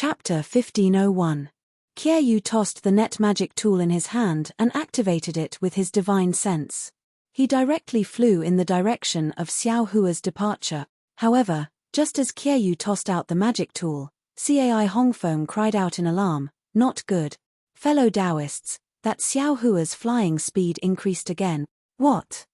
Chapter 1501. Qiaoyu tossed the net magic tool in his hand and activated it with his divine sense. He directly flew in the direction of Xiao Hua's departure. However, just as Qiaoyu tossed out the magic tool, Cai Hongfeng cried out in alarm, "Not good. Fellow Taoists, that Xiao Hua's flying speed increased again. What?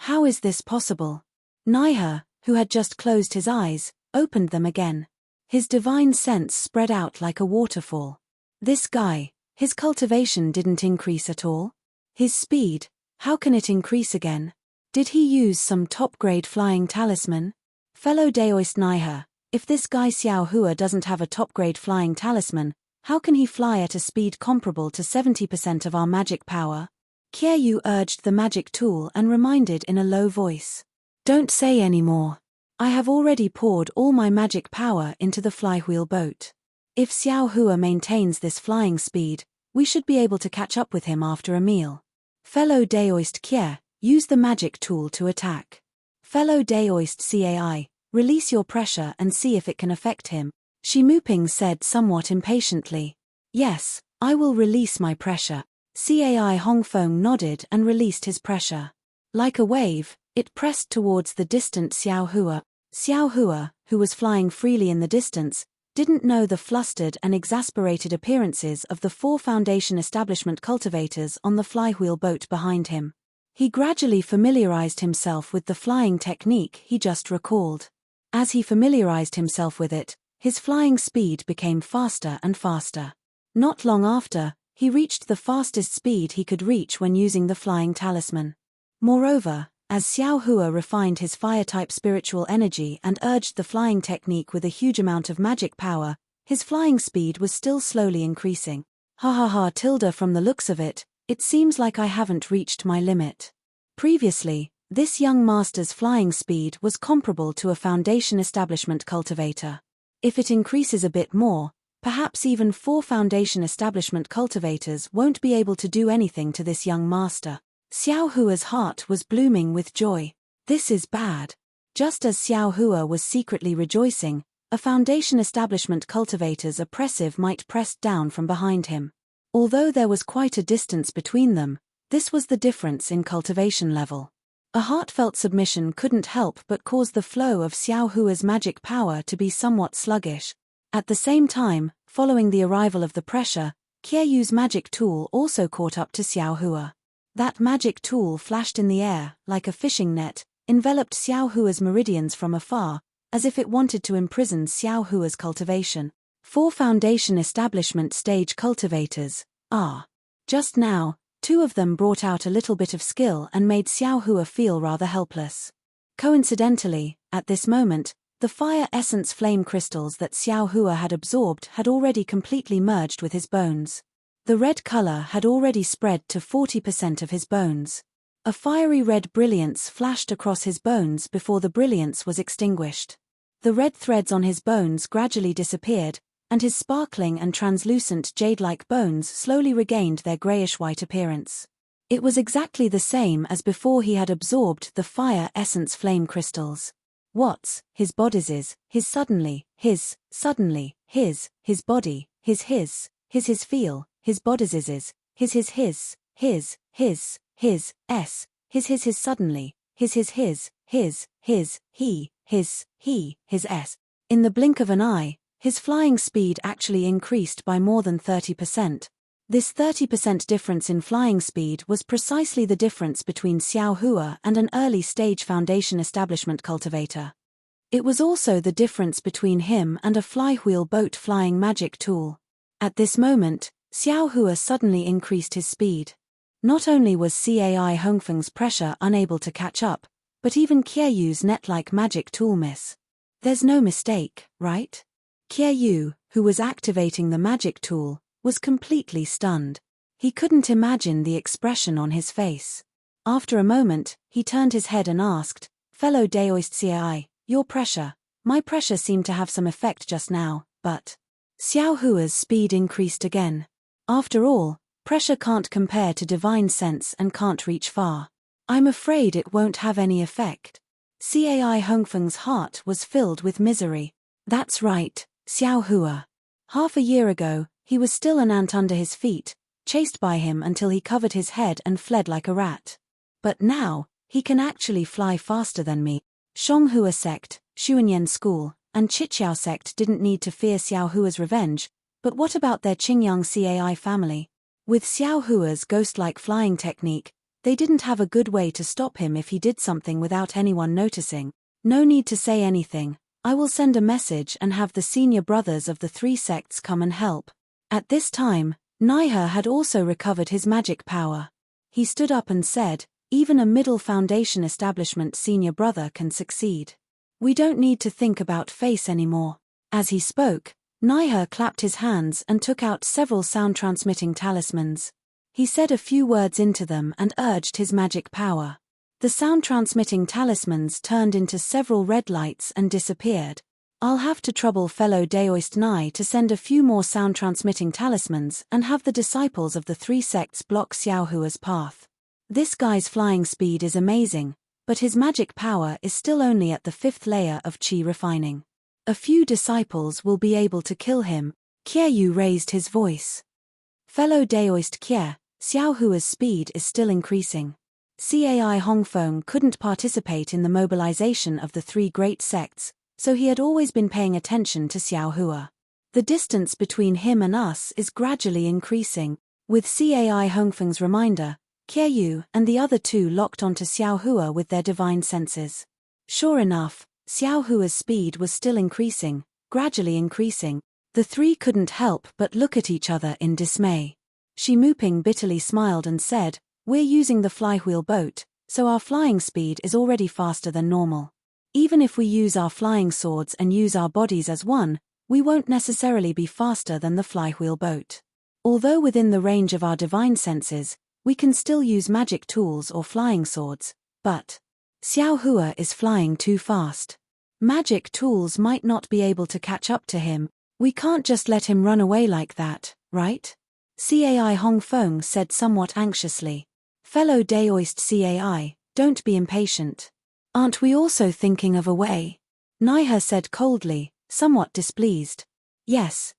How is this possible?" Naihe, who had just closed his eyes, opened them again. His divine sense spread out like a waterfall. This guy, his cultivation didn't increase at all? His speed, how can it increase again? Did he use some top-grade flying talisman? Fellow Daoist Naihe, if this guy Xiao Hua doesn't have a top-grade flying talisman, how can he fly at a speed comparable to 70% of our magic power? Qiaoyu urged the magic tool and reminded in a low voice. "Don't say any more. I have already poured all my magic power into the flywheel boat. If Xiao Hua maintains this flying speed, we should be able to catch up with him after a meal. Fellow Daoist Qie, use the magic tool to attack. Fellow Daoist Cai, release your pressure and see if it can affect him." Shi Muping said somewhat impatiently. "Yes, I will release my pressure." Cai Hongfeng nodded and released his pressure. Like a wave, it pressed towards the distant Xiao Hua. Xiao Hua, who was flying freely in the distance, didn't know the flustered and exasperated appearances of the 4 Foundation establishment cultivators on the flywheel boat behind him. He gradually familiarized himself with the flying technique he just recalled. As he familiarized himself with it, his flying speed became faster and faster. Not long after, he reached the fastest speed he could reach when using the flying talisman. Moreover, as Xiao Hua refined his fire-type spiritual energy and urged the flying technique with a huge amount of magic power, his flying speed was still slowly increasing. Tilda, from the looks of it, it seems like I haven't reached my limit. Previously, this young master's flying speed was comparable to a Foundation establishment cultivator. If it increases a bit more, perhaps even 4 Foundation establishment cultivators won't be able to do anything to this young master. Xiao Hua's heart was blooming with joy. This is bad. Just as Xiao Hua was secretly rejoicing, a Foundation establishment cultivator's oppressive might pressed down from behind him. Although there was quite a distance between them, this was the difference in cultivation level. A heartfelt submission couldn't help but cause the flow of Xiao Hua's magic power to be somewhat sluggish. At the same time, following the arrival of the pressure, Qiaoyu's magic tool also caught up to Xiao Hua. That magic tool flashed in the air, like a fishing net, enveloped Xiao Hua's meridians from afar, as if it wanted to imprison Xiao Hua's cultivation. 4 Foundation establishment stage cultivators. Just now, 2 of them brought out a little bit of skill and made Xiao Hua feel rather helpless. Coincidentally, at this moment, the fire essence flame crystals that Xiao Hua had absorbed had already completely merged with his bones. The red color had already spread to 40% of his bones. A fiery red brilliance flashed across his bones before the brilliance was extinguished. The red threads on his bones gradually disappeared, and his sparkling and translucent jade-like bones slowly regained their grayish-white appearance. It was exactly the same as before he had absorbed the fire essence flame crystals. His bodies, his suddenly, his body, his feel, his bodies, suddenly, his s. In the blink of an eye, his flying speed actually increased by more than 30%. This 30% difference in flying speed was precisely the difference between Xiao Hua and an early-stage Foundation establishment cultivator. It was also the difference between him and a flywheel boat flying magic tool. At this moment, Xiao Hua suddenly increased his speed. Not only was Cai Hongfeng's pressure unable to catch up, but even Qiaoyu's net-like magic tool miss. There's no mistake, right? Qiaoyu, who was activating the magic tool, was completely stunned. He couldn't imagine the expression on his face. After a moment, he turned his head and asked, "Fellow Daoist Cai, my pressure seemed to have some effect just now, but..." Xiao Hua's speed increased again. After all, pressure can't compare to divine sense and can't reach far. "I'm afraid it won't have any effect." Cai Hongfeng's heart was filled with misery. "That's right, Xiao Hua. Half a year ago, he was still an ant under his feet, chased by him until he covered his head and fled like a rat. But now, he can actually fly faster than me. Xianghua sect, Xuanyan school, and Chiqiao sect didn't need to fear Xiaohua's revenge, but what about their Qingyang Cai family? With Xiaohua's ghost-like flying technique, they didn't have a good way to stop him if he did something without anyone noticing. No need to say anything. I will send a message and have the senior brothers of the three sects come and help. At this time, Naihe had also recovered his magic power. He stood up and said, even a middle foundation establishment senior brother can succeed. We don't need to think about face anymore. As he spoke, Naihe clapped his hands and took out several sound-transmitting talismans. He said a few words into them and urged his magic power. The sound-transmitting talismans turned into several red lights and disappeared. I'll have to trouble fellow Daoist Nai to send a few more sound-transmitting talismans and have the disciples of the three sects block Xiaohua's path. This guy's flying speed is amazing, but his magic power is still only at the 5th layer of Qi refining. A few disciples will be able to kill him. Kyeyu raised his voice. Fellow Daoist Kye, Xiaohua's speed is still increasing. Cai Hongfeng couldn't participate in the mobilization of the three great sects, so he had always been paying attention to Xiaohua. The distance between him and us is gradually increasing. With Cai Hongfeng's reminder, Kyeyu and the other two locked onto Xiaohua with their divine senses. Sure enough, Xiaohua's speed was still increasing, gradually increasing. The three couldn't help but look at each other in dismay. Shi Muping bitterly smiled and said, "We're using the flywheel boat, so our flying speed is already faster than normal. Even if we use our flying swords and use our bodies as one, we won't necessarily be faster than the flywheel boat. Although within the range of our divine senses, we can still use magic tools or flying swords, but Xiaohua is flying too fast. Magic tools might not be able to catch up to him. We can't just let him run away like that, right?" Cai Hongfeng said somewhat anxiously. "Fellow Daoist Cai, don't be impatient. Aren't we also thinking of a way?" Naihe said coldly, somewhat displeased. Yes,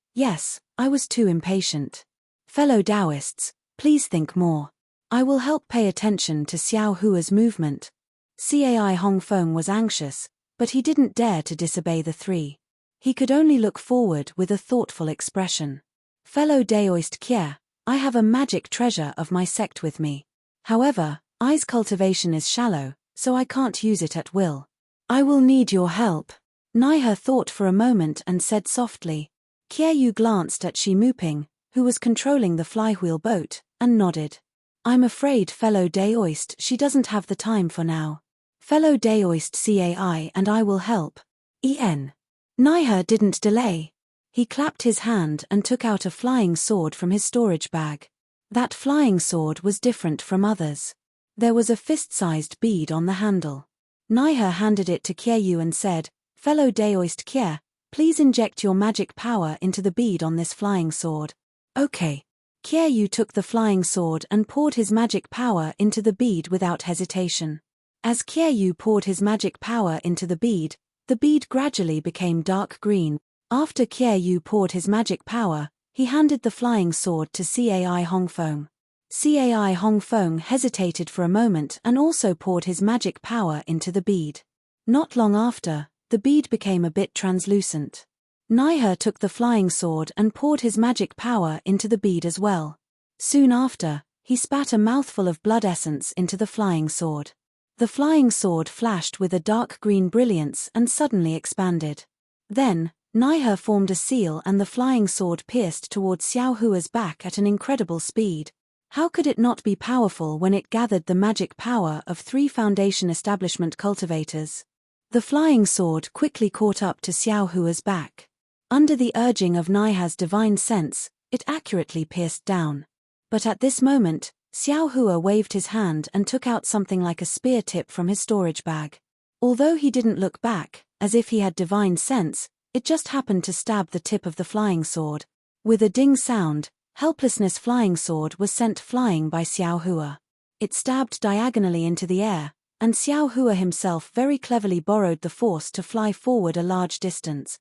I was too impatient. Fellow Taoists, please think more. I will help pay attention to Xiaohua's movement. Cai Hongfeng was anxious, but he didn't dare to disobey the three. He could only look forward with a thoughtful expression. "Fellow Daoist Kye, I have a magic treasure of my sect with me. However, I's cultivation is shallow, so I can't use it at will. I will need your help." Naihe thought for a moment and said softly. Kyeyu glanced at Shi Muping, who was controlling the flywheel boat, and nodded. "I'm afraid fellow Daoist she doesn't have the time for now. Fellow Daoist Cai and I will help. Naihe didn't delay. He clapped his hand and took out a flying sword from his storage bag. That flying sword was different from others. There was a fist-sized bead on the handle. Naihe handed it to Kyeyu and said, "Fellow Daoist Kye, please inject your magic power into the bead on this flying sword." "Okay." Kyeyu took the flying sword and poured his magic power into the bead without hesitation. As Kyeyu poured his magic power into the bead gradually became dark green. After Kyeyu poured his magic power, he handed the flying sword to Cai Hongfeng. Cai Hongfeng hesitated for a moment and also poured his magic power into the bead. Not long after, the bead became a bit translucent. Naihe took the flying sword and poured his magic power into the bead as well. Soon after, he spat a mouthful of blood essence into the flying sword. The flying sword flashed with a dark green brilliance and suddenly expanded. Then, Naihe formed a seal and the flying sword pierced towards Xiaohua's back at an incredible speed. How could it not be powerful when it gathered the magic power of 3 foundation establishment cultivators? The flying sword quickly caught up to Xiaohua's back. Under the urging of Naihe's divine sense, it accurately pierced down. But at this moment, Xiaohua waved his hand and took out something like a spear tip from his storage bag. Although he didn't look back, as if he had divine sense, it just happened to stab the tip of the flying sword. With a ding sound, helplessness flying sword was sent flying by Xiaohua. It stabbed diagonally into the air, and Xiaohua himself very cleverly borrowed the force to fly forward a large distance.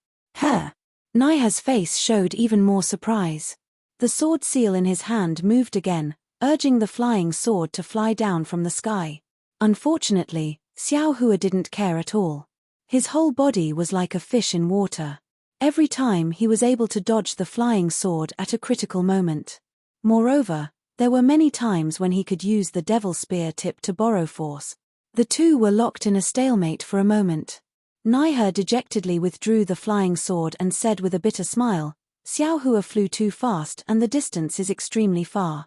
Naiha's face showed even more surprise. The sword seal in his hand moved again, urging the flying sword to fly down from the sky. Unfortunately, Xiao Hua didn't care at all. His whole body was like a fish in water. Every time he was able to dodge the flying sword at a critical moment. Moreover, there were many times when he could use the devil spear tip to borrow force. The two were locked in a stalemate for a moment. Naiha dejectedly withdrew the flying sword and said with a bitter smile, "Xiao Hua flew too fast and the distance is extremely far.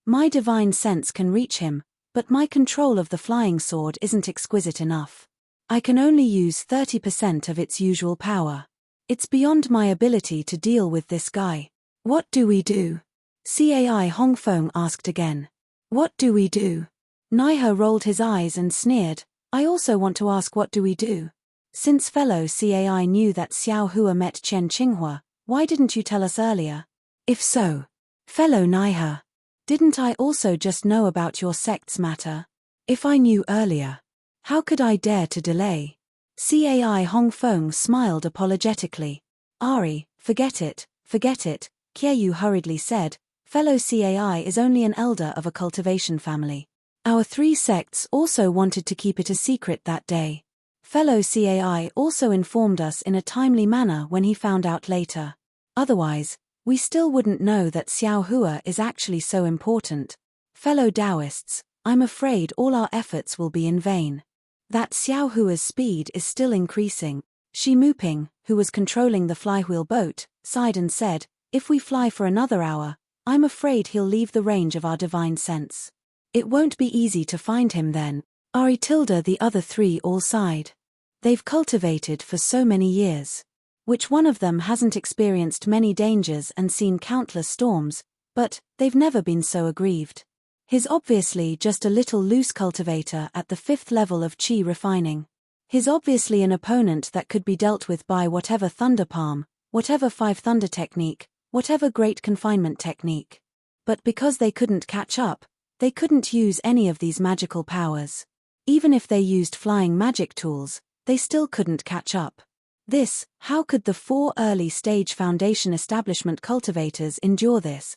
My divine sense can reach him, but my control of the flying sword isn't exquisite enough. I can only use 30% of its usual power. It's beyond my ability to deal with this guy. What do we do?" Cai Hongfeng asked again. "What do we do?" Naiha rolled his eyes and sneered, "I also want to ask what do we do? Since fellow Cai knew that Xiao Hua met Chen Qinghua, why didn't you tell us earlier? If so, fellow Naiha, didn't I also just know about your sect's matter? If I knew earlier, how could I dare to delay?" Cai Hongfeng smiled apologetically. "Ari, forget it, Kyeyu hurriedly said. "Fellow Cai is only an elder of a cultivation family. Our three sects also wanted to keep it a secret that day. Fellow Cai also informed us in a timely manner when he found out later. Otherwise, we still wouldn't know that Xiao Hua is actually so important. Fellow Taoists, I'm afraid all our efforts will be in vain. That Xiao Hua's speed is still increasing." Shi Muping, who was controlling the flywheel boat, sighed and said, "If we fly for another hour, I'm afraid he'll leave the range of our divine sense. It won't be easy to find him then." Ari tilde the other three all sighed. They've cultivated for so many years. Which one of them hasn't experienced many dangers and seen countless storms, but they've never been so aggrieved. He's obviously just a little loose cultivator at the 5th level of chi refining. He's obviously an opponent that could be dealt with by whatever thunder palm, whatever 5 thunder technique, whatever great confinement technique. But because they couldn't catch up, they couldn't use any of these magical powers. Even if they used flying magic tools, they still couldn't catch up. How could the 4 early-stage foundation establishment cultivators endure this?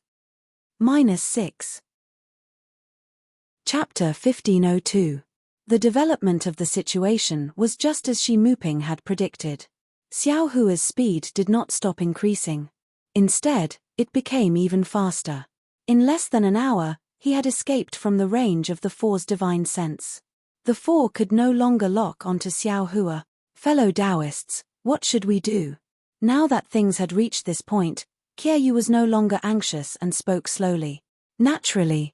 -6. Chapter 1502. The development of the situation was just as Shi Muping had predicted. Xiao Hua's speed did not stop increasing. Instead, it became even faster. In less than an hour, he had escaped from the range of the Four's divine sense. The Four could no longer lock onto Xiao Hua. "Fellow Taoists, what should we do?" Now that things had reached this point, Kyeyu was no longer anxious and spoke slowly. Naturally,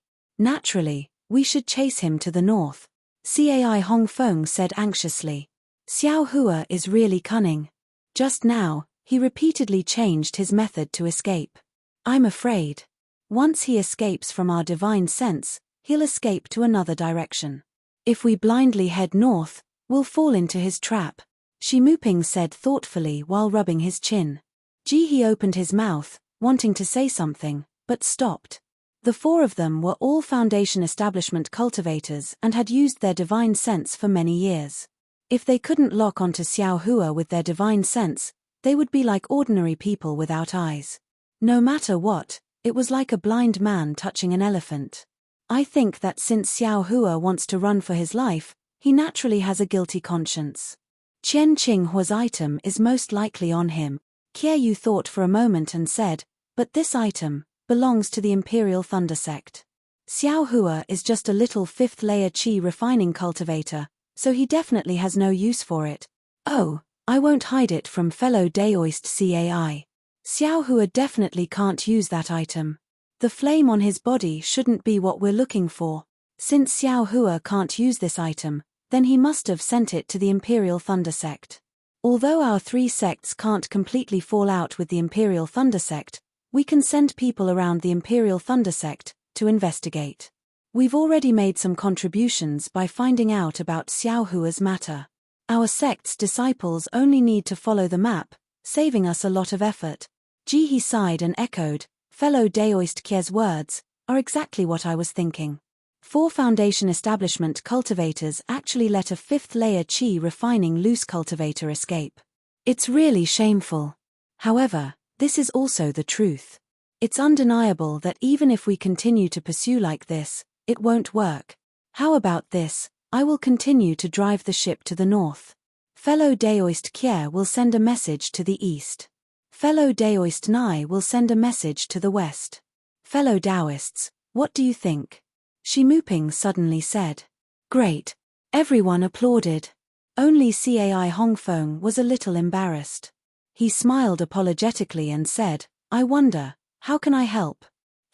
we should chase him to the north," Cai Hongfeng said anxiously. "Xiao Hua is really cunning. Just now, he repeatedly changed his method to escape. I'm afraid, once he escapes from our divine sense, he'll escape to another direction. If we blindly head north, we'll fall into his trap," Shi Muping said thoughtfully while rubbing his chin. Jihe opened his mouth, wanting to say something, but stopped. The 4 of them were all foundation establishment cultivators and had used their divine sense for many years. If they couldn't lock onto Xiao Hua with their divine sense, they would be like ordinary people without eyes. No matter what, it was like a blind man touching an elephant. I think that since Xiao Hua wants to run for his life, he naturally has a guilty conscience. Chen Qinghua's item is most likely on him. Kyeyu thought for a moment and said, "But this item belongs to the Imperial Thunder Sect. Xiao Hua is just a little 5th layer chi refining cultivator, so he definitely has no use for it. Oh, I won't hide it from fellow Daoist Cai. Xiao Hua definitely can't use that item. The flame on his body shouldn't be what we're looking for. Since Xiao Hua can't use this item, then he must have sent it to the Imperial Thunder Sect. Although our 3 sects can't completely fall out with the Imperial Thunder Sect, we can send people around the Imperial Thunder Sect to investigate. We've already made some contributions by finding out about Xiao Hua's matter. Our sect's disciples only need to follow the map, saving us a lot of effort." Jihe sighed and echoed, "Fellow Daoist Kie's words are exactly what I was thinking. 4 foundation establishment cultivators actually let a 5th layer chi refining loose cultivator escape. It's really shameful. However, this is also the truth. It's undeniable that even if we continue to pursue like this, it won't work. How about this? I will continue to drive the ship to the north. Fellow Daoist Kier will send a message to the east. Fellow Daoist Nai will send a message to the west. Fellow Daoists, what do you think? Shi Muping suddenly said. Great. Everyone applauded. Only Cai Hongfeng was a little embarrassed. He smiled apologetically and said, I wonder, how can I help?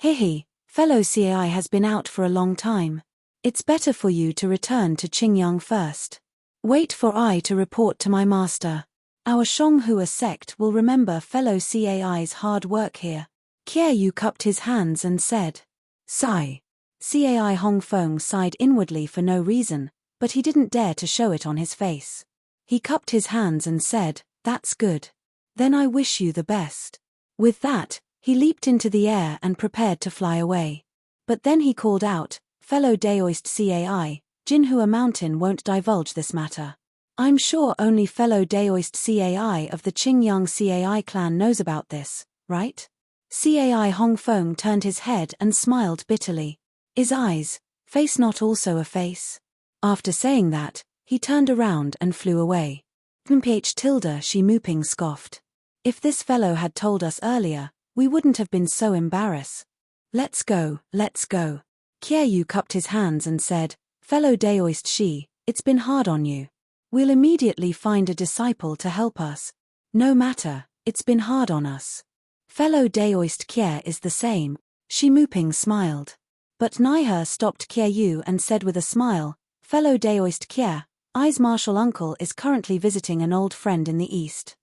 Hihi, fellow Cai has been out for a long time. It's better for you to return to Qingyang first. Wait for I to report to my master. Our Shonghua sect will remember fellow Cai's hard work here. Kier Yu cupped his hands and said. Sigh. Cai Hongfeng sighed inwardly for no reason, but he didn't dare to show it on his face. He cupped his hands and said, That's good. Then I wish you the best. With that, he leaped into the air and prepared to fly away. But then he called out, Fellow Daoist Cai, Jinhua Mountain won't divulge this matter. I'm sure only fellow Daoist Cai of the Qingyang Cai clan knows about this, right? Cai Hongfeng turned his head and smiled bitterly. Is eyes, face not also a face? After saying that, he turned around and flew away. Shi Muping scoffed. If this fellow had told us earlier, we wouldn't have been so embarrassed. Let's go, let's go. Kier Yu cupped his hands and said, Fellow Daoist Shi, it's been hard on you. We'll immediately find a disciple to help us. No matter, it's been hard on us. Fellow Daoist Kier is the same. Shi Muping smiled. But Naihe stopped Kier Yu and said with a smile, Fellow Daoist Kier, I's martial uncle is currently visiting an old friend in the east.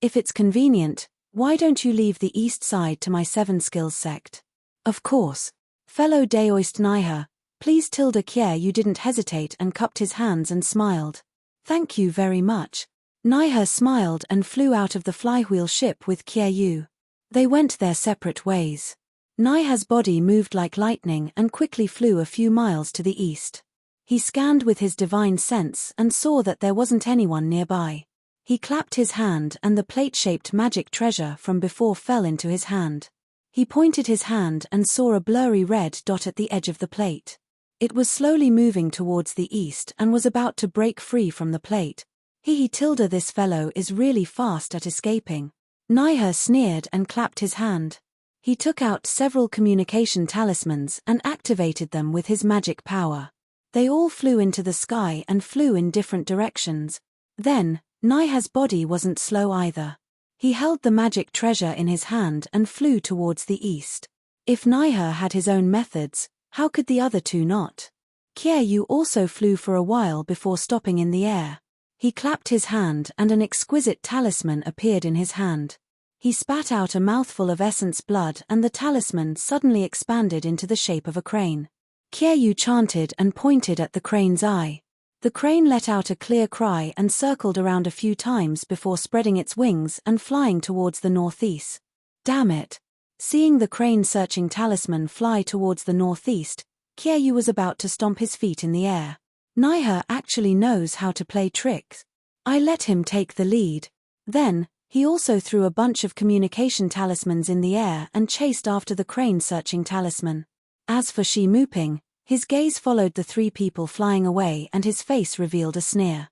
If it's convenient, why don't you leave the east side to my Seven Skills sect? Of course. Fellow Daoist Naihe, please Tilda Kier Yu didn't hesitate and cupped his hands and smiled. Thank you very much. Naihe smiled and flew out of the flywheel ship with Kier Yu. They went their separate ways. Naihe's body moved like lightning and quickly flew a few miles to the east. He scanned with his divine sense and saw that there wasn't anyone nearby. He clapped his hand and the plate-shaped magic treasure from before fell into his hand. He pointed his hand and saw a blurry red dot at the edge of the plate. It was slowly moving towards the east and was about to break free from the plate. Tilda, this fellow is really fast at escaping. Naihe sneered and clapped his hand. He took out several communication talismans and activated them with his magic power. They all flew into the sky and flew in different directions. Then, Naihe's body wasn't slow either. He held the magic treasure in his hand and flew towards the east. If Naihe had his own methods, how could the other two not? Kier Yu also flew for a while before stopping in the air. He clapped his hand and an exquisite talisman appeared in his hand. He spat out a mouthful of essence blood and the talisman suddenly expanded into the shape of a crane. Kier Yu chanted and pointed at the crane's eye. The crane let out a clear cry and circled around a few times before spreading its wings and flying towards the northeast. Damn it! Seeing the crane-searching talisman fly towards the northeast, Kier Yu was about to stomp his feet in the air. Naihe actually knows how to play tricks. I let him take the lead. Then, he also threw a bunch of communication talismans in the air and chased after the crane-searching talisman. As for Shi Muping, his gaze followed the three people flying away and his face revealed a sneer.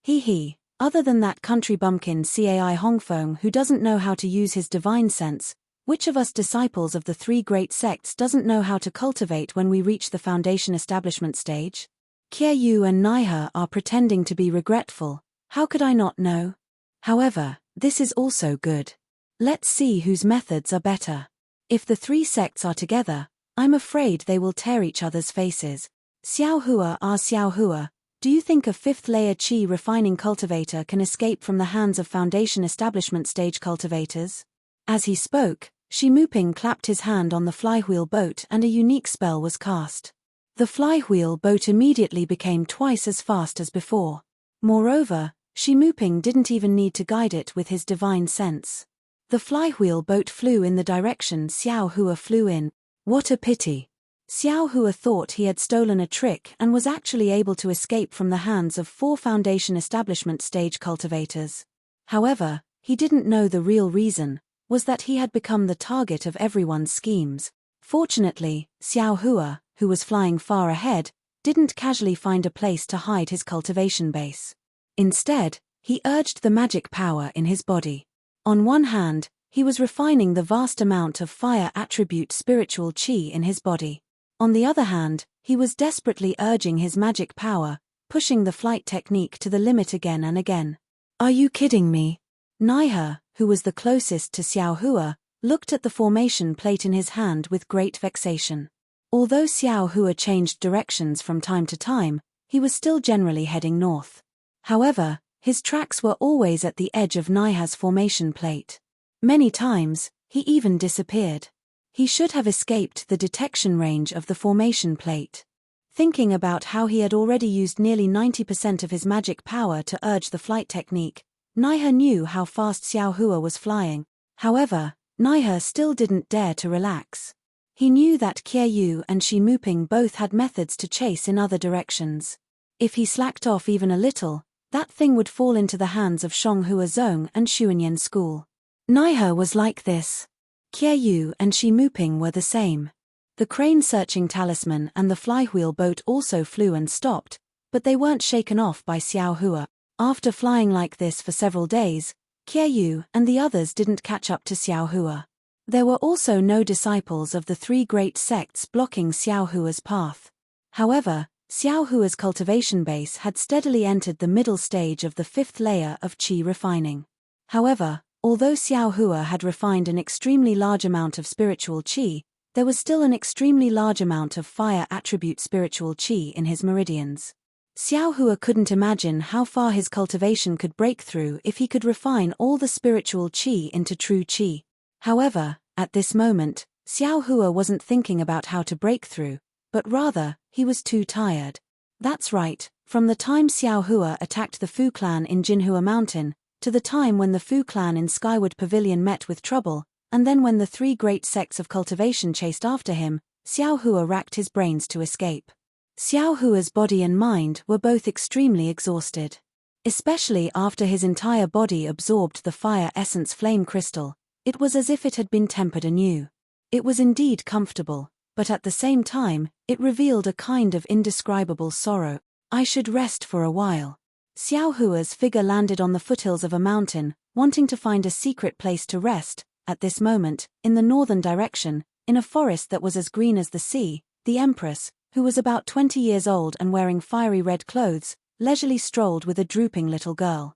He, other than that country bumpkin Cai Hongfeng who doesn't know how to use his divine sense, which of us disciples of the three great sects doesn't know how to cultivate when we reach the foundation establishment stage? Kier Yu and Naihe are pretending to be regretful, how could I not know? However, this is also good. Let's see whose methods are better. If the three sects are together, I'm afraid they will tear each other's faces. Xiaohua, do you think a fifth-layer qi refining cultivator can escape from the hands of foundation establishment stage cultivators? As he spoke, Shi Muping clapped his hand on the flywheel boat and a unique spell was cast. The flywheel boat immediately became twice as fast as before. Moreover, Shi Muping didn't even need to guide it with his divine sense. The flywheel boat flew in the direction Xiaohua flew in. What a pity. Xiaohua thought he had stolen a trick and was actually able to escape from the hands of 4 foundation establishment stage cultivators. However, he didn't know the real reason, was that he had become the target of everyone's schemes. Fortunately, Xiao Hua, who was flying far ahead, didn't casually find a place to hide his cultivation base. Instead, he urged the magic power in his body. On one hand, he was refining the vast amount of fire attribute spiritual qi in his body. On the other hand, he was desperately urging his magic power, pushing the flight technique to the limit again and again. "Are you kidding me?" Naihe, who was the closest to Xiao Hua, looked at the formation plate in his hand with great vexation. Although Xiao Hua changed directions from time to time, he was still generally heading north. However, his tracks were always at the edge of Naihe's formation plate. Many times, he even disappeared. He should have escaped the detection range of the formation plate. Thinking about how he had already used nearly 90% of his magic power to urge the flight technique, Naihe knew how fast Xiao Hua was flying. However, Naihe still didn't dare to relax. He knew that Kyeyu and Shi Muping both had methods to chase in other directions. If he slacked off even a little, that thing would fall into the hands of Shonghua Zong and Xuanyan School. Naihe was like this. Kyeyu and Shi Muping were the same. The crane-searching talisman and the flywheel boat also flew and stopped, but they weren't shaken off by Xiao Hua. After flying like this for several days, Kyeyu and the others didn't catch up to Xiao Hua. There were also no disciples of the three great sects blocking Xiao Hua's path. However, Xiao Hua's cultivation base had steadily entered the middle stage of the fifth layer of qi refining. However, although Xiao Hua had refined an extremely large amount of spiritual qi, there was still an extremely large amount of fire attribute spiritual qi in his meridians. Xiao Hua couldn't imagine how far his cultivation could break through if he could refine all the spiritual qi into true qi. However, at this moment, Xiao Hua wasn't thinking about how to break through, but rather, he was too tired. That's right, from the time Xiao Hua attacked the Fu clan in Jinhua Mountain, to the time when the Fu clan in Skyward Pavilion met with trouble, and then when the three great sects of cultivation chased after him, Xiao Hua racked his brains to escape. Xiao Hua's body and mind were both extremely exhausted. Especially after his entire body absorbed the fire essence flame crystal, it was as if it had been tempered anew. It was indeed comfortable, but at the same time, it revealed a kind of indescribable sorrow. "I should rest for a while." Xiao Hua's figure landed on the foothills of a mountain, wanting to find a secret place to rest. At this moment, in the northern direction, in a forest that was as green as the sea, the Empress, who was about 20 years old and wearing fiery red clothes, leisurely strolled with a drooping little girl.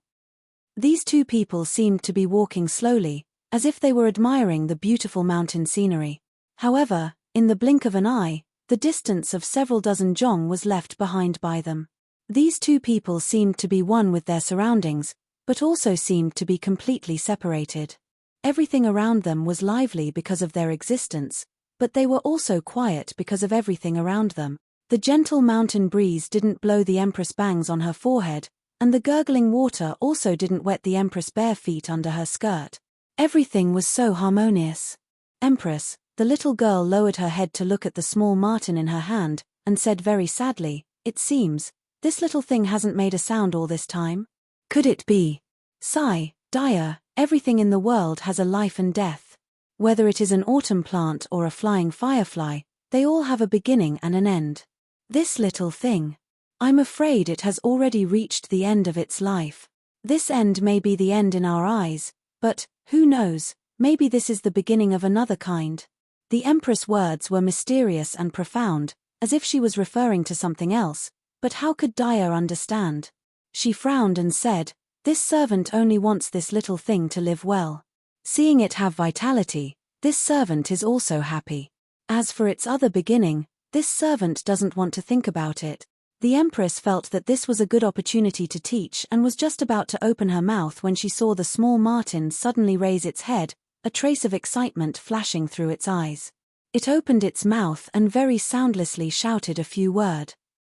These two people seemed to be walking slowly, as if they were admiring the beautiful mountain scenery. However, in the blink of an eye, the distance of several dozen zhong was left behind by them. These two people seemed to be one with their surroundings, but also seemed to be completely separated. Everything around them was lively because of their existence, but they were also quiet because of everything around them. The gentle mountain breeze didn't blow the Empress bangs on her forehead, and the gurgling water also didn't wet the Empress bare feet under her skirt. Everything was so harmonious. "Empress," the little girl lowered her head to look at the small marten in her hand, and said very sadly, "It seems, this little thing hasn't made a sound all this time. Could it be? Sigh, Daya, everything in the world has a life and death. Whether it is an autumn plant or a flying firefly, they all have a beginning and an end. This little thing. I'm afraid it has already reached the end of its life. This end may be the end in our eyes, but, who knows, maybe this is the beginning of another kind." The Empress' words were mysterious and profound, as if she was referring to something else, but how could Daya understand? She frowned and said, "This servant only wants this little thing to live well. Seeing it have vitality, this servant is also happy. As for its other beginning, this servant doesn't want to think about it." The Empress felt that this was a good opportunity to teach and was just about to open her mouth when she saw the small marten suddenly raise its head, a trace of excitement flashing through its eyes. It opened its mouth and very soundlessly shouted a few words.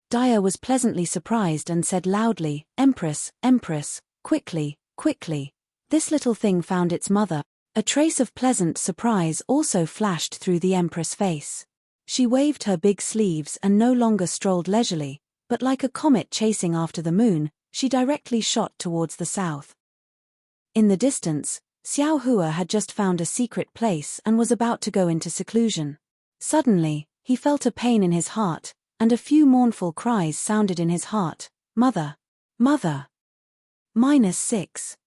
Daya was pleasantly surprised and said loudly, "Empress, Empress, quickly, quickly." This little thing found its mother. A trace of pleasant surprise also flashed through the Empress' face. She waved her big sleeves and no longer strolled leisurely, but like a comet chasing after the moon, she directly shot towards the south. In the distance, Xiao Hua had just found a secret place and was about to go into seclusion. Suddenly, he felt a pain in his heart, and a few mournful cries sounded in his heart. Mother! Mother! -6.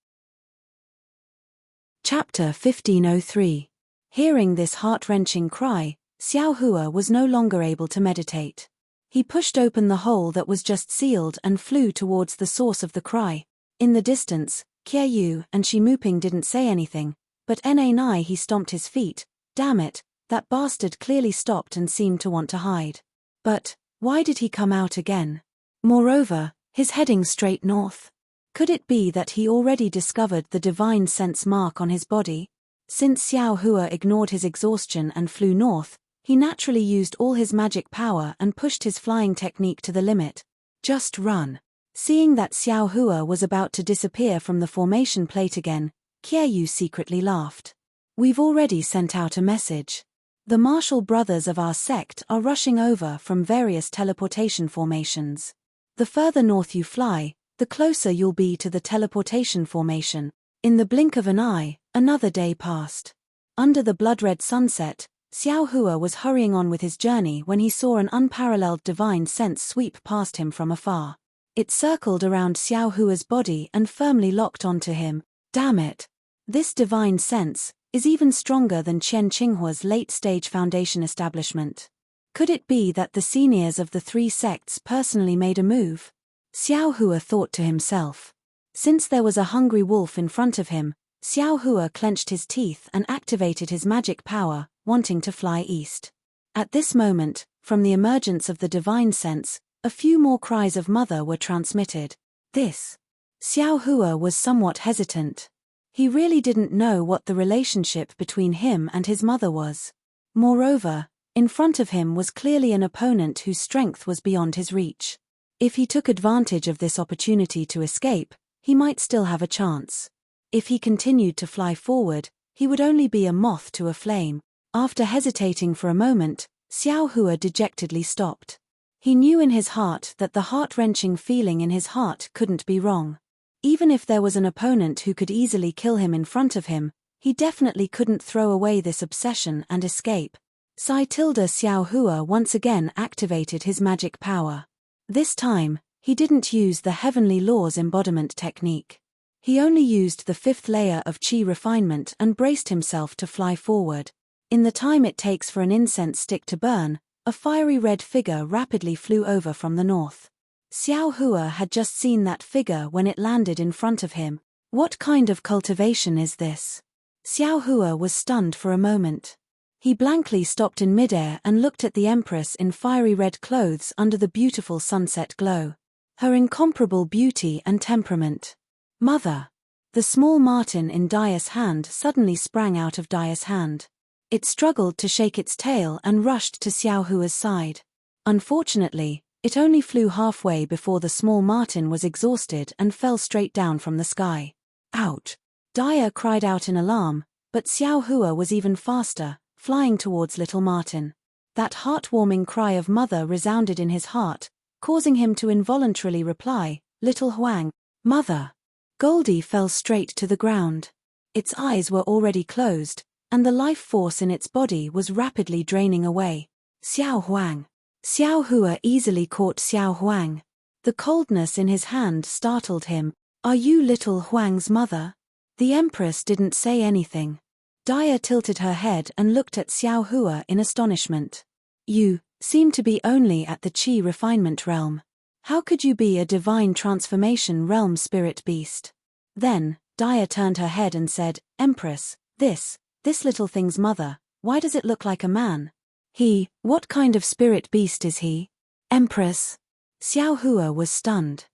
Chapter 1503. Hearing this heart-wrenching cry, Xiao Hua was no longer able to meditate. He pushed open the hole that was just sealed and flew towards the source of the cry. In the distance, Qiayu and Shimuping didn't say anything, but Na he stomped his feet. Damn it, that bastard clearly stopped and seemed to want to hide. But why did he come out again? Moreover, he's heading straight north. Could it be that he already discovered the divine sense mark on his body? Since Xiao Hua ignored his exhaustion and flew north, he naturally used all his magic power and pushed his flying technique to the limit. Just run. Seeing that Xiao Hua was about to disappear from the formation plate again, Qiayu secretly laughed. We've already sent out a message. The martial brothers of our sect are rushing over from various teleportation formations. The further north you fly, the closer you'll be to the teleportation formation. In the blink of an eye, another day passed. Under the blood-red sunset, Xiao Hua was hurrying on with his journey when he saw an unparalleled divine sense sweep past him from afar. It circled around Xiao Hua's body and firmly locked onto him. Damn it! This divine sense is even stronger than Qian Qinghua's late-stage foundation establishment. Could it be that the seniors of the three sects personally made a move? Xiao Hua thought to himself. Since there was a hungry wolf in front of him, Xiao Hua clenched his teeth and activated his magic power, wanting to fly east. At this moment, from the emergence of the divine sense, a few more cries of mother were transmitted. Xiao Hua was somewhat hesitant. He really didn't know what the relationship between him and his mother was. Moreover, in front of him was clearly an opponent whose strength was beyond his reach. If he took advantage of this opportunity to escape, he might still have a chance. If he continued to fly forward, he would only be a moth to a flame. After hesitating for a moment, Xiao Hua dejectedly stopped. He knew in his heart that the heart-wrenching feeling in his heart couldn't be wrong. Even if there was an opponent who could easily kill him in front of him, he definitely couldn't throw away this obsession and escape. Xiao Hua once again activated his magic power. This time, he didn't use the Heavenly Laws embodiment technique. He only used the fifth layer of qi refinement and braced himself to fly forward. In the time it takes for an incense stick to burn, a fiery red figure rapidly flew over from the north. Xiao Hua had just seen that figure when it landed in front of him. What kind of cultivation is this? Xiao Hua was stunned for a moment. He blankly stopped in midair and looked at the Empress in fiery red clothes under the beautiful sunset glow. Her incomparable beauty and temperament. Mother! The small marten in Daya's hand suddenly sprang out of Daya's hand. It struggled to shake its tail and rushed to Xiao Hua's side. Unfortunately, it only flew halfway before the small marten was exhausted and fell straight down from the sky. Ouch! Daya cried out in alarm, but Xiao Hua was even faster, flying towards little Martin. That heartwarming cry of mother resounded in his heart, causing him to involuntarily reply, "Little Huang, mother." Goldie fell straight to the ground. Its eyes were already closed, and the life force in its body was rapidly draining away. Xiao Huang. Xiao Hua easily caught Xiao Huang. The coldness in his hand startled him. Are you little Huang's mother? The Empress didn't say anything. Daya tilted her head and looked at Xiao Hua in astonishment. You seem to be only at the qi refinement realm. How could you be a divine transformation realm spirit beast? Then, Daya turned her head and said, Empress, this little thing's mother, why does it look like a man? What kind of spirit beast is he? Empress. Xiao Hua was stunned.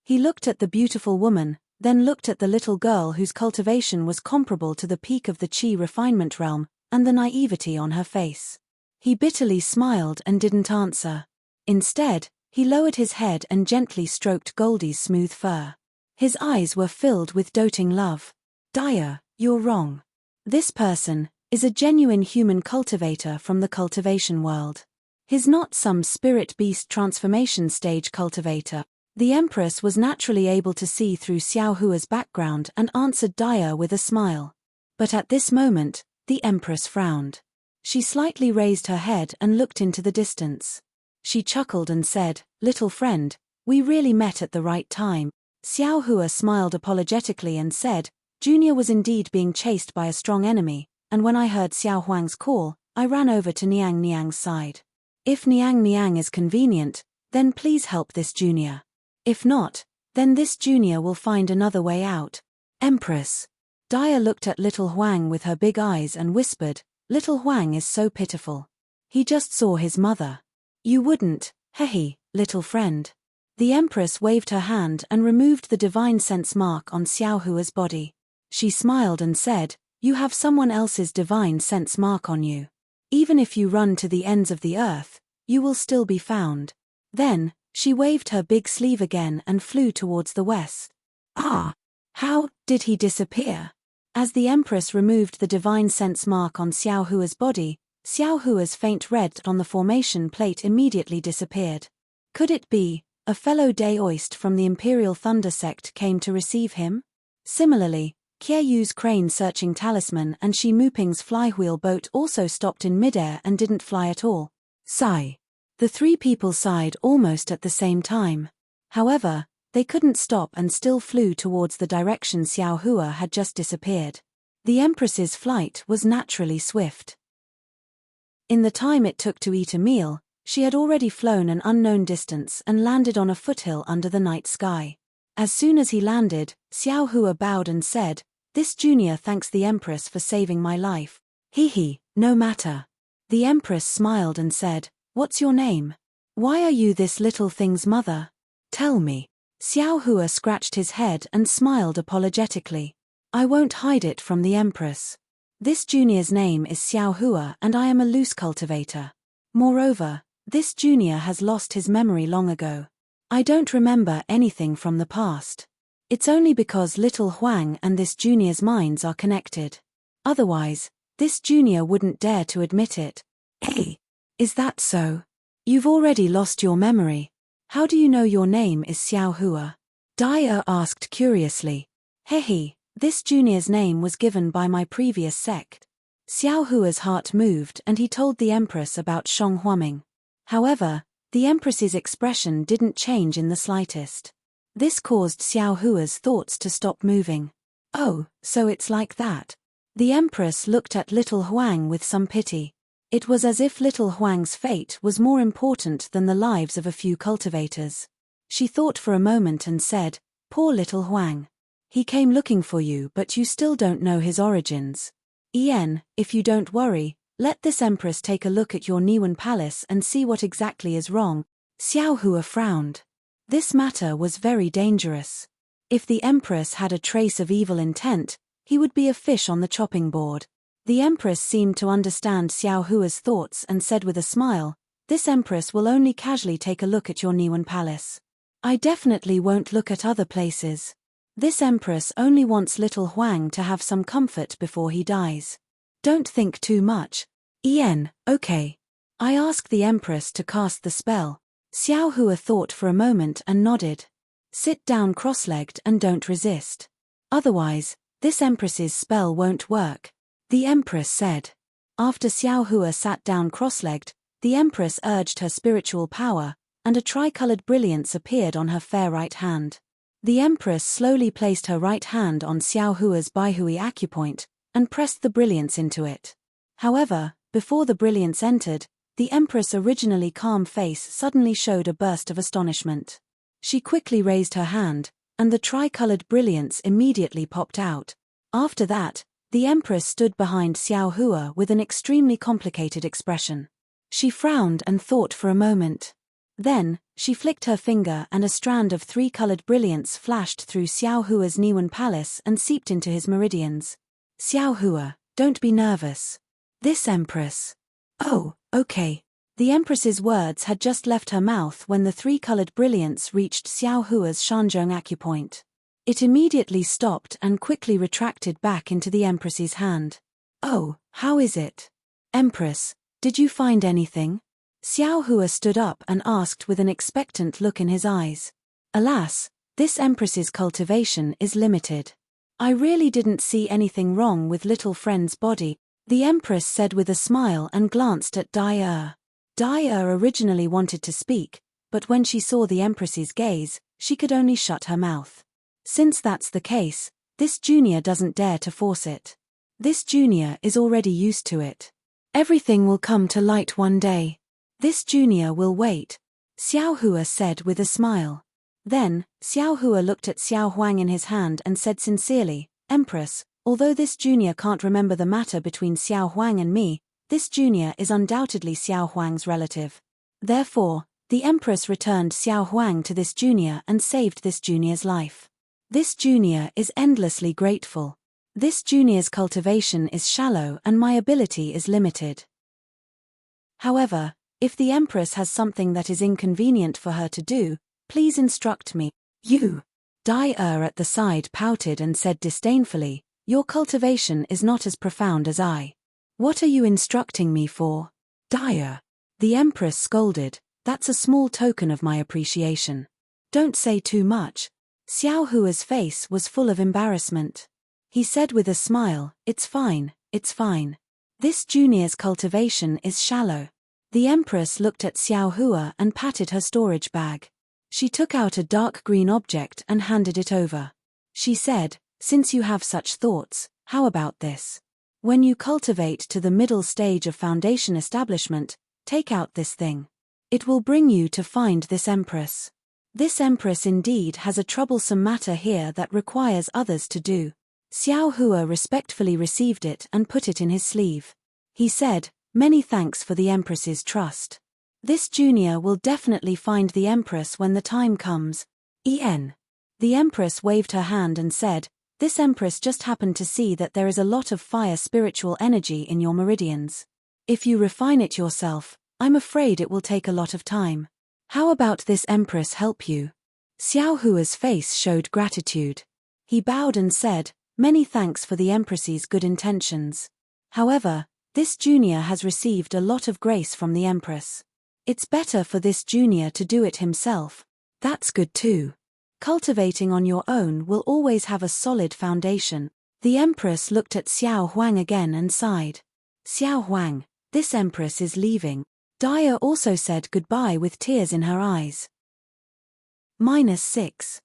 He looked at the beautiful woman, then looked at the little girl whose cultivation was comparable to the peak of the qi refinement realm, and the naivety on her face. He bitterly smiled and didn't answer. Instead, he lowered his head and gently stroked Goldie's smooth fur. His eyes were filled with doting love. Daya, you're wrong. This person is a genuine human cultivator from the cultivation world. He's not some spirit beast transformation stage cultivator. The Empress was naturally able to see through Xiao Hua's background and answered Dia with a smile. But at this moment, the Empress frowned. She slightly raised her head and looked into the distance. She chuckled and said, "Little friend, we really met at the right time." Xiao Hua smiled apologetically and said, "Junior was indeed being chased by a strong enemy, and when I heard Xiao Huang's call, I ran over to Niang Niang's side. If Niang Niang is convenient, then please help this junior. If not, then this junior will find another way out." Empress. Dia looked at little Huang with her big eyes and whispered, "Little Huang is so pitiful. He just saw his mother." "You wouldn't, hehe, little friend." The Empress waved her hand and removed the divine sense mark on Xiao Hua's body. She smiled and said, "You have someone else's divine sense mark on you. Even if you run to the ends of the earth, you will still be found." Then, she waved her big sleeve again and flew towards the west. "Ah! How did he disappear?" As the Empress removed the divine sense mark on Xiao Hua's body, Xiao Hua's faint red on the formation plate immediately disappeared. Could it be a fellow Daoist from the Imperial Thunder sect came to receive him? Similarly, Qieyu's crane-searching talisman and Shi Muping's flywheel boat also stopped in midair and didn't fly at all. Sigh. The three people sighed almost at the same time. However, they couldn't stop and still flew towards the direction Xiao Hua had just disappeared. The Empress's flight was naturally swift. In the time it took to eat a meal, she had already flown an unknown distance and landed on a foothill under the night sky. As soon as he landed, Xiao Hua bowed and said, "This junior thanks the Empress for saving my life." "Hee, no matter." The Empress smiled and said, "What's your name? Why are you this little thing's mother? Tell me." Xiao Hua scratched his head and smiled apologetically. "I won't hide it from the Empress. This junior's name is Xiao Hua and I am a loose cultivator. Moreover, this junior has lost his memory long ago. I don't remember anything from the past. It's only because little Huang and this junior's minds are connected. Otherwise, this junior wouldn't dare to admit it." "Hey, is that so? You've already lost your memory. How do you know your name is Xiao Hua?" Dia asked curiously. "Hehe, this junior's name was given by my previous sect." Xiao Hua's heart moved and he told the Empress about Shang Huaming. However, the Empress's expression didn't change in the slightest. This caused Xiao Hua's thoughts to stop moving. "Oh, so it's like that." The Empress looked at little Huang with some pity. It was as if little Huang's fate was more important than the lives of a few cultivators. She thought for a moment and said, "Poor little Huang. He came looking for you but you still don't know his origins. If you don't worry, let this Empress take a look at your Niwen palace and see what exactly is wrong." Xiao Hua frowned. This matter was very dangerous. If the Empress had a trace of evil intent, he would be a fish on the chopping board. The Empress seemed to understand Xiao Hua's thoughts and said with a smile, "This Empress will only casually take a look at your Niwen palace. I definitely won't look at other places. This Empress only wants little Huang to have some comfort before he dies. Don't think too much." Okay. I ask the Empress to cast the spell." Xiao Hua thought for a moment and nodded. "Sit down cross-legged and don't resist. Otherwise, this Empress's spell won't work," the Empress said. After Xiao Hua sat down cross-legged, the Empress urged her spiritual power, and a tricolored brilliance appeared on her fair right hand. The Empress slowly placed her right hand on Xiao Hua's Baihui acupoint, and pressed the brilliance into it. However, before the brilliance entered, the Empress' originally calm face suddenly showed a burst of astonishment. She quickly raised her hand, and the tricolored brilliance immediately popped out. After that, the Empress stood behind Xiao Hua with an extremely complicated expression. She frowned and thought for a moment. Then, she flicked her finger and a strand of three-colored brilliance flashed through Xiao Hua's Niwen palace and seeped into his meridians. "Xiao Hua, don't be nervous. This Empress." "Oh, okay." The Empress's words had just left her mouth when the three-colored brilliance reached Xiao Hua's Shanzhong acupoint. It immediately stopped and quickly retracted back into the Empress's hand. "Oh, how is it? Empress, did you find anything?" Xiao Hua stood up and asked with an expectant look in his eyes. Alas, this empress's cultivation is limited. I really didn't see anything wrong with little friend's body, the empress said with a smile and glanced at Dai. Dai originally wanted to speak, but when she saw the empress's gaze, she could only shut her mouth. Since that's the case, this junior doesn't dare to force it. This junior is already used to it. Everything will come to light one day. This junior will wait, Xiao Hua said with a smile. Then, Xiao Hua looked at Xiao Huang in his hand and said sincerely, Empress, although this junior can't remember the matter between Xiao Huang and me, this junior is undoubtedly Xiao Huang's relative. Therefore, the Empress returned Xiao Huang to this junior and saved this junior's life. This junior is endlessly grateful. This junior's cultivation is shallow and my ability is limited. However, if the Empress has something that is inconvenient for her to do, please instruct me. You. Dai at the side pouted and said disdainfully, your cultivation is not as profound as I. What are you instructing me for? Dai. The Empress scolded, that's a small token of my appreciation. Don't say too much. Xiao Hua's face was full of embarrassment. He said with a smile, it's fine, it's fine. This junior's cultivation is shallow. The Empress looked at Xiao Hua and patted her storage bag. She took out a dark green object and handed it over. She said, since you have such thoughts, how about this? When you cultivate to the middle stage of foundation establishment, take out this thing. It will bring you to find this Empress. This Empress indeed has a troublesome matter here that requires others to do. Xiao Hua respectfully received it and put it in his sleeve. He said, many thanks for the Empress's trust. This junior will definitely find the Empress when the time comes. The Empress waved her hand and said, this Empress just happened to see that there is a lot of fire spiritual energy in your meridians. If you refine it yourself, I'm afraid it will take a lot of time. How about this Empress help you? Xiao Hua's face showed gratitude. He bowed and said, many thanks for the Empress's good intentions. However, this junior has received a lot of grace from the Empress. It's better for this junior to do it himself. That's good too. Cultivating on your own will always have a solid foundation. The Empress looked at Xiao Huang again and sighed. Xiao Huang, this Empress is leaving. Dai also said goodbye with tears in her eyes. -6.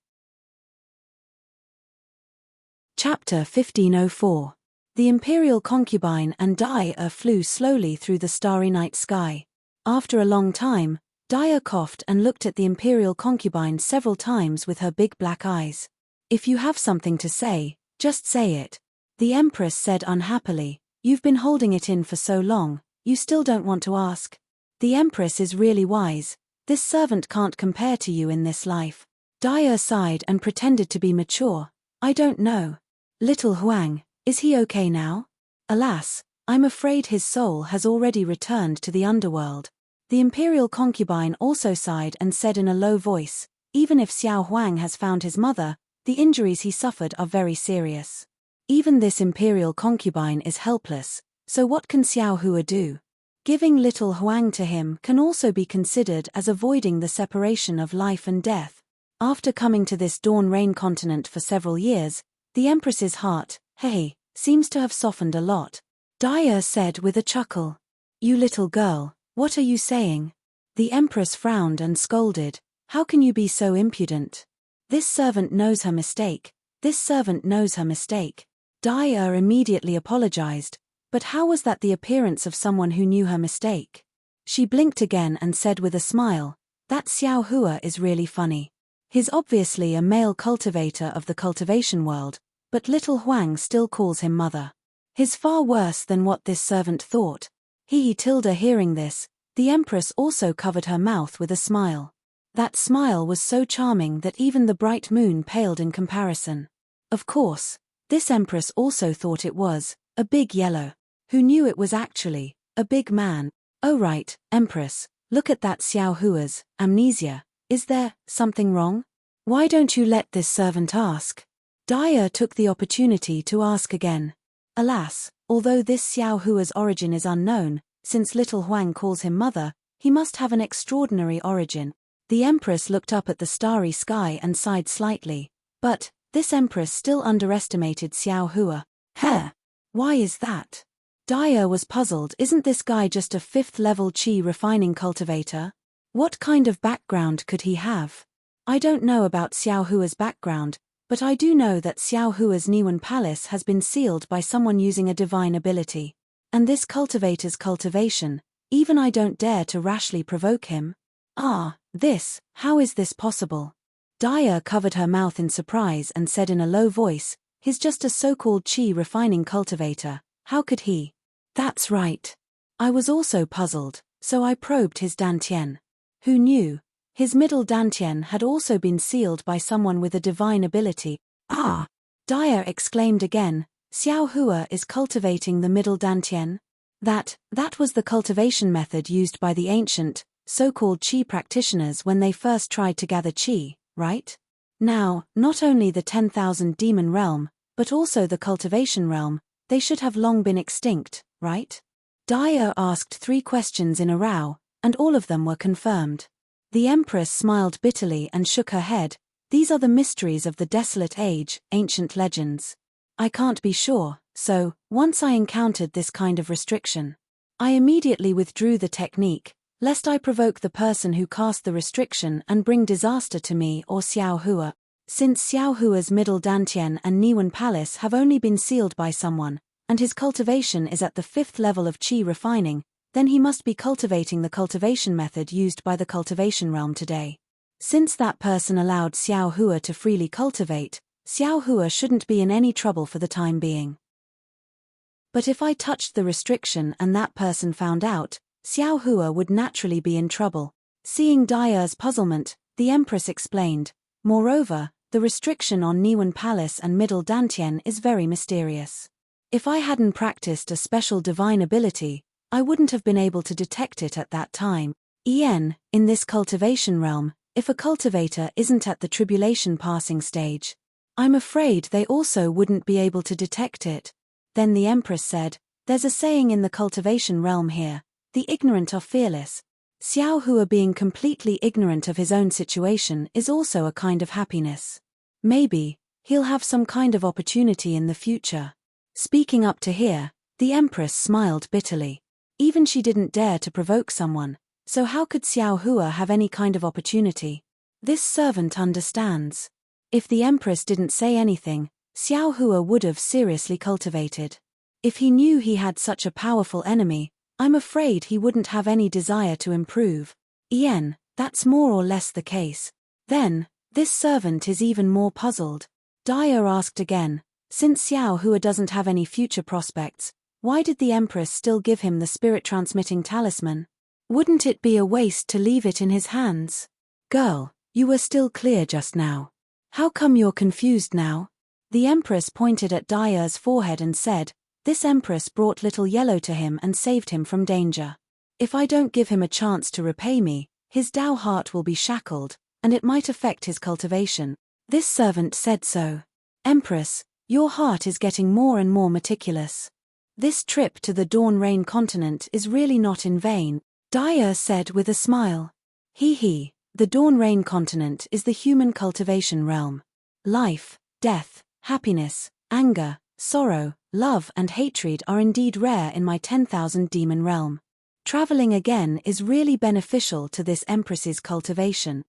Chapter 1504. The Imperial Concubine and Dai flew slowly through the starry night sky. After a long time, Dai coughed and looked at the Imperial Concubine several times with her big black eyes. If you have something to say, just say it. The Empress said unhappily, you've been holding it in for so long, you still don't want to ask. The Empress is really wise, this servant can't compare to you in this life. Dai sighed and pretended to be mature, I don't know. Little Huang, is he okay now? Alas, I'm afraid his soul has already returned to the underworld. The Imperial Concubine also sighed and said in a low voice, even if Xiao Huang has found his mother, the injuries he suffered are very serious. Even this Imperial Concubine is helpless, so what can Xiao Hua do? Giving little Huang to him can also be considered as avoiding the separation of life and death. After coming to this Dawn Rain continent for several years, the Empress's heart, seems to have softened a lot. Dai said with a chuckle. You little girl, what are you saying? The Empress frowned and scolded, how can you be so impudent? This servant knows her mistake, this servant knows her mistake. Dai immediately apologized, but how was that the appearance of someone who knew her mistake? She blinked again and said with a smile, that Xiao Hua is really funny. He's obviously a male cultivator of the cultivation world, but little Huang still calls him mother. He's far worse than what this servant thought. Hearing this, the Empress also covered her mouth with a smile. That smile was so charming that even the bright moon paled in comparison. Of course, this Empress also thought it was a big yellow. Who knew it was actually a big man? Oh right, Empress, look at that Xiao Hua's amnesia. Is there something wrong? Why don't you let this servant ask? Dai took the opportunity to ask again. Alas, although this Xiao Hua's origin is unknown, since little Huang calls him mother, he must have an extraordinary origin. The Empress looked up at the starry sky and sighed slightly. But this Empress still underestimated Xiao Hua. Heh! Why is that? Daya was puzzled. Isn't this guy just a 5th-level qi refining cultivator? What kind of background could he have? I don't know about Xiao Hua's background, but I do know that Xiao Hua's Niwen Palace has been sealed by someone using a divine ability. And this cultivator's cultivation, even I don't dare to rashly provoke him. How is this possible? Daya covered her mouth in surprise and said in a low voice, he's just a so-called qi refining cultivator, how could he? That's right. I was also puzzled, so I probed his dantian. Who knew? His middle dantian had also been sealed by someone with a divine ability. Daya exclaimed again, Xiao Hua is cultivating the middle dantian? That was the cultivation method used by the ancient, so-called qi practitioners when they first tried to gather qi, right? Now, not only the 10,000 demon realm, but also the cultivation realm, they should have long been extinct, right? Daya asked 3 questions in a row, and all of them were confirmed. The Empress smiled bitterly and shook her head. These are the mysteries of the desolate age, ancient legends. I can't be sure, so, once I encountered this kind of restriction, I immediately withdrew the technique, lest I provoke the person who cast the restriction and bring disaster to me or Xiao Hua. Since Xiao Hua's middle dantian and Niwen Palace have only been sealed by someone, and his cultivation is at the 5th level of qi refining, then he must be cultivating the cultivation method used by the cultivation realm today. Since that person allowed Xiao Hua to freely cultivate, Xiao Hua shouldn't be in any trouble for the time being. But if I touched the restriction and that person found out, Xiao Hua would naturally be in trouble. Seeing Daya's puzzlement, the Empress explained, moreover, the restriction on Niwen Palace and middle dantian is very mysterious. If I hadn't practiced a special divine ability, I wouldn't have been able to detect it at that time. In this cultivation realm, if a cultivator isn't at the tribulation passing stage, I'm afraid they also wouldn't be able to detect it. Then the Empress said, there's a saying in the cultivation realm here, the ignorant are fearless. Xiao Hua being completely ignorant of his own situation is also a kind of happiness. Maybe he'll have some kind of opportunity in the future. Speaking up to here, the Empress smiled bitterly. Even she didn't dare to provoke someone, so how could Xiao Hua have any kind of opportunity? This servant understands. If the Empress didn't say anything, Xiao Hua would have seriously cultivated. If he knew he had such a powerful enemy, I'm afraid he wouldn't have any desire to improve. That's more or less the case. Then, this servant is even more puzzled. Daya asked again, since Xiao Hua doesn't have any future prospects, why did the Empress still give him the spirit-transmitting talisman? Wouldn't it be a waste to leave it in his hands? Girl, you were still clear just now. How come you're confused now? The Empress pointed at Daya's forehead and said, this Empress brought little yellow to him and saved him from danger. If I don't give him a chance to repay me, his Dao heart will be shackled, and it might affect his cultivation. This servant said so. Empress, your heart is getting more and more meticulous. This trip to the Dawn Rain continent is really not in vain, Daya said with a smile. The Dawn Rain continent is the human cultivation realm. Life, death, happiness, anger, sorrow, love and hatred are indeed rare in my 10,000 demon realm. Traveling again is really beneficial to this Empress's cultivation.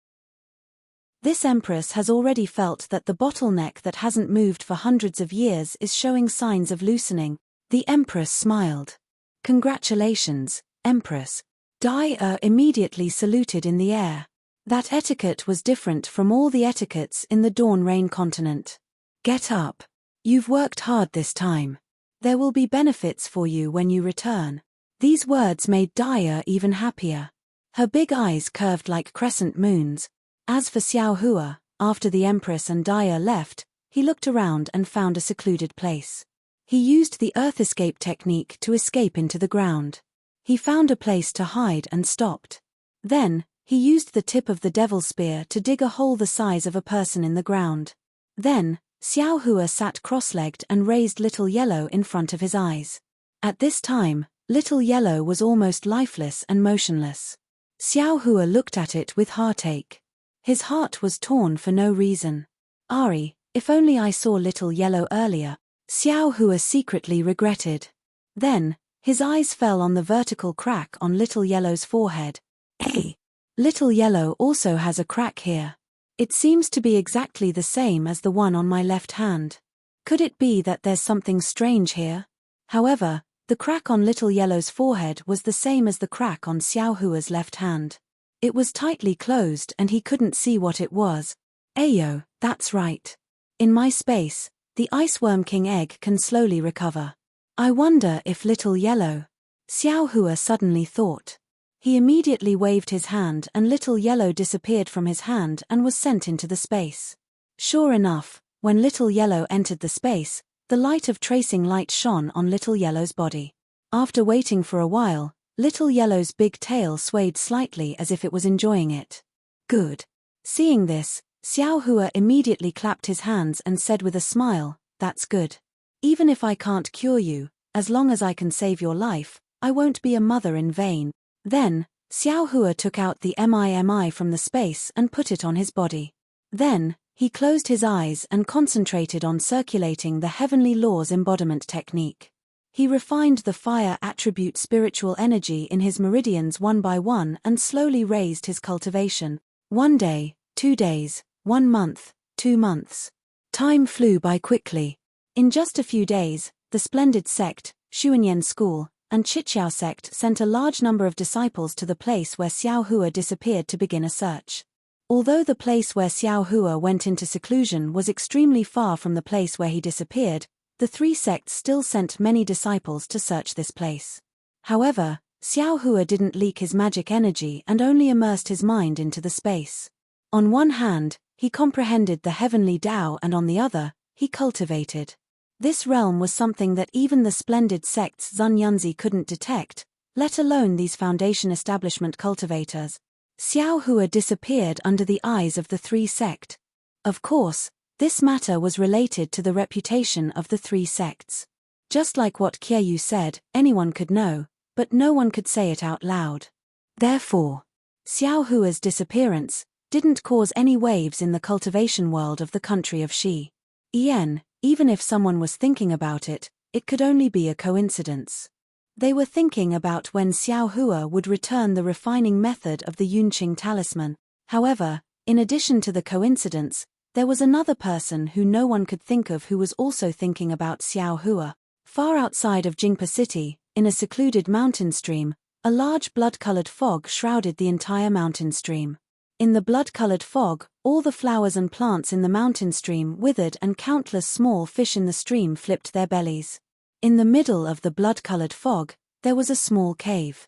This Empress has already felt that the bottleneck that hasn't moved for hundreds of years is showing signs of loosening. The Empress smiled. Congratulations, Empress. Daya immediately saluted in the air. That etiquette was different from all the etiquettes in the Dawn Rain continent. Get up. You've worked hard this time. There will be benefits for you when you return. These words made Daya even happier. Her big eyes curved like crescent moons. As for Xiao Hua, after the Empress and Daya left, he looked around and found a secluded place. He used the earth escape technique to escape into the ground. He found a place to hide and stopped. Then, he used the tip of the devil's spear to dig a hole the size of a person in the ground. Then, Xiao Hua sat cross-legged and raised Little Yellow in front of his eyes. At this time, Little Yellow was almost lifeless and motionless. Xiao Hua looked at it with heartache. His heart was torn for no reason. Ari, if only I saw Little Yellow earlier, Xiao Hua secretly regretted. Then, his eyes fell on the vertical crack on Little Yellow's forehead. Hey! Little Yellow also has a crack here. It seems to be exactly the same as the one on my left hand. Could it be that there's something strange here? However, the crack on Little Yellow's forehead was the same as the crack on Xiao Hua's left hand. It was tightly closed and he couldn't see what it was. Ayo, that's right. In my space, the Iceworm King egg can slowly recover. I wonder if Little Yellow... Xiao Hua suddenly thought. He immediately waved his hand and Little Yellow disappeared from his hand and was sent into the space. Sure enough, when Little Yellow entered the space, the light of tracing light shone on Little Yellow's body. After waiting for a while, Little Yellow's big tail swayed slightly as if it was enjoying it. Good. Seeing this, Xiao Hua immediately clapped his hands and said with a smile, "That's good. Even if I can't cure you, as long as I can save your life, I won't be a mother in vain." Then, Xiao Hua took out the MIMI from the space and put it on his body. Then, he closed his eyes and concentrated on circulating the Heavenly Laws embodiment technique. He refined the fire attribute spiritual energy in his meridians one by one and slowly raised his cultivation. 1 day, 2 days, 1 month, 2 months. Time flew by quickly. In just a few days, the Splendid Sect, Xuanyan School, and Chiqiao Sect sent a large number of disciples to the place where Xiao Hua disappeared to begin a search. Although the place where Xiao Hua went into seclusion was extremely far from the place where he disappeared, the 3 sects still sent many disciples to search this place. However, Xiao Hua didn't leak his magic energy and only immersed his mind into the space. On one hand, he comprehended the heavenly Tao and on the other, he cultivated. This realm was something that even the Splendid Sect's Zunyunzi couldn't detect, let alone these foundation establishment cultivators. Xiao Hua disappeared under the eyes of the 3 sect. Of course, this matter was related to the reputation of the 3 sects. Just like what Kyeyu said, anyone could know, but no one could say it out loud. Therefore, Xiao Hua's disappearance didn't cause any waves in the cultivation world of the country of Shi. Even if someone was thinking about it, it could only be a coincidence. They were thinking about when Xiao Hua would return the refining method of the Yunqing talisman. However, in addition to the coincidence, there was another person who no one could think of who was also thinking about Xiao Hua. Far outside of Jingpa City, in a secluded mountain stream, a large blood-colored fog shrouded the entire mountain stream. In the blood-colored fog, all the flowers and plants in the mountain stream withered and countless small fish in the stream flipped their bellies. In the middle of the blood-colored fog, there was a small cave.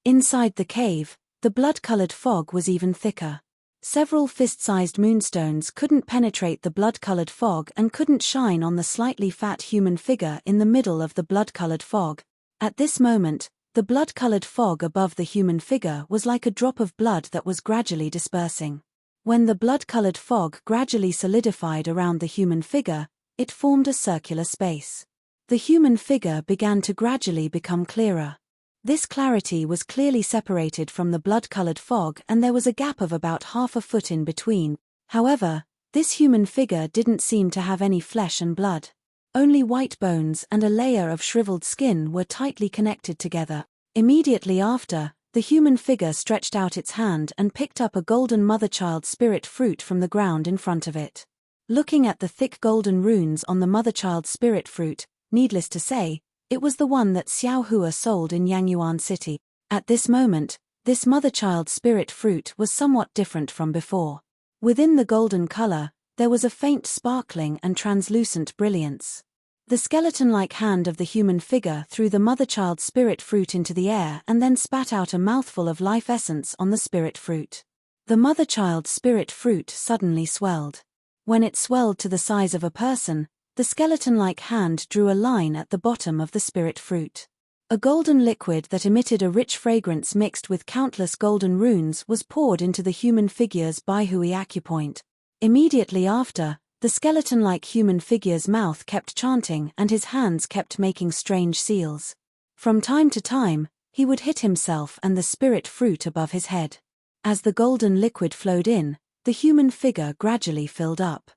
Inside the cave, the blood-colored fog was even thicker. Several fist-sized moonstones couldn't penetrate the blood-colored fog and couldn't shine on the slightly fat human figure in the middle of the blood-colored fog. At this moment, the blood-colored fog above the human figure was like a drop of blood that was gradually dispersing. When the blood-colored fog gradually solidified around the human figure, it formed a circular space. The human figure began to gradually become clearer. This clarity was clearly separated from the blood-colored fog and there was a gap of about half a foot in between. However, this human figure didn't seem to have any flesh and blood. Only white bones and a layer of shriveled skin were tightly connected together. Immediately after, the human figure stretched out its hand and picked up a golden mother-child spirit fruit from the ground in front of it. Looking at the thick golden runes on the mother-child spirit fruit, needless to say, it was the one that Xiao Hua sold in Yangyuan City. At this moment, this mother-child spirit fruit was somewhat different from before. Within the golden color, there was a faint sparkling and translucent brilliance. The skeleton-like hand of the human figure threw the mother-child spirit fruit into the air and then spat out a mouthful of life essence on the spirit fruit. The mother-child spirit fruit suddenly swelled. When it swelled to the size of a person, the skeleton-like hand drew a line at the bottom of the spirit fruit. A golden liquid that emitted a rich fragrance mixed with countless golden runes was poured into the human figure's Baihui acupoint. Immediately after, the skeleton-like human figure's mouth kept chanting and his hands kept making strange seals. From time to time, he would hit himself and the spirit fruit above his head. As the golden liquid flowed in, the human figure gradually filled up.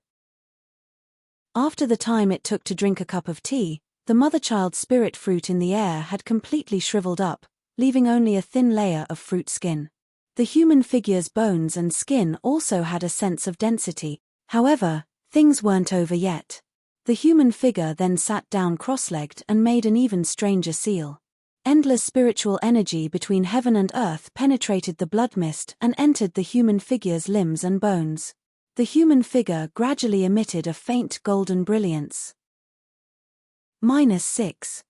After the time it took to drink a cup of tea, the mother-child spirit fruit in the air had completely shriveled up, leaving only a thin layer of fruit skin. The human figure's bones and skin also had a sense of density. However, things weren't over yet. The human figure then sat down cross-legged and made an even stranger seal. Endless spiritual energy between heaven and earth penetrated the blood mist and entered the human figure's limbs and bones. The human figure gradually emitted a faint golden brilliance. -6.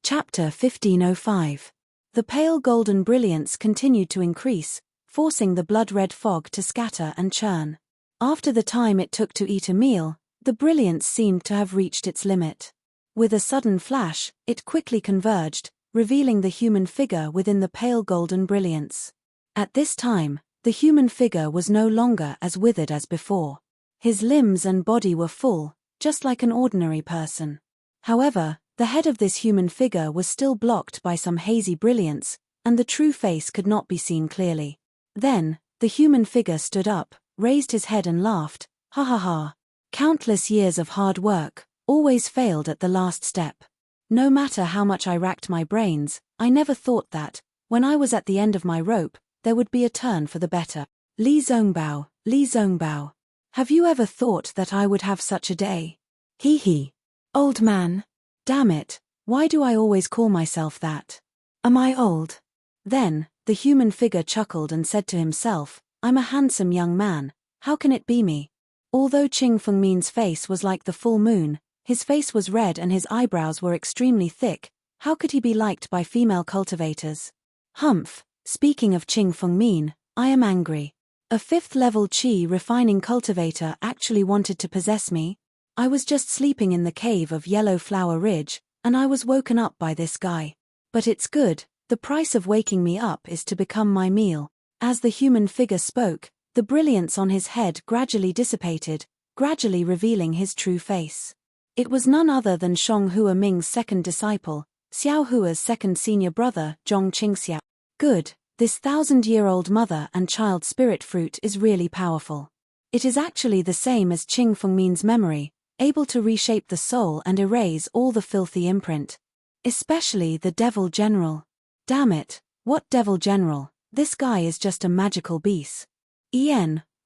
Chapter 1505. The pale golden brilliance continued to increase, forcing the blood-red fog to scatter and churn. After the time it took to eat a meal, the brilliance seemed to have reached its limit. With a sudden flash, it quickly converged, revealing the human figure within the pale golden brilliance. At this time, the human figure was no longer as withered as before. His limbs and body were full, just like an ordinary person. However, the head of this human figure was still blocked by some hazy brilliance, and the true face could not be seen clearly. Then, the human figure stood up, raised his head and laughed, "Ha ha ha. Countless years of hard work always failed at the last step. No matter how much I racked my brains, I never thought that, when I was at the end of my rope, there would be a turn for the better. Li Zongbao, Li Zongbao. Have you ever thought that I would have such a day? Hee hee. Old man. Damn it, why do I always call myself that? Am I old?" Then, the human figure chuckled and said to himself, "I'm a handsome young man, how can it be me?" Although Qing Fengmin's face was like the full moon, his face was red and his eyebrows were extremely thick. How could he be liked by female cultivators? Humph, speaking of Qing Fengmin, I am angry. A 5th-level Qi refining cultivator actually wanted to possess me? I was just sleeping in the cave of Yellow Flower Ridge, and I was woken up by this guy. But it's good, the price of waking me up is to become my meal. As the human figure spoke, the brilliance on his head gradually dissipated, gradually revealing his true face. It was none other than Shong Hua Ming's second disciple, Xiao Hua's second senior brother, Zhong Qingxiao. Good, this 1,000-year-old mother and child spirit fruit is really powerful. It is actually the same as Qing Fengmin's memory, able to reshape the soul and erase all the filthy imprint. Especially the Devil General. Damn it, what Devil General? This guy is just a magical beast.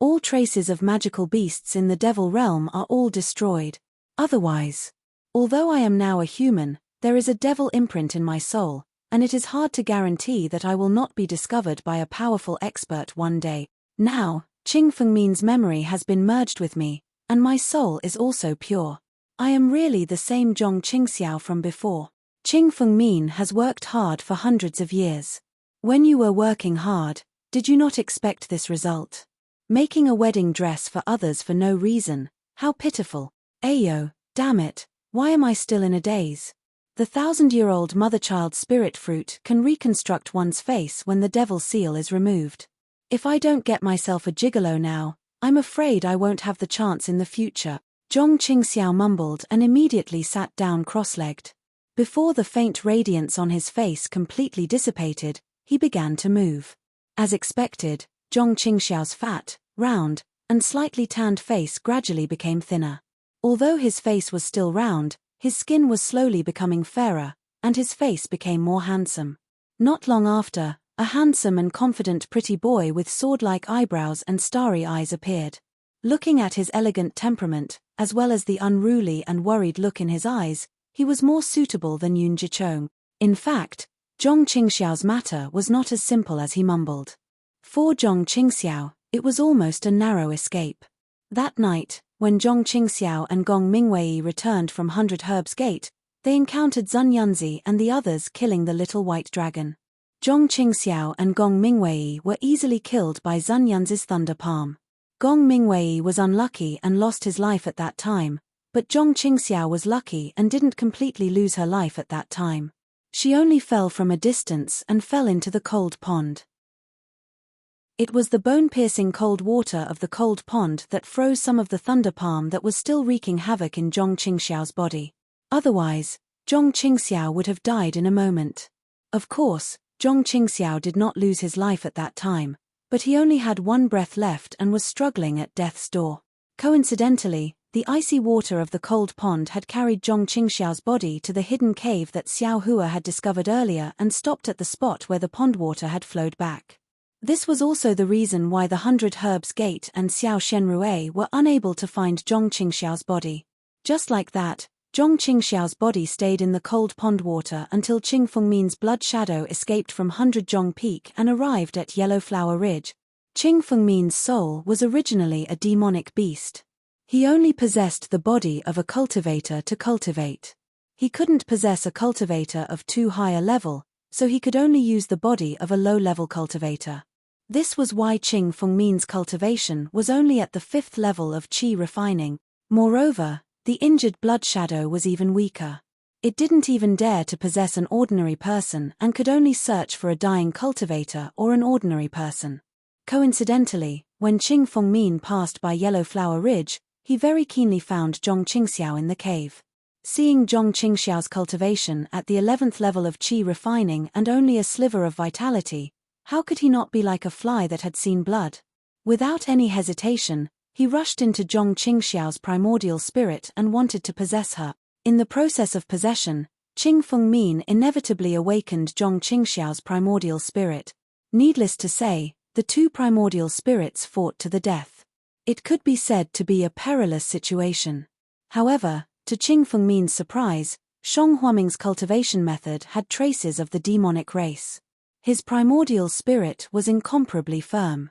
All traces of magical beasts in the Devil realm are all destroyed. Otherwise, although I am now a human, there is a devil imprint in my soul, and it is hard to guarantee that I will not be discovered by a powerful expert one day. Now, Qing Fengmin's memory has been merged with me, and my soul is also pure. I am really the same Zhong Qingxiao from before. Qing Fengmin has worked hard for hundreds of years. When you were working hard, did you not expect this result? Making a wedding dress for others for no reason, how pitiful. Ayo, damn it, why am I still in a daze? The 1,000-year-old mother-child spirit fruit can reconstruct one's face when the devil seal is removed. If I don't get myself a gigolo now, I'm afraid I won't have the chance in the future. Zhong Qingxiao mumbled and immediately sat down cross-legged. Before the faint radiance on his face completely dissipated, he began to move. As expected, Zhong Qingxiao's fat, round, and slightly tanned face gradually became thinner. Although his face was still round, his skin was slowly becoming fairer, and his face became more handsome. Not long after, a handsome and confident pretty boy with sword-like eyebrows and starry eyes appeared. Looking at his elegant temperament, as well as the unruly and worried look in his eyes, he was more suitable than Yun Jichong. In fact, Zhong Qingxiao's matter was not as simple as he mumbled. For Zhong Qingxiao, it was almost a narrow escape. That night, when Zhong Qingxiao and Gong Mingwei returned from 100 Herbs Gate, they encountered Zun Yunzi and the others killing the little white dragon. Zhong Qingxiao and Gong Mingwei were easily killed by Zun Yunzi's thunder palm. Gong Mingwei was unlucky and lost his life at that time, but Zhong Qingxiao was lucky and didn't completely lose her life at that time. She only fell from a distance and fell into the cold pond. It was the bone-piercing cold water of the cold pond that froze some of the thunder palm that was still wreaking havoc in Zhong Qingxiao's body. Otherwise, Zhong Qingxiao would have died in a moment. Of course, Zhong Qingxiao did not lose his life at that time, but he only had one breath left and was struggling at death's door. Coincidentally, the icy water of the cold pond had carried Zhong Qingxiao's body to the hidden cave that Xiao Hua had discovered earlier and stopped at the spot where the pond water had flowed back. This was also the reason why the 100 Herbs Gate and Xiao Shenrue were unable to find Zhong Qingxiao's body. Just like that, Zhong Qingxiao's body stayed in the cold pond water until Qing Fengmin's blood shadow escaped from 100 Zhong Peak and arrived at Yellow Flower Ridge. Qing Fengmin's soul was originally a demonic beast. He only possessed the body of a cultivator to cultivate. He couldn't possess a cultivator of too high a level, so he could only use the body of a low-level cultivator. This was why Qing Fengmin's cultivation was only at the 5th level of qi refining. Moreover, the injured blood shadow was even weaker. It didn't even dare to possess an ordinary person and could only search for a dying cultivator or an ordinary person. Coincidentally, when Qing Fengmin passed by Yellow Flower Ridge, he very keenly found Zhong Qingxiao in the cave. Seeing Zhong Qingxiao's cultivation at the 11th level of qi refining and only a sliver of vitality, how could he not be like a fly that had seen blood? Without any hesitation, he rushed into Zhong Qingxiao's primordial spirit and wanted to possess her. In the process of possession, Qing Fengmin inevitably awakened Zhong Qingxiao's primordial spirit. Needless to say, the two primordial spirits fought to the death. It could be said to be a perilous situation. However, to Qing Fengmin's surprise, Shang Huaming's cultivation method had traces of the demonic race. His primordial spirit was incomparably firm.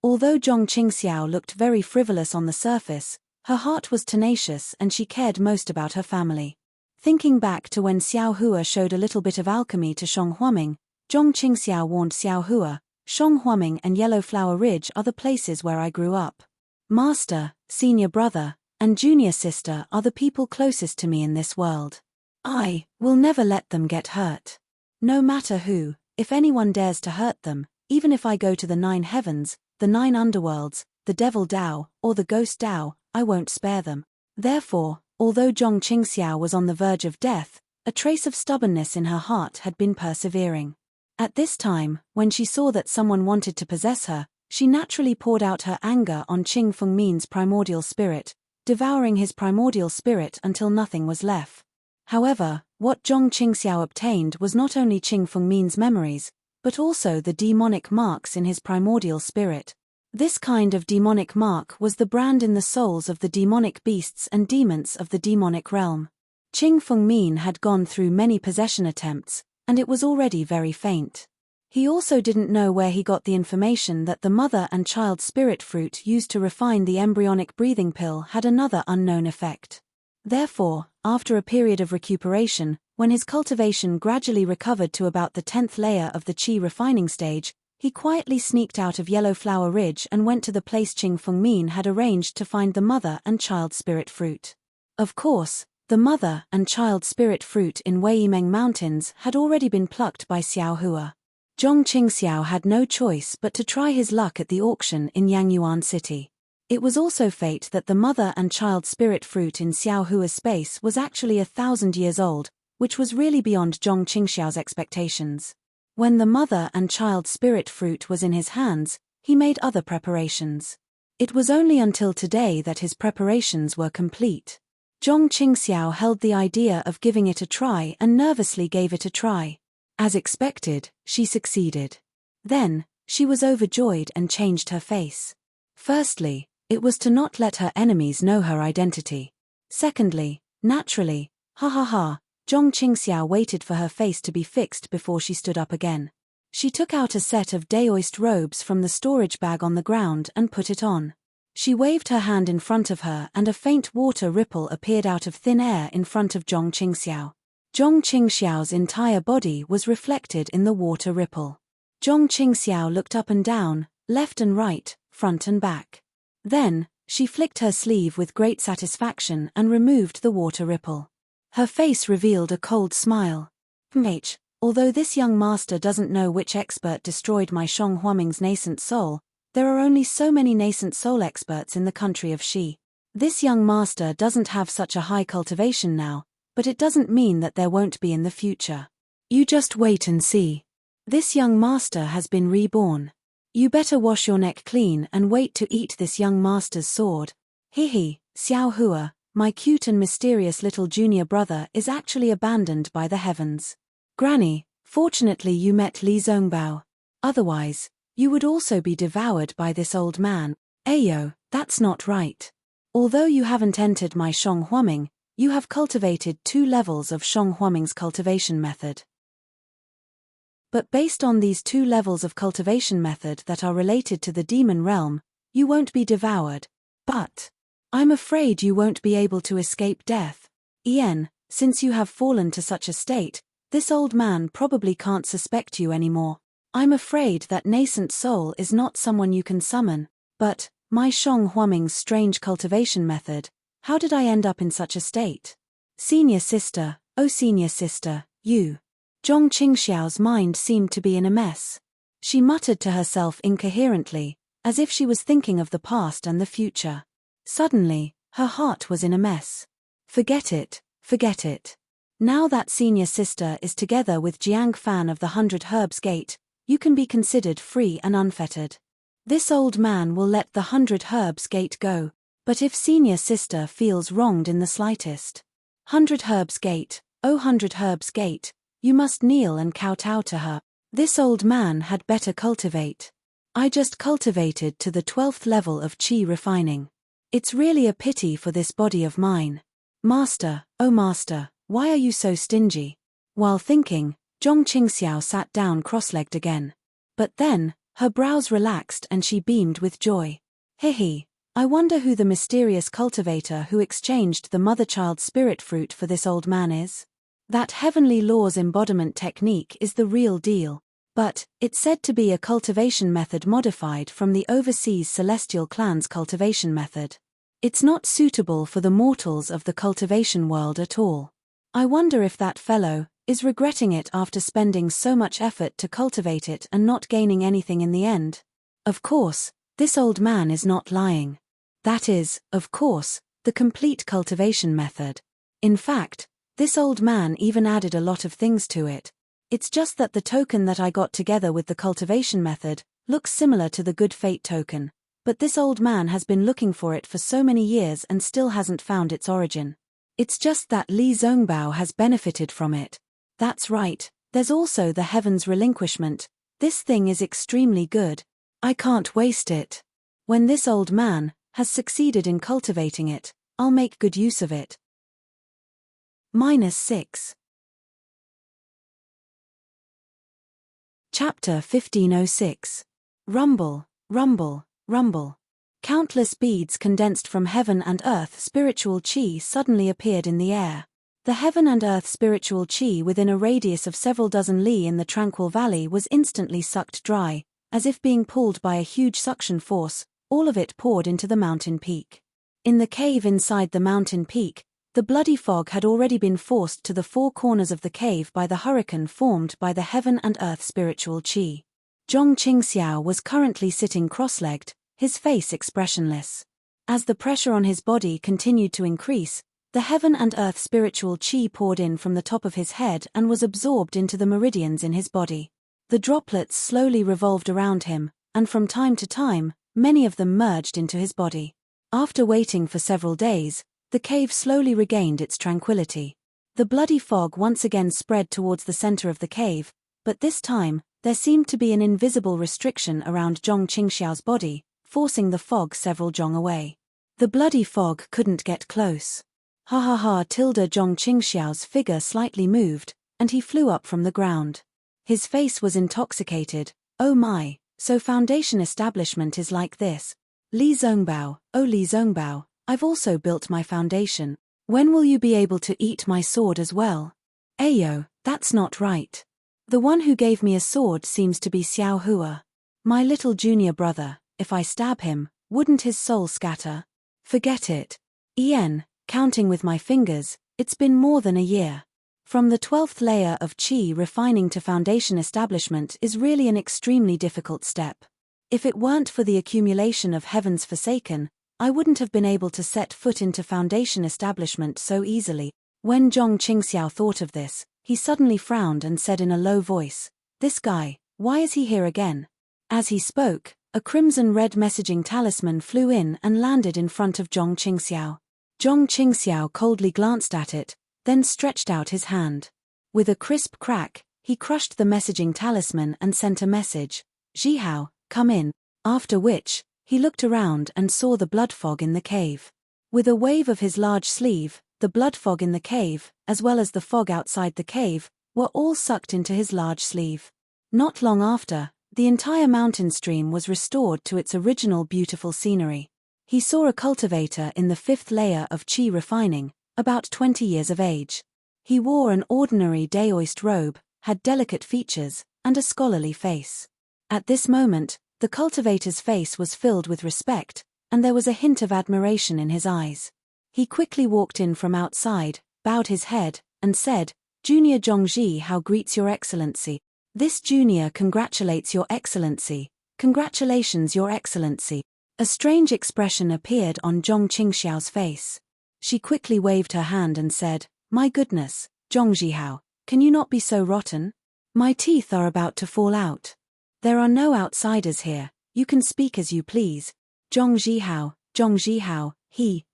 Although Zhong Qingxiao looked very frivolous on the surface, her heart was tenacious and she cared most about her family. Thinking back to when Xiao Hua showed a little bit of alchemy to Shang Huaming, Zhong Qingxiao warned Xiao Hua, Shang Huaming and Yellow Flower Ridge are the places where I grew up. Master, senior brother, and junior sister are the people closest to me in this world. I will never let them get hurt. No matter who, if anyone dares to hurt them, even if I go to the 9 heavens, the 9 underworlds, the devil Dao, or the ghost Dao, I won't spare them. Therefore, although Zhong Qingxiao was on the verge of death, a trace of stubbornness in her heart had been persevering. At this time, when she saw that someone wanted to possess her, she naturally poured out her anger on Qing Fengmin's primordial spirit, devouring his primordial spirit until nothing was left. However, what Zhong Qingxiao obtained was not only Qing Fengmin's memories, but also the demonic marks in his primordial spirit. This kind of demonic mark was the brand in the souls of the demonic beasts and demons of the demonic realm. Qing Fengmin had gone through many possession attempts, and it was already very faint. He also didn't know where he got the information that the mother and child spirit fruit used to refine the embryonic breathing pill had another unknown effect. Therefore, after a period of recuperation, when his cultivation gradually recovered to about the 10th layer of the qi refining stage, he quietly sneaked out of Yellow Flower Ridge and went to the place Qing Fengmin had arranged to find the mother and child spirit fruit. Of course, the mother and child spirit fruit in Weimeng Mountains had already been plucked by Xiao Hua. Zhong Qingxiao had no choice but to try his luck at the auction in Yangyuan City. It was also fate that the mother and child spirit fruit in Xiao Hua's space was actually 1,000 years old, which was really beyond Zhong Qingxiao's expectations. When the mother and child spirit fruit was in his hands, he made other preparations. It was only until today that his preparations were complete. Zhong Qingxiao held the idea of giving it a try and nervously gave it a try. As expected, she succeeded. Then, she was overjoyed and changed her face. Firstly, it was to not let her enemies know her identity. Secondly, naturally, Zhong Qingxiao waited for her face to be fixed before she stood up again. She took out a set of daoist robes from the storage bag on the ground and put it on. She waved her hand in front of her and a faint water ripple appeared out of thin air in front of Zhong Qingxiao. Zhong Qingxiao's entire body was reflected in the water ripple. Zhong Qingxiao looked up and down, left and right, front and back. Then, she flicked her sleeve with great satisfaction and removed the water ripple. Her face revealed a cold smile. Although this young master doesn't know which expert destroyed my Shang Huaming's nascent soul, there are only so many nascent soul experts in the country of Shi. This young master doesn't have such a high cultivation now, but it doesn't mean that there won't be in the future. You just wait and see. This young master has been reborn. You better wash your neck clean and wait to eat this young master's sword. Hihi, Xiao Hua, my cute and mysterious little junior brother is actually abandoned by the heavens. Granny, fortunately you met Li Zongbao. Otherwise, you would also be devoured by this old man. Ayo, that's not right. Although you haven't entered my Shong Huaming, you have cultivated 2 levels of Shong Huaming's cultivation method. But based on these 2 levels of cultivation method that are related to the demon realm, you won't be devoured. But I'm afraid you won't be able to escape death. Ian, since you have fallen to such a state, this old man probably can't suspect you anymore. I'm afraid that nascent soul is not someone you can summon, but my Shong Huaming's strange cultivation method, how did I end up in such a state? Senior sister, oh senior sister, you. Zhong Qingxiao's mind seemed to be in a mess. She muttered to herself incoherently, as if she was thinking of the past and the future. Suddenly, her heart was in a mess. Forget it, forget it. Now that senior sister is together with Jiang Fan of the 100 Herbs Gate, you can be considered free and unfettered. This old man will let the 100 Herbs Gate go, but if senior sister feels wronged in the slightest, 100 Herbs Gate, oh 100 Herbs Gate, you must kneel and kowtow to her. This old man had better cultivate. I just cultivated to the 12th level of qi refining. It's really a pity for this body of mine. Master, oh master, why are you so stingy? While thinking, Zhong Qingxiao sat down cross-legged again. But then, her brows relaxed and she beamed with joy. Hihi, I wonder who the mysterious cultivator who exchanged the mother-child spirit fruit for this old man is? That heavenly laws embodiment technique is the real deal. But, it's said to be a cultivation method modified from the overseas celestial clan's cultivation method. It's not suitable for the mortals of the cultivation world at all. I wonder if that fellow is regretting it after spending so much effort to cultivate it and not gaining anything in the end. Of course, this old man is not lying. That is, of course, the complete cultivation method. In fact, this old man even added a lot of things to it. It's just that the token that I got together with the cultivation method looks similar to the good fate token, but this old man has been looking for it for so many years and still hasn't found its origin. It's just that Li Zongbao has benefited from it. That's right, there's also the heaven's relinquishment. This thing is extremely good. I can't waste it. When this old man has succeeded in cultivating it, I'll make good use of it. -6. Chapter 1506. Rumble, rumble, rumble. Countless beads condensed from heaven and earth spiritual qi suddenly appeared in the air. The heaven and earth spiritual qi within a radius of several dozen li in the tranquil valley was instantly sucked dry, as if being pulled by a huge suction force, all of it poured into the mountain peak. In the cave inside the mountain peak, the bloody fog had already been forced to the 4 corners of the cave by the hurricane formed by the heaven and earth spiritual qi. Zhong Qingxiao was currently sitting cross-legged, his face expressionless. As the pressure on his body continued to increase, the heaven and earth spiritual qi poured in from the top of his head and was absorbed into the meridians in his body. The droplets slowly revolved around him, and from time to time, many of them merged into his body. After waiting for several days, the cave slowly regained its tranquility. The bloody fog once again spread towards the center of the cave, but this time, there seemed to be an invisible restriction around Zhong Qingxiao's body, forcing the fog several zhong away. The bloody fog couldn't get close. Ha ha ha! Zhong Qingxiao's figure slightly moved, and he flew up from the ground. His face was intoxicated. Oh my, so foundation establishment is like this. Li Zongbao, oh Li Zongbao, I've also built my foundation. When will you be able to eat my sword as well? Ayo, that's not right. The one who gave me a sword seems to be Xiao Hua. My little junior brother, if I stab him, wouldn't his soul scatter? Forget it. Ian, counting with my fingers, it's been more than a year. From the 12th layer of qi refining to foundation establishment is really an extremely difficult step. If it weren't for the accumulation of heaven's forsaken, I wouldn't have been able to set foot into foundation establishment so easily. When Zhong Qingxiao thought of this, he suddenly frowned and said in a low voice, "This guy, why is he here again?" As he spoke, a crimson-red messaging talisman flew in and landed in front of Zhong Qingxiao. Zhong Qingxiao coldly glanced at it, then stretched out his hand. With a crisp crack, he crushed the messaging talisman and sent a message, "Zhihao, come in," after which, he looked around and saw the blood fog in the cave. With a wave of his large sleeve, the blood fog in the cave, as well as the fog outside the cave, were all sucked into his large sleeve. Not long after, the entire mountain stream was restored to its original beautiful scenery. He saw a cultivator in the 5th layer of qi refining, about 20 years of age. He wore an ordinary daoist robe, had delicate features, and a scholarly face. At this moment, the cultivator's face was filled with respect, and there was a hint of admiration in his eyes. He quickly walked in from outside, bowed his head, and said, "Junior Zhongzhi, how greets your excellency." "This junior congratulates your excellency." "Congratulations, your excellency." A strange expression appeared on Zhong Qingxiao's face. She quickly waved her hand and said, "My goodness, Zhongzhihao, can you not be so rotten? My teeth are about to fall out. There are no outsiders here, you can speak as you please." Zhongzhihao,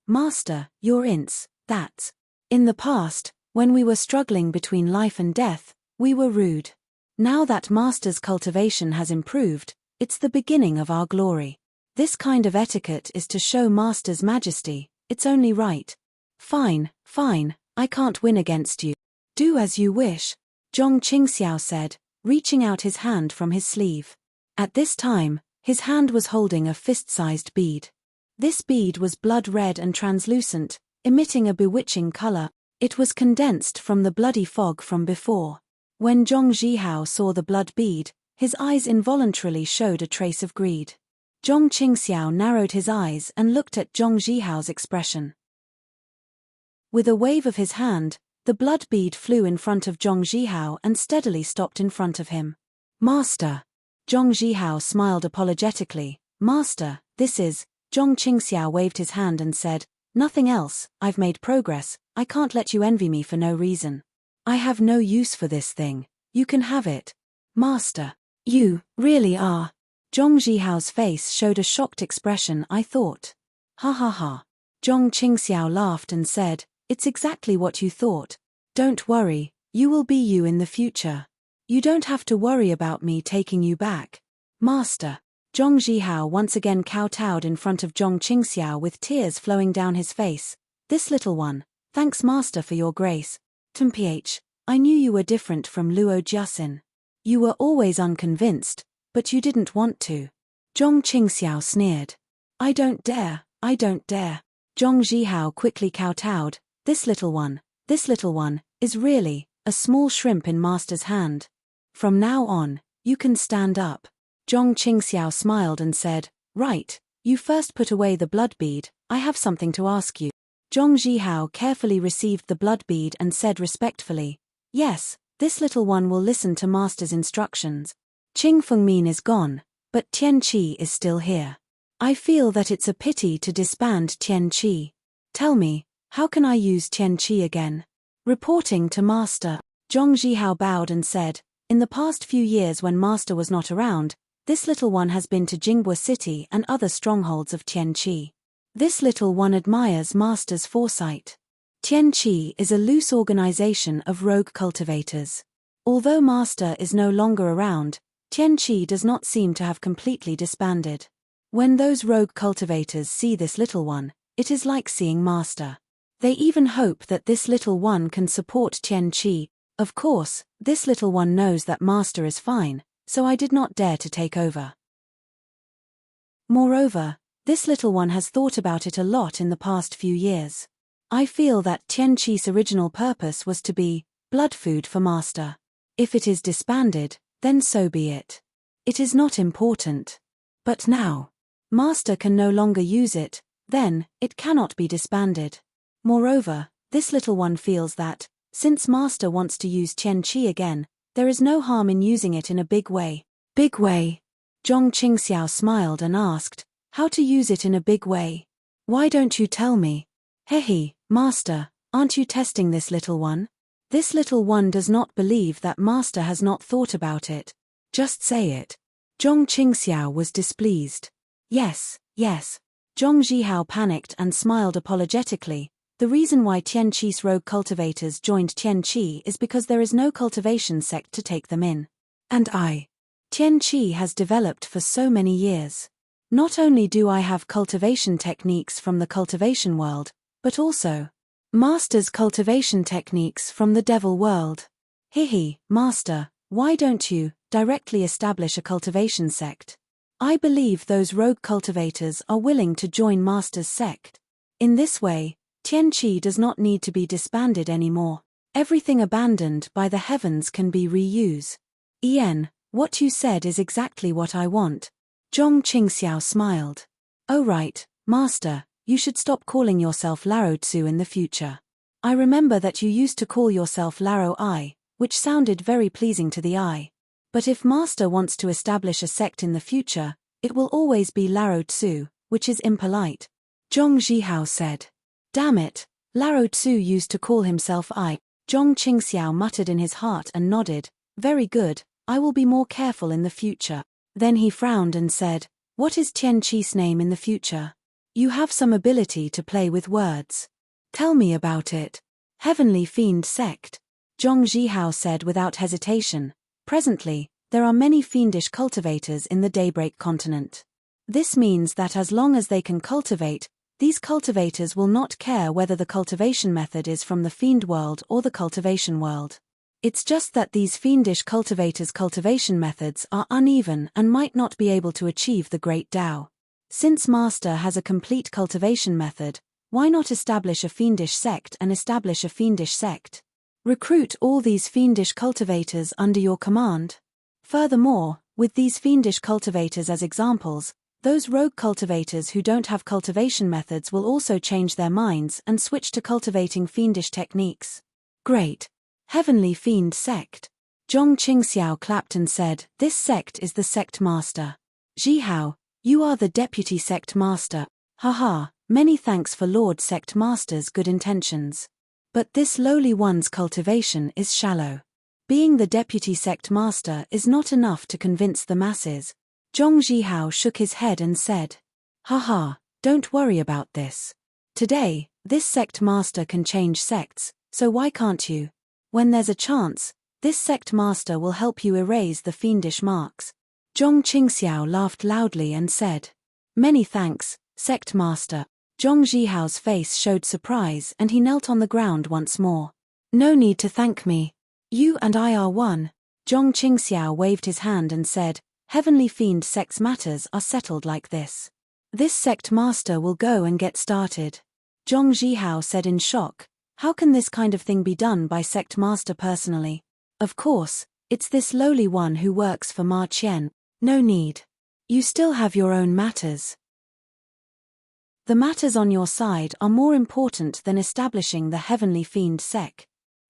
"Master, your ints, that's. In the past, when we were struggling between life and death, we were rude. Now that Master's cultivation has improved, it's the beginning of our glory. This kind of etiquette is to show Master's majesty, it's only right." Fine, I can't win against you. Do as you wish," Zhong Qingxiao said, reaching out his hand from his sleeve. At this time, his hand was holding a fist-sized bead. This bead was blood-red and translucent, emitting a bewitching color. It was condensed from the bloody fog from before. When Zhong Zhihao saw the blood bead, his eyes involuntarily showed a trace of greed. Zhong Qingxiao narrowed his eyes and looked at Zhong Zhihao's expression. With a wave of his hand, the blood bead flew in front of Zhong Zhihao and steadily stopped in front of him. "Master." Zhong Zhihao smiled apologetically. "Master, this is..." Zhong Qingxiao waved his hand and said, "Nothing else, I've made progress, I can't let you envy me for no reason. I have no use for this thing, you can have it." "Master, you really are..." Zhong Zhihao's face showed a shocked expression. "I thought..." "Ha ha ha." Zhong Qingxiao laughed and said, "It's exactly what you thought. Don't worry, you will be you in the future. You don't have to worry about me taking you back." "Master." Zhong Zhihao once again kowtowed in front of Zhong Qingxiao with tears flowing down his face. "This little one, thanks Master for your grace. Mph, I knew you were different from Luo Jiaxin. You were always unconvinced, but you didn't want to." Zhong Qingxiao sneered. I don't dare." Zhong Zhihao quickly kowtowed. This little one, is really a small shrimp in Master's hand. From now on, you can stand up." Zhong Qingxiao smiled and said, "Right, you first put away the blood bead, I have something to ask you." Zhong Zhihao carefully received the blood bead and said respectfully, "Yes, this little one will listen to Master's instructions. Qing Fengmin is gone, but Tian Qi is still here. I feel that it's a pity to disband Tian Qi. Tell me, how can I use Tian Qi again?" Reporting to Master, Zhong Zhihao bowed and said, "In the past few years when Master was not around, this little one has been to Jinghua City and other strongholds of Tian Qi. This little one admires Master's foresight. Tian Qi is a loose organization of rogue cultivators. Although Master is no longer around, Tian Qi does not seem to have completely disbanded. When those rogue cultivators see this little one, it is like seeing Master. They even hope that this little one can support Tian Qi. Of course, this little one knows that Master is fine, so I did not dare to take over. Moreover, this little one has thought about it a lot in the past few years. I feel that Tian Qi's original purpose was to be blood food for Master. If it is disbanded, then so be it. It is not important. But now, Master can no longer use it, then it cannot be disbanded. Moreover, this little one feels that, since Master wants to use Tian Qi again, there is no harm in using it in a big way." "Big way?" Zhong Qingxiao smiled and asked, "How to use it in a big way? Why don't you tell me?" "Hehe, Master, Aren't you testing this little one? This little one does not believe that master has not thought about it. Just say it. Zhong Qingxiao was displeased. Yes, yes. Zhong Zhihao panicked and smiled apologetically. The reason why Tianqi's rogue cultivators joined Tianqi is because there is no cultivation sect to take them in. And Tianqi has developed for so many years. Not only do I have cultivation techniques from the cultivation world, but also master's cultivation techniques from the devil world. Hihi, master, why don't you directly establish a cultivation sect? I believe those rogue cultivators are willing to join master's sect. In this way, Tianqi does not need to be disbanded anymore. Everything abandoned by the heavens can be reused. Ian, what you said is exactly what I want. Zhong Qingxiao smiled. Oh right, master, you should stop calling yourself Laro Tzu in the future. I remember that you used to call yourself Laro I, which sounded very pleasing to the eye. But if master wants to establish a sect in the future, it will always be Laro Tzu, which is impolite. Zhong Zhihao said. Damn it, Laro Tzu used to call himself I. Zhong Qingxiao muttered in his heart and nodded. Very good, I will be more careful in the future. Then he frowned and said, what is Tianqi's name in the future? You have some ability to play with words. Tell me about it. Heavenly Fiend Sect. Zhong Zhihao said without hesitation. Presently, there are many fiendish cultivators in the Daybreak continent. This means that as long as they can cultivate, these cultivators will not care whether the cultivation method is from the fiend world or the cultivation world. It's just that these fiendish cultivators' cultivation methods are uneven and might not be able to achieve the great Tao. Since master has a complete cultivation method, why not establish a fiendish sect and establish a fiendish sect? Recruit all these fiendish cultivators under your command. Furthermore, with these fiendish cultivators as examples, those rogue cultivators who don't have cultivation methods will also change their minds and switch to cultivating fiendish techniques. Great. Heavenly Fiend Sect. Zhong Qingxiao clapped and said, this sect is the sect master. Zhihao, you are the deputy sect master. Haha, many thanks for Lord Sect Master's good intentions. But this lowly one's cultivation is shallow. Being the deputy sect master is not enough to convince the masses. Zhong Zhihao shook his head and said, haha, don't worry about this. Today, this sect master can change sects, so why can't you? When there's a chance, this sect master will help you erase the fiendish marks. Zhong Qingxiao laughed loudly and said, many thanks, sect master. Zhong Zhihao's face showed surprise and he knelt on the ground once more. No need to thank me. You and I are one. Zhong Qingxiao waved his hand and said, Heavenly Fiend Sect's matters are settled like this. This sect master will go and get started. Zhong Zhihao said in shock, how can this kind of thing be done by sect master personally? Of course, it's this lowly one who works for Ma Qian. No need. You still have your own matters. The matters on your side are more important than establishing the Heavenly Fiend Sect.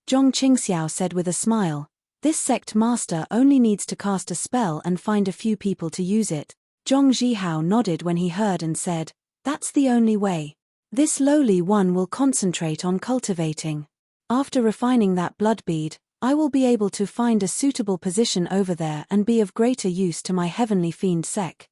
Zhong Qingxiao said with a smile, this sect master only needs to cast a spell and find a few people to use it. Zhong Zhihao nodded when he heard and said, that's the only way. This lowly one will concentrate on cultivating. After refining that blood bead, I will be able to find a suitable position over there and be of greater use to my Heavenly Fiend Sect.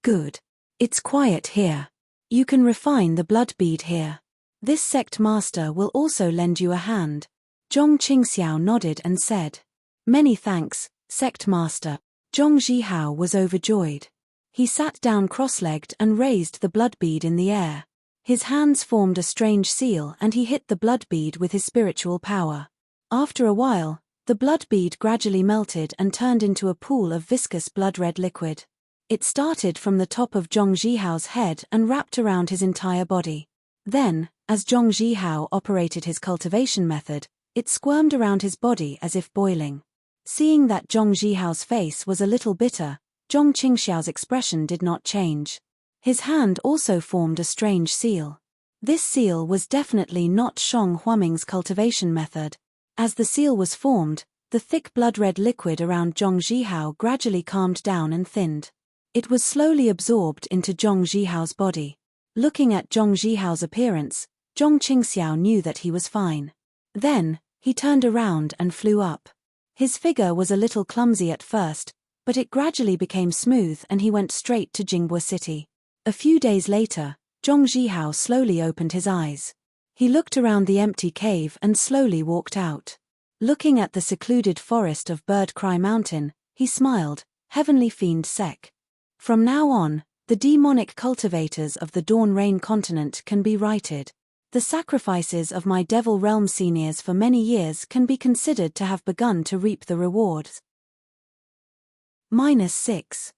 Good. It's quiet here. You can refine the blood bead here. This sect master will also lend you a hand. Zhong Qingxiao nodded and said, many thanks, sect master. Zhong Zhihao was overjoyed. He sat down cross-legged and raised the blood bead in the air. His hands formed a strange seal and he hit the blood bead with his spiritual power. After a while, the blood bead gradually melted and turned into a pool of viscous blood-red liquid. It started from the top of Zhong Zhihao's head and wrapped around his entire body. Then, as Zhong Zhihao operated his cultivation method, it squirmed around his body as if boiling. Seeing that Zhong Zhihao's face was a little bitter, Zhong Qingxiao's expression did not change. His hand also formed a strange seal. This seal was definitely not Shang Huaming's cultivation method. As the seal was formed, the thick blood-red liquid around Zhong Zhihao gradually calmed down and thinned. It was slowly absorbed into Zhong Zhihao's body. Looking at Zhong Zhihao's appearance, Zhong Qingxiao knew that he was fine. Then, he turned around and flew up. His figure was a little clumsy at first, but it gradually became smooth and he went straight to Jinghua City. A few days later, Zhong Zhihao slowly opened his eyes. He looked around the empty cave and slowly walked out. Looking at the secluded forest of Bird Cry Mountain, he smiled, Heavenly Fiend Sec. From now on, the demonic cultivators of the Dawn Rain continent can be righted. The sacrifices of my Devil Realm seniors for many years can be considered to have begun to reap the rewards. -6.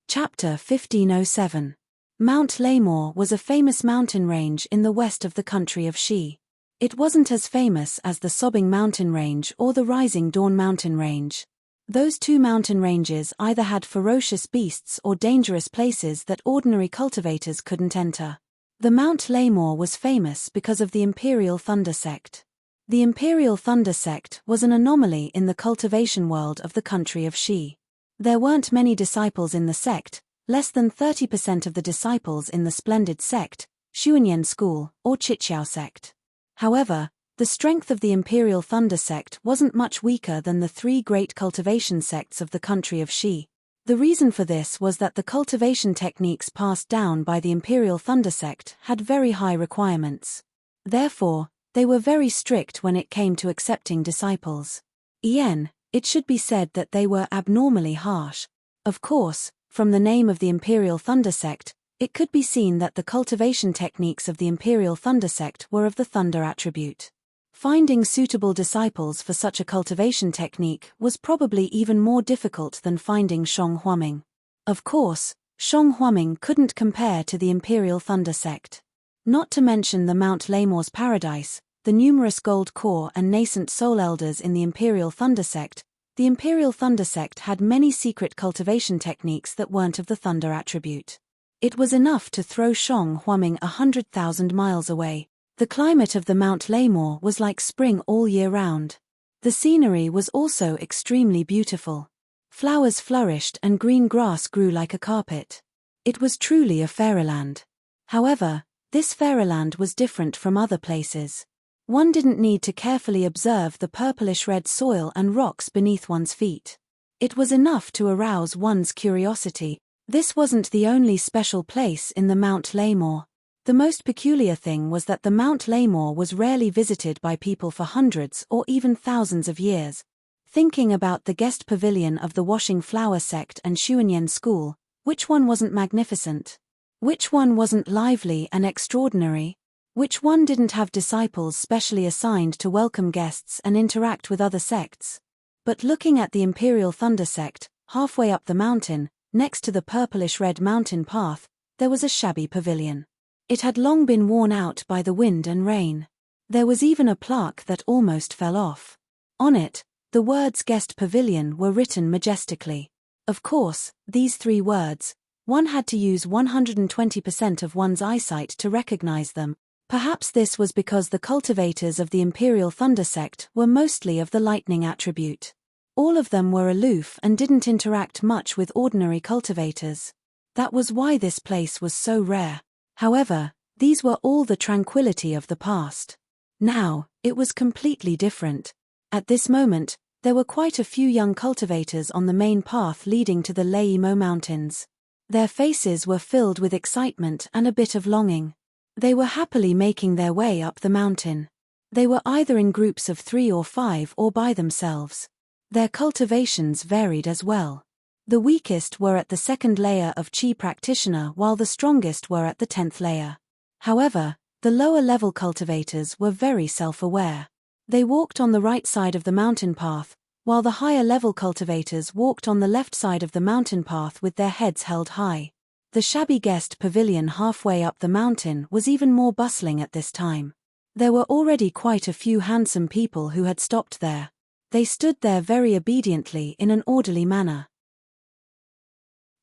Chapter 1507. Mount Laymore was a famous mountain range in the west of the country of Shi. It wasn't as famous as the Sobbing Mountain Range or the Rising Dawn Mountain Range. Those two mountain ranges either had ferocious beasts or dangerous places that ordinary cultivators couldn't enter. The Mount Laymore was famous because of the Imperial Thunder Sect. The Imperial Thunder Sect was an anomaly in the cultivation world of the country of Shi. There weren't many disciples in the sect, less than 30% of the disciples in the Splendid Sect, Xuanyan School, or Chiqiao Sect. However, the strength of the Imperial Thunder Sect wasn't much weaker than the three great cultivation sects of the country of Shi. The reason for this was that the cultivation techniques passed down by the Imperial Thunder Sect had very high requirements. Therefore, they were very strict when it came to accepting disciples. It should be said that they were abnormally harsh. Of course, from the name of the Imperial Thunder Sect, it could be seen that the cultivation techniques of the Imperial Thunder Sect were of the thunder attribute. Finding suitable disciples for such a cultivation technique was probably even more difficult than finding Shong Huaming. Of course, Shong Huaming couldn't compare to the Imperial Thunder Sect. Not to mention the Mount Laymore's paradise, the numerous gold core and nascent soul elders in the Imperial Thunder Sect, the Imperial Thunder Sect had many secret cultivation techniques that weren't of the thunder attribute. It was enough to throw Shong Huaming 100,000 miles away. The climate of the Mount Laymore was like spring all year round. The scenery was also extremely beautiful. Flowers flourished and green grass grew like a carpet. It was truly a fairyland. However, this fairyland was different from other places. One didn't need to carefully observe the purplish-red soil and rocks beneath one's feet. It was enough to arouse one's curiosity. This wasn't the only special place in the Mount Laymore. The most peculiar thing was that the Mount Laymore was rarely visited by people for hundreds or even thousands of years. Thinking about the guest pavilion of the Washing Flower Sect and Xuanyan School, which one wasn't magnificent? Which one wasn't lively and extraordinary? Which one didn't have disciples specially assigned to welcome guests and interact with other sects? But looking at the Imperial Thunder Sect, halfway up the mountain, next to the purplish-red mountain path, there was a shabby pavilion. It had long been worn out by the wind and rain. There was even a plaque that almost fell off. On it, the words Guest Pavilion were written majestically. Of course, these three words, one had to use 120% of one's eyesight to recognize them. Perhaps this was because the cultivators of the Imperial Thunder Sect were mostly of the lightning attribute. All of them were aloof and didn't interact much with ordinary cultivators. That was why this place was so rare. However, these were all the tranquility of the past. Now, it was completely different. At this moment, there were quite a few young cultivators on the main path leading to the Laimo Mountains. Their faces were filled with excitement and a bit of longing. They were happily making their way up the mountain. They were either in groups of 3 or 5 or by themselves. Their cultivations varied as well. The weakest were at the 2nd layer of Qi practitioner while the strongest were at the 10th layer. However, the lower-level cultivators were very self-aware. They walked on the right side of the mountain path, while the higher-level cultivators walked on the left side of the mountain path with their heads held high. The shabby guest pavilion halfway up the mountain was even more bustling at this time. There were already quite a few handsome people who had stopped there. They stood there very obediently in an orderly manner.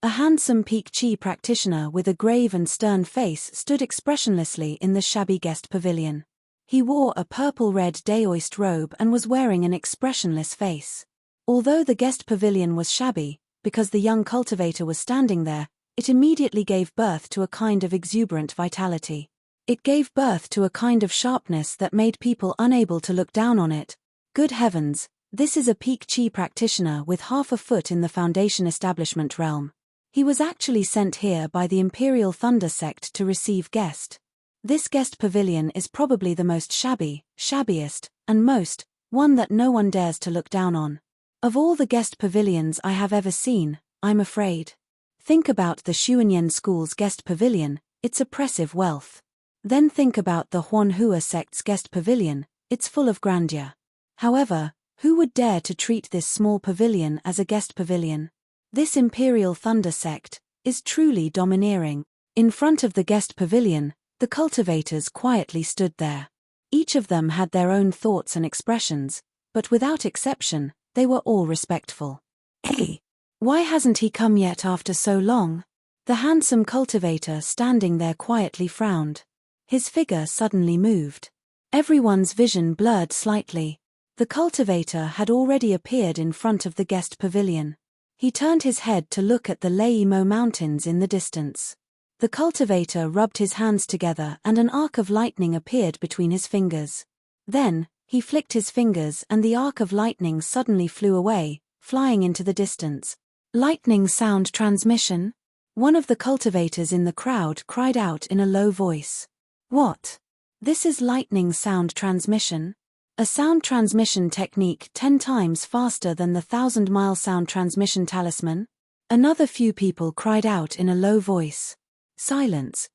A handsome Peak Qi practitioner with a grave and stern face stood expressionlessly in the shabby guest pavilion. He wore a purple-red daoist robe and was wearing an expressionless face. Although the guest pavilion was shabby, because the young cultivator was standing there, it immediately gave birth to a kind of exuberant vitality. It gave birth to a kind of sharpness that made people unable to look down on it. Good heavens, this is a peak chi practitioner with half a foot in the Foundation establishment realm. He was actually sent here by the Imperial Thunder sect to receive guest. This guest pavilion is probably the most shabbiest, and one that no one dares to look down on. Of all the guest pavilions I have ever seen, I'm afraid. Think about the Xuanyan School's guest pavilion, its oppressive wealth. Then think about the Huanhua sect's guest pavilion, it's full of grandeur. However, who would dare to treat this small pavilion as a guest pavilion? This Imperial Thunder sect is truly domineering. In front of the guest pavilion, the cultivators quietly stood there. Each of them had their own thoughts and expressions, but without exception, they were all respectful. Hey! Why hasn't he come yet after so long? The handsome cultivator standing there quietly frowned. His figure suddenly moved. Everyone's vision blurred slightly. The cultivator had already appeared in front of the guest pavilion. He turned his head to look at the Leimo mountains in the distance. The cultivator rubbed his hands together and an arc of lightning appeared between his fingers. Then, he flicked his fingers and the arc of lightning suddenly flew away, flying into the distance. Lightning sound transmission? One of the cultivators in the crowd cried out in a low voice. What? This is lightning sound transmission? A sound transmission technique 10 times faster than the 1,000-mile sound transmission talisman? Another few people cried out in a low voice. Silence.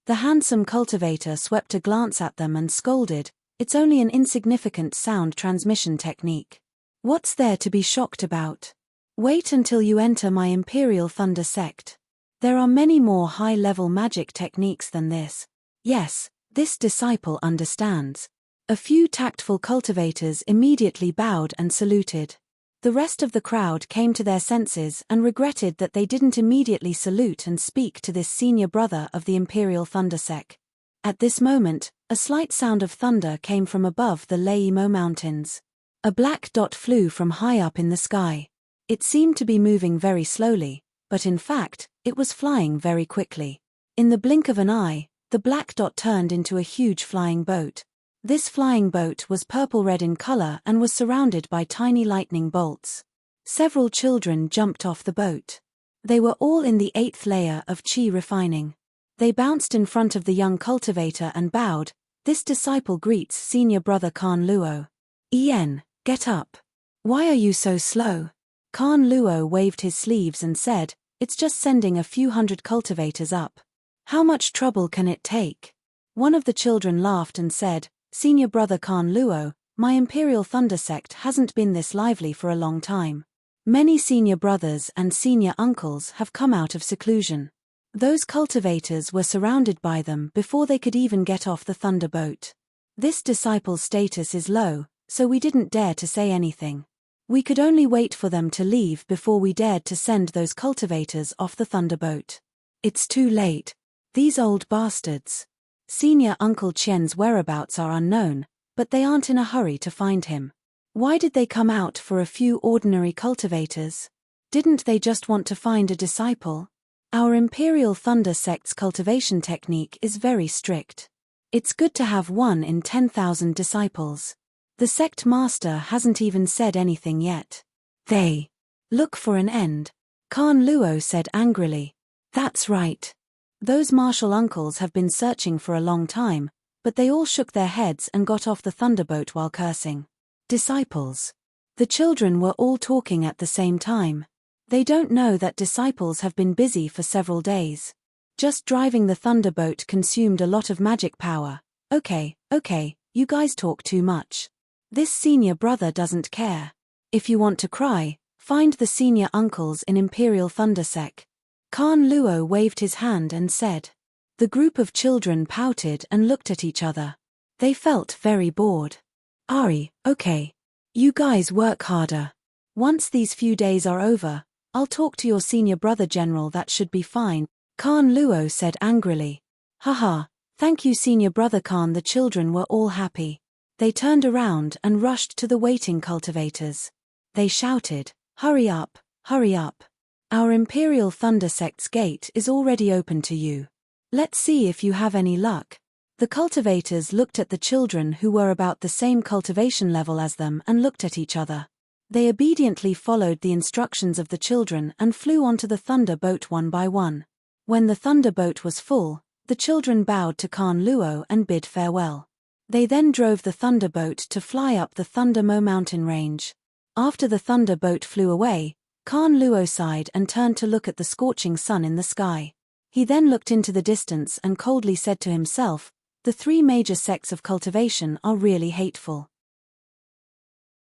The handsome cultivator swept a glance at them and scolded, "It's only an insignificant sound transmission technique. What's there to be shocked about? Wait until you enter my Imperial Thunder sect. There are many more high-level magic techniques than this. Yes, this disciple understands." A few tactful cultivators immediately bowed and saluted. The rest of the crowd came to their senses and regretted that they didn't immediately salute and speak to this senior brother of the Imperial Thunder sect. At this moment, a slight sound of thunder came from above the Leimo mountains. A black dot flew from high up in the sky. It seemed to be moving very slowly, but in fact, it was flying very quickly. In the blink of an eye, the black dot turned into a huge flying boat. This flying boat was purple-red in color and was surrounded by tiny lightning bolts. Several children jumped off the boat. They were all in the 8th layer of chi refining. They bounced in front of the young cultivator and bowed. This disciple greets senior brother Khan Luo. "Ian, get up. Why are you so slow?" Khan Luo waved his sleeves and said, "It's just sending a few hundred cultivators up. How much trouble can it take?" One of the children laughed and said, "Senior brother Khan Luo, my Imperial Thunder sect hasn't been this lively for a long time. Many senior brothers and senior uncles have come out of seclusion. Those cultivators were surrounded by them before they could even get off the thunder boat. This disciple's status is low, so we didn't dare to say anything. We could only wait for them to leave before we dared to send those cultivators off the thunderboat. It's too late. These old bastards. Senior Uncle Qian's whereabouts are unknown, but they aren't in a hurry to find him. Why did they come out for a few ordinary cultivators? Didn't they just want to find a disciple? Our Imperial Thunder sect's cultivation technique is very strict. It's good to have 1 in 10,000 disciples. The sect master hasn't even said anything yet. They look for an end. Khan Luo said angrily. That's right. Those martial uncles have been searching for a long time, but they all shook their heads and got off the thunderboat while cursing. Disciples. The children were all talking at the same time. They don't know that disciples have been busy for several days. Just driving the thunderboat consumed a lot of magic power. Okay, you guys talk too much. This senior brother doesn't care. If you want to cry, find the senior uncles in Imperial Thunder sect. Khan Luo waved his hand and said. The group of children pouted and looked at each other. They felt very bored. Ari, okay. You guys work harder. Once these few days are over, I'll talk to your senior brother general, that should be fine, Khan Luo said angrily. Haha, thank you senior brother Khan. The children were all happy. They turned around and rushed to the waiting cultivators. They shouted, hurry up, hurry up. Our Imperial Thunder Sect's gate is already open to you. Let's see if you have any luck. The cultivators looked at the children who were about the same cultivation level as them and looked at each other. They obediently followed the instructions of the children and flew onto the thunder boat one by one. When the thunder boat was full, the children bowed to Khan Luo and bid farewell. They then drove the thunder boat to fly up the Thunder Mo mountain range. After the thunder boat flew away, Khan Luo sighed and turned to look at the scorching sun in the sky. He then looked into the distance and coldly said to himself, "The three major sects of cultivation are really hateful.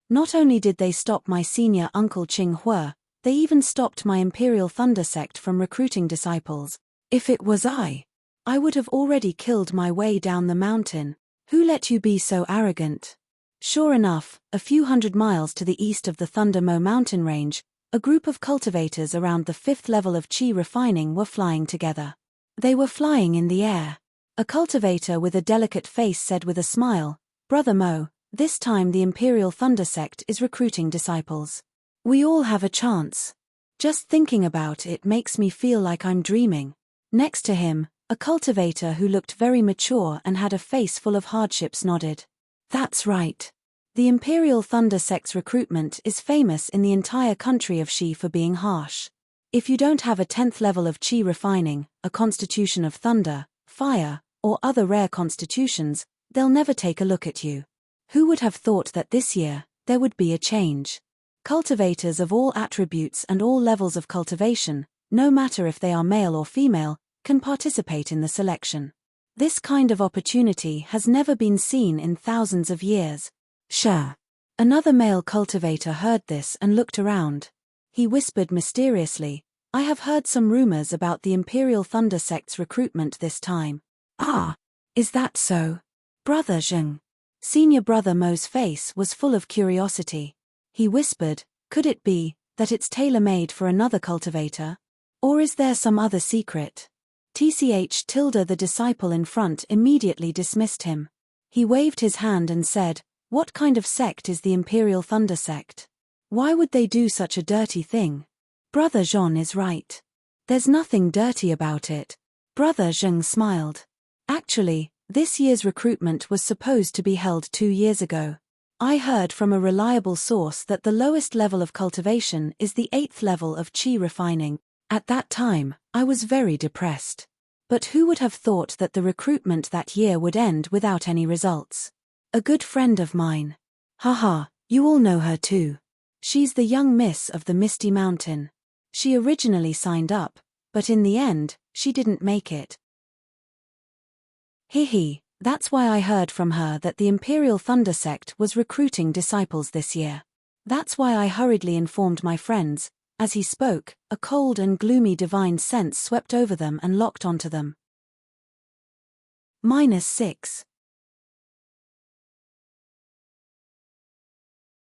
Not only did they stop my senior uncle Qing Hua, they even stopped my Imperial Thunder Sect from recruiting disciples. If it was I would have already killed my way down the mountain. Who let you be so arrogant?" Sure enough, a few hundred miles to the east of the Thunder Mo mountain range, a group of cultivators around the 5th level of Qi refining were flying together. They were flying in the air. A cultivator with a delicate face said with a smile, "Brother Mo, this time the Imperial Thunder Sect is recruiting disciples. We all have a chance. Just thinking about it makes me feel like I'm dreaming." Next to him, a cultivator who looked very mature and had a face full of hardships nodded. "That's right. The Imperial Thunder Sect's recruitment is famous in the entire country of Qi for being harsh. If you don't have a 10th level of Qi refining, a constitution of thunder, fire, or other rare constitutions, they'll never take a look at you. Who would have thought that this year, there would be a change? Cultivators of all attributes and all levels of cultivation, no matter if they are male or female, can participate in the selection. This kind of opportunity has never been seen in thousands of years." Sure. Another male cultivator heard this and looked around. He whispered mysteriously, "I have heard some rumors about the Imperial Thunder Sect's recruitment this time." "Ah, is that so? Brother Zheng." Senior Brother Mo's face was full of curiosity. He whispered, "Could it be that it's tailor-made for another cultivator? Or is there some other secret?" Tilda the disciple in front immediately dismissed him. He waved his hand and said, "What kind of sect is the Imperial Thunder Sect? Why would they do such a dirty thing?" Brother Zhong is right. There's nothing dirty about it. Brother Zheng smiled. Actually, this year's recruitment was supposed to be held 2 years ago. I heard from a reliable source that the lowest level of cultivation is the 8th level of Qi refining. At that time, I was very depressed. But who would have thought that the recruitment that year would end without any results? A good friend of mine. Haha, you all know her too. She's the young miss of the Misty Mountain. She originally signed up, but in the end, she didn't make it. Hihi, that's why I heard from her that the Imperial Thunder Sect was recruiting disciples this year. That's why I hurriedly informed my friends." As he spoke, a cold and gloomy divine sense swept over them and locked onto them. -6.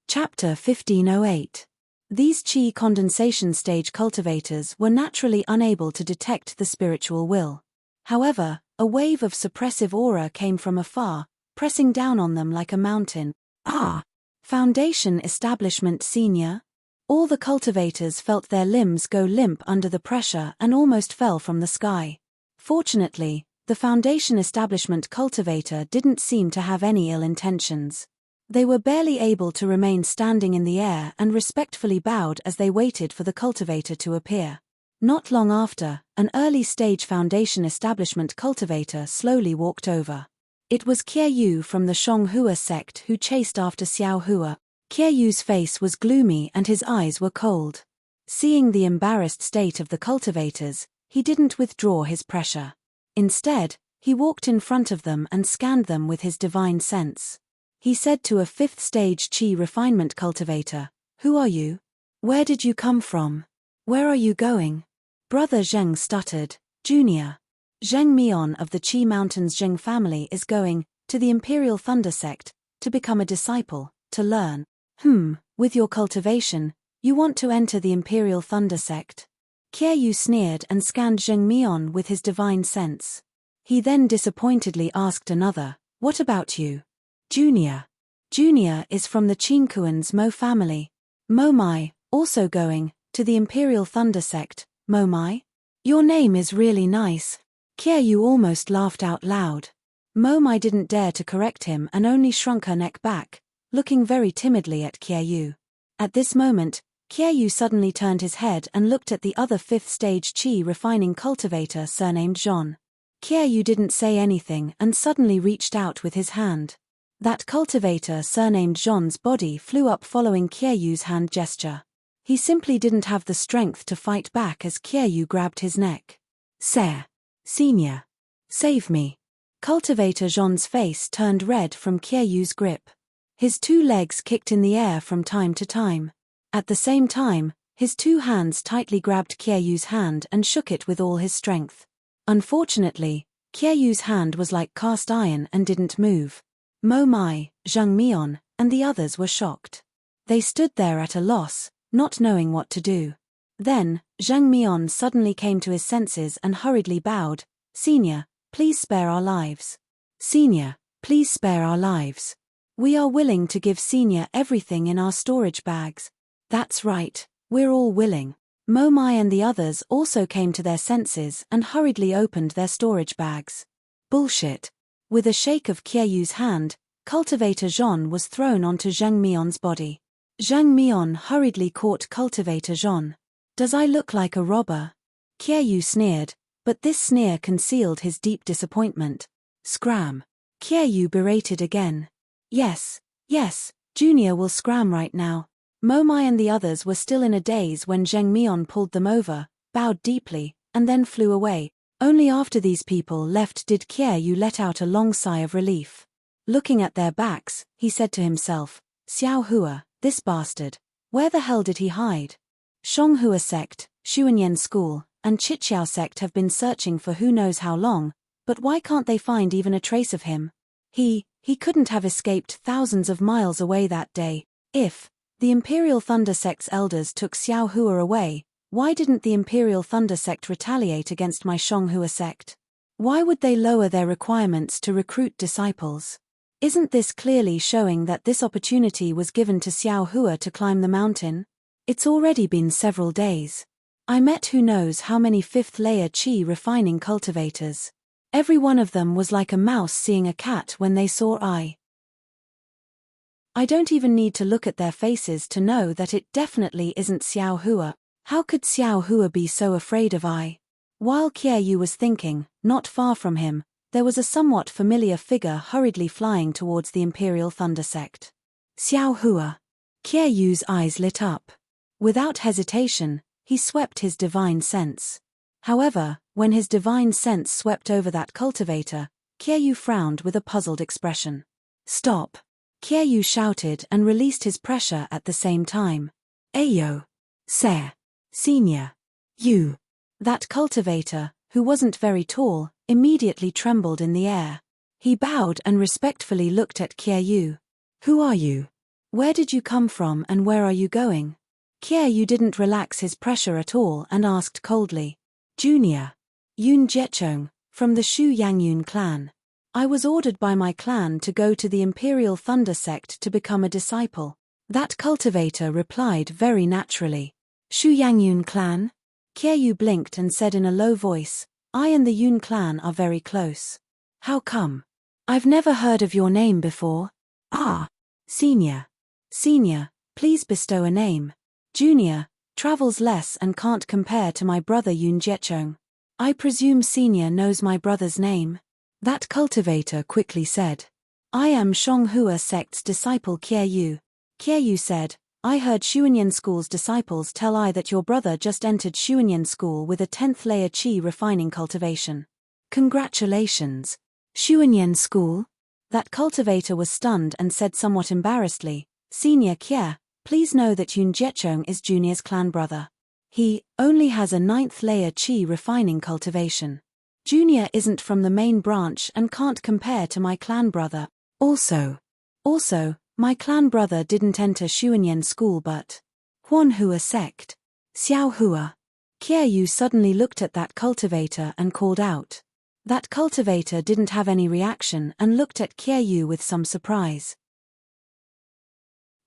Chapter 1508. These Qi condensation stage cultivators were naturally unable to detect the spiritual will. However, a wave of suppressive aura came from afar, pressing down on them like a mountain. "Ah! Foundation Establishment Senior?" All the cultivators felt their limbs go limp under the pressure and almost fell from the sky. Fortunately, the Foundation Establishment cultivator didn't seem to have any ill intentions. They were barely able to remain standing in the air and respectfully bowed as they waited for the cultivator to appear. Not long after, an early-stage Foundation Establishment cultivator slowly walked over. It was Qiu from the Shonghua sect who chased after Xiao Hua. Qiu's face was gloomy and his eyes were cold. Seeing the embarrassed state of the cultivators, he didn't withdraw his pressure. Instead, he walked in front of them and scanned them with his divine sense. He said to a 5th-stage Qi refinement cultivator, "Who are you? Where did you come from? Where are you going?" Brother Zheng stuttered, "Junior. Zheng Mian of the Qi Mountains Zheng family is going to the Imperial Thunder Sect to become a disciple, to learn." With your cultivation, you want to enter the Imperial Thunder Sect?" Qiu sneered and scanned Zheng Mian with his divine sense. He then disappointedly asked another, "What about you?" "Junior. Junior is from the Qingquan's Mo family. Mo Mai, also going to the Imperial Thunder Sect, Momai? Your name is really nice. Kyeyu almost laughed out loud. Momai didn't dare to correct him and only shrunk her neck back, looking very timidly at Kyeyu. At this moment, Kyeyu suddenly turned his head and looked at the other 5th stage Qi refining cultivator surnamed Jean. Kyeyu didn't say anything and suddenly reached out with his hand. That cultivator surnamed Jean's body flew up following Kyeyu's hand gesture. He simply didn't have the strength to fight back as Kyeyu grabbed his neck. Sir. Senior. Save me. Cultivator Jean's face turned red from Kyeyu's grip. His 2 legs kicked in the air from time to time. At the same time, his 2 hands tightly grabbed Kyeyu's hand and shook it with all his strength. Unfortunately, Kyeyu's hand was like cast iron and didn't move. Momai, Zhang Mian, and the others were shocked. They stood there at a loss, not knowing what to do. Then, Zhang Mian suddenly came to his senses and hurriedly bowed. Senior, please spare our lives. Senior, please spare our lives. We are willing to give Senior everything in our storage bags. That's right, we're all willing. Momai and the others also came to their senses and hurriedly opened their storage bags. Bullshit. With a shake of Kyeyu's hand, Cultivator Jean was thrown onto Zhang Mian's body. Zhang Mian hurriedly caught Cultivator Jean. Does I look like a robber? Kyeyu sneered, but this sneer concealed his deep disappointment. Scram. Kyeyu berated again. Yes, Junior will scram right now. Momai and the others were still in a daze when Zhang Mian pulled them over, bowed deeply, and then flew away. Only after these people left did Kyeyu let out a long sigh of relief. Looking at their backs, he said to himself, Xiao Hua, this bastard, where the hell did he hide? Shonghua sect, Xuanyan school, and Chiqiao sect have been searching for who knows how long, but why can't they find even a trace of him? He couldn't have escaped thousands of miles away that day. If the Imperial Thunder Sect's elders took Xiao Hua away, why didn't the Imperial Thunder Sect retaliate against my Shonghua sect? Why would they lower their requirements to recruit disciples? Isn't this clearly showing that this opportunity was given to Xiao Hua to climb the mountain? It's already been several days. I met who knows how many 5th layer Qi refining cultivators. Every one of them was like a mouse seeing a cat when they saw I don't even need to look at their faces to know that it definitely isn't Xiao Hua. How could Xiao Hua be so afraid of I? While Kyeyu was thinking, not far from him, there was a somewhat familiar figure hurriedly flying towards the Imperial Thunder Sect. Xiao Hua. Kyeyu's eyes lit up. Without hesitation, he swept his divine sense. However, when his divine sense swept over that cultivator, Kyeyu frowned with a puzzled expression. Stop! Kyeyu shouted and released his pressure at the same time. Ayo! Sir! Senior! You! That cultivator, who wasn't very tall, immediately trembled in the air. He bowed and respectfully looked at Kyeyu. Who are you? Where did you come from and where are you going? Kyeyu didn't relax his pressure at all and asked coldly. Junior. Yun Jiechong, from the Shu Yangyun clan. I was ordered by my clan to go to the Imperial Thunder Sect to become a disciple. That cultivator replied very naturally. Shu Yangyun clan? Kyeyu blinked and said in a low voice, I and the Yun clan are very close. How come? I've never heard of your name before. Ah. Senior. Senior, please bestow a name. Junior, travels less and can't compare to my brother Yun Jiechong. I presume Senior knows my brother's name? That cultivator quickly said. I am Shonghua sect's disciple Kyeyu. Kyeyu said, I heard Xuanyan School's disciples tell I that your brother just entered Xuanyan School with a 10th layer Qi refining cultivation. Congratulations. Xuanyan School? That cultivator was stunned and said somewhat embarrassedly, Senior Kye, please know that Yun Jiechong is Junior's clan brother. He only has a 9th layer Qi refining cultivation. Junior isn't from the main branch and can't compare to my clan brother. Also, my clan brother didn't enter Xuanyan School but Huanhua sect. Xiao Hua. Kyeyu suddenly looked at that cultivator and called out. That cultivator didn't have any reaction and looked at Kyeyu with some surprise.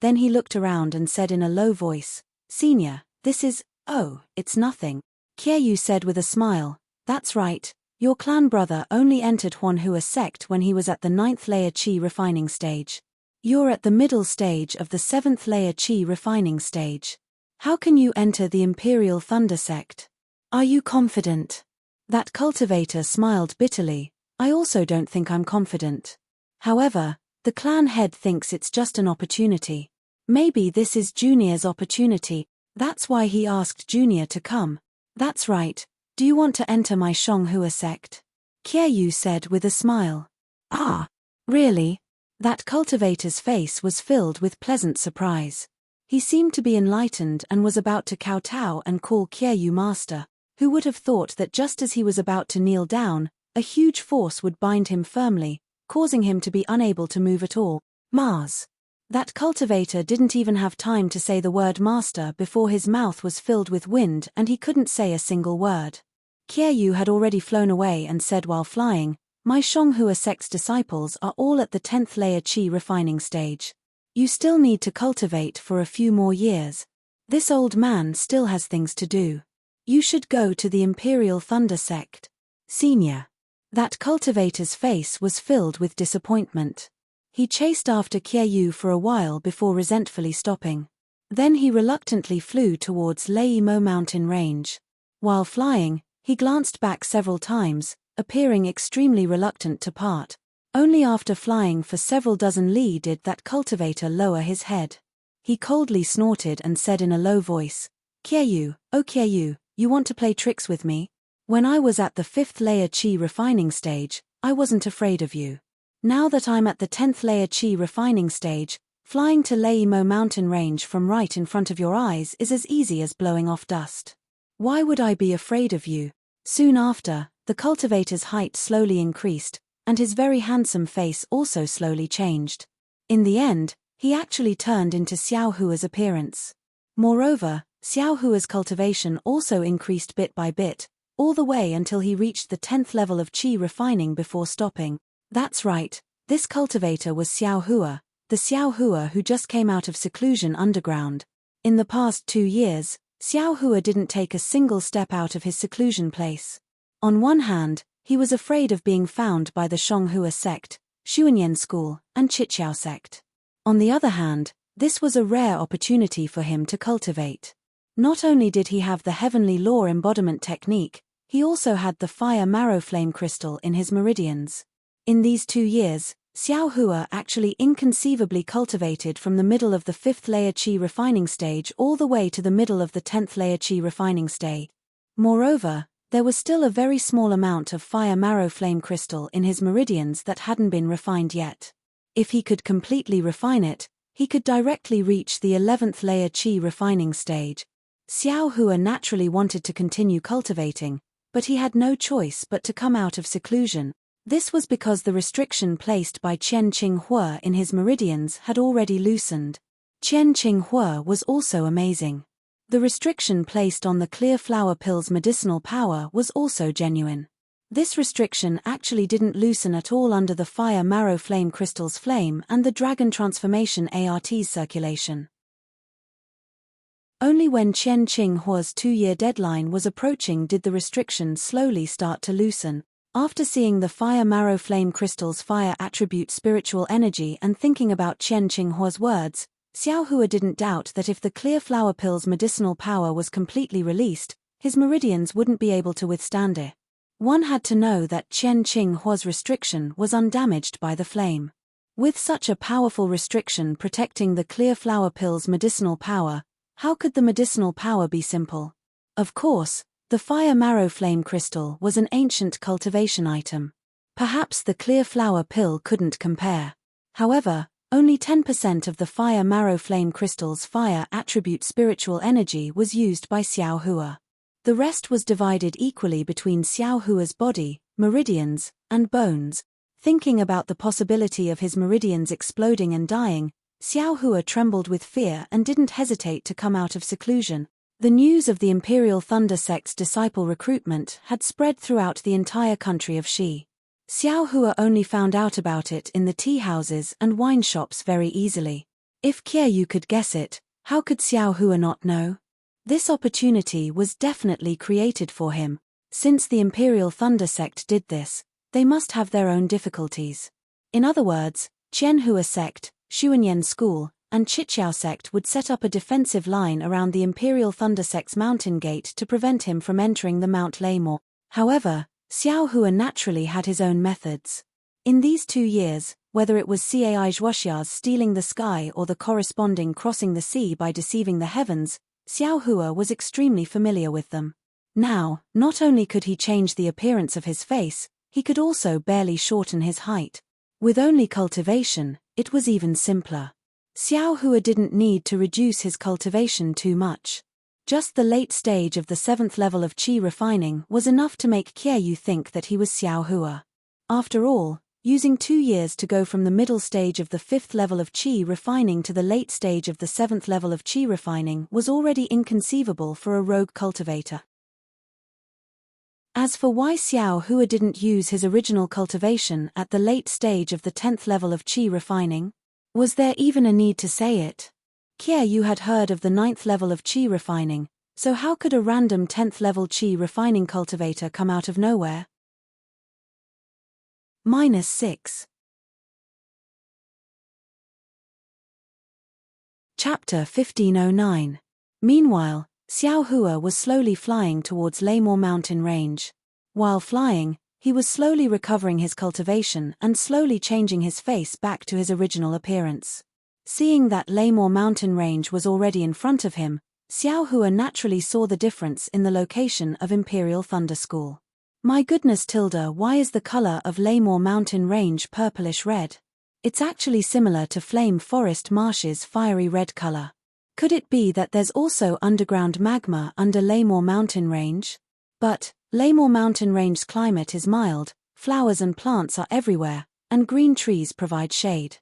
Then he looked around and said in a low voice, Senior, this is "Oh, it's nothing," Kyeyu said with a smile. "That's right. Your clan brother only entered Huanhua sect when he was at the 9th layer Qi refining stage. You're at the middle stage of the 7th layer Qi refining stage. How can you enter the Imperial Thunder sect? Are you confident?" That cultivator smiled bitterly. "I also don't think I'm confident. However, the clan head thinks it's just an opportunity. Maybe this is Junior's opportunity. That's why he asked Junior to come." "That's right. Do you want to enter my Shonghua sect?" Kyeyu said with a smile. "Ah, really?" That cultivator's face was filled with pleasant surprise. He seemed to be enlightened and was about to kowtow and call Kyeyu master. Who would have thought that just as he was about to kneel down, a huge force would bind him firmly, causing him to be unable to move at all. Mars. That cultivator didn't even have time to say the word master before his mouth was filled with wind and he couldn't say a single word. Kyeyu had already flown away and said while flying, "My Shonghua sect's disciples are all at the 10th layer Qi refining stage. You still need to cultivate for a few more years. This old man still has things to do. You should go to the Imperial Thunder sect. Senior." That cultivator's face was filled with disappointment. He chased after Kyeyu for a while before resentfully stopping. Then he reluctantly flew towards Leimo mountain range. While flying, he glanced back several times, appearing extremely reluctant to part. Only after flying for several dozen li did that cultivator lower his head. He coldly snorted and said in a low voice, "Kyeyu, oh Kyeyu, you want to play tricks with me? When I was at the 5th layer Qi refining stage, I wasn't afraid of you. Now that I'm at the 10th layer Qi refining stage, flying to Leimo mountain range from right in front of your eyes is as easy as blowing off dust. Why would I be afraid of you?" Soon after, the cultivator's height slowly increased, and his very handsome face also slowly changed. In the end, he actually turned into Xiaohua's appearance. Moreover, Xiaohua's cultivation also increased bit by bit, all the way until he reached the 10th level of Qi refining before stopping. That's right, this cultivator was Xiaohua, the Xiaohua who just came out of seclusion underground. In the past 2 years, Xiaohua didn't take a single step out of his seclusion place. On one hand, he was afraid of being found by the Shonghua sect, Xuanyan school, and Chiqiao sect. On the other hand, this was a rare opportunity for him to cultivate. Not only did he have the heavenly law embodiment technique, he also had the fire marrow flame crystal in his meridians. In these 2 years, Xiaohua actually inconceivably cultivated from the middle of the 5th layer Qi refining stage all the way to the middle of the 10th layer Qi refining stage. Moreover, there was still a very small amount of fire marrow flame crystal in his meridians that hadn't been refined yet. If he could completely refine it, he could directly reach the 11th layer Qi refining stage. Xiaohua naturally wanted to continue cultivating, but he had no choice but to come out of seclusion. This was because the restriction placed by Qian Qinghua in his meridians had already loosened. Qian Qinghua was also amazing. The restriction placed on the clear flower pill's medicinal power was also genuine. This restriction actually didn't loosen at all under the fire marrow flame crystal's flame and the dragon transformation ART's circulation. Only when Qian Qinghua's 2-year deadline was approaching did the restriction slowly start to loosen. After seeing the fire marrow flame crystal's fire attribute spiritual energy and thinking about Qian Qinghua's words, Xiaohua didn't doubt that if the clear flower pill's medicinal power was completely released, his meridians wouldn't be able to withstand it. One had to know that Qian Qinghua's restriction was undamaged by the flame. With such a powerful restriction protecting the clear flower pill's medicinal power, how could the medicinal power be simple? Of course, the fire marrow flame crystal was an ancient cultivation item. Perhaps the clear flower pill couldn't compare. However, only 10% of the fire marrow flame crystal's fire attribute spiritual energy was used by Xiaohua. The rest was divided equally between Xiaohua's body, meridians, and bones. Thinking about the possibility of his meridians exploding and dying, Xiaohua trembled with fear and didn't hesitate to come out of seclusion. The news of the Imperial Thunder sect's disciple recruitment had spread throughout the entire country of Xi. Xiaohua only found out about it in the tea houses and wine shops very easily. If Kyeyu could guess it, how could Xiaohua not know? This opportunity was definitely created for him. Since the Imperial Thunder sect did this, they must have their own difficulties. In other words, Qianhua sect, Xuanyan school, and Chiqiao sect would set up a defensive line around the Imperial Thunder sect's mountain gate to prevent him from entering the Mount Lamor. However, Xiaohua naturally had his own methods. In these 2 years, whether it was Cai Zhuoxia's stealing the sky or the corresponding crossing the sea by deceiving the heavens, Xiaohua was extremely familiar with them. Now, not only could he change the appearance of his face, he could also barely shorten his height. With only cultivation, it was even simpler. Xiaohua didn't need to reduce his cultivation too much. Just the late stage of the 7th level of qi refining was enough to make Qiaoyu think that he was Xiaohua. After all, using 2 years to go from the middle stage of the 5th level of qi refining to the late stage of the 7th level of qi refining was already inconceivable for a rogue cultivator. As for why Xiaohua didn't use his original cultivation at the late stage of the 10th level of qi refining, was there even a need to say it? Qiaoyu had heard of the 9th level of qi refining, so how could a random 10th level qi refining cultivator come out of nowhere? -6. Chapter 1509. Meanwhile, Xiaohua was slowly flying towards Lamor mountain range. While flying, he was slowly recovering his cultivation and slowly changing his face back to his original appearance. Seeing that Lamor mountain range was already in front of him, Xiaohua naturally saw the difference in the location of Imperial Thunder School. My goodness Tilda, why is the color of Lamor mountain range purplish red? It's actually similar to Flame Forest Marsh's fiery red color. Could it be that there's also underground magma under Lamor mountain range? But, Lamor mountain range's climate is mild, flowers and plants are everywhere, and green trees provide shade.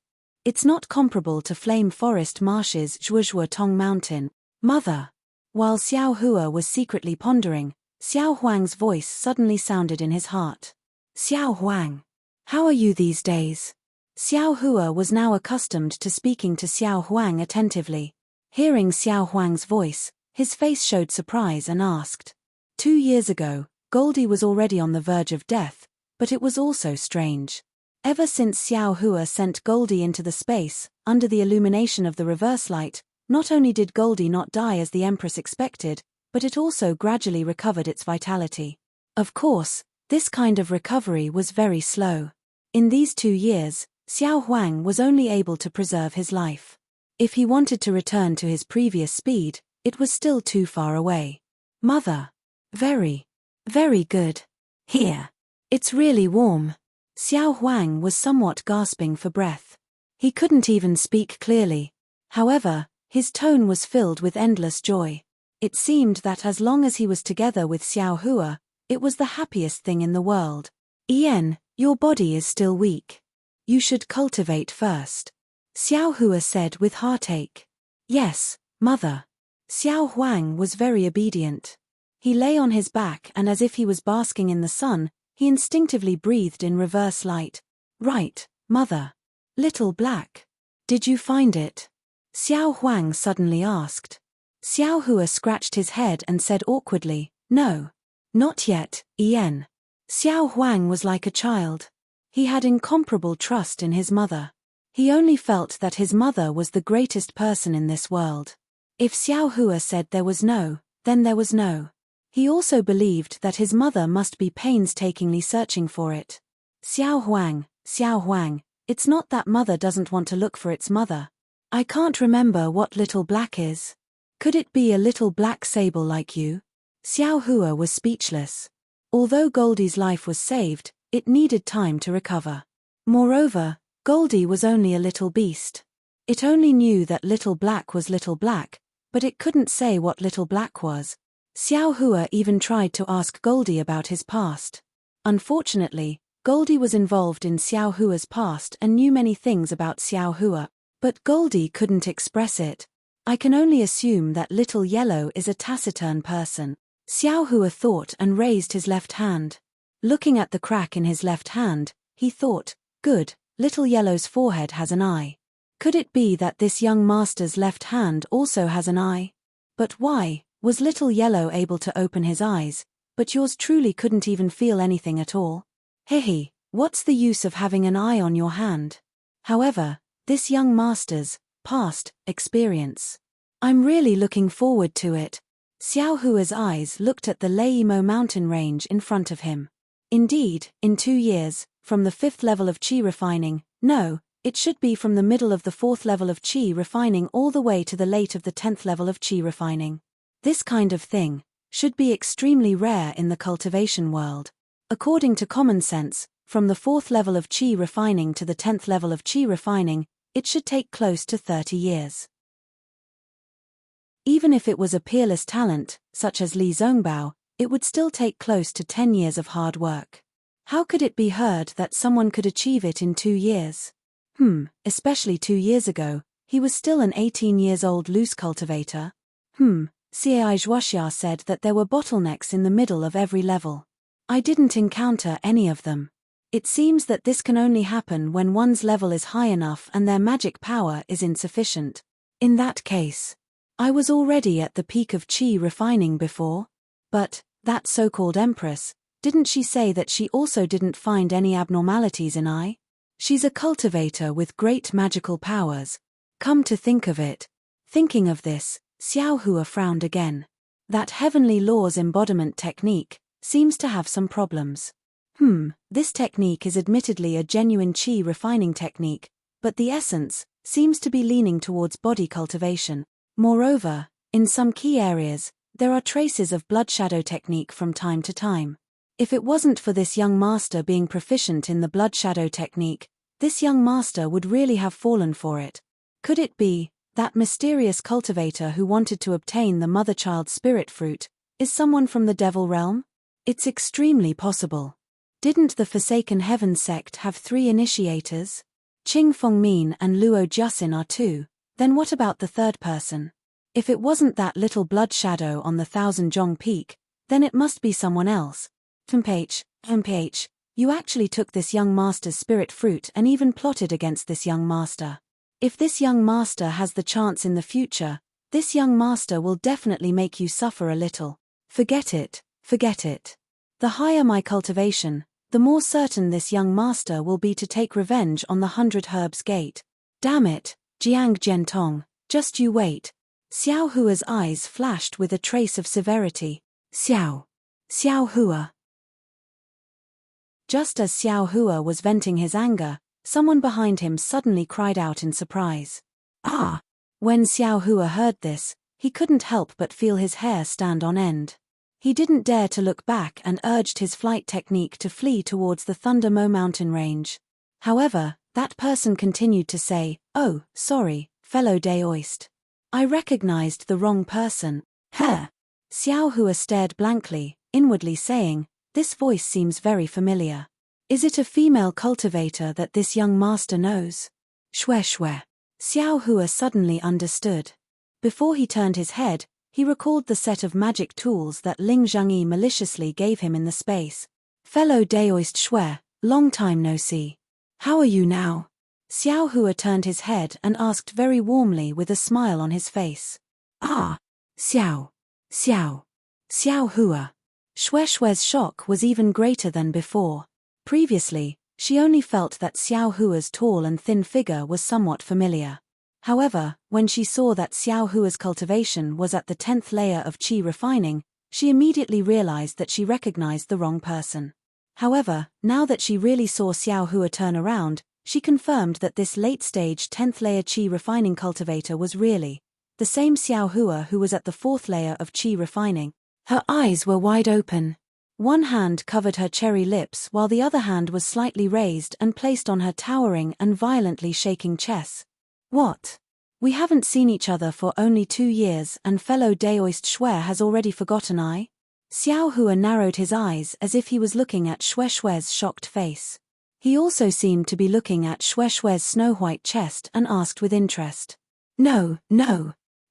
It's not comparable to Flame Forest Marsh's Zhuozhuo Tong Mountain. Mother. While Xiaohua was secretly pondering, Xiao Huang's voice suddenly sounded in his heart. Xiao Huang. How are you these days? Xiaohua was now accustomed to speaking to Xiao Huang attentively. Hearing Xiao Huang's voice, his face showed surprise and asked. 2 years ago, Goldie was already on the verge of death, but it was also strange. Ever since Xiaohua sent Goldie into the space, under the illumination of the reverse light, not only did Goldie not die as the Empress expected, but it also gradually recovered its vitality. Of course, this kind of recovery was very slow. In these 2 years, Xiao Huang was only able to preserve his life. If he wanted to return to his previous speed, it was still too far away. Mother. Very, very good. Here. It's really warm. Xiao Huang was somewhat gasping for breath. He couldn't even speak clearly. However, his tone was filled with endless joy. It seemed that as long as he was together with Xiaohua, it was the happiest thing in the world. Ian, your body is still weak. You should cultivate first. Xiaohua said with heartache. Yes, mother. Xiao Huang was very obedient. He lay on his back and as if he was basking in the sun, he instinctively breathed in reverse light. Right, mother. Little Black. Did you find it? Xiao Huang suddenly asked. Xiaohua scratched his head and said awkwardly, no. Not yet, Ian. Xiao Huang was like a child. He had incomparable trust in his mother. He only felt that his mother was the greatest person in this world. If Xiaohua said there was no, then there was no. He also believed that his mother must be painstakingly searching for it. Xiao Huang, it's not that mother doesn't want to look for its mother. I can't remember what Little Black is. Could it be a little black sable like you? Xiaohua was speechless. Although Goldie's life was saved, it needed time to recover. Moreover, Goldie was only a little beast. It only knew that Little Black was Little Black, but it couldn't say what Little Black was. Xiaohua even tried to ask Goldie about his past. Unfortunately, Goldie was involved in Xiaohua's past and knew many things about Xiaohua, but Goldie couldn't express it. I can only assume that Little Yellow is a taciturn person. Xiaohua thought and raised his left hand. Looking at the crack in his left hand, he thought, good, Little Yellow's forehead has an eye. Could it be that this young master's left hand also has an eye? But why Was little yellow able to open his eyes, but yours truly couldn't even feel anything at all? Hehe, what's the use of having an eye on your hand? However, this young master's past experience. I'm really looking forward to it. Xiao Hua's eyes looked at the Leimo mountain range in front of him. Indeed, in 2 years, from the 5th level of qi refining, no, it should be from the middle of the 4th level of qi refining all the way to the late of the 10th level of qi refining. This kind of thing should be extremely rare in the cultivation world. According to common sense, from the 4th level of qi refining to the 10th level of qi refining, it should take close to 30 years. Even if it was a peerless talent, such as Li Zongbao, it would still take close to 10 years of hard work. How could it be heard that someone could achieve it in 2 years? Especially 2 years ago, he was still an 18-years-old loose cultivator. Cai Zhuoxia said that there were bottlenecks in the middle of every level. I didn't encounter any of them. It seems that this can only happen when one's level is high enough and their magic power is insufficient. In that case, I was already at the peak of qi refining before. But, that so-called empress, didn't she say that she also didn't find any abnormalities in I? She's a cultivator with great magical powers. Come to think of it. Thinking of this, Xiao Hua frowned again. That heavenly laws embodiment technique seems to have some problems. This technique is admittedly a genuine qi refining technique, but the essence seems to be leaning towards body cultivation. Moreover, in some key areas, there are traces of blood shadow technique from time to time. If it wasn't for this young master being proficient in the blood shadow technique, this young master would really have fallen for it. Could it be that mysterious cultivator who wanted to obtain the mother-child spirit fruit is someone from the devil realm? It's extremely possible. Didn't the Forsaken Heaven sect have 3 initiators? Qing Fengmin and Luo Jiaxin are 2, then what about the third person? If it wasn't that little blood shadow on the Thousand Zhong Peak, then it must be someone else. MPH, you actually took this young master's spirit fruit and even plotted against this young master. If this young master has the chance in the future, this young master will definitely make you suffer a little. Forget it. The higher my cultivation, the more certain this young master will be to take revenge on the 100 Herbs Gate. Damn it, Jiang Jiantong, just you wait. Xiao Hua's eyes flashed with a trace of severity. Xiao Hua. Just as Xiao Hua was venting his anger, someone behind him suddenly cried out in surprise. Ah! When Xiao Hua heard this, he couldn't help but feel his hair stand on end. He didn't dare to look back and urged his flight technique to flee towards the Thunder Mo mountain range. However, that person continued to say, "Oh, sorry, fellow Daoist. I recognized the wrong person." Xiao Hua stared blankly, inwardly saying, "This voice seems very familiar. Is it a female cultivator that this young master knows?" Shwe. Xiao Hua suddenly understood. Before he turned his head, he recalled the set of magic tools that Ling Zhangyi maliciously gave him in the space. "Fellow Daoist Shwe, long time no see. How are you now?" Xiao Hua turned his head and asked very warmly with a smile on his face. "Ah, Xiao Hua." Shwe's shock was even greater than before. Previously, she only felt that Xiao Hua's tall and thin figure was somewhat familiar. However, when she saw that Xiao Hua's cultivation was at the 10th layer of qi refining, she immediately realized that she recognized the wrong person. However, now that she really saw Xiao Hua turn around, she confirmed that this late-stage 10th layer qi refining cultivator was really the same Xiao Hua who was at the 4th layer of qi refining. Her eyes were wide open. One hand covered her cherry lips while the other hand was slightly raised and placed on her towering and violently shaking chest. "What? We haven't seen each other for only 2 years and fellow Daoist Shwe has already forgotten I?" Xiao Hua narrowed his eyes as if he was looking at Shwe's shocked face. He also seemed to be looking at Shwe's snow-white chest and asked with interest. No.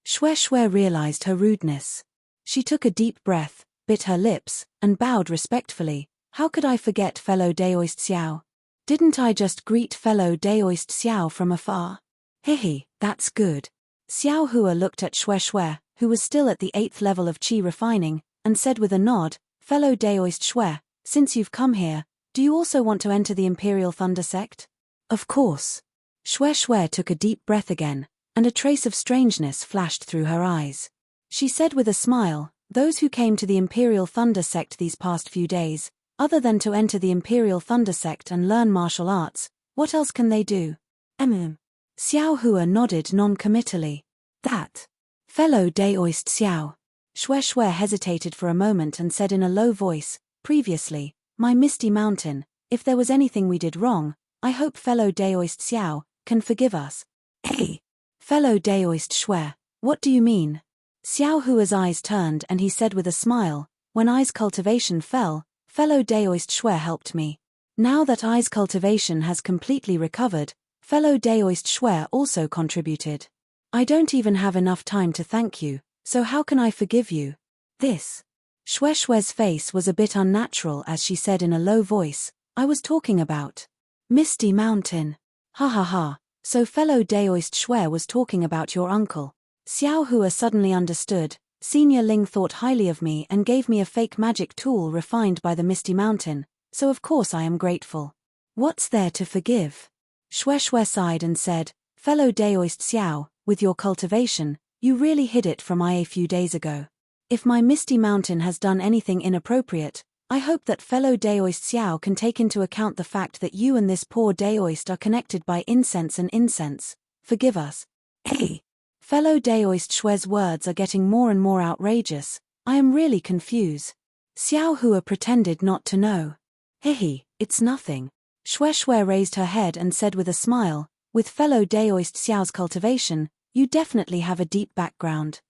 Shwe realized her rudeness. She took a deep breath, bit her lips, and bowed respectfully. "How could I forget fellow Daoist Xiao? Didn't I just greet fellow Daoist Xiao from afar?" Hehe, that's good. Xiao Hua looked at Shwe, who was still at the 8th level of Qi refining, and said with a nod, "Fellow Daoist Shui, since you've come here, do you also want to enter the Imperial Thunder Sect?" "Of course." Shui Shui took a deep breath again, and a trace of strangeness flashed through her eyes. She said with a smile, "Those who came to the Imperial Thunder Sect these past few days, other than to enter the Imperial Thunder Sect and learn martial arts, what else can they do?" Xiao Hua nodded non-committally. "That. Fellow Daoist Xiao." Shui Shui hesitated for a moment and said in a low voice, "Previously, my Misty Mountain, if there was anything we did wrong, I hope fellow Daoist Xiao can forgive us." "Hey! Fellow Daoist Shui, what do you mean?" Xiao Hua's eyes turned and he said with a smile, "When I's cultivation fell, fellow Daoist Shui helped me. Now that I's cultivation has completely recovered, fellow Daoist Shui also contributed. I don't even have enough time to thank you, so how can I forgive you?" This. Shui Shui's face was a bit unnatural as she said in a low voice, "I was talking about Misty Mountain." "Ha ha ha, so fellow Daoist Shui was talking about your uncle." Xiao Hua suddenly understood. "Senior Ling thought highly of me and gave me a fake magic tool refined by the Misty Mountain, so of course I am grateful. What's there to forgive?" Shui Shui sighed and said, "Fellow Daoist Xiao, with your cultivation, you really hid it from I a few days ago. If my Misty Mountain has done anything inappropriate, I hope that fellow Daoist Xiao can take into account the fact that you and this poor Daoist are connected by incense and incense. Forgive us." "Hey! Fellow Daoist Shui's words are getting more and more outrageous. I am really confused." Xiao Hua pretended not to know. "Hehe, it's nothing." Shui Shui raised her head and said with a smile, "With fellow Daoist Xiao's cultivation, you definitely have a deep background.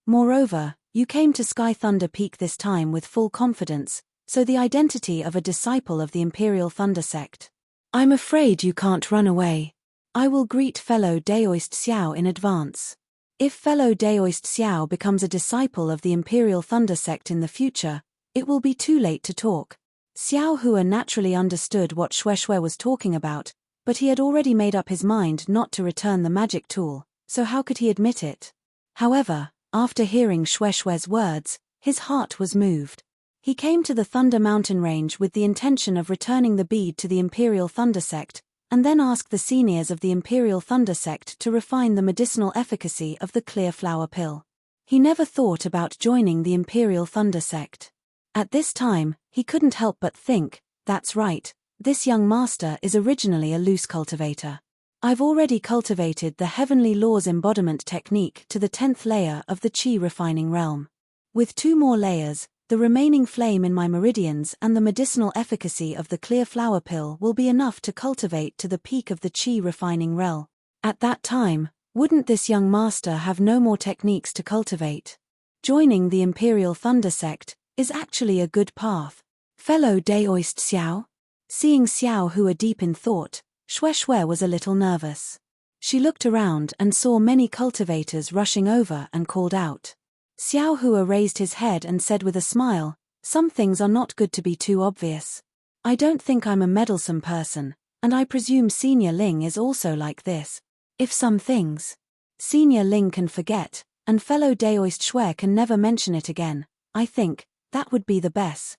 Moreover, you came to Sky Thunder Peak this time with full confidence, so the identity of a disciple of the Imperial Thunder Sect. I'm afraid you can't run away. I will greet fellow Daoist Xiao in advance. If fellow Daoist Xiao becomes a disciple of the Imperial Thunder Sect in the future, it will be too late to talk." Xiao Hua naturally understood what Shui Shui was talking about, but he had already made up his mind not to return the magic tool, so how could he admit it? However, after hearing Shui Shui's words, his heart was moved. He came to the Thunder Mountain Range with the intention of returning the bead to the Imperial Thunder Sect, and then ask the seniors of the Imperial Thunder Sect to refine the medicinal efficacy of the clear flower pill. He never thought about joining the Imperial Thunder Sect. At this time, he couldn't help but think, that's right, this young master is originally a loose cultivator. I've already cultivated the Heavenly Laws embodiment technique to the 10th layer of the Qi refining realm. With 2 more layers, the remaining flame in my meridians and the medicinal efficacy of the clear flower pill will be enough to cultivate to the peak of the Qi refining realm. At that time, wouldn't this young master have no more techniques to cultivate? Joining the Imperial Thunder Sect is actually a good path. Fellow Daoist Xiao? Seeing Xiao Hua deep in thought, Shui Shui was a little nervous. She looked around and saw many cultivators rushing over and called out. Xiao Hua raised his head and said with a smile, "Some things are not good to be too obvious. I don't think I'm a meddlesome person, and I presume Senior Ling is also like this. If some things Senior Ling can forget, and fellow Daoist Shui can never mention it again, I think that would be the best."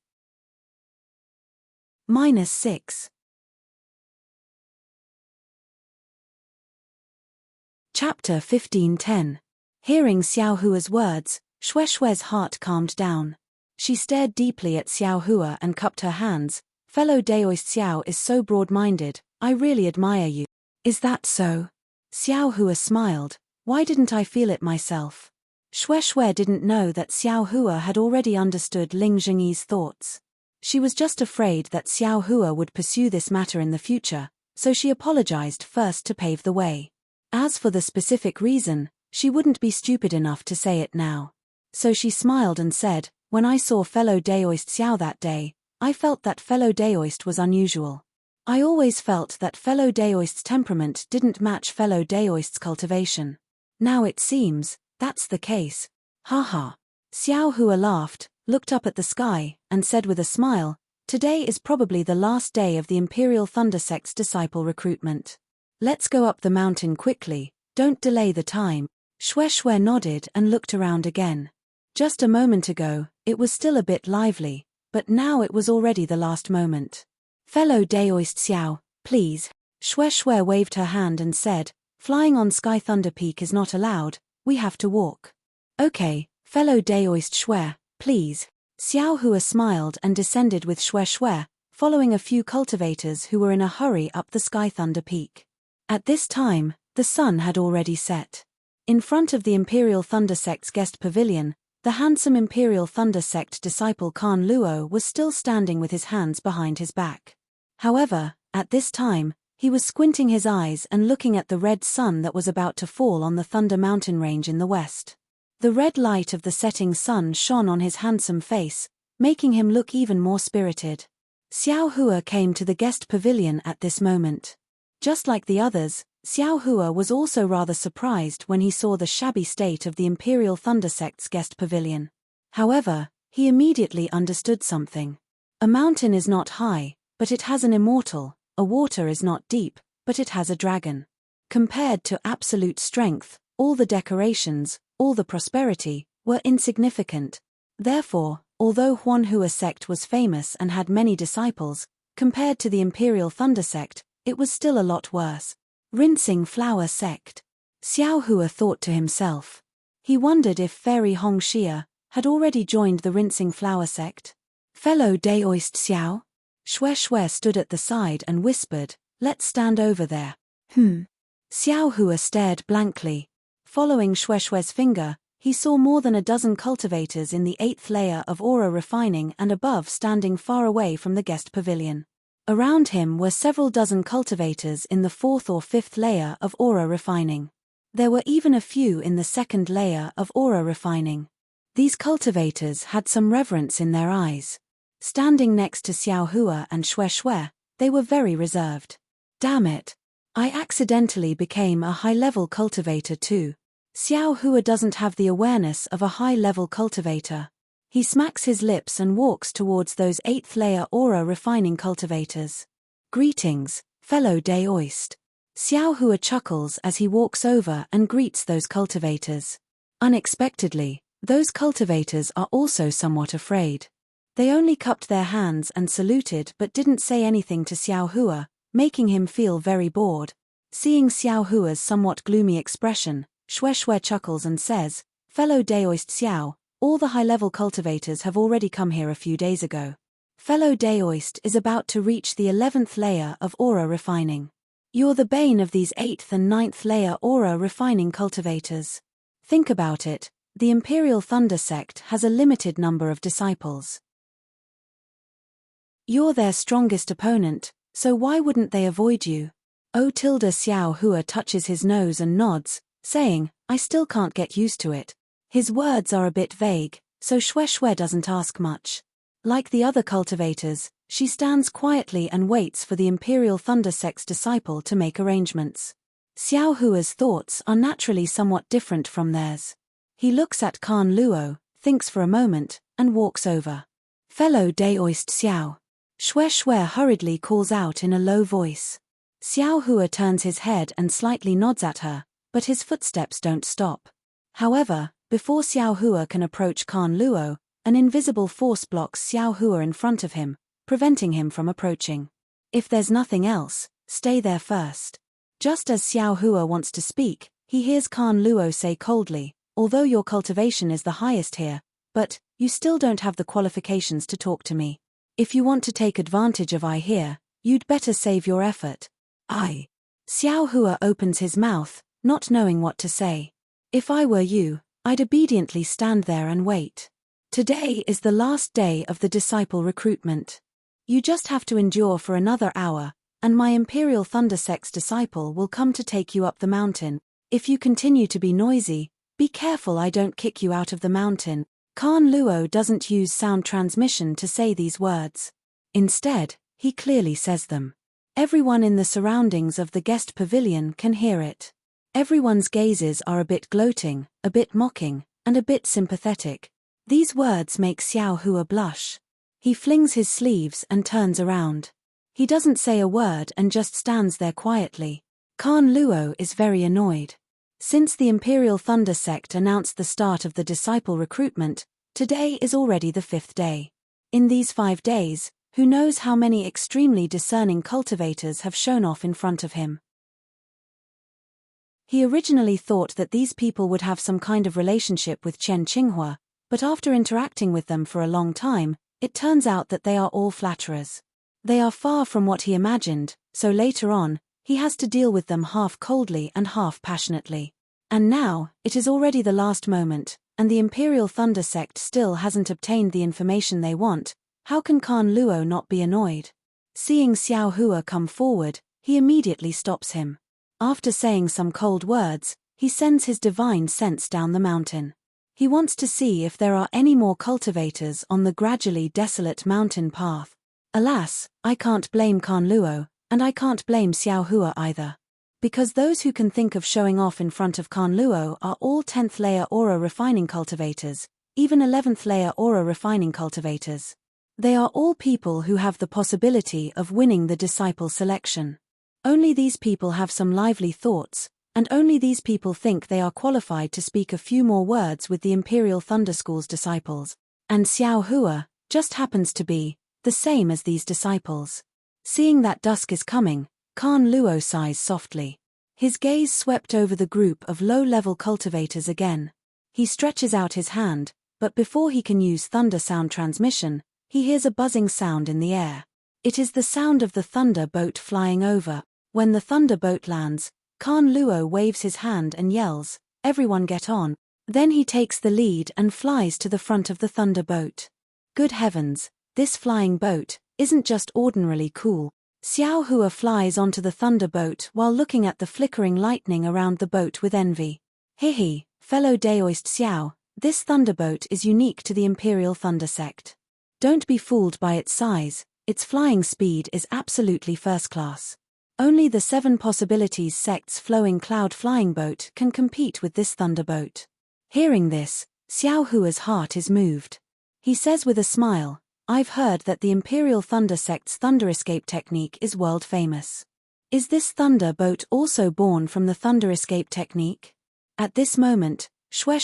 -6. Chapter 15:10. Hearing Xiao Hua's words, Shui Shui's heart calmed down. She stared deeply at Xiao Hua and cupped her hands. "Fellow Daoist Xiao is so broad-minded, I really admire you." "Is that so?" Xiao Hua smiled. "Why didn't I feel it myself?" Shui Shui didn't know that Xiao Hua had already understood Ling Zhengyi's thoughts. She was just afraid that Xiao Hua would pursue this matter in the future, so she apologized first to pave the way. As for the specific reason, she wouldn't be stupid enough to say it now. So she smiled and said, "When I saw fellow Daoist Xiao that day, I felt that fellow Daoist was unusual. I always felt that fellow Daoist's temperament didn't match fellow Daoist's cultivation. Now it seems that's the case." "Haha." Xiao Hua laughed, looked up at the sky, and said with a smile, "Today is probably the last day of the Imperial Thunder Sect's disciple recruitment. Let's go up the mountain quickly, don't delay the time." Shwe nodded and looked around again. Just a moment ago, it was still a bit lively, but now it was already the last moment. Fellow Daoist Xiao, please. Shwe waved her hand and said, flying on Sky Thunder Peak is not allowed, we have to walk. Okay, fellow Daoist Shwe, please. Xiao Hua smiled and descended with Shwe, following a few cultivators who were in a hurry up the Sky Thunder Peak. At this time, the sun had already set. In front of the Imperial Thunder Sect's guest pavilion, the handsome Imperial Thunder Sect disciple Khan Luo was still standing with his hands behind his back. However, at this time, he was squinting his eyes and looking at the red sun that was about to fall on the Thunder Mountain range in the west. The red light of the setting sun shone on his handsome face, making him look even more spirited. Xiao Hua came to the guest pavilion at this moment. Just like the others, Xiao Hua was also rather surprised when he saw the shabby state of the Imperial Thunder Sect's guest pavilion. However, he immediately understood something. A mountain is not high, but it has an immortal, a water is not deep, but it has a dragon. Compared to absolute strength, all the decorations, all the prosperity, were insignificant. Therefore, although Huan Hua sect was famous and had many disciples, compared to the Imperial Thunder Sect, it was still a lot worse. Rinsing Flower Sect. Xiao Hua thought to himself. He wondered if Fairy Hong Xia had already joined the Rinsing Flower Sect. Fellow Daoist Xiao? Shwe stood at the side and whispered, let's stand over there. Xiao Hua stared blankly. Following Shwe's finger, he saw more than a dozen cultivators in the 8th layer of aura refining and above standing far away from the guest pavilion. Around him were several dozen cultivators in the 4th or 5th layer of aura refining. There were even a few in the 2nd layer of aura refining. These cultivators had some reverence in their eyes. Standing next to Xiao Hua and Shwe, they were very reserved. Damn it. I accidentally became a high-level cultivator too. Xiao Hua doesn't have the awareness of a high-level cultivator. He smacks his lips and walks towards those 8th layer aura refining cultivators. Greetings, fellow Daoist. Xiao Hua chuckles as he walks over and greets those cultivators. Unexpectedly, those cultivators are also somewhat afraid. They only cupped their hands and saluted but didn't say anything to Xiao Hua, making him feel very bored. Seeing Xiao Hua's somewhat gloomy expression, Shwe chuckles and says, fellow Daoist Xiao, all the high-level cultivators have already come here a few days ago. Fellow Daoist is about to reach the 11th layer of aura refining. You're the bane of these 8th and 9th layer aura refining cultivators. Think about it, the Imperial Thunder Sect has a limited number of disciples. You're their strongest opponent, so why wouldn't they avoid you? Xiao Hua touches his nose and nods, saying, I still can't get used to it. His words are a bit vague, so Shwe doesn't ask much. Like the other cultivators, she stands quietly and waits for the Imperial Thunder Sect's disciple to make arrangements. Xiao Hua's thoughts are naturally somewhat different from theirs. He looks at Khan Luo, thinks for a moment, and walks over. Fellow Daoist Xiao. Shwe hurriedly calls out in a low voice. Xiao Hua turns his head and slightly nods at her, but his footsteps don't stop. However, before Xiao Hua can approach Khan Luo, an invisible force blocks Xiao Hua in front of him, preventing him from approaching. If there's nothing else, stay there first. Just as Xiao Hua wants to speak, he hears Khan Luo say coldly, although your cultivation is the highest here, but you still don't have the qualifications to talk to me. If you want to take advantage of I here, you'd better save your effort. Xiao Hua opens his mouth, not knowing what to say. If I were you, I'd obediently stand there and wait. Today is the last day of the disciple recruitment. You just have to endure for another hour, and my Imperial Thunder Sect's disciple will come to take you up the mountain. If you continue to be noisy, be careful I don't kick you out of the mountain. Khan Luo doesn't use sound transmission to say these words. Instead, he clearly says them. Everyone in the surroundings of the guest pavilion can hear it. Everyone's gazes are a bit gloating, a bit mocking, and a bit sympathetic. These words make Xiao Hua blush. He flings his sleeves and turns around. He doesn't say a word and just stands there quietly. Khan Luo is very annoyed. Since the Imperial Thunder sect announced the start of the disciple recruitment, today is already the 5th day. In these 5 days, who knows how many extremely discerning cultivators have shown off in front of him. He originally thought that these people would have some kind of relationship with Chen Qinghua, but after interacting with them for a long time, it turns out that they are all flatterers. They are far from what he imagined, so later on, he has to deal with them half coldly and half passionately. And now, it is already the last moment, and the Imperial Thunder sect still hasn't obtained the information they want. How can Khan Luo not be annoyed? Seeing Xiao Hua come forward, he immediately stops him. After saying some cold words, he sends his divine sense down the mountain. He wants to see if there are any more cultivators on the gradually desolate mountain path. Alas, I can't blame Khan Luo, and I can't blame Xiao Hua either. Because those who can think of showing off in front of Khan Luo are all 10th layer aura refining cultivators, even 11th layer aura refining cultivators. They are all people who have the possibility of winning the disciple selection. Only these people have some lively thoughts, and only these people think they are qualified to speak a few more words with the Imperial Thunder School's disciples, and Xiao Hua just happens to be the same as these disciples. Seeing that dusk is coming, Khan Luo sighs softly. His gaze swept over the group of low-level cultivators again. He stretches out his hand, but before he can use thunder sound transmission, he hears a buzzing sound in the air. It is the sound of the thunder boat flying over. When the thunder boat lands, Khan Luo waves his hand and yells, "Everyone get on." Then he takes the lead and flies to the front of the thunder boat. Good heavens, this flying boat isn't just ordinarily cool. Xiao Hua flies onto the thunder boat while looking at the flickering lightning around the boat with envy. Hihi, fellow Daoist Xiao, this thunderboat is unique to the Imperial Thunder sect. Don't be fooled by its size, its flying speed is absolutely first class. Only the 7 possibilities sect's flowing cloud flying boat can compete with this thunderboat. Hearing this, Xiao Hua's heart is moved. He says with a smile, "I've heard that the Imperial Thunder sect's thunder escape technique is world famous. Is this thunder boat also born from the thunder escape technique?" At this moment, Shui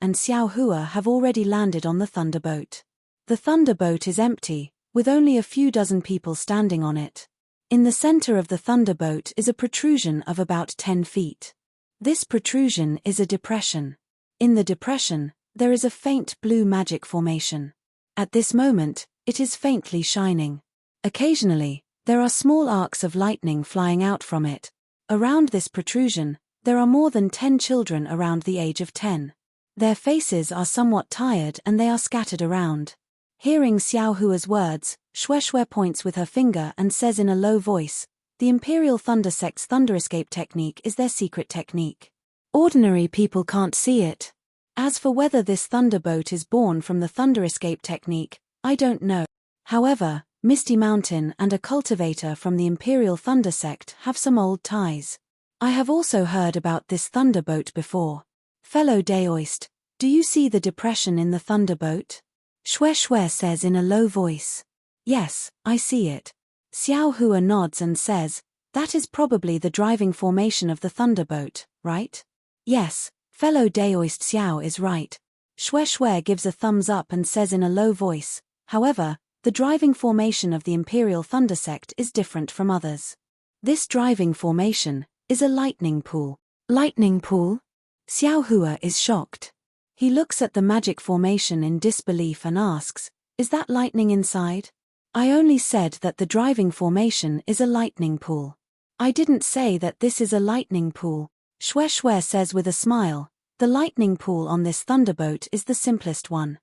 and Xiao Hua have already landed on the thunder boat. The thunder boat is empty, with only a few dozen people standing on it. In the center of the thunderboat is a protrusion of about 10 feet. This protrusion is a depression. In the depression, there is a faint blue magic formation. At this moment, it is faintly shining. Occasionally, there are small arcs of lightning flying out from it. Around this protrusion, there are more than 10 children around the age of 10. Their faces are somewhat tired and they are scattered around. Hearing Xiao Hua's words, Shui points with her finger and says in a low voice, "The Imperial Thunder sect's thunder escape technique is their secret technique. Ordinary people can't see it. As for whether this thunderboat is born from the thunder escape technique, I don't know. However, Misty Mountain and a cultivator from the Imperial Thunder sect have some old ties. I have also heard about this thunderboat before. Fellow Daoist, do you see the depression in the thunderboat?" Shui says in a low voice. "Yes, I see it." Xiao Hua nods and says, "That is probably the driving formation of the thunderboat, right?" "Yes, fellow Daoist Xiao is right." Shui gives a thumbs up and says in a low voice, "However, the driving formation of the Imperial Thunder sect is different from others. This driving formation is a lightning pool." "Lightning pool?" Xiao Hua is shocked. He looks at the magic formation in disbelief and asks, "Is that lightning inside?" "I only said that the driving formation is a lightning pool. I didn't say that this is a lightning pool." Shui says with a smile, "The lightning pool on this thunderboat is the simplest one.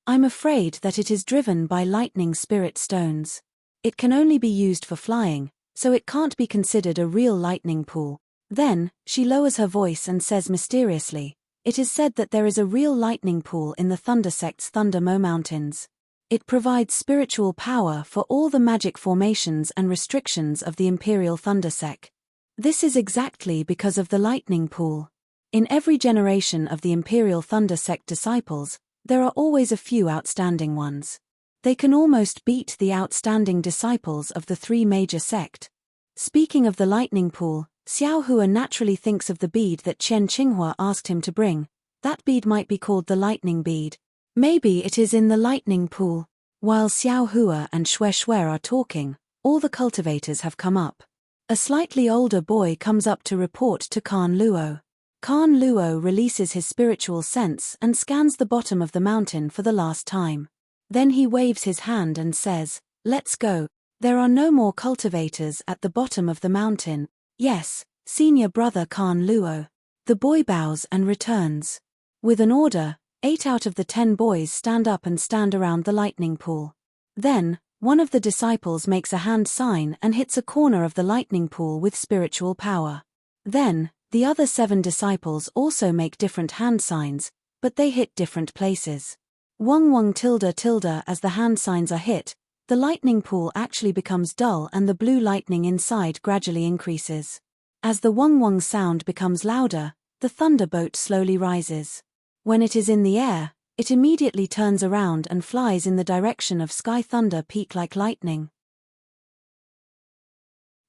I'm afraid that it is driven by lightning spirit stones. It can only be used for flying, so it can't be considered a real lightning pool." Then, she lowers her voice and says mysteriously, "It is said that there is a real lightning pool in the Thunder sect's Thunder Mo Mountains. It provides spiritual power for all the magic formations and restrictions of the Imperial Thunder sect. This is exactly because of the lightning pool. In every generation of the Imperial Thunder sect disciples, there are always a few outstanding ones. They can almost beat the outstanding disciples of the 3 major sect." Speaking of the lightning pool, Xiao Hua naturally thinks of the bead that Chen Qinghua asked him to bring. That bead might be called the lightning bead. Maybe it is in the lightning pool. While Xiao Hua and Xue Xue are talking, all the cultivators have come up. A slightly older boy comes up to report to Khan Luo. Khan Luo releases his spiritual sense and scans the bottom of the mountain for the last time. Then he waves his hand and says, "Let's go." There are no more cultivators at the bottom of the mountain. Yes, senior brother Khan Luo. The boy bows and returns. With an order, 8 out of the 10 boys stand up and stand around the lightning pool. Then, one of the disciples makes a hand sign and hits a corner of the lightning pool with spiritual power. Then, the other 7 disciples also make different hand signs, but they hit different places. Wong wong tilde tilde as the hand signs are hit, the lightning pool actually becomes dull and the blue lightning inside gradually increases. As the wong wong sound becomes louder, the thunderbolt slowly rises. When it is in the air, it immediately turns around and flies in the direction of Sky Thunder Peak like lightning.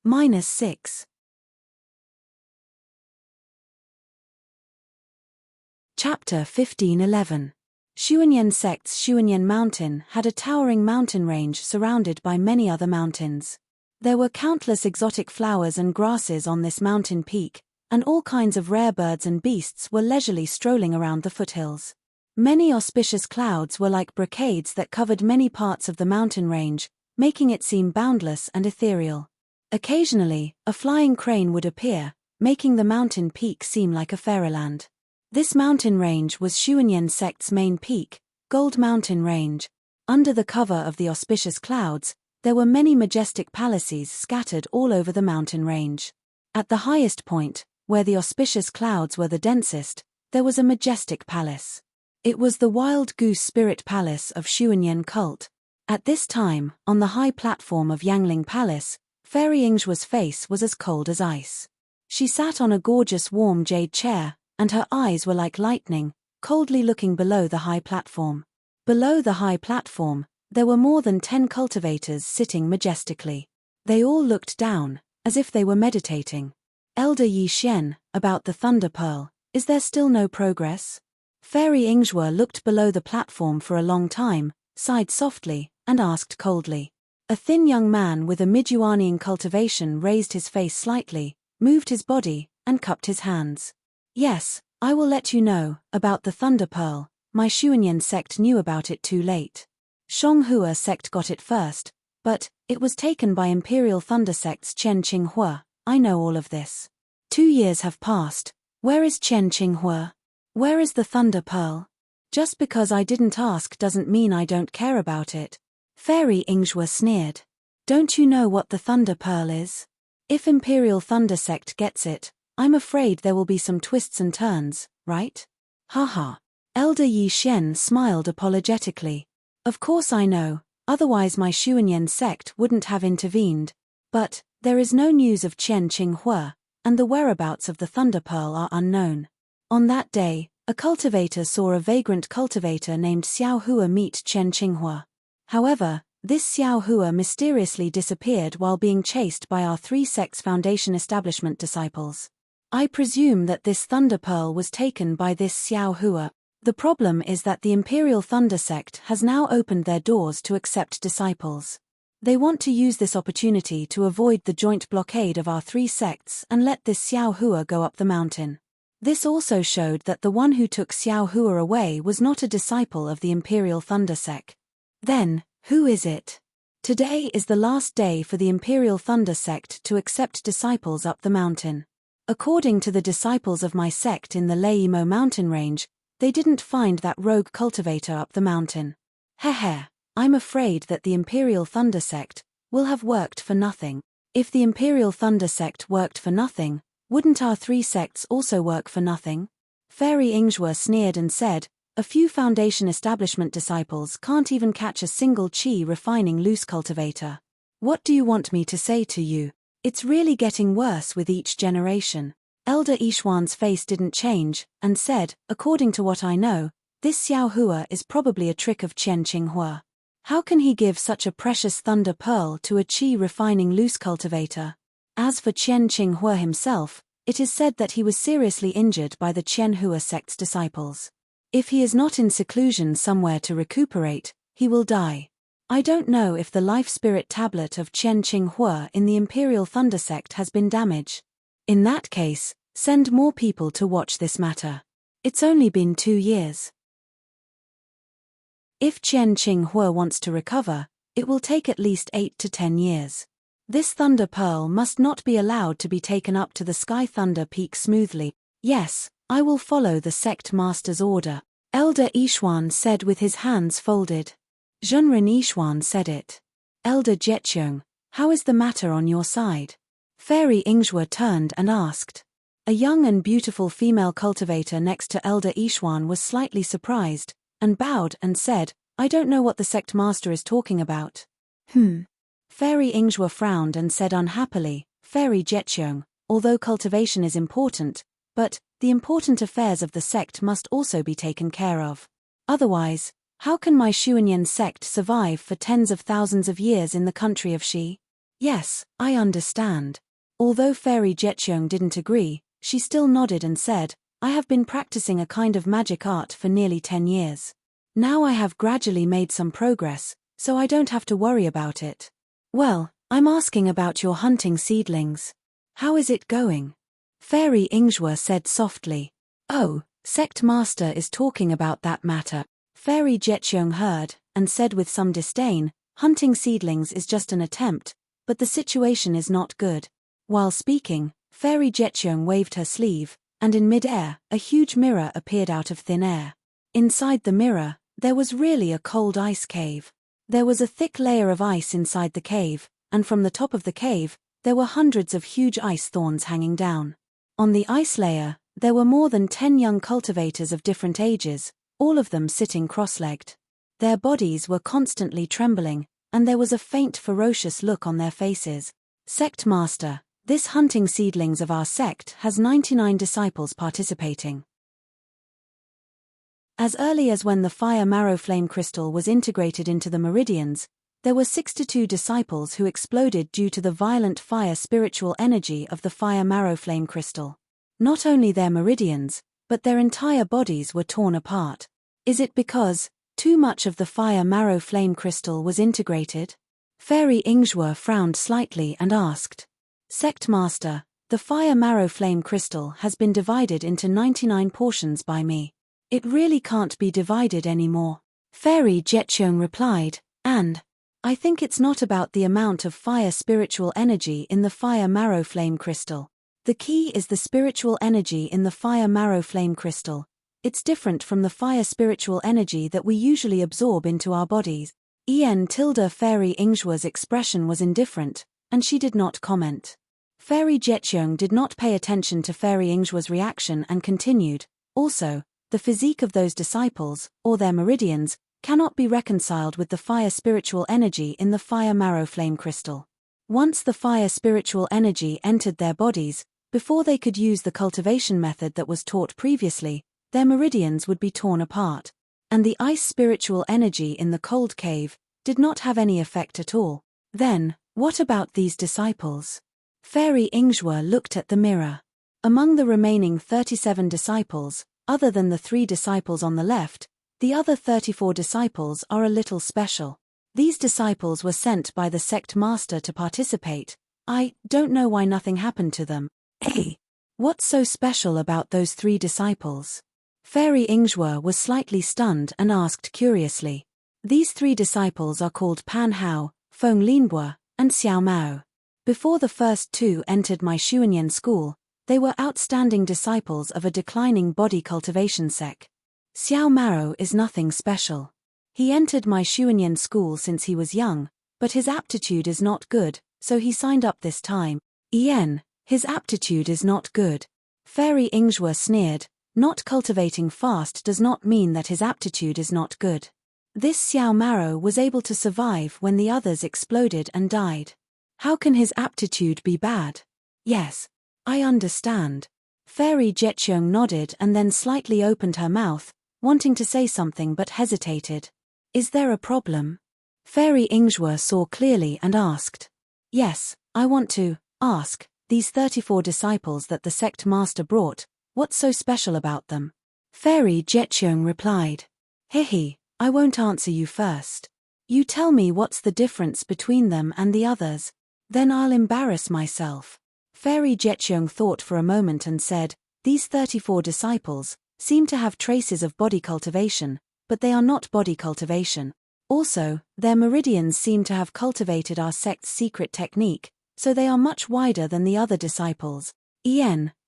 -6. Chapter 15:11. Xuanyan sect's Xuanyan Mountain had a towering mountain range surrounded by many other mountains. There were countless exotic flowers and grasses on this mountain peak, and all kinds of rare birds and beasts were leisurely strolling around the foothills. Many auspicious clouds were like brocades that covered many parts of the mountain range, making it seem boundless and ethereal. Occasionally, a flying crane would appear, making the mountain peak seem like a fairyland. This mountain range was Xuanyan sect's main peak, Gold Mountain Range. Under the cover of the auspicious clouds, there were many majestic palaces scattered all over the mountain range. At the highest point, where the auspicious clouds were the densest, there was a majestic palace. It was the Wild Goose Spirit Palace of Xuanyan cult. At this time, on the high platform of Yangling Palace, Fairy Yingxua's face was as cold as ice. She sat on a gorgeous warm jade chair, and her eyes were like lightning, coldly looking below the high platform. Below the high platform, there were more than 10 cultivators sitting majestically. They all looked down, as if they were meditating. Elder Yi Xian, about the Thunder Pearl, is there still no progress? Fairy Yingxua looked below the platform for a long time, sighed softly, and asked coldly. A thin young man with a Midyuanian cultivation raised his face slightly, moved his body, and cupped his hands. Yes, I will let you know about the Thunder Pearl. My Xuanyan sect knew about it too late. Zhonghua sect got it first, but it was taken by Imperial Thunder sect's Chen Qinghua. I know all of this. 2 years have passed. Where is Chen Qinghua? Where is the Thunder Pearl? Just because I didn't ask doesn't mean I don't care about it. Fairy Yingxua sneered. Don't you know what the Thunder Pearl is? If Imperial Thunder sect gets it, I'm afraid there will be some twists and turns, right? Haha. Elder Yi Xian smiled apologetically. Of course I know, otherwise my Xuanyan sect wouldn't have intervened. But there is no news of Chen Qinghua, and the whereabouts of the Thunder Pearl are unknown. On that day, a cultivator saw a vagrant cultivator named Xiao Hua meet Chen Qinghua. However, this Xiao Hua mysteriously disappeared while being chased by our 3 sects Foundation establishment disciples. I presume that this Thunder Pearl was taken by this Xiao Hua. The problem is that the Imperial Thunder sect has now opened their doors to accept disciples. They want to use this opportunity to avoid the joint blockade of our 3 sects and let this Xiao Hua go up the mountain. This also showed that the one who took Xiao Hua away was not a disciple of the Imperial Thunder sect. Then, who is it? Today is the last day for the Imperial Thunder sect to accept disciples up the mountain. According to the disciples of my sect in the Leimo mountain range, they didn't find that rogue cultivator up the mountain. Heh, I'm afraid that the Imperial Thunder sect will have worked for nothing. If the Imperial Thunder sect worked for nothing, wouldn't our 3 sects also work for nothing? Fairy Yingxua sneered and said, a few Foundation establishment disciples can't even catch a single chi refining loose cultivator. What do you want me to say to you? It's really getting worse with each generation. Elder Yishuan's face didn't change, and said, according to what I know, this Xiao Hua is probably a trick of Chen Qinghua. How can he give such a precious Thunder Pearl to a chi refining loose cultivator? As for Qian Qinghua himself, it is said that he was seriously injured by the Qianhua sect's disciples. If he is not in seclusion somewhere to recuperate, he will die. I don't know if the life spirit tablet of Qian Qinghua in the Imperial Thunder sect has been damaged. In that case, send more people to watch this matter. It's only been 2 years. If Qian Qinghua wants to recover, it will take at least 8 to 10 years. This thunder pearl must not be allowed to be taken up to the Sky Thunder Peak smoothly. Yes, I will follow the sect master's order, Elder Yixuan said with his hands folded. Zhenren Yixuan said it. Elder Zheqiang, how is the matter on your side? Fairy Yingzhua turned and asked. A young and beautiful female cultivator next to Elder Yixuan was slightly surprised, and bowed and said, I don't know what the sect master is talking about. Fairy Yingzhua frowned and said unhappily, Fairy Zheqiang, although cultivation is important, but the important affairs of the sect must also be taken care of. Otherwise, how can my Xuanyan sect survive for tens of thousands of years in the country of Xi? Yes, I understand. Although Fairy Zheqiang didn't agree, she still nodded and said, I have been practicing a kind of magic art for nearly 10 years. Now I have gradually made some progress, so I don't have to worry about it. Well, I'm asking about your hunting seedlings. How is it going? Fairy Yingzhua said softly. Oh, sect master is talking about that matter. Fairy Zheqiang heard, and said with some disdain, hunting seedlings is just an attempt, but the situation is not good. While speaking, Fairy Zheqiang waved her sleeve, and in mid-air, a huge mirror appeared out of thin air. Inside the mirror, there was really a cold ice cave. There was a thick layer of ice inside the cave, and from the top of the cave, there were hundreds of huge ice thorns hanging down. On the ice layer, there were more than 10 young cultivators of different ages, all of them sitting cross-legged. Their bodies were constantly trembling, and there was a faint ferocious look on their faces. Sect Master, this hunting seedlings of our sect has 99 disciples participating. As early as when the fire marrow flame crystal was integrated into the meridians, there were 62 disciples who exploded due to the violent fire spiritual energy of the fire marrow flame crystal. Not only their meridians, but their entire bodies were torn apart. Is it because too much of the fire marrow flame crystal was integrated? Fairy Yingzhua frowned slightly and asked. Sect Master, the fire marrow flame crystal has been divided into 99 portions by me. It really can't be divided anymore. Fairy Zheqiang replied, and I think it's not about the amount of fire spiritual energy in the fire marrow flame crystal. The key is the spiritual energy in the fire marrow flame crystal. It's different from the fire spiritual energy that we usually absorb into our bodies. Fairy Yingzhua's expression was indifferent, and she did not comment. Fairy Zheqiang did not pay attention to Fairy Yingzhua's reaction and continued, also, the physique of those disciples, or their meridians, cannot be reconciled with the fire spiritual energy in the fire marrow flame crystal. Once the fire spiritual energy entered their bodies, before they could use the cultivation method that was taught previously, their meridians would be torn apart, and the ice spiritual energy in the cold cave did not have any effect at all. Then, what about these disciples? Fairy Yingzhua looked at the mirror. Among the remaining 37 disciples, other than the 3 disciples on the left, the other 34 disciples are a little special. These disciples were sent by the sect master to participate. I don't know why nothing happened to them. Hey, what's so special about those 3 disciples? Fairy Yingzhua was slightly stunned and asked curiously. These 3 disciples are called Pan Hao, Feng Linbua, and Xiao Mao. Before the first 2 entered my Xuanyan school, they were outstanding disciples of a declining body cultivation sect. Xiao Mao is nothing special. He entered my Xuanyan school since he was young, but his aptitude is not good, so he signed up this time. His aptitude is not good. Fairy Yingzhua sneered, not cultivating fast does not mean that his aptitude is not good. This Xiao Mao was able to survive when the others exploded and died. How can his aptitude be bad? Yes, I understand. Fairy Zheqiang nodded and then slightly opened her mouth, wanting to say something but hesitated. Is there a problem? Fairy Yingzhua saw clearly and asked. Yes, I want to Ask, these 34 disciples that the sect master brought, what's so special about them? Fairy Jetcheung replied. Hehe, I won't answer you first. You tell me what's the difference between them and the others. Then I'll embarrass myself. Fairy Jetcheung thought for a moment and said, these 34 disciples seem to have traces of body cultivation, but they are not body cultivation. Also, their meridians seem to have cultivated our sect's secret technique, so they are much wider than the other disciples.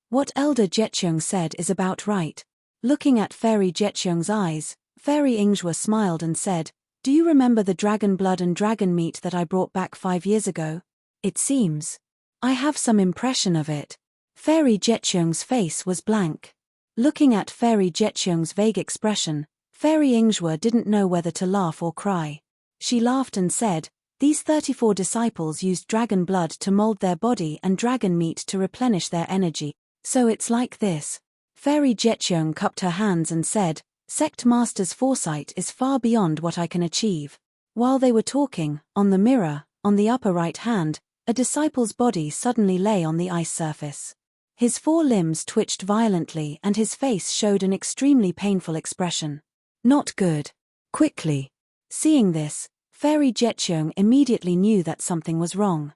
What Elder Jetcheung said is about right. Looking at Fairy Jetcheung's eyes, Fairy Ingzhua smiled and said, do you remember the dragon blood and dragon meat that I brought back 5 years ago? It seems. I have some impression of it. Fairy Jetcheung's face was blank. Looking at Fairy Jetcheung's vague expression, Fairy Ingzhua didn't know whether to laugh or cry. She laughed and said, these 34 disciples used dragon blood to mold their body and dragon meat to replenish their energy. So it's like this. Fairy Jetcheung cupped her hands and said, Sect Master's foresight is far beyond what I can achieve. While they were talking, on the mirror, on the upper right hand, a disciple's body suddenly lay on the ice surface. His 4 limbs twitched violently and his face showed an extremely painful expression. Not good. Quickly. Seeing this, Fairy Jetcheung immediately knew that something was wrong.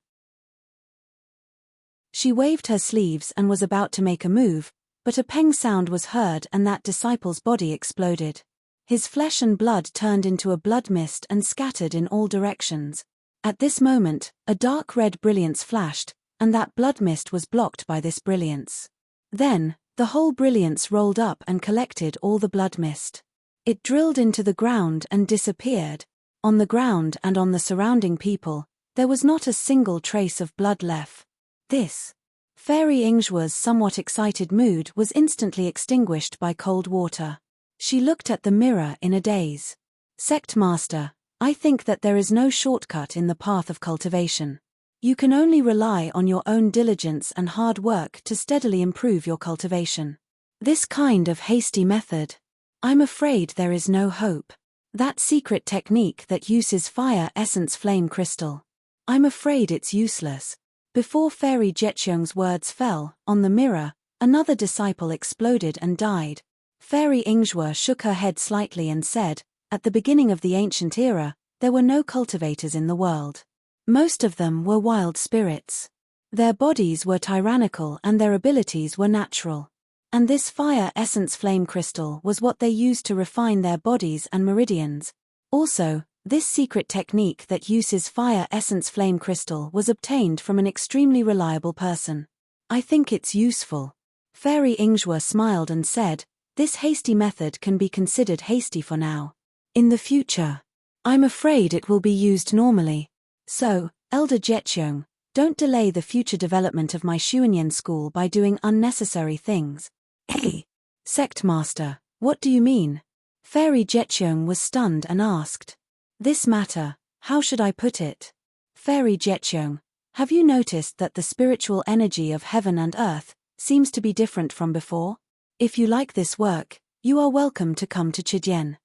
She waved her sleeves and was about to make a move, but a peng sound was heard and that disciple's body exploded. His flesh and blood turned into a blood mist and scattered in all directions. At this moment, a dark red brilliance flashed, and that blood mist was blocked by this brilliance. Then, the whole brilliance rolled up and collected all the blood mist. It drilled into the ground and disappeared. On the ground and on the surrounding people, there was not a single trace of blood left. This. Fairy Ingzhua's somewhat excited mood was instantly extinguished by cold water. She looked at the mirror in a daze. Sect Master, I think that there is no shortcut in the path of cultivation. You can only rely on your own diligence and hard work to steadily improve your cultivation. This kind of hasty method, I'm afraid there is no hope. That secret technique that uses fire essence flame crystal, I'm afraid it's useless. Before Fairy Jetcheung's words fell, on the mirror, another disciple exploded and died. Fairy Ingzhua shook her head slightly and said, at the beginning of the ancient era, there were no cultivators in the world. Most of them were wild spirits. Their bodies were tyrannical and their abilities were natural. And this fire essence flame crystal was what they used to refine their bodies and meridians. Also, this secret technique that uses fire essence flame crystal was obtained from an extremely reliable person. I think it's useful. Fairy Ingzhua smiled and said, this hasty method can be considered hasty for now. In the future, I'm afraid it will be used normally. So, Elder Jetcheung, don't delay the future development of my Xuanyan school by doing unnecessary things. Hey, Sect Master, what do you mean? Fairy Jetcheung was stunned and asked. This matter, how should I put it? Fairy Jetcheung, have you noticed that the spiritual energy of heaven and earth seems to be different from before? If you like this work, you are welcome to come to Chidian.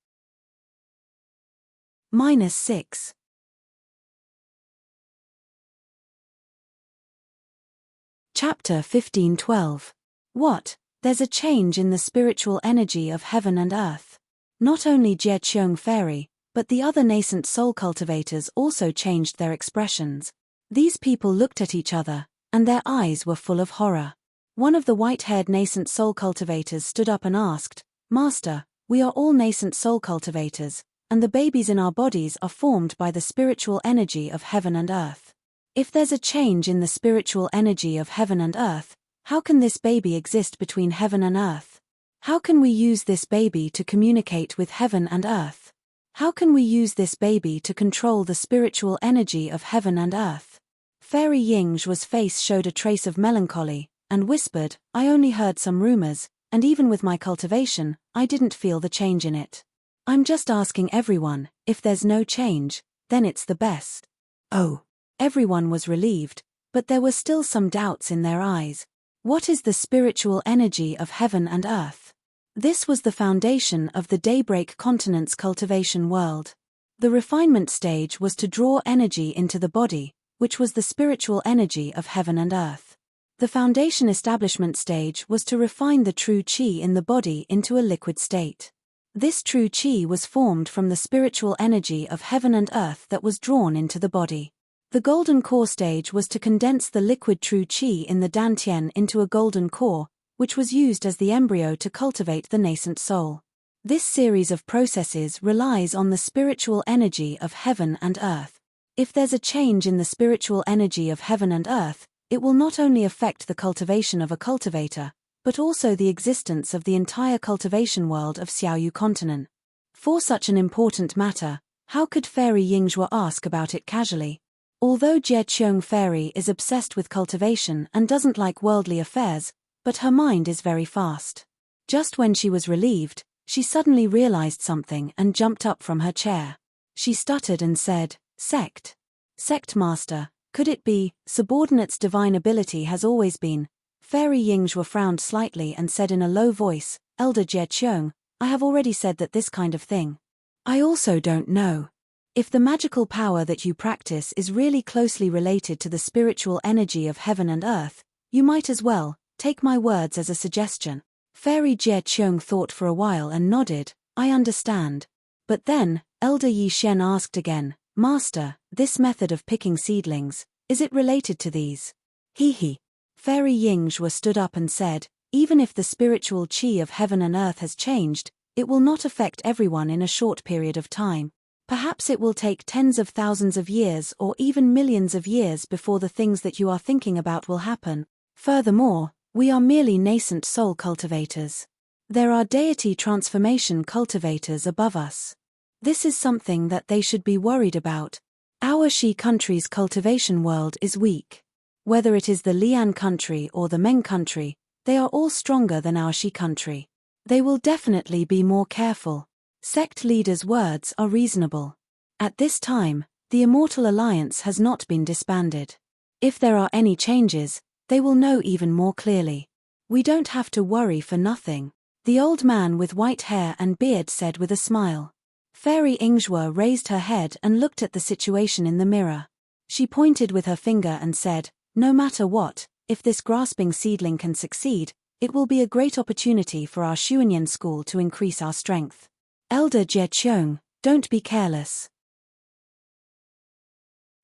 -6. Chapter 15:12. What? There's a change in the spiritual energy of heaven and earth. Not only Jie Cheung Fairy, but the other nascent soul cultivators also changed their expressions. These people looked at each other, and their eyes were full of horror. One of the white-haired nascent soul cultivators stood up and asked, Master, we are all nascent soul cultivators, and the babies in our bodies are formed by the spiritual energy of heaven and earth. If there's a change in the spiritual energy of heaven and earth, how can this baby exist between heaven and earth? How can we use this baby to communicate with heaven and earth? How can we use this baby to control the spiritual energy of heaven and earth? Fairy Yingzhua's face showed a trace of melancholy, and whispered, I only heard some rumors, and even with my cultivation, I didn't feel the change in it. I'm just asking everyone, if there's no change, then it's the best. Oh. Everyone was relieved, but there were still some doubts in their eyes. What is the spiritual energy of heaven and earth? This was the foundation of the Daybreak Continent's cultivation world. The refinement stage was to draw energy into the body, which was the spiritual energy of heaven and earth. The foundation establishment stage was to refine the true qi in the body into a liquid state. This true qi was formed from the spiritual energy of heaven and earth that was drawn into the body. The golden core stage was to condense the liquid true qi in the dantian into a golden core, which was used as the embryo to cultivate the nascent soul. This series of processes relies on the spiritual energy of heaven and earth. If there's a change in the spiritual energy of heaven and earth, it will not only affect the cultivation of a cultivator, but also the existence of the entire cultivation world of Xiaoyu continent. For such an important matter, how could Fairy Yingzhua ask about it casually? Although Jie Qiong Fairy is obsessed with cultivation and doesn't like worldly affairs, but her mind is very fast. Just when she was relieved, she suddenly realized something and jumped up from her chair. She stuttered and said, "Sect. Sect master, could it be, subordinate's divine ability has always been." Fairy Yingzhua frowned slightly and said in a low voice, "Elder Jie Qiong, I have already said that this kind of thing. I also don't know. If the magical power that you practice is really closely related to the spiritual energy of heaven and earth, you might as well take my words as a suggestion." Fairy Jie Qiong thought for a while and nodded, "I understand." But then, Elder Yi Shen asked again, "Master, this method of picking seedlings, is it related to these?" He. Fairy Yingzhua stood up and said, "Even if the spiritual qi of heaven and earth has changed, it will not affect everyone in a short period of time. Perhaps it will take tens of thousands of years or even millions of years before the things that you are thinking about will happen. Furthermore, we are merely nascent soul cultivators. There are deity transformation cultivators above us. This is something that they should be worried about. Our Shi country's cultivation world is weak. Whether it is the Lian country or the Meng country, they are all stronger than our Shi country. They will definitely be more careful. Sect leaders' words are reasonable. At this time, the Immortal Alliance has not been disbanded. If there are any changes, they will know even more clearly. We don't have to worry for nothing," the old man with white hair and beard said with a smile. Fairy Yingzhua raised her head and looked at the situation in the mirror. She pointed with her finger and said, "No matter what, if this grasping seedling can succeed, it will be a great opportunity for our Xuanyan school to increase our strength. Elder Jie Qiong, don't be careless.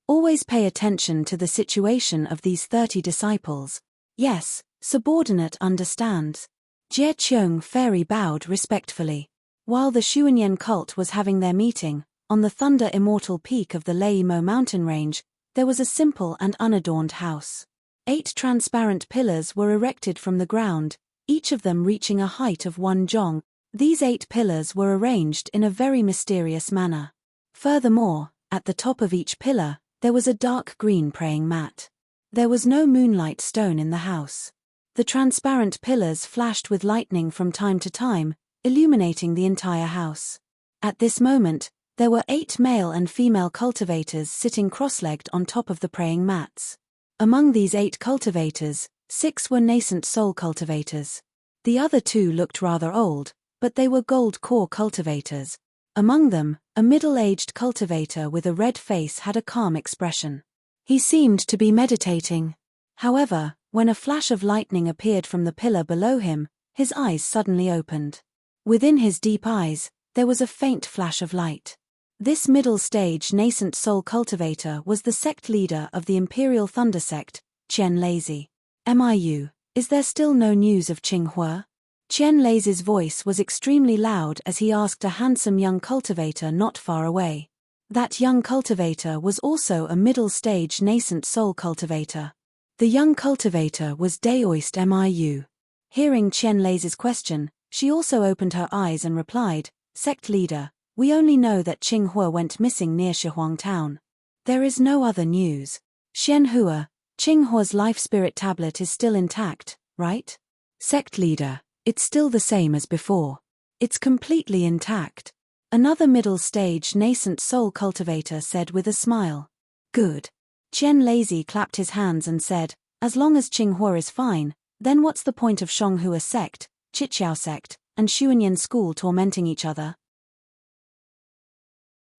Always pay attention to the situation of these 30 disciples." "Yes, subordinate understands." Jie Qiong Fairy bowed respectfully. While the Xuanyan cult was having their meeting, on the thunder immortal peak of the Leimo mountain range, there was a simple and unadorned house. 8 transparent pillars were erected from the ground, each of them reaching a height of 1 zhong. These 8 pillars were arranged in a very mysterious manner. Furthermore, at the top of each pillar, there was a dark green praying mat. There was no moonlight stone in the house. The transparent pillars flashed with lightning from time to time, illuminating the entire house. At this moment, there were 8 male and female cultivators sitting cross-legged on top of the praying mats. Among these 8 cultivators, 6 were nascent soul cultivators. The other 2 looked rather old, but they were gold core cultivators. Among them, a middle-aged cultivator with a red face had a calm expression. He seemed to be meditating. However, when a flash of lightning appeared from the pillar below him, his eyes suddenly opened. Within his deep eyes, there was a faint flash of light. This middle-stage nascent soul cultivator was the sect leader of the Imperial Thunder sect, Qian Lazy. "Miu, is there still no news of Qinghua?" Qian Lazy's voice was extremely loud as he asked a handsome young cultivator not far away. That young cultivator was also a middle-stage nascent soul cultivator. The young cultivator was Daoist Miu. Hearing Qian Lazy's question, she also opened her eyes and replied, "Sect leader, we only know that Qinghua went missing near Shihuang town. There is no other news." "Xianhua, Qinghua's life spirit tablet is still intact, right?" "Sect leader, it's still the same as before. It's completely intact," another middle-stage nascent soul cultivator said with a smile. "Good." Qian Lazy clapped his hands and said, "As long as Qinghua is fine, then what's the point of Shonghua sect, Chiqiao sect, and Xuanyan school tormenting each other?"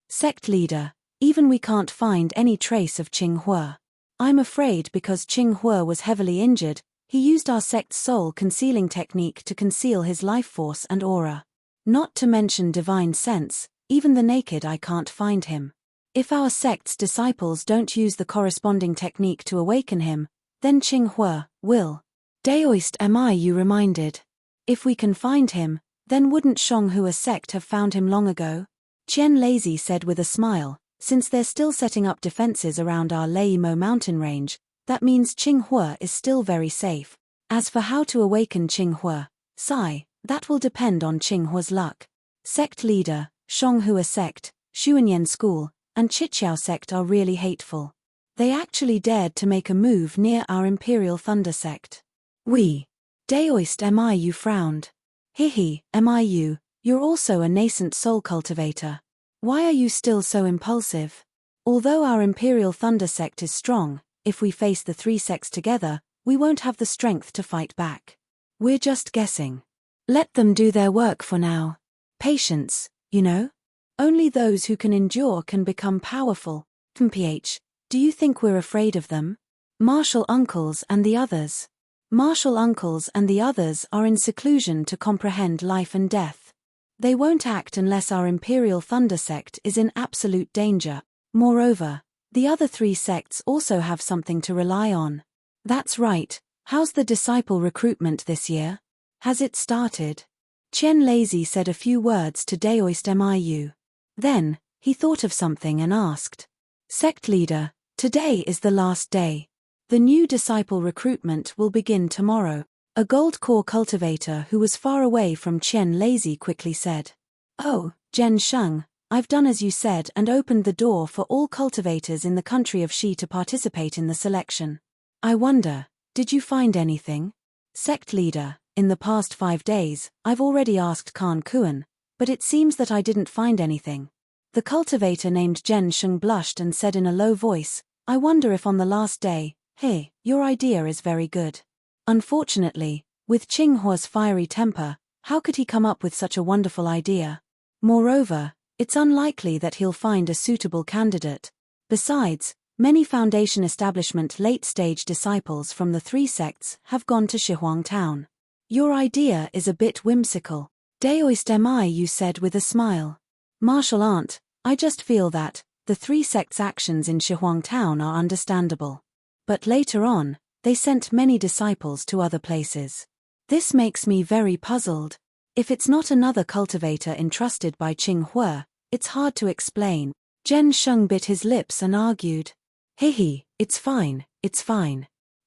"Sect leader, even we can't find any trace of Qinghua. I'm afraid because Qing Hua was heavily injured, he used our sect's soul concealing technique to conceal his life force and aura. Not to mention divine sense, even the naked eye can't find him. If our sect's disciples don't use the corresponding technique to awaken him, then Qing Hua will. Daoist Miu reminded. If we can find him, then wouldn't Shonghua's sect have found him long ago? Qian Lazy said with a smile, since they're still setting up defenses around our Leimo mountain range, that means Qing Hua is still very safe. As for how to awaken Qing Hua, that will depend on Qing Hua's luck. Sect leader, Shonghua sect, Xuanyan school, and Chiqiao sect are really hateful. They actually dared to make a move near our Imperial Thunder sect. Daoist Miu frowned. Hihi, Miu, you're also a nascent soul cultivator. Why are you still so impulsive? Although our Imperial Thunder sect is strong, if we face the three sects together, we won't have the strength to fight back. We're just guessing. Let them do their work for now. Patience, you know? Only those who can endure can become powerful. PH, do you think we're afraid of them? Martial uncles and the others. Martial uncles and the others are in seclusion to comprehend life and death. They won't act unless our Imperial Thunder sect is in absolute danger. Moreover, the other three sects also have something to rely on. That's right. How's the disciple recruitment this year? Has it started? Qian Lazy said a few words to Daoist Miu. Then, he thought of something and asked. Sect leader, today is the last day. The new disciple recruitment will begin tomorrow. A gold core cultivator who was far away from Qian Lazy quickly said. Oh, Zhen Sheng, I've done as you said and opened the door for all cultivators in the country of Shi to participate in the selection. I wonder, did you find anything? Sect leader, in the past 5 days, I've already asked Khan Kuan, but it seems that I didn't find anything. The cultivator named Zhen Sheng blushed and said in a low voice, I wonder if on the last day, hey, your idea is very good. Unfortunately, with Qing Hua's fiery temper, how could he come up with such a wonderful idea? Moreover, it's unlikely that he'll find a suitable candidate. Besides, many Foundation establishment late-stage disciples from the three sects have gone to Shihuang Town. Your idea is a bit whimsical. Daoist Miu said with a smile. Martial aunt, I just feel that the three sects' actions in Shihuang Town are understandable. But later on, they sent many disciples to other places. This makes me very puzzled. If it's not another cultivator entrusted by Qing Hua, it's hard to explain. Zhen Sheng bit his lips and argued. Hihi, it's fine.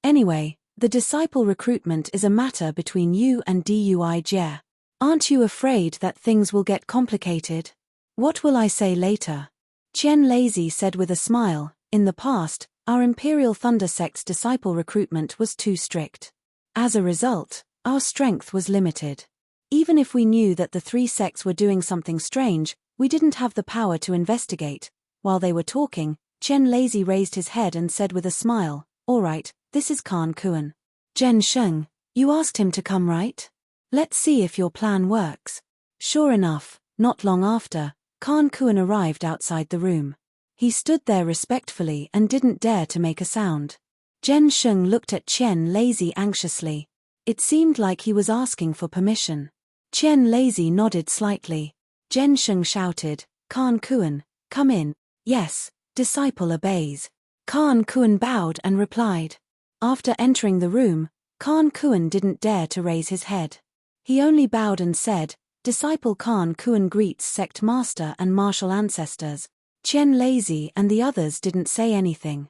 Anyway, the disciple recruitment is a matter between you and Dui Jie. Aren't you afraid that things will get complicated? What will I say later? Qian Lazy said with a smile, in the past, our Imperial Thunder sect's disciple recruitment was too strict. As a result, our strength was limited. Even if we knew that the three sects were doing something strange, we didn't have the power to investigate. While they were talking, Qian Lazy raised his head and said with a smile, all right, this is Khan Kuan. Zhen Sheng, you asked him to come, right? Let's see if your plan works. Sure enough, not long after, Khan Kuan arrived outside the room. He stood there respectfully and didn't dare to make a sound. Zhen Sheng looked at Qian Lazy anxiously. It seemed like he was asking for permission. Qian Lazy nodded slightly. Zhen Sheng shouted, Khan Kuan, come in. Yes, disciple obeys. Khan Kuan bowed and replied. After entering the room, Khan Kuan didn't dare to raise his head. He only bowed and said, Disciple Khan Kuan greets sect master and martial ancestors. Qian Lazy and the others didn't say anything.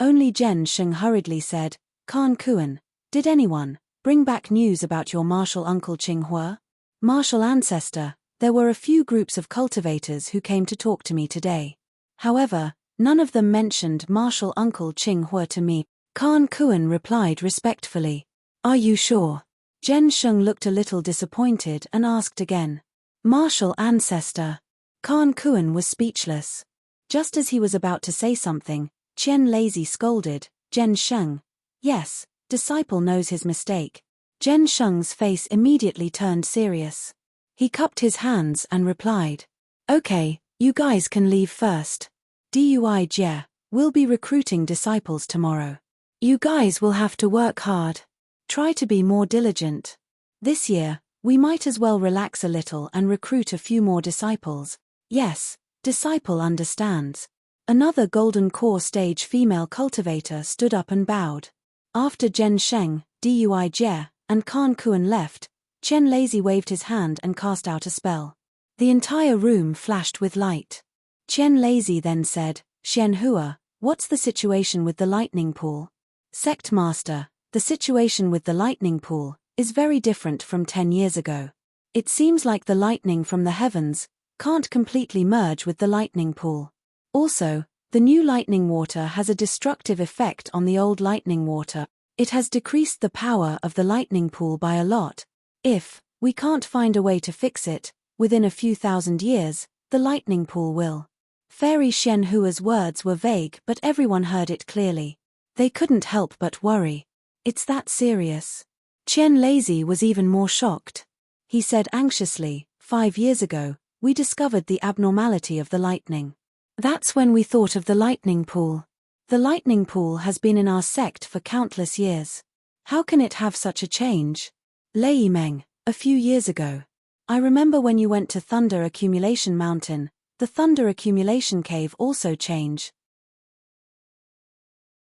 Only Zhen Sheng hurriedly said, Khan Kuan, did anyone bring back news about your martial uncle Qing Hua? Martial ancestor, there were a few groups of cultivators who came to talk to me today. However, none of them mentioned martial uncle Qing Hua to me. Khan Kuan replied respectfully. Are you sure? Zhen Sheng looked a little disappointed and asked again. Martial ancestor. Khan Kuan was speechless. Just as he was about to say something, Qian Lazy scolded, Zhen Sheng. Yes, disciple knows his mistake. Zhen Sheng's face immediately turned serious. He cupped his hands and replied. Okay, you guys can leave first. Dui Jie, We'll be recruiting disciples tomorrow. You guys will have to work hard. Try to be more diligent. This year, we might as well relax a little and recruit a few more disciples. Yes, disciple understands. Another golden core stage female cultivator stood up and bowed. After Jen Sheng, Dui Jie, and Khan Kuan left, Chen Lazy waved his hand and cast out a spell. The entire room flashed with light. Chen Lazy then said, Shen Hua, what's the situation with the lightning pool? Sect Master, the situation with the lightning pool is very different from 10 years ago. It seems like the lightning from the heavens can't completely merge with the lightning pool. Also, the new lightning water has a destructive effect on the old lightning water. It has decreased the power of the lightning pool by a lot. If we can't find a way to fix it, within a few thousand years, the lightning pool will. Fairy Shen Hua's words were vague, but everyone heard it clearly. They couldn't help but worry. It's that serious. Chen Lazy was even more shocked. He said anxiously, 5 years ago, we discovered the abnormality of the lightning. That's when we thought of the lightning pool. The lightning pool has been in our sect for countless years. How can it have such a change? Lei Meng, a few years ago. I remember when you went to Thunder Accumulation Mountain, the Thunder Accumulation Cave also changed.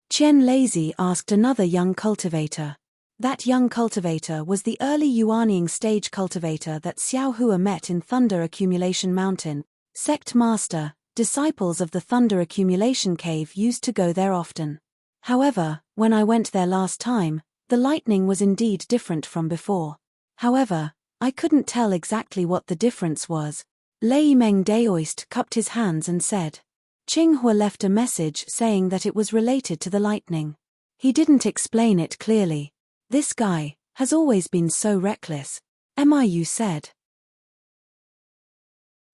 Chen Lazy asked another young cultivator. That young cultivator was the early Yuanying stage cultivator that Xiao Hua met in Thunder Accumulation Mountain. Sect Master, disciples of the Thunder Accumulation Cave used to go there often. However, when I went there last time, the lightning was indeed different from before. However, I couldn't tell exactly what the difference was. Lei Meng Daoist cupped his hands and said. Qinghua left a message saying that it was related to the lightning. He didn't explain it clearly. This guy has always been so reckless. Miu said.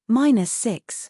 -6.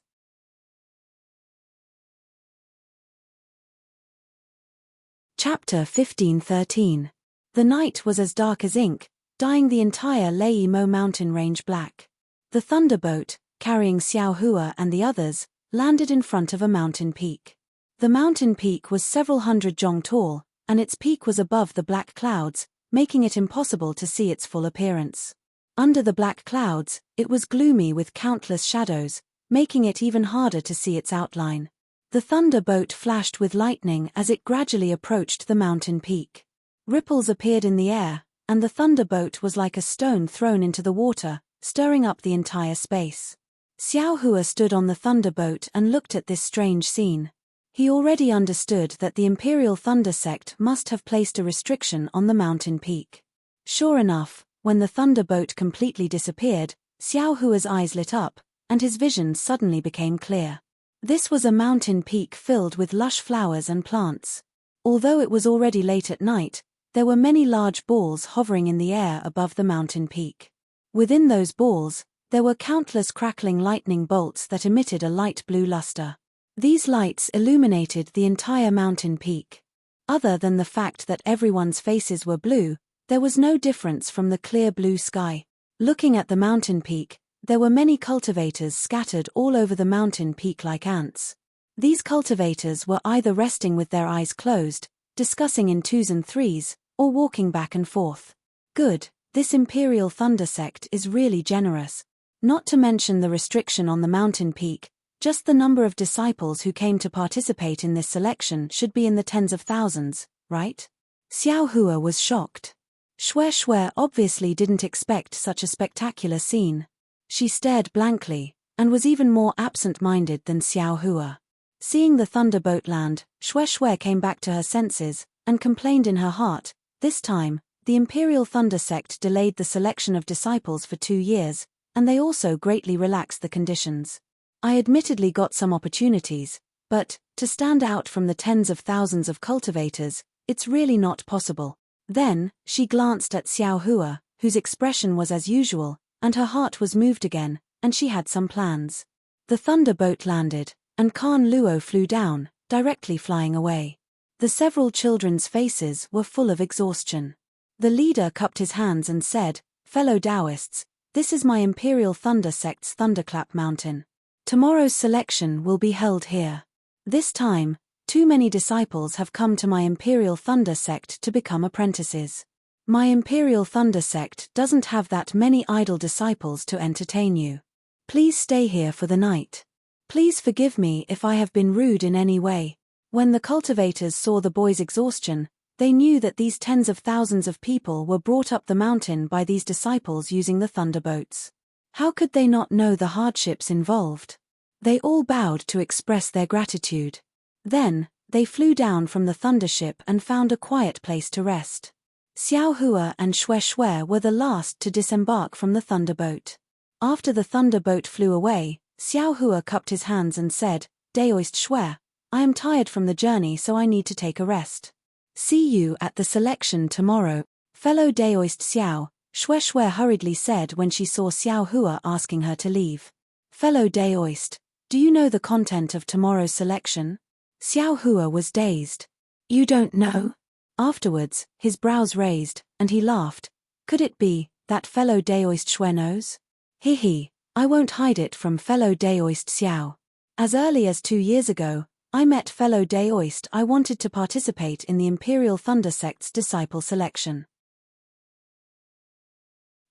Chapter 15-13. The night was as dark as ink, dyeing the entire Lei Mo mountain range black. The thunderboat, carrying Xiao Hua and the others, landed in front of a mountain peak. The mountain peak was several hundred zhong tall, and its peak was above the black clouds, making it impossible to see its full appearance. Under the black clouds, it was gloomy with countless shadows, making it even harder to see its outline. The thunderboat flashed with lightning as it gradually approached the mountain peak. Ripples appeared in the air, and the thunderboat was like a stone thrown into the water, stirring up the entire space. Xiao Hua stood on the thunderboat and looked at this strange scene. He already understood that the Imperial Thunder Sect must have placed a restriction on the mountain peak. Sure enough, when the thunderboat completely disappeared, Xiao Hua's eyes lit up, and his vision suddenly became clear. This was a mountain peak filled with lush flowers and plants. Although it was already late at night, there were many large balls hovering in the air above the mountain peak. Within those balls, there were countless crackling lightning bolts that emitted a light blue luster. These lights illuminated the entire mountain peak. Other than the fact that everyone's faces were blue, there was no difference from the clear blue sky. Looking at the mountain peak, there were many cultivators scattered all over the mountain peak like ants. These cultivators were either resting with their eyes closed, discussing in 2s and 3s, or walking back and forth. Good, this Imperial Thunder Sect is really generous. Not to mention the restriction on the mountain peak, just the number of disciples who came to participate in this selection should be in the tens of thousands, right? Xiao Hua was shocked. Shui obviously didn't expect such a spectacular scene. She stared blankly, and was even more absent-minded than Xiao Hua. Seeing the thunderboat land, Shui came back to her senses, and complained in her heart. This time, the Imperial Thunder Sect delayed the selection of disciples for 2 years, and they also greatly relaxed the conditions. I admittedly got some opportunities, but, to stand out from the tens of thousands of cultivators, it's really not possible. Then, she glanced at Xiao Hua, whose expression was as usual, and her heart was moved again, and she had some plans. The thunderboat landed, and Khan Luo flew down, directly flying away. The several children's faces were full of exhaustion. The leader cupped his hands and said, "Fellow Taoists, this is my Imperial Thunder Sect's Thunderclap Mountain. Tomorrow's selection will be held here." This time, Too many disciples have come to my Imperial Thunder sect to become apprentices. My Imperial Thunder sect doesn't have that many idle disciples to entertain you. Please stay here for the night. Please forgive me if I have been rude in any way." When the cultivators saw the boy's exhaustion, they knew that these tens of thousands of people were brought up the mountain by these disciples using the thunderboats. How could they not know the hardships involved? They all bowed to express their gratitude. Then, they flew down from the thundership and found a quiet place to rest. Xiao Hua and Xue Xue were the last to disembark from the thunderboat. After the thunderboat flew away, Xiao Hua cupped his hands and said, "Daoist Xue, I am tired from the journey, so I need to take a rest. See you at the selection tomorrow, fellow Daoist Xiao," Xue Xue hurriedly said when she saw Xiao Hua asking her to leave. "Fellow Daoist, do you know the content of tomorrow's selection?" Xiao Hua was dazed. "You don't know?" Afterwards, his brows raised, and he laughed. "Could it be that fellow Daoist Xue knows? He, I won't hide it from fellow Daoist Xiao. As early as 2 years ago, I met fellow Daoist. I wanted to participate in the Imperial Thunder sect's disciple selection.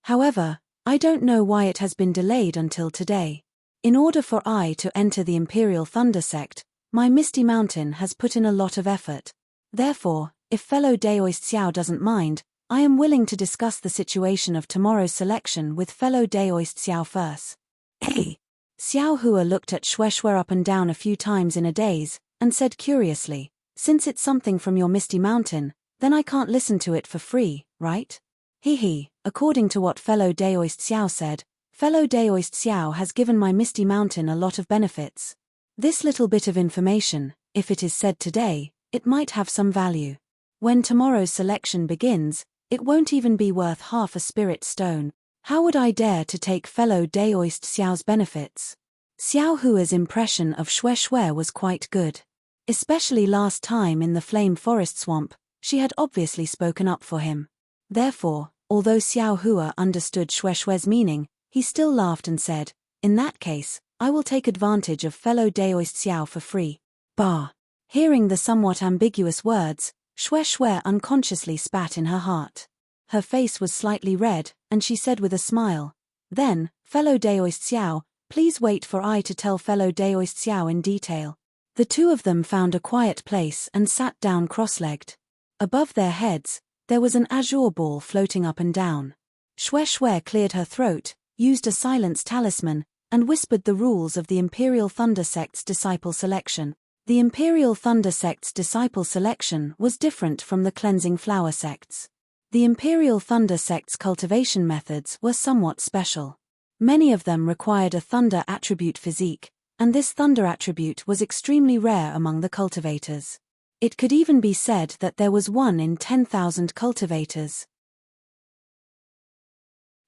However, I don't know why it has been delayed until today. In order for I to enter the Imperial Thunder sect, my Misty Mountain has put in a lot of effort. Therefore, if fellow Daoist Xiao doesn't mind, I am willing to discuss the situation of tomorrow's selection with fellow Daoist Xiao first." "Hey!" Xiao Hua looked at Xue Xue up and down a few times in a daze, and said curiously, "Since it's something from your Misty Mountain, then I can't listen to it for free, right?" According to what fellow Daoist Xiao said, fellow Daoist Xiao has given my Misty Mountain a lot of benefits. This little bit of information, if it is said today, it might have some value. When tomorrow's selection begins, it won't even be worth half a spirit stone. How would I dare to take fellow Daoist Xiao's benefits? Xiao Hua's impression of Xue Xue was quite good. Especially last time in the Flame Forest Swamp, she had obviously spoken up for him. Therefore, although Xiao Hua understood Xue Xue's meaning, he still laughed and said, "In that case, I will take advantage of fellow Daoist Xiao for free." Bah! Hearing the somewhat ambiguous words, Xue Xue unconsciously spat in her heart. Her face was slightly red, and she said with a smile, "Then, fellow Daoist Xiao, please wait for I to tell fellow Daoist Xiao in detail." The two of them found a quiet place and sat down cross-legged. Above their heads, there was an azure ball floating up and down. Xue Xue cleared her throat, used a silence talisman, and whispered the rules of the Imperial Thunder sect's disciple selection. The Imperial Thunder sect's disciple selection was different from the Cleansing Flower sect's. The Imperial Thunder sect's cultivation methods were somewhat special. Many of them required a thunder attribute physique, and this thunder attribute was extremely rare among the cultivators. It could even be said that there was 1 in 10,000 cultivators.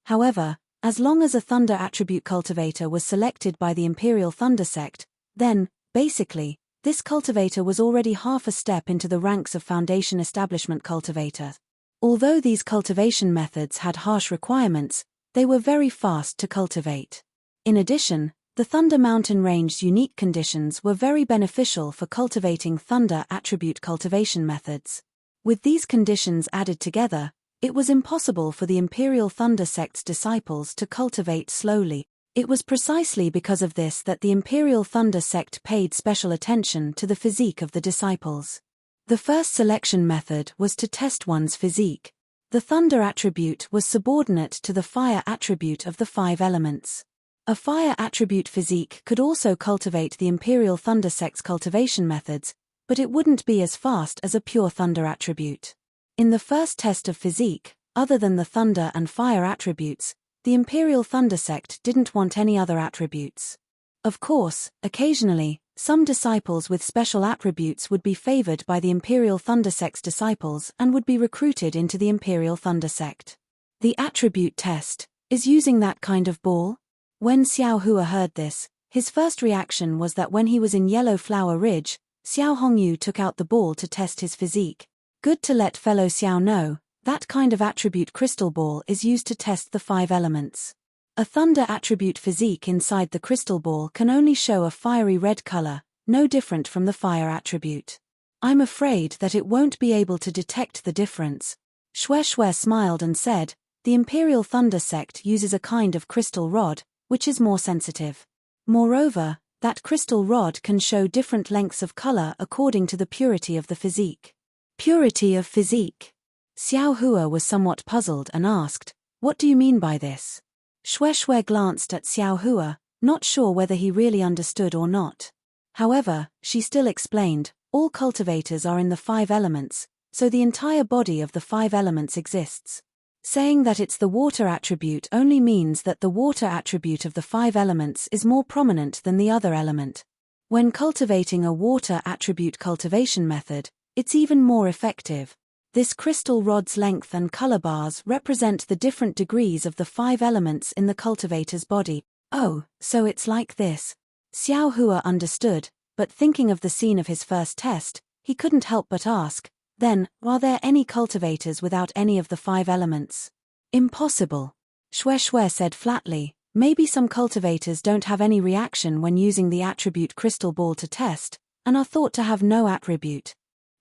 However, as long as a thunder attribute cultivator was selected by the Imperial Thunder sect, then, basically, this cultivator was already half a step into the ranks of Foundation Establishment cultivators. Although these cultivation methods had harsh requirements, they were very fast to cultivate. In addition, the Thunder Mountain Range's unique conditions were very beneficial for cultivating thunder attribute cultivation methods. With these conditions added together, it was impossible for the Imperial Thunder sect's disciples to cultivate slowly. It was precisely because of this that the Imperial Thunder sect paid special attention to the physique of the disciples. The first selection method was to test one's physique. The thunder attribute was subordinate to the fire attribute of the 5 elements. A fire attribute physique could also cultivate the Imperial Thunder sect's cultivation methods, but it wouldn't be as fast as a pure thunder attribute. In the first test of physique, other than the thunder and fire attributes, the Imperial Thunder sect didn't want any other attributes. Of course, occasionally, some disciples with special attributes would be favored by the Imperial Thunder sect's disciples and would be recruited into the Imperial Thunder sect. The attribute test is using that kind of ball? When Xiao Hua heard this, his first reaction was that when he was in Yellow Flower Ridge, Xiao Hongyu took out the ball to test his physique. Good to let fellow Xiao know, that kind of attribute crystal ball is used to test the 5 elements. A thunder attribute physique inside the crystal ball can only show a fiery red color, no different from the fire attribute. I'm afraid that it won't be able to detect the difference. Shue smiled and said, the Imperial Thunder sect uses a kind of crystal rod, which is more sensitive. Moreover, that crystal rod can show different lengths of color according to the purity of the physique. Purity of physique. Xiao Hua was somewhat puzzled and asked, what do you mean by this? Shue glanced at Xiao Hua, not sure whether he really understood or not. However, she still explained, all cultivators are in the 5 elements, so the entire body of the 5 elements exists. Saying that it's the water attribute only means that the water attribute of the 5 elements is more prominent than the other element. When cultivating a water attribute cultivation method, it's even more effective. This crystal rod's length and color bars represent the different degrees of the 5 elements in the cultivator's body. Oh, so it's like this. Xiao Hua understood, but thinking of the scene of his first test, he couldn't help but ask, then, are there any cultivators without any of the 5 elements? Impossible. Shue said flatly, maybe some cultivators don't have any reaction when using the attribute crystal ball to test, and are thought to have no attribute.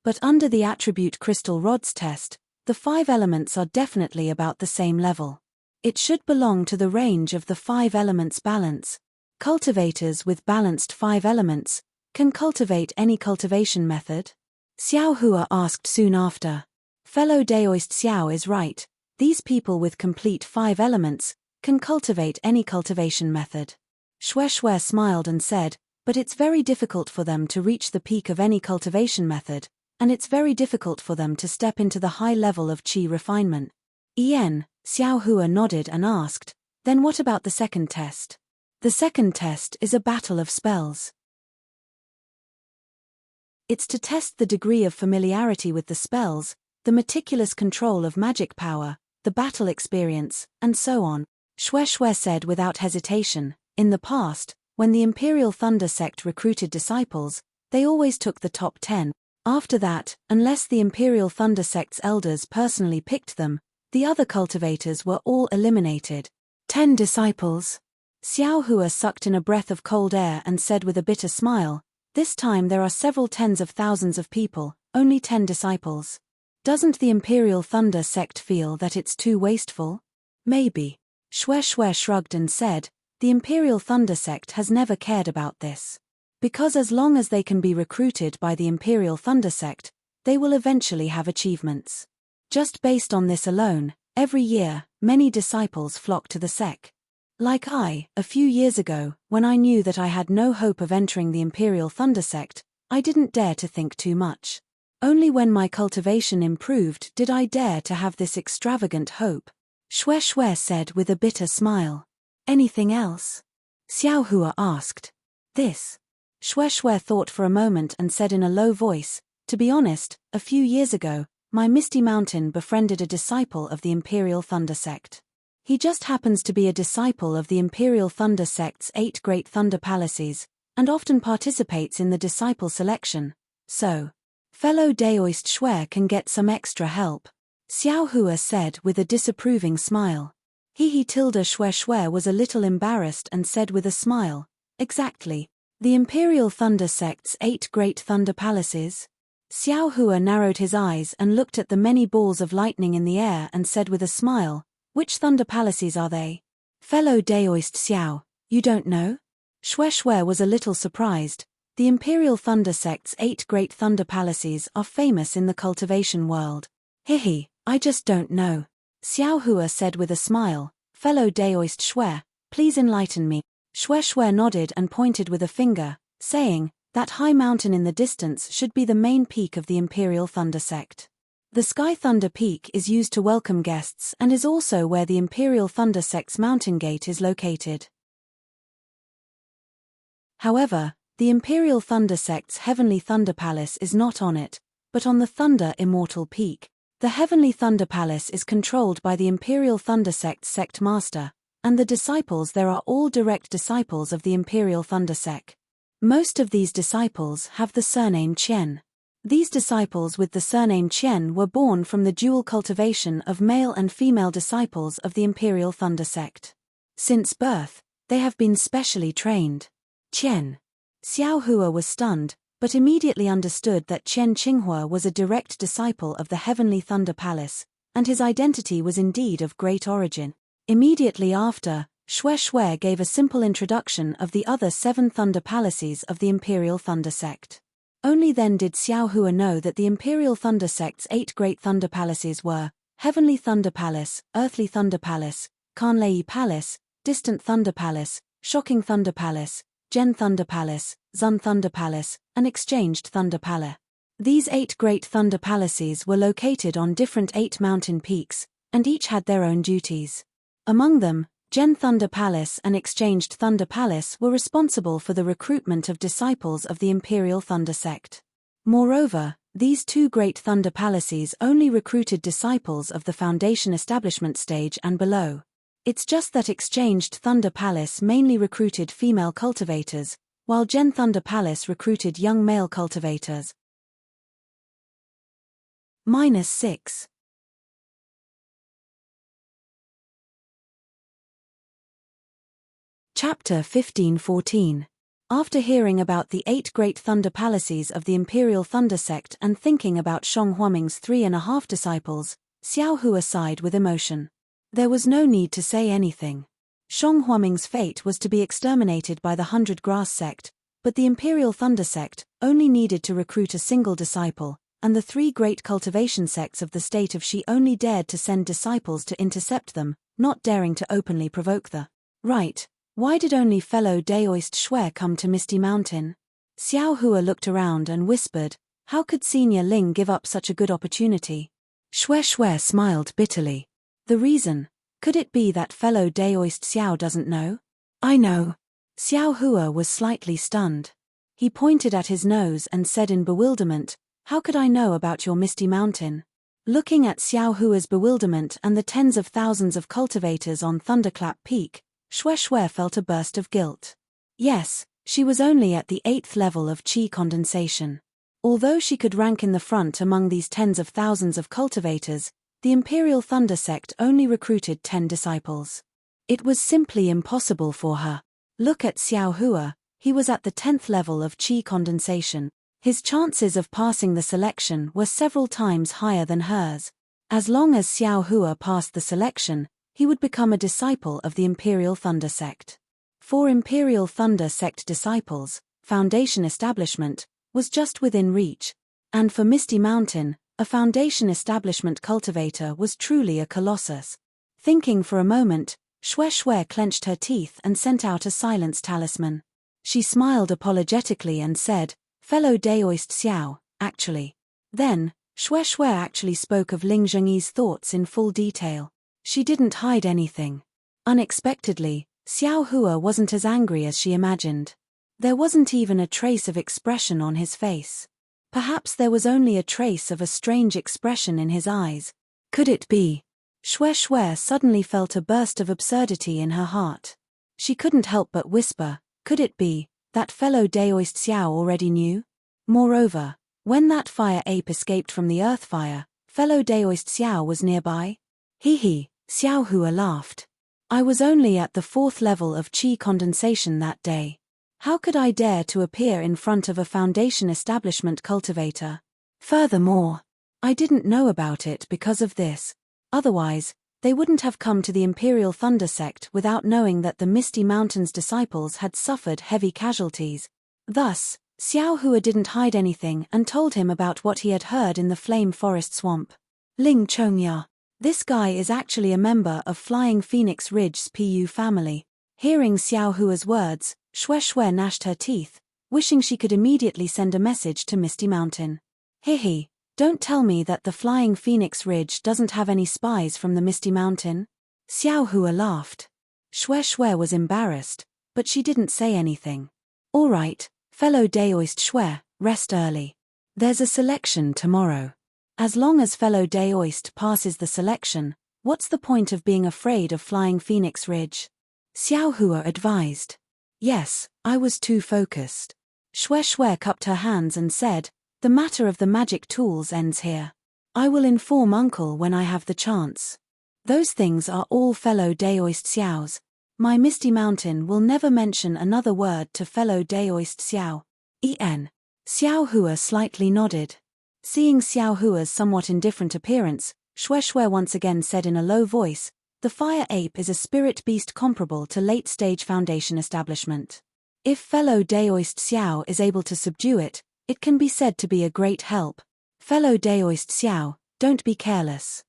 But under the attribute crystal rods test, the 5 elements are definitely about the same level. It should belong to the range of the 5 elements balance. Cultivators with balanced 5 elements can cultivate any cultivation method? Xiao Hua asked soon after. Fellow Daoist Xiao is right, these people with complete 5 elements can cultivate any cultivation method. Shue smiled and said, but it's very difficult for them to reach the peak of any cultivation method, and it's very difficult for them to step into the high level of qi refinement. Xiao Hua nodded and asked, then what about the second test? The second test is a battle of spells. It's to test the degree of familiarity with the spells, the meticulous control of magic power, the battle experience, and so on. Shue said without hesitation, in the past, when the Imperial Thunder sect recruited disciples, they always took the top 10. After that, unless the Imperial Thunder sect's elders personally picked them, the other cultivators were all eliminated. 10 disciples. Xiao Hua sucked in a breath of cold air and said with a bitter smile, this time there are several tens of thousands of people, only 10 disciples. Doesn't the Imperial Thunder sect feel that it's too wasteful? Maybe. Shue shrugged and said, the Imperial Thunder sect has never cared about this. Because as long as they can be recruited by the Imperial Thunder sect, they will eventually have achievements. Just based on this alone, every year, many disciples flock to the sect. Like a few years ago, when I knew that I had no hope of entering the Imperial Thunder sect, I didn't dare to think too much. Only when my cultivation improved did I dare to have this extravagant hope. Shue said with a bitter smile. Anything else? Xiao Hua asked. This. Shue thought for a moment and said in a low voice, to be honest, a few years ago, my Misty Mountain befriended a disciple of the Imperial Thunder sect. He just happens to be a disciple of the Imperial Thunder sect's 8 great thunder palaces, and often participates in the disciple selection, so, fellow Daoist Shue can get some extra help. Xiao Hua said with a disapproving smile. Shue was a little embarrassed and said with a smile, exactly. The Imperial Thunder sect's 8 great thunder palaces? Xiao Hua narrowed his eyes and looked at the many balls of lightning in the air and said with a smile, which thunder palaces are they? Fellow Daoist Xiao, you don't know? Shue was a little surprised. The Imperial Thunder sect's 8 great thunder palaces are famous in the cultivation world. I just don't know. Xiao Hua said with a smile, fellow Daoist Shue, please enlighten me. Shue nodded and pointed with a finger, saying, that high mountain in the distance should be the main peak of the Imperial Thunder sect. The Sky Thunder Peak is used to welcome guests and is also where the Imperial Thunder sect's mountain gate is located. However, the Imperial Thunder sect's Heavenly Thunder Palace is not on it, but on the Thunder Immortal Peak. The Heavenly Thunder Palace is controlled by the Imperial Thunder sect's sect master, and the disciples there are all direct disciples of the Imperial Thunder sect. Most of these disciples have the surname Qian. These disciples with the surname Qian were born from the dual cultivation of male and female disciples of the Imperial Thunder sect. Since birth, they have been specially trained. Qian. Xiao Hua was stunned, but immediately understood that Qian Qinghua was a direct disciple of the Heavenly Thunder Palace, and his identity was indeed of great origin. Immediately after, Shui gave a simple introduction of the other 7 Thunder Palaces of the Imperial Thunder Sect. Only then did Xiao Hua know that the Imperial Thunder Sect's 8 great Thunder Palaces were Heavenly Thunder Palace, Earthly Thunder Palace, Kanlei Palace, Distant Thunder Palace, Shocking Thunder Palace, Gen Thunder Palace, Zun Thunder Palace, and Exchanged Thunder Palace. These 8 great Thunder Palaces were located on different 8 mountain peaks, and each had their own duties. Among them, Gen Thunder Palace and Exchanged Thunder Palace were responsible for the recruitment of disciples of the Imperial Thunder Sect. Moreover, these 2 great Thunder Palaces only recruited disciples of the Foundation establishment stage and below. It's just that Exchanged Thunder Palace mainly recruited female cultivators, while Gen Thunder Palace recruited young male cultivators. -6. Chapter 15-14. After hearing about the 8 great Thunder Palaces of the Imperial Thunder Sect and thinking about Shang Huaming's 3.5 disciples, Xiao Hua sighed with emotion. There was no need to say anything. Shang Huaming's fate was to be exterminated by the 100 Grass Sect, but the Imperial Thunder Sect only needed to recruit a single disciple, and the 3 great cultivation sects of the state of Shi only dared to send disciples to intercept them, not daring to openly provoke the right. Why did only fellow Daoist Shui come to Misty Mountain? Xiao Hua looked around and whispered, how could Senior Ling give up such a good opportunity? Shui smiled bitterly. The reason? Could it be that fellow Daoist Xiao doesn't know? I know. Xiao Hua was slightly stunned. He pointed at his nose and said in bewilderment, how could I know about your Misty Mountain? Looking at Xiao Hua's bewilderment and the tens of thousands of cultivators on Thunderclap Peak, Shui felt a burst of guilt. Yes, she was only at the 8th level of qi condensation. Although she could rank in the front among these tens of thousands of cultivators, the Imperial Thunder Sect only recruited 10 disciples. It was simply impossible for her. Look at Xiao Hua, he was at the 10th level of qi condensation. His chances of passing the selection were several times higher than hers. As long as Xiao Hua passed the selection, he would become a disciple of the Imperial Thunder Sect. For Imperial Thunder Sect disciples, Foundation establishment was just within reach, and for Misty Mountain, a Foundation establishment cultivator was truly a colossus. Thinking for a moment, Shui clenched her teeth and sent out a silence talisman. She smiled apologetically and said, fellow Daoist Xiao, actually. Then, Shui actually spoke of Ling Zhengyi's thoughts in full detail. She didn't hide anything. Unexpectedly, Xiao Hua wasn't as angry as she imagined. There wasn't even a trace of expression on his face. Perhaps there was only a trace of a strange expression in his eyes. Could it be? Shui suddenly felt a burst of absurdity in her heart. She couldn't help but whisper, could it be that fellow Daoist Xiao already knew? Moreover, when that fire ape escaped from the earth fire, fellow Daoist Xiao was nearby? Hee. Xiao Hua laughed. I was only at the 4th level of qi condensation that day. How could I dare to appear in front of a Foundation establishment cultivator? Furthermore, I didn't know about it because of this. Otherwise, they wouldn't have come to the Imperial Thunder Sect without knowing that the Misty Mountain's disciples had suffered heavy casualties. Thus, Xiao Hua didn't hide anything and told him about what he had heard in the Flame Forest Swamp. Ling Chongya. This guy is actually a member of Flying Phoenix Ridge's PU family. Hearing Xiao Hua's words, Shui gnashed her teeth, wishing she could immediately send a message to Misty Mountain. Hehe, don't tell me that the Flying Phoenix Ridge doesn't have any spies from the Misty Mountain? Xiao Hua laughed. Shui was embarrassed, but she didn't say anything. All right, fellow Daoist Shui, rest early. There's a selection tomorrow. As long as fellow Daoist passes the selection, what's the point of being afraid of Flying Phoenix Ridge? Xiao Hua advised. Yes, I was too focused. Shui cupped her hands and said, the matter of the magic tools ends here. I will inform Uncle when I have the chance. Those things are all fellow Daoist Xiao's. My misty mountain will never mention another word to fellow Daoist Xiao. Xiao Hua slightly nodded. Seeing Xiao Hua's somewhat indifferent appearance, Shui once again said in a low voice, "The fire ape is a spirit beast comparable to late-stage Foundation establishment. If fellow Daoist Xiao is able to subdue it, it can be said to be a great help. Fellow Daoist Xiao, don't be careless."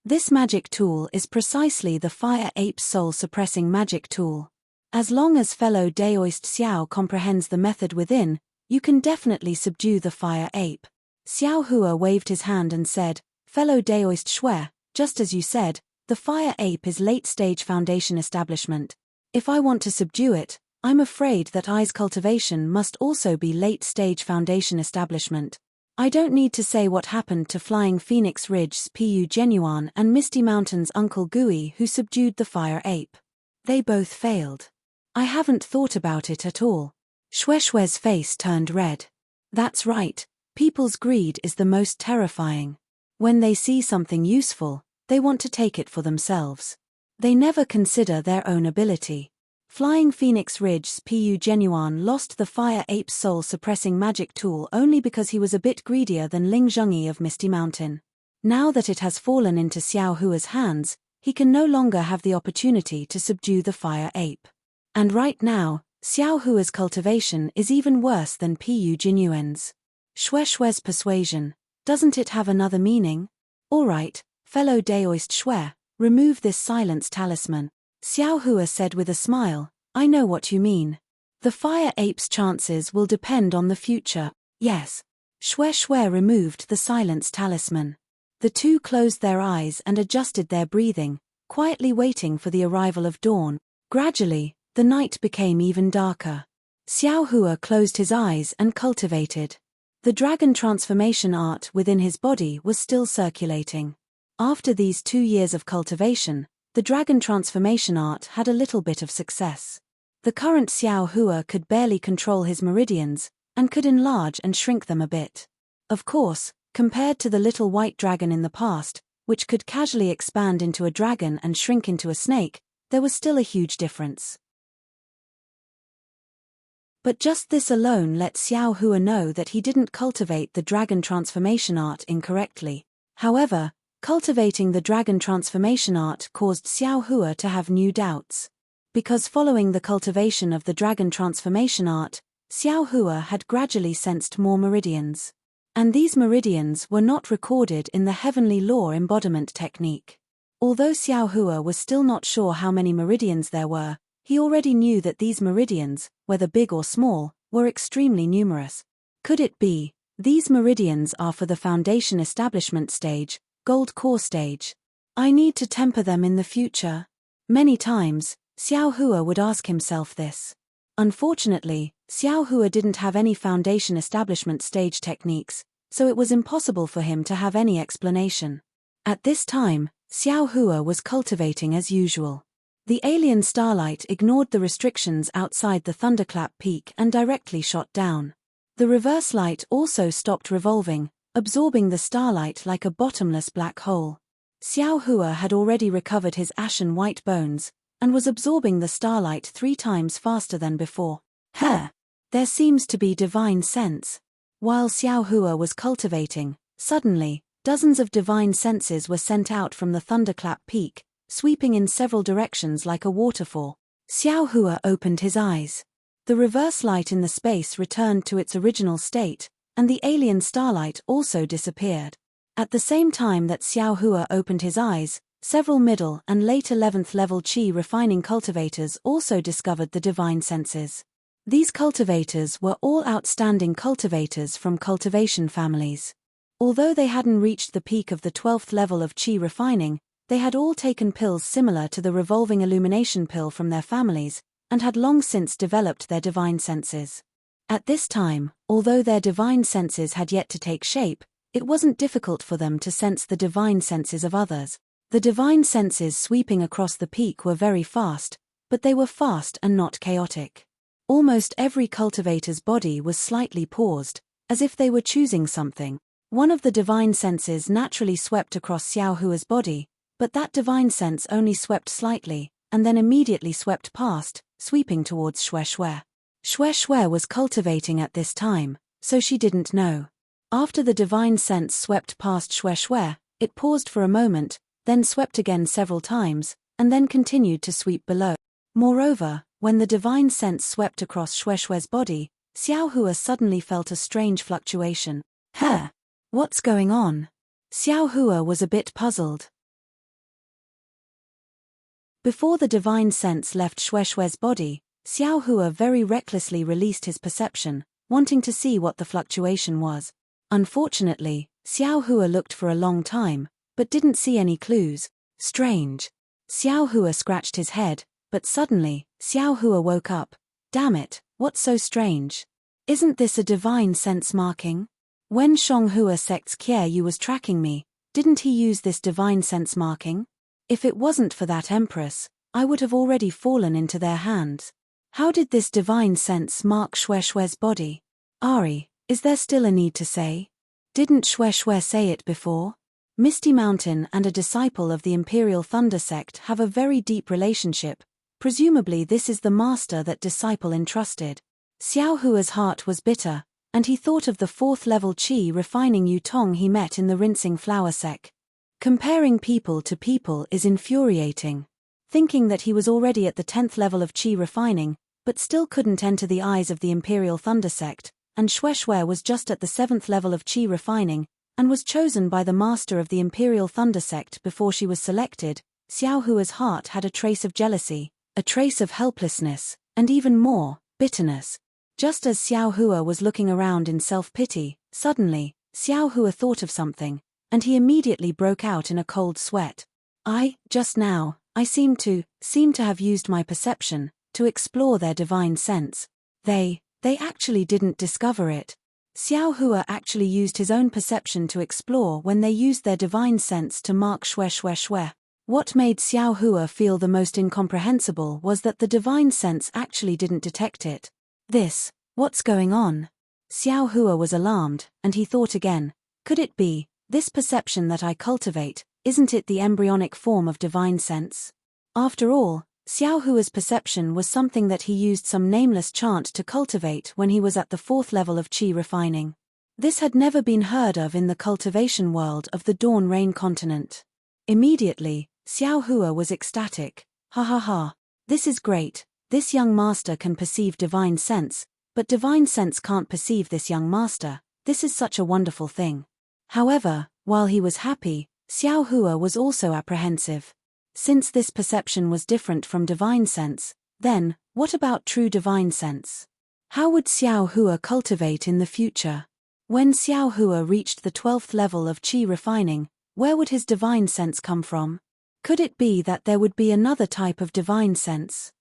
This magic tool is precisely the fire ape's soul-suppressing magic tool. As long as fellow Daoist Xiao comprehends the method within, you can definitely subdue the fire ape. Xiao Hua waved his hand and said, "Fellow Daoist Shui, just as you said, the fire ape is late-stage Foundation establishment. If I want to subdue it, I'm afraid that I's cultivation must also be late-stage Foundation establishment. I don't need to say what happened to Flying Phoenix Ridge's Pu Genuan and Misty Mountain's Uncle Gui who subdued the fire ape. They both failed. I haven't thought about it at all." Shui's face turned red. That's right, people's greed is the most terrifying. When they see something useful, they want to take it for themselves. They never consider their own ability. Flying Phoenix Ridge's Pu Genuan lost the fire ape's soul-suppressing magic tool only because he was a bit greedier than Ling Zhongyi of Misty Mountain. Now that it has fallen into Xiao Hua's hands, he can no longer have the opportunity to subdue the fire ape. And right now, Xiao Hua's cultivation is even worse than Pu Genuan's. Shui's persuasion, doesn't it have another meaning? All right, fellow Daoist Shui, remove this silence talisman. Xiao Hua said with a smile, "I know what you mean. The fire ape's chances will depend on the future." Yes. Shui removed the silence talisman. The two closed their eyes and adjusted their breathing, quietly waiting for the arrival of dawn. Gradually, the night became even darker. Xiao Hua closed his eyes and cultivated. The dragon transformation art within his body was still circulating. After these 2 years of cultivation, the dragon transformation art had a little bit of success. The current Xiao Hua could barely control his meridians, and could enlarge and shrink them a bit. Of course, compared to the little white dragon in the past, which could casually expand into a dragon and shrink into a snake, there was still a huge difference. But just this alone let Xiao Hua know that he didn't cultivate the dragon transformation art incorrectly. However, cultivating the dragon transformation art caused Xiao Hua to have new doubts. Because following the cultivation of the dragon transformation art, Xiao Hua had gradually sensed more meridians. And these meridians were not recorded in the heavenly law embodiment technique. Although Xiao Hua was still not sure how many meridians there were, he already knew that these meridians, whether big or small, were extremely numerous. Could it be, these meridians are for the Foundation establishment stage, Gold Core stage? I need to temper them in the future. Many times, Xiao Hua would ask himself this. Unfortunately, Xiao Hua didn't have any Foundation establishment stage techniques, so it was impossible for him to have any explanation. At this time, Xiao Hua was cultivating as usual. The alien starlight ignored the restrictions outside the thunderclap peak and directly shot down. The reverse light also stopped revolving, absorbing the starlight like a bottomless black hole. Xiao Hua had already recovered his ashen white bones, and was absorbing the starlight 3 times faster than before. There seems to be divine sense. While Xiao Hua was cultivating, suddenly, dozens of divine senses were sent out from the thunderclap peak, sweeping in several directions like a waterfall. Xiao Hua opened his eyes. The reverse light in the space returned to its original state, and the alien starlight also disappeared. At the same time that Xiao Hua opened his eyes, several middle and late 11th level Qi refining cultivators also discovered the divine senses. These cultivators were all outstanding cultivators from cultivation families. Although they hadn't reached the peak of the 12th level of Qi refining, they had all taken pills similar to the revolving illumination pill from their families, and had long since developed their divine senses. At this time, although their divine senses had yet to take shape, it wasn't difficult for them to sense the divine senses of others. The divine senses sweeping across the peak were very fast, but they were fast and not chaotic. Almost every cultivator's body was slightly paused, as if they were choosing something. One of the divine senses naturally swept across Xiao Hua's body, But that divine sense only swept slightly, and then immediately swept past, sweeping towards Xue Xue. Xue Xue was cultivating at this time, so she didn't know. After the divine sense swept past Xue Xue, it paused for a moment, then swept again several times, and then continued to sweep below. Moreover, when the divine sense swept across Xue Xue's body, Xiao Hua suddenly felt a strange fluctuation. Huh? What's going on? Xiao Hua was a bit puzzled. Before the divine sense left Xue Xue's body, Xiao Hua very recklessly released his perception, wanting to see what the fluctuation was. Unfortunately, Xiao Hua looked for a long time, but didn't see any clues. Strange. Xiao Hua scratched his head, but suddenly, Xiao Hua woke up. Damn it, what's so strange? Isn't this a divine sense marking? When Xianghua sect's Kye was tracking me, didn't he use this divine sense marking? If it wasn't for that empress, I would have already fallen into their hands. How did this divine sense mark Xue Xue's body? Ari, is there still a need to say? Didn't Xue Xue say it before? Misty Mountain and a disciple of the Imperial Thunder sect have a very deep relationship. Presumably this is the master that disciple entrusted. Xiao Hua's heart was bitter, and he thought of the 4th level qi refining Yutong he met in the rinsing flower sec. Comparing people to people is infuriating. Thinking that he was already at the 10th level of qi refining, but still couldn't enter the eyes of the Imperial Thunder sect, and Xue Xue was just at the 7th level of qi refining, and was chosen by the master of the Imperial Thunder sect before she was selected, Xiao Hua's heart had a trace of jealousy, a trace of helplessness, and even more, bitterness. Just as Xiao Hua was looking around in self-pity, suddenly, Xiao Hua thought of something, and he immediately broke out in a cold sweat. Just now, I seem to have used my perception, to explore their divine sense. They actually didn't discover it. Xiao Hua actually used his own perception to explore when they used their divine sense to mark Xue Xue Xue. What made Xiao Hua feel the most incomprehensible was that the divine sense actually didn't detect it. What's going on? Xiao Hua was alarmed, and he thought again, could it be, this perception that I cultivate, isn't it the embryonic form of divine sense? After all, Xiao Hua's perception was something that he used some nameless chant to cultivate when he was at the 4th level of qi refining. This had never been heard of in the cultivation world of the Dawn Rain continent. Immediately, Xiao Hua was ecstatic. Ha ha ha. This is great. This young master can perceive divine sense, but divine sense can't perceive this young master. This is such a wonderful thing. However, while he was happy, Xiao Hua was also apprehensive. Since this perception was different from divine sense, then, what about true divine sense? How would Xiao Hua cultivate in the future? When Xiao Hua reached the 12th level of qi refining, where would his divine sense come from? Could it be that there would be another type of divine sense?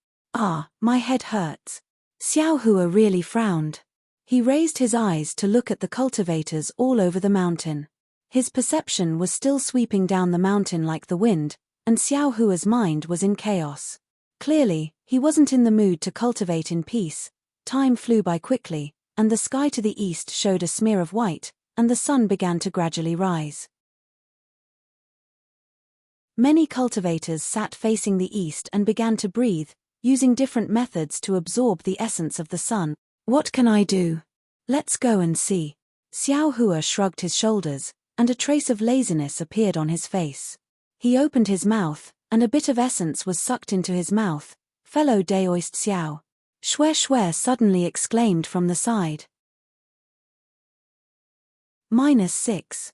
My head hurts. Xiao Hua really frowned. He raised his eyes to look at the cultivators all over the mountain. His perception was still sweeping down the mountain like the wind, and Xiao Hua's mind was in chaos. Clearly, he wasn't in the mood to cultivate in peace. Time flew by quickly, and the sky to the east showed a smear of white, and the sun began to gradually rise. Many cultivators sat facing the east and began to breathe, using different methods to absorb the essence of the sun. What can I do? Let's go and see. Xiao Hua shrugged his shoulders, and a trace of laziness appeared on his face. He opened his mouth, and a bit of essence was sucked into his mouth. Fellow Daoist Xiao. Xue Xue suddenly exclaimed from the side. -6.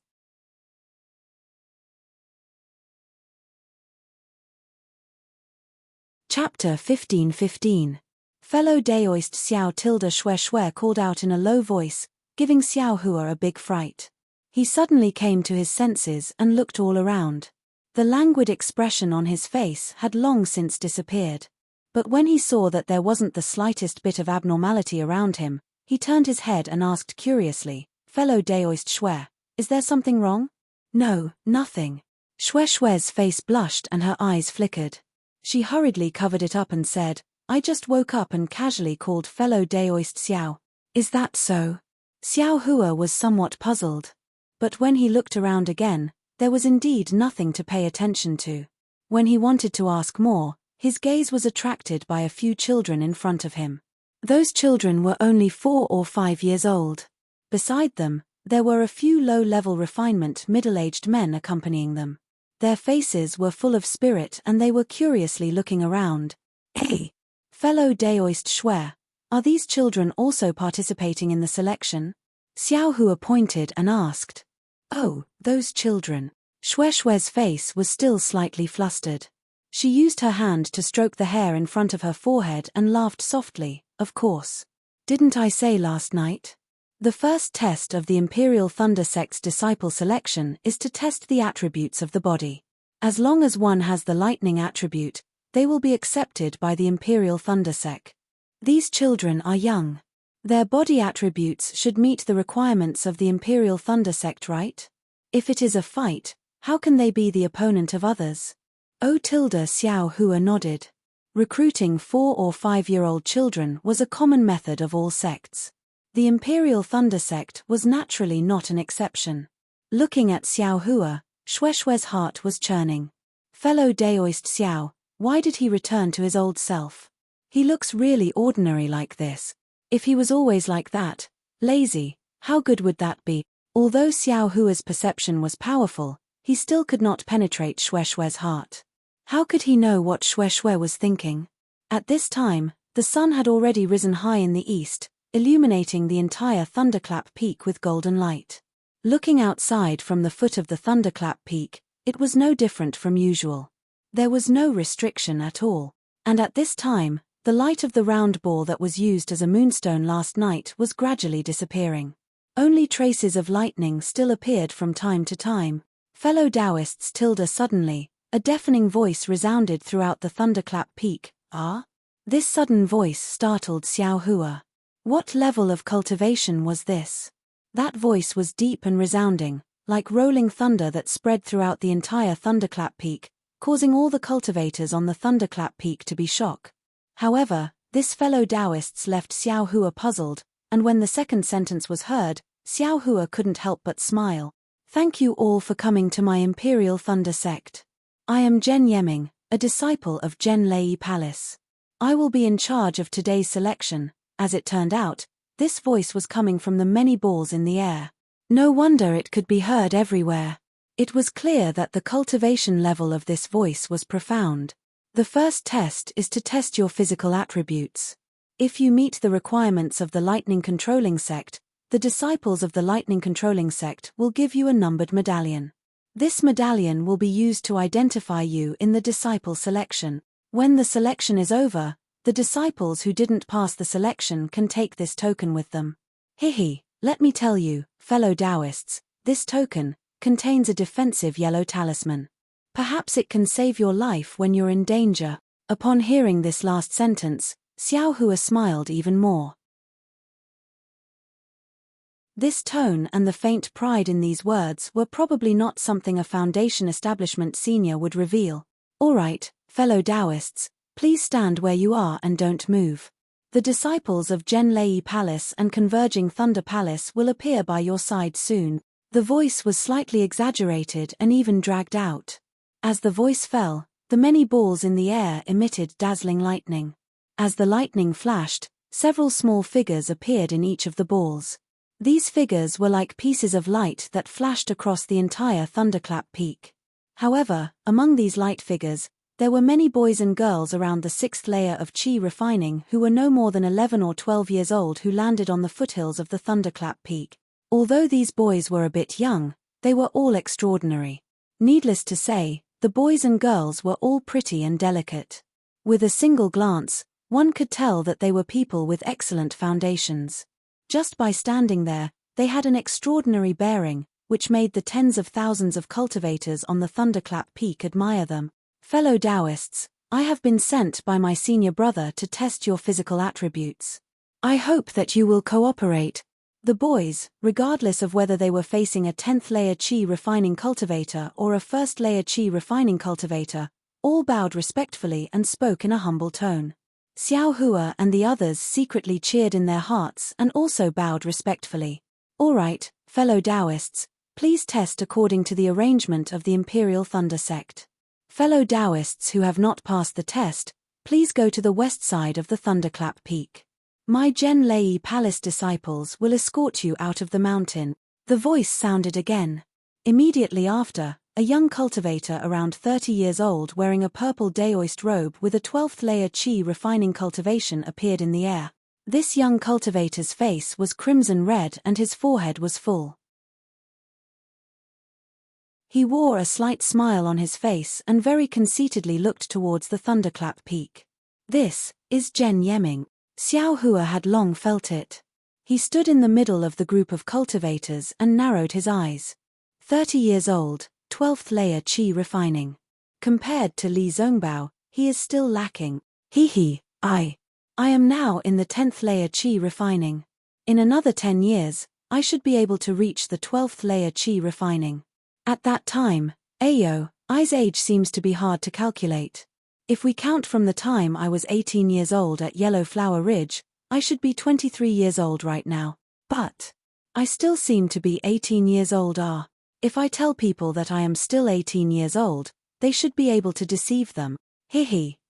Chapter 15:15. Fellow Daoist Xiao tilde Xue Xue called out in a low voice, giving Xiao Hua a big fright. He suddenly came to his senses and looked all around. The languid expression on his face had long since disappeared. But when he saw that there wasn't the slightest bit of abnormality around him, he turned his head and asked curiously, Fellow Daoist Xue, is there something wrong? No, nothing. Xue Xue's face blushed and her eyes flickered. She hurriedly covered it up and said, I just woke up and casually called Fellow Daoist Xiao. Is that so? Xiao Hua was somewhat puzzled. But when he looked around again, There was indeed nothing to pay attention to. When he wanted to ask more, his gaze was attracted by a few children in front of him. Those children were only 4 or 5 years old. Beside them, there were a few low-level refinement middle-aged men accompanying them. Their faces were full of spirit and they were curiously looking around. Hey, fellow Daoist Shui, are these children also participating in the selection? Xiao Hua pointed and asked. Oh, those children. Shui Shui's face was still slightly flustered. She used her hand to stroke the hair in front of her forehead and laughed softly. Of course. Didn't I say last night? The first test of the Imperial Thunder Sect's disciple selection is to test the attributes of the body. As long as one has the lightning attribute, they will be accepted by the Imperial Thunder Sect. These children are young. Their body attributes should meet the requirements of the Imperial Thunder Sect, right? If it is a fight, how can they be the opponent of others? Xiao Hua nodded. Recruiting 4 or 5-year-old children was a common method of all sects. The Imperial Thunder Sect was naturally not an exception. Looking at Xiao Hua, Shui Shui's heart was churning. Fellow Daoist Xiao, why did he return to his old self? He looks really ordinary like this. If he was always like that, lazy, how good would that be? Although Xiao Hua's perception was powerful, he still could not penetrate Shui Shui's heart. How could he know what Shui Shui was thinking? At this time, the sun had already risen high in the east, illuminating the entire Thunderclap Peak with golden light. Looking outside from the foot of the Thunderclap Peak, it was no different from usual. There was no restriction at all. And at this time, the light of the round ball that was used as a moonstone last night was gradually disappearing. Only traces of lightning still appeared from time to time. Fellow Taoists tilde suddenly, a deafening voice resounded throughout the Thunderclap Peak. Ah? This sudden voice startled Xiao Hua. What level of cultivation was this? That voice was deep and resounding, like rolling thunder that spread throughout the entire Thunderclap Peak, causing all the cultivators on the Thunderclap Peak to be shocked. However, this fellow Taoists left Xiao Hua puzzled, and when the second sentence was heard, Xiao Hua couldn't help but smile. Thank you all for coming to my Imperial Thunder Sect. I am Zhen Yeming, a disciple of Zhen Lei Palace. I will be in charge of today's selection. As it turned out, this voice was coming from the many balls in the air. No wonder it could be heard everywhere. It was clear that the cultivation level of this voice was profound. The first test is to test your physical attributes. If you meet the requirements of the Lightning Controlling Sect, the disciples of the Lightning Controlling Sect will give you a numbered medallion. This medallion will be used to identify you in the disciple selection. When the selection is over, the disciples who didn't pass the selection can take this token with them. Hihi, let me tell you, fellow Taoists, this token contains a defensive yellow talisman. Perhaps it can save your life when you're in danger. Upon hearing this last sentence, Xiao Hua smiled even more. This tone and the faint pride in these words were probably not something a Foundation establishment senior would reveal. All right, fellow Taoists, please stand where you are and don't move. The disciples of Zhen Lei Palace and Converging Thunder Palace will appear by your side soon. The voice was slightly exaggerated and even dragged out. As the voice fell, the many balls in the air emitted dazzling lightning. As the lightning flashed, several small figures appeared in each of the balls. These figures were like pieces of light that flashed across the entire Thunderclap Peak. However, among these light figures, there were many boys and girls around the 6th layer of Qi refining who were no more than 11 or 12 years old who landed on the foothills of the Thunderclap Peak. Although these boys were a bit young, they were all extraordinary. Needless to say, the boys and girls were all pretty and delicate. With a single glance, one could tell that they were people with excellent foundations. Just by standing there, they had an extraordinary bearing, which made the tens of thousands of cultivators on the Thunderclap Peak admire them. Fellow Taoists, I have been sent by my senior brother to test your physical attributes. I hope that you will cooperate. The boys, regardless of whether they were facing a 10th layer Qi refining cultivator or a 1st layer Qi refining cultivator, all bowed respectfully and spoke in a humble tone. Xiao Hua and the others secretly cheered in their hearts and also bowed respectfully. All right, fellow Taoists, Please test according to the arrangement of the Imperial Thunder Sect. Fellow Taoists who have not passed the test, please go to the west side of the Thunderclap Peak. My Gen Lei Palace disciples will escort you out of the mountain. The voice sounded again. Immediately after, a young cultivator around 30 years old wearing a purple Daoist robe with a 12th layer Qi refining cultivation appeared in the air. This young cultivator's face was crimson red and his forehead was full. He wore a slight smile on his face and very conceitedly looked towards the Thunderclap Peak. This is Zhen Yeming. Xiao Hua had long felt it. He stood in the middle of the group of cultivators and narrowed his eyes. 30 years old, 12th layer Qi refining. Compared to Li Zongbao, he is still lacking. I am now in the 10th layer Qi refining. In another 10 years, I should be able to reach the 12th layer Qi refining. At that time, I's age seems to be hard to calculate. If we count from the time I was 18 years old at Yellow Flower Ridge, I should be 23 years old right now. But I still seem to be 18 years old. If I tell people that I am still 18 years old, they should be able to deceive them.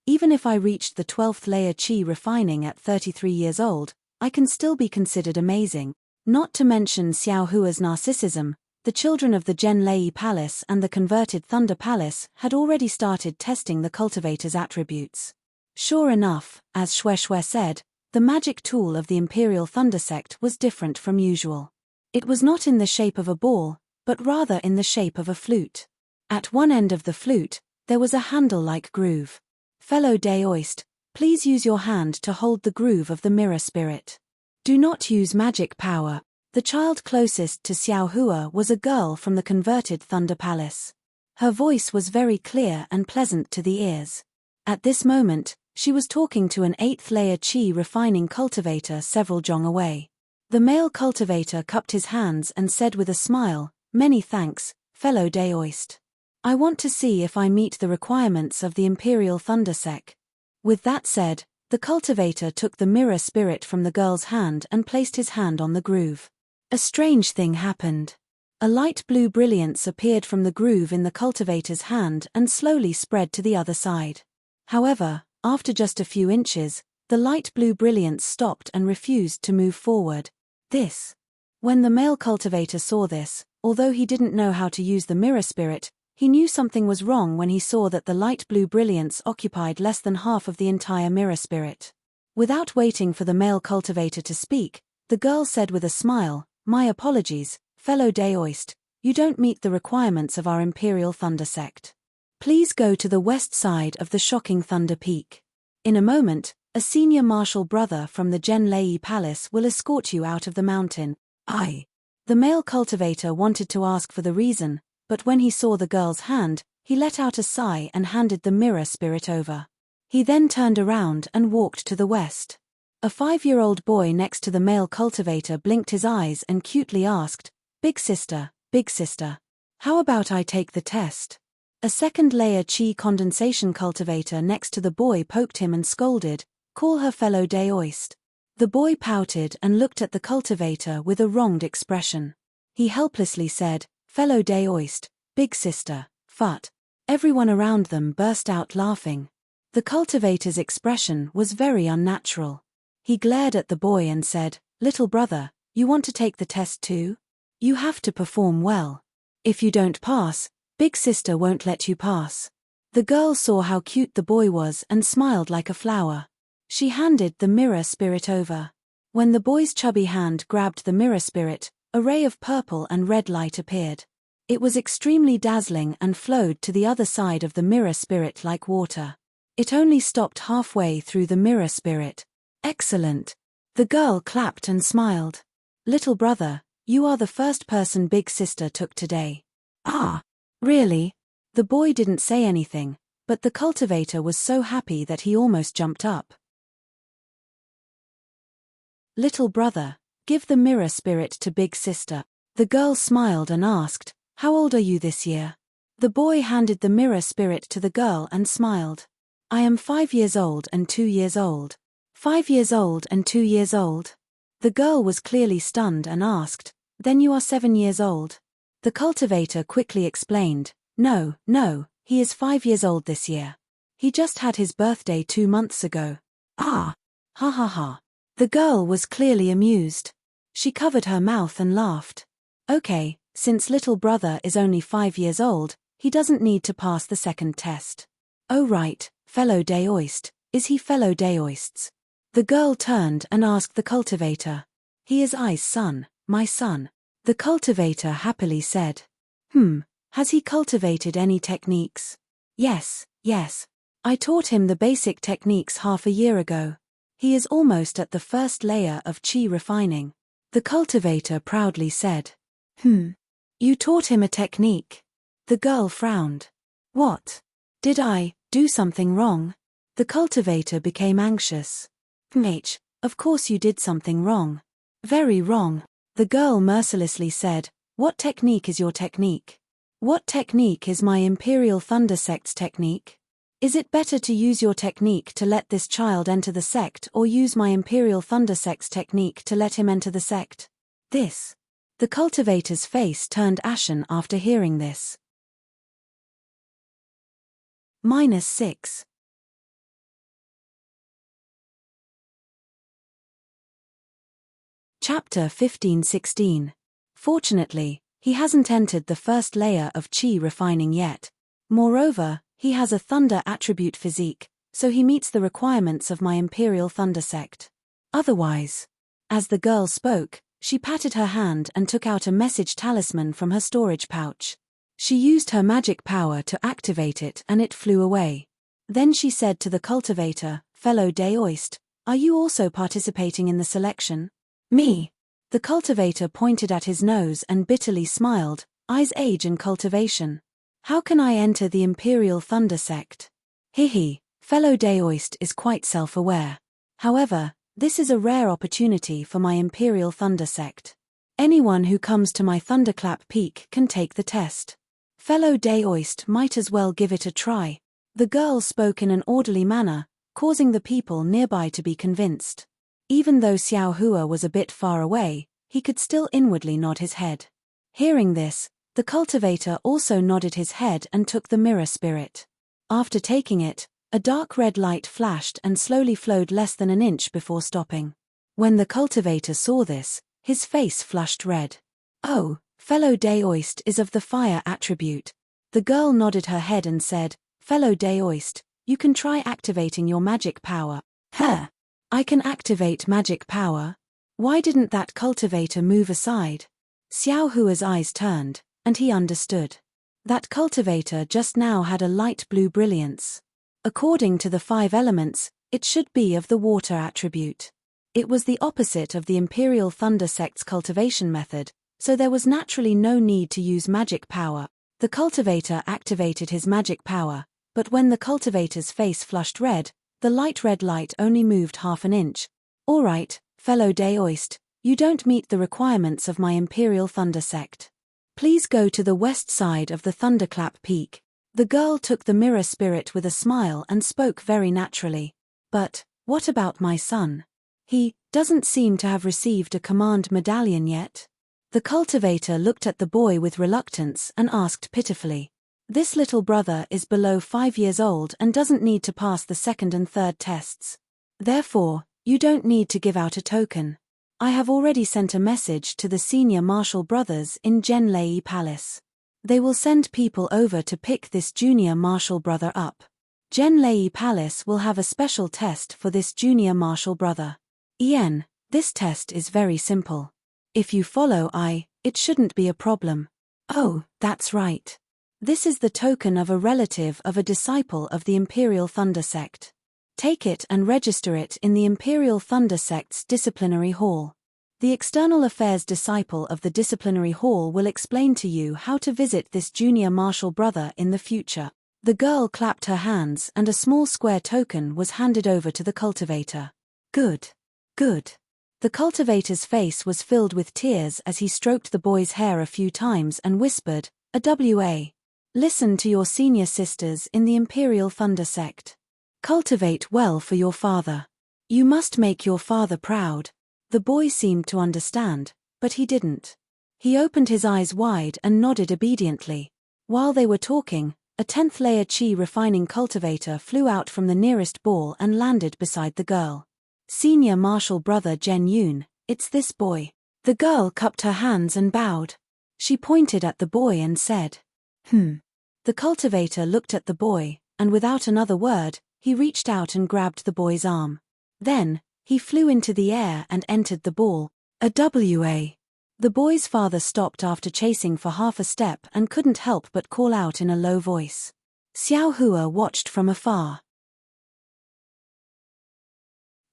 Even if I reached the 12th layer Qi refining at 33 years old, I can still be considered amazing. Not to mention Xiao Hua's narcissism, the children of the Gen Lei Palace and the converted Thunder Palace had already started testing the cultivator's attributes. Sure enough, as Shui said, the magic tool of the Imperial Thunder Sect was different from usual. It was not in the shape of a ball, but rather in the shape of a flute. At one end of the flute, there was a handle-like groove. Fellow Daoist, please use your hand to hold the groove of the mirror spirit. Do not use magic power. The child closest to Xiao Hua was a girl from the converted Thunder Palace. Her voice was very clear and pleasant to the ears. At this moment, she was talking to an 8th layer Qi refining cultivator several zhong away. The male cultivator cupped his hands and said with a smile, "Many thanks, fellow Daoist. I want to see if I meet the requirements of the Imperial Thunder Sect." With that said, the cultivator took the mirror spirit from the girl's hand and placed his hand on the groove. A strange thing happened. A light blue brilliance appeared from the groove in the cultivator's hand and slowly spread to the other side. However, after just a few inches, the light blue brilliance stopped and refused to move forward. When the male cultivator saw this, although he didn't know how to use the mirror spirit, he knew something was wrong when he saw that the light blue brilliance occupied less than half of the entire mirror spirit. Without waiting for the male cultivator to speak, the girl said with a smile, "My apologies, fellow Daoist, you don't meet the requirements of our Imperial Thunder Sect. Please go to the west side of the shocking Thunder Peak. In a moment, a senior martial brother from the Gen Lei Palace will escort you out of the mountain." The male cultivator wanted to ask for the reason, but when he saw the girl's hand, he let out a sigh and handed the mirror spirit over. He then turned around and walked to the west. A 5-year-old boy next to the male cultivator blinked his eyes and cutely asked, big sister, how about I take the test?" A 2nd layer Qi condensation cultivator next to the boy poked him and scolded, "Call her fellow Daoist." The boy pouted and looked at the cultivator with a wronged expression. He helplessly said, "Fellow Daoist, big sister, fut." Everyone around them burst out laughing. The cultivator's expression was very unnatural. He glared at the boy and said, "Little brother, you want to take the test too? You have to perform well. If you don't pass, big sister won't let you pass." The girl saw how cute the boy was and smiled like a flower. She handed the mirror spirit over. When the boy's chubby hand grabbed the mirror spirit, a ray of purple and red light appeared. It was extremely dazzling and flowed to the other side of the mirror spirit like water. It only stopped halfway through the mirror spirit. "Excellent." The girl clapped and smiled. "Little brother, you are the first person big sister took today." "Ah, really?" The boy didn't say anything, but the cultivator was so happy that he almost jumped up. "Little brother, give the mirror spirit to big sister." The girl smiled and asked, "How old are you this year?" The boy handed the mirror spirit to the girl and smiled. "I am 5 years old and 2 years old." 5 years old and 2 years old? The girl was clearly stunned and asked, "Then you are 7 years old?" The cultivator quickly explained, No, he is 5 years old this year. He just had his birthday 2 months ago. Ah! Ha ha ha. The girl was clearly amused. She covered her mouth and laughed. Okay, since little brother is only 5 years old, he doesn't need to pass the second test. Oh right, fellow Daoist, is he fellow Daoists? The girl turned and asked the cultivator. He is I's son, my son. The cultivator happily said. Has he cultivated any techniques? Yes. I taught him the basic techniques half a year ago. He is almost at the first layer of chi refining. The cultivator proudly said. You taught him a technique? The girl frowned. What? Did I do something wrong? The cultivator became anxious. Of course you did something wrong. Very wrong. The girl mercilessly said, What technique is your technique? What technique is my Imperial Thunder Sect's technique? Is it better to use your technique to let this child enter the sect or use my Imperial Thunder Sect's technique to let him enter the sect? This. The cultivator's face turned ashen after hearing this. -6. Chapter 15-16. Fortunately, he hasn't entered the first layer of chi refining yet. Moreover, he has a thunder attribute physique, so he meets the requirements of my Imperial Thunder Sect. Otherwise. As the girl spoke, she patted her hand and took out a message talisman from her storage pouch. She used her magic power to activate it and it flew away. Then she said to the cultivator, Fellow Daoist, are you also participating in the selection? Me. The cultivator pointed at his nose and bitterly smiled, I's age and cultivation. How can I enter the Imperial Thunder Sect? Fellow Daoist is quite self-aware. However, this is a rare opportunity for my Imperial Thunder Sect. Anyone who comes to my Thunderclap Peak can take the test. Fellow Daoist might as well give it a try. The girl spoke in an orderly manner, causing the people nearby to be convinced. Even though Xiao Hua was a bit far away, he could still inwardly nod his head. Hearing this, the cultivator also nodded his head and took the mirror spirit. After taking it, a dark red light flashed and slowly flowed less than an inch before stopping. When the cultivator saw this, his face flushed red. Oh, fellow Daoist is of the fire attribute. The girl nodded her head and said, Fellow Daoist, you can try activating your magic power. I can activate magic power? Why didn't that cultivator move aside? Xiao Hua's eyes turned, and he understood. That cultivator just now had a light blue brilliance. According to the 5 elements, it should be of the water attribute. It was the opposite of the Imperial Thunder Sect's cultivation method, so there was naturally no need to use magic power. The cultivator activated his magic power, but when the cultivator's face flushed red, the light red light only moved half an inch. All right, fellow Daoist, you don't meet the requirements of my Imperial Thunder Sect. Please go to the west side of the Thunderclap Peak. The girl took the mirror spirit with a smile and spoke very naturally. But, what about my son? He doesn't seem to have received a command medallion yet. The cultivator looked at the boy with reluctance and asked pitifully. This little brother is below 5 years old and doesn't need to pass the second and third tests. Therefore, you don't need to give out a token. I have already sent a message to the senior martial brothers in Genlei Palace. They will send people over to pick this junior martial brother up. Genlei Palace will have a special test for this junior martial brother. This test is very simple. If you follow it shouldn't be a problem. Oh, that's right. This is the token of a relative of a disciple of the Imperial Thunder Sect. Take it and register it in the Imperial Thunder Sect's disciplinary hall. The external affairs disciple of the disciplinary hall will explain to you how to visit this junior martial brother in the future. The girl clapped her hands and a small square token was handed over to the cultivator. Good. The cultivator's face was filled with tears as he stroked the boy's hair a few times and whispered, "A-W-A. Listen to your senior sisters in the Imperial Thunder Sect. Cultivate well for your father. You must make your father proud." The boy seemed to understand, but he didn't. He opened his eyes wide and nodded obediently. While they were talking, a 10th layer chi refining cultivator flew out from the nearest ball and landed beside the girl. Senior Marshal Brother Jen Yoon, it's this boy. The girl cupped her hands and bowed. She pointed at the boy and said, The cultivator looked at the boy, and without another word, he reached out and grabbed the boy's arm. Then, he flew into the air and entered the ball. A WA. The boy's father stopped after chasing for half a step and couldn't help but call out in a low voice. Xiao Hua watched from afar.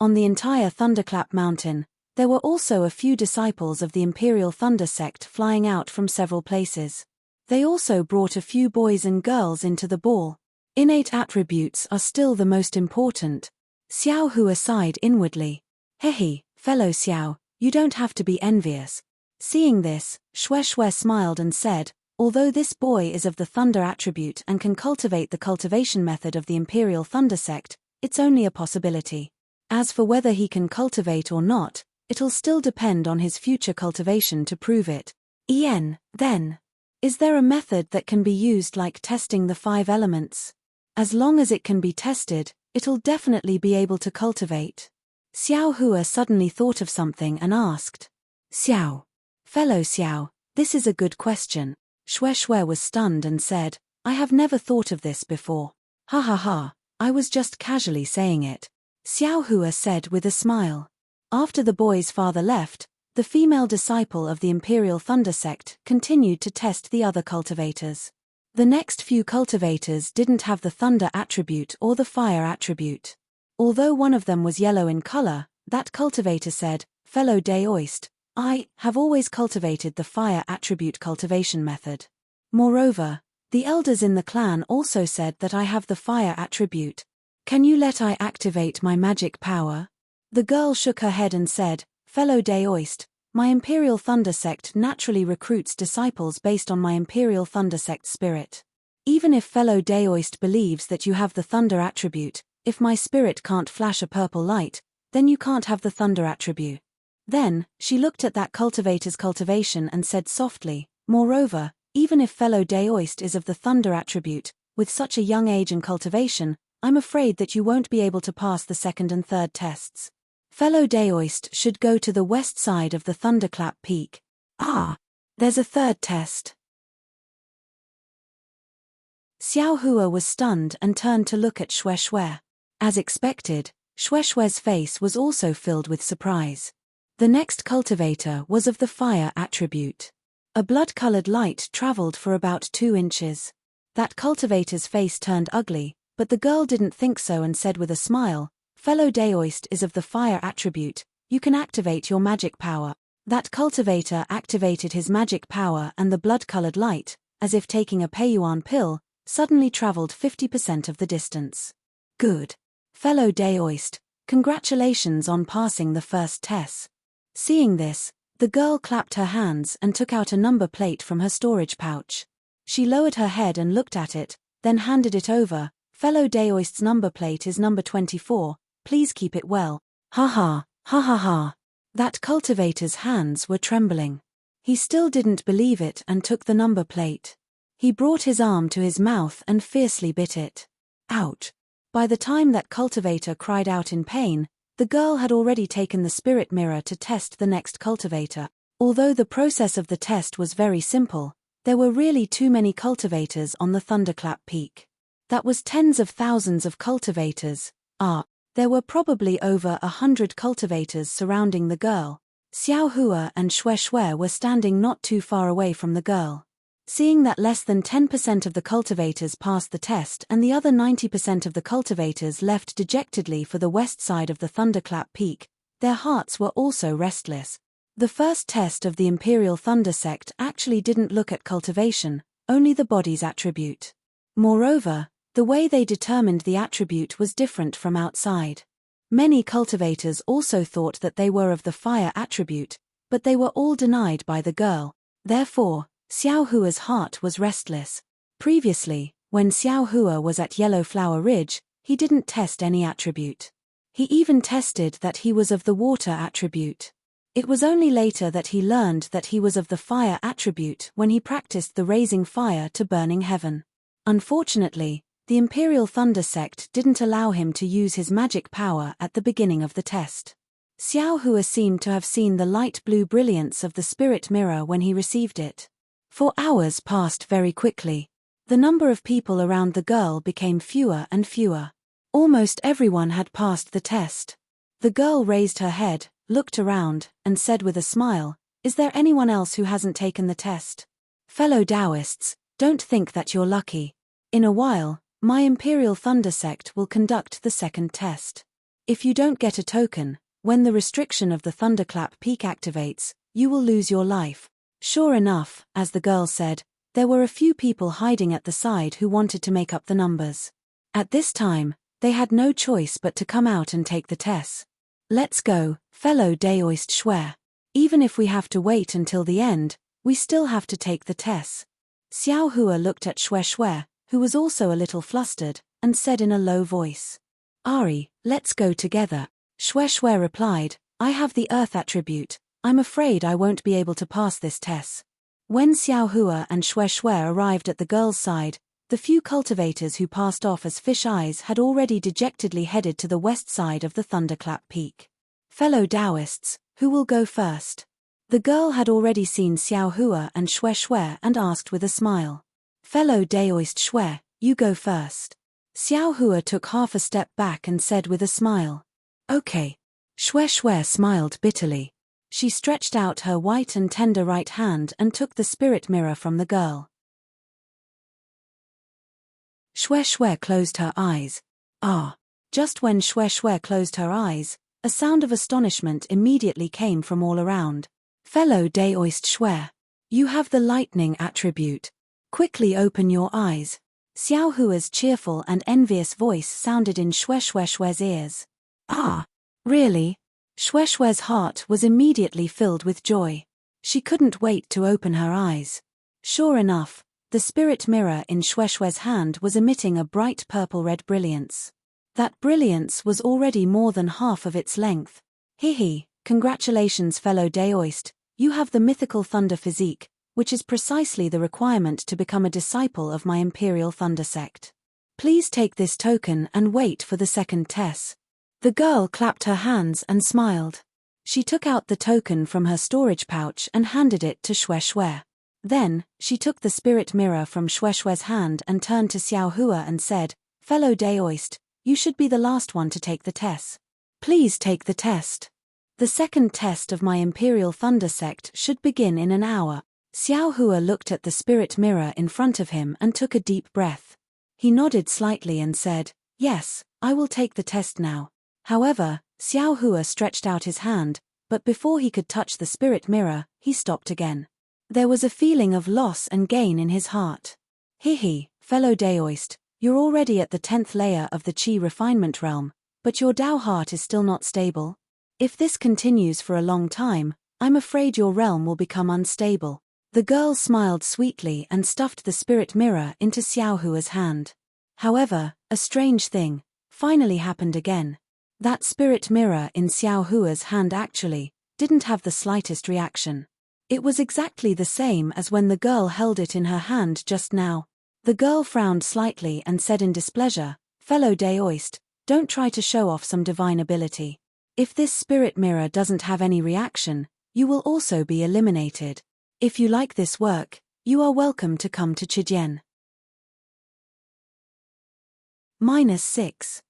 On the entire Thunderclap Mountain, there were also a few disciples of the Imperial Thunder sect flying out from several places. They also brought a few boys and girls into the ball. Innate attributes are still the most important. Xiao Hua sighed inwardly. Hehe, fellow Xiao, you don't have to be envious. Seeing this, Shue smiled and said, although this boy is of the Thunder attribute and can cultivate the cultivation method of the Imperial Thunder sect, it's only a possibility. As for whether he can cultivate or not, it'll still depend on his future cultivation to prove it. Then. Is there a method that can be used like testing the 5 elements? As long as it can be tested, it'll definitely be able to cultivate. Xiao Hua suddenly thought of something and asked. Xiao. Fellow Xiao, this is a good question. Shue was stunned and said, I have never thought of this before. Ha ha ha, I was just casually saying it. Xiao Hua said with a smile. After the boy's father left, the female disciple of the Imperial Thunder sect continued to test the other cultivators. The next few cultivators didn't have the Thunder attribute or the Fire attribute. Although one of them was yellow in color, that cultivator said, Fellow Daoist, I have always cultivated the Fire attribute cultivation method. Moreover, the elders in the clan also said that I have the Fire attribute. Can you let I activate my magic power? The girl shook her head and said, Fellow Daoist, my Imperial Thunder sect naturally recruits disciples based on my Imperial Thunder sect spirit. Even if fellow Daoist believes that you have the Thunder attribute, if my spirit can't flash a purple light, then you can't have the Thunder attribute. Then, she looked at that cultivator's cultivation and said softly, Moreover, even if fellow Daoist is of the Thunder attribute, with such a young age and cultivation, I'm afraid that you won't be able to pass the second and third tests. Fellow Daoist should go to the west side of the Thunderclap Peak. There's a third test. Xiao Hua was stunned and turned to look at Shue. As expected, Shue's face was also filled with surprise. The next cultivator was of the Fire attribute. A blood-colored light traveled for about 2 inches. That cultivator's face turned ugly, but the girl didn't think so and said with a smile, Fellow Daoist is of the Fire attribute, you can activate your magic power. That cultivator activated his magic power and the blood-colored light, as if taking a Peiyuan pill, suddenly traveled 50% of the distance. Good. Fellow Daoist, congratulations on passing the first test. Seeing this, the girl clapped her hands and took out a number plate from her storage pouch. She lowered her head and looked at it, then handed it over. Fellow Daoist's number plate is number 24, please keep it well. Ha ha, ha ha ha. That cultivator's hands were trembling. He still didn't believe it and took the number plate. He brought his arm to his mouth and fiercely bit it. Ouch. By the time that cultivator cried out in pain, the girl had already taken the spirit mirror to test the next cultivator. Although the process of the test was very simple, there were really too many cultivators on the Thunderclap Peak. That was tens of thousands of cultivators. There were probably over 100 cultivators surrounding the girl. Xiao Hua and Shue were standing not too far away from the girl. Seeing that less than 10% of the cultivators passed the test and the other 90% of the cultivators left dejectedly for the west side of the Thunderclap Peak, their hearts were also restless. The first test of the Imperial Thunder sect actually didn't look at cultivation, only the body's attribute. Moreover, the way they determined the attribute was different from outside. Many cultivators also thought that they were of the Fire attribute, but they were all denied by the girl. Therefore, Xiao Hua's heart was restless. Previously, when Xiao Hua was at Yellow Flower Ridge, he didn't test any attribute. He even tested that he was of the Water attribute. It was only later that he learned that he was of the fire attribute when he practiced the raising fire to burning heaven. Unfortunately, the Imperial Thunder sect didn't allow him to use his magic power at the beginning of the test. Xiao Hua seemed to have seen the light blue brilliance of the spirit mirror when he received it. 4 hours passed very quickly. The number of people around the girl became fewer and fewer. Almost everyone had passed the test. The girl raised her head, looked around, and said with a smile, "Is there anyone else who hasn't taken the test? Fellow Taoists, don't think that you're lucky. In a while, my Imperial Thunder sect will conduct the second test. If you don't get a token, when the restriction of the thunderclap peak activates, you will lose your life." Sure enough, as the girl said, there were a few people hiding at the side who wanted to make up the numbers. At this time, they had no choice but to come out and take the test. "Let's go, fellow Daoist Shui. Even if we have to wait until the end, we still have to take the test." Xiao Hua looked at Shui, who was also a little flustered, and said in a low voice, "Ari, let's go together." Shui replied, "I have the earth attribute, I'm afraid I won't be able to pass this test." When Xiao Hua and Shui arrived at the girl's side, the few cultivators who passed off as fish eyes had already dejectedly headed to the west side of the thunderclap peak. "Fellow Taoists, who will go first?" The girl had already seen Xiao Hua and Shui and asked with a smile. "Fellow Daoist Shui, you go first." Xiao Hua took half a step back and said with a smile, "Okay." Shui smiled bitterly. She stretched out her white and tender right hand and took the spirit mirror from the girl. Shui closed her eyes. Ah! Just when Shui closed her eyes, a sound of astonishment immediately came from all around. "Fellow Daoist Shui, you have the lightning attribute. Quickly open your eyes." Xiao Hua's cheerful and envious voice sounded in Shui's ears. "Ah! Really?" Shui's heart was immediately filled with joy. She couldn't wait to open her eyes. Sure enough, the spirit mirror in Shui's hand was emitting a bright purple-red brilliance. That brilliance was already more than half of its length. "Hihi, congratulations fellow Daoist, you have the mythical thunder physique, which is precisely the requirement to become a disciple of my Imperial Thunder sect. Please take this token and wait for the second test." The girl clapped her hands and smiled. She took out the token from her storage pouch and handed it to Shui. Then, she took the spirit mirror from Shui's hand and turned to Xiao Hua and said, "Fellow Daoist, you should be the last one to take the test. Please take the test. The second test of my Imperial Thunder sect should begin in an hour." Xiao Hua looked at the spirit mirror in front of him and took a deep breath. He nodded slightly and said, "Yes, I will take the test now." However, Xiao Hua stretched out his hand, but before he could touch the spirit mirror, he stopped again. There was a feeling of loss and gain in his heart. "Hihi, fellow Daoist, you're already at the 10th layer of the Qi refinement realm, but your Dao heart is still not stable. If this continues for a long time, I'm afraid your realm will become unstable." The girl smiled sweetly and stuffed the spirit mirror into Xiao Hua's hand. However, a strange thing finally happened again. That spirit mirror in Xiao Hua's hand actually didn't have the slightest reaction. It was exactly the same as when the girl held it in her hand just now. The girl frowned slightly and said in displeasure, "Fellow Daoist, don't try to show off some divine ability. If this spirit mirror doesn't have any reaction, you will also be eliminated. If you like this work, you are welcome to come to Chijian. -6.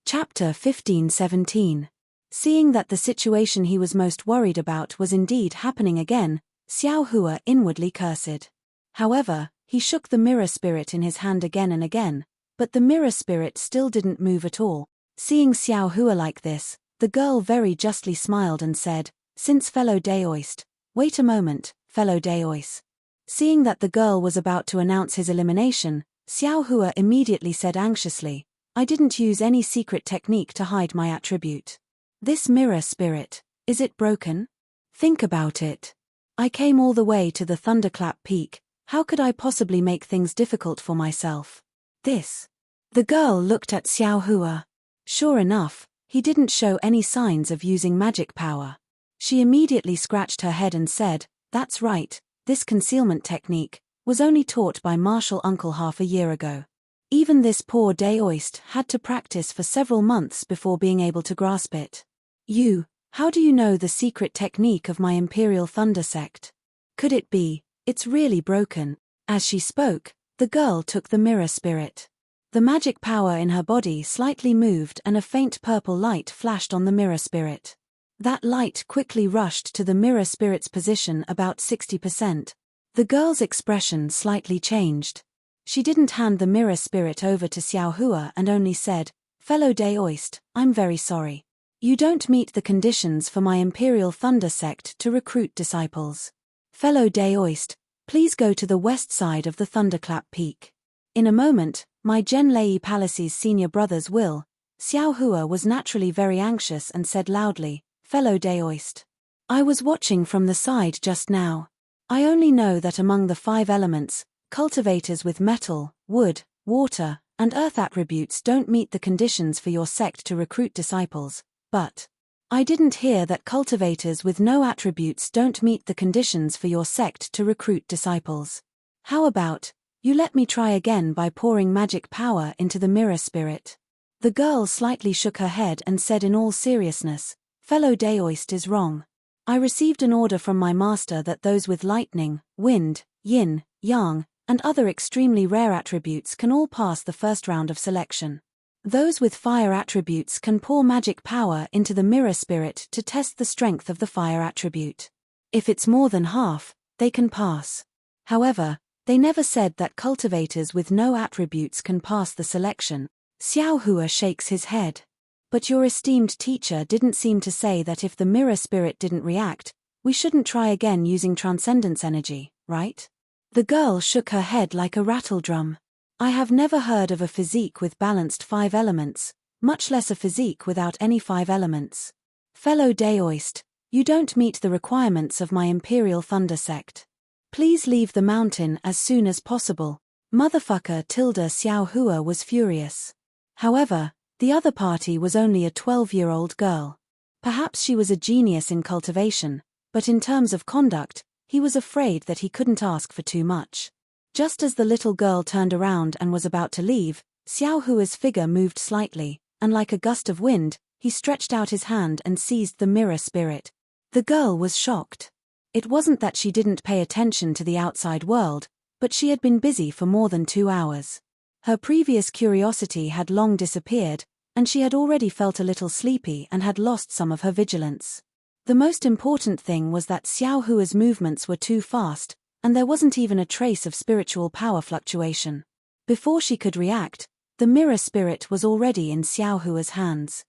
Chapter 15-17. Seeing that the situation he was most worried about was indeed happening again, Xiao Hua inwardly cursed. However, he shook the mirror spirit in his hand again and again, but the mirror spirit still didn't move at all. Seeing Xiao Hua like this, the girl very justly smiled and said, "Since fellow Daoist, wait a moment, fellow Daoist." Seeing that the girl was about to announce his elimination, Xiao Hua immediately said anxiously, "I didn't use any secret technique to hide my attribute. This mirror spirit, is it broken? Think about it. I came all the way to the Thunderclap Peak, how could I possibly make things difficult for myself? This The girl looked at Xiao Hua. Sure enough, he didn't show any signs of using magic power. She immediately scratched her head and said, "That's right, this concealment technique was only taught by Martial Uncle half a year ago. Even this poor Daoist had to practice for several months before being able to grasp it. How do you know the secret technique of my Imperial Thunder sect? Could it be, it's really broken?" As she spoke, the girl took the mirror spirit. The magic power in her body slightly moved and a faint purple light flashed on the mirror spirit. That light quickly rushed to the mirror spirit's position about 60%. The girl's expression slightly changed. She didn't hand the mirror spirit over to Xiao Hua and only said, "Fellow Daoist, I'm very sorry. You don't meet the conditions for my Imperial Thunder sect to recruit disciples. Fellow Daoist, please go to the west side of the Thunderclap Peak. In a moment, my Genlei Palace's senior brothers will." Xiao Hua was naturally very anxious and said loudly, "Fellow Daoist. I was watching from the side just now. I only know that among the 5 elements, cultivators with metal, wood, water, and earth attributes don't meet the conditions for your sect to recruit disciples, but I didn't hear that cultivators with no attributes don't meet the conditions for your sect to recruit disciples. How about, you let me try again by pouring magic power into the mirror spirit?" The girl slightly shook her head and said in all seriousness, "Fellow Daoist is wrong. I received an order from my master that those with lightning, wind, yin, yang, and other extremely rare attributes can all pass the first round of selection. Those with fire attributes can pour magic power into the mirror spirit to test the strength of the fire attribute. If it's more than half, they can pass. However, they never said that cultivators with no attributes can pass the selection." Xiao Hua shakes his head. "But your esteemed teacher didn't seem to say that if the mirror spirit didn't react, we shouldn't try again using transcendence energy, right?" The girl shook her head like a rattle drum. "I have never heard of a physique with balanced 5 elements, much less a physique without any 5 elements. Fellow Daoist, you don't meet the requirements of my Imperial Thunder sect. Please leave the mountain as soon as possible." Motherfucker tilde Xiao Hua was furious. However, the other party was only a 12-year-old girl. Perhaps she was a genius in cultivation, but in terms of conduct, he was afraid that he couldn't ask for too much. Just as the little girl turned around and was about to leave, Xiao Hua's figure moved slightly, and like a gust of wind, he stretched out his hand and seized the mirror spirit. The girl was shocked. It wasn't that she didn't pay attention to the outside world, but she had been busy for more than 2 hours. Her previous curiosity had long disappeared, and she had already felt a little sleepy and had lost some of her vigilance. The most important thing was that Xiao Hua's movements were too fast, and there wasn't even a trace of spiritual power fluctuation. Before she could react, the mirror spirit was already in Xiao Hua's hands.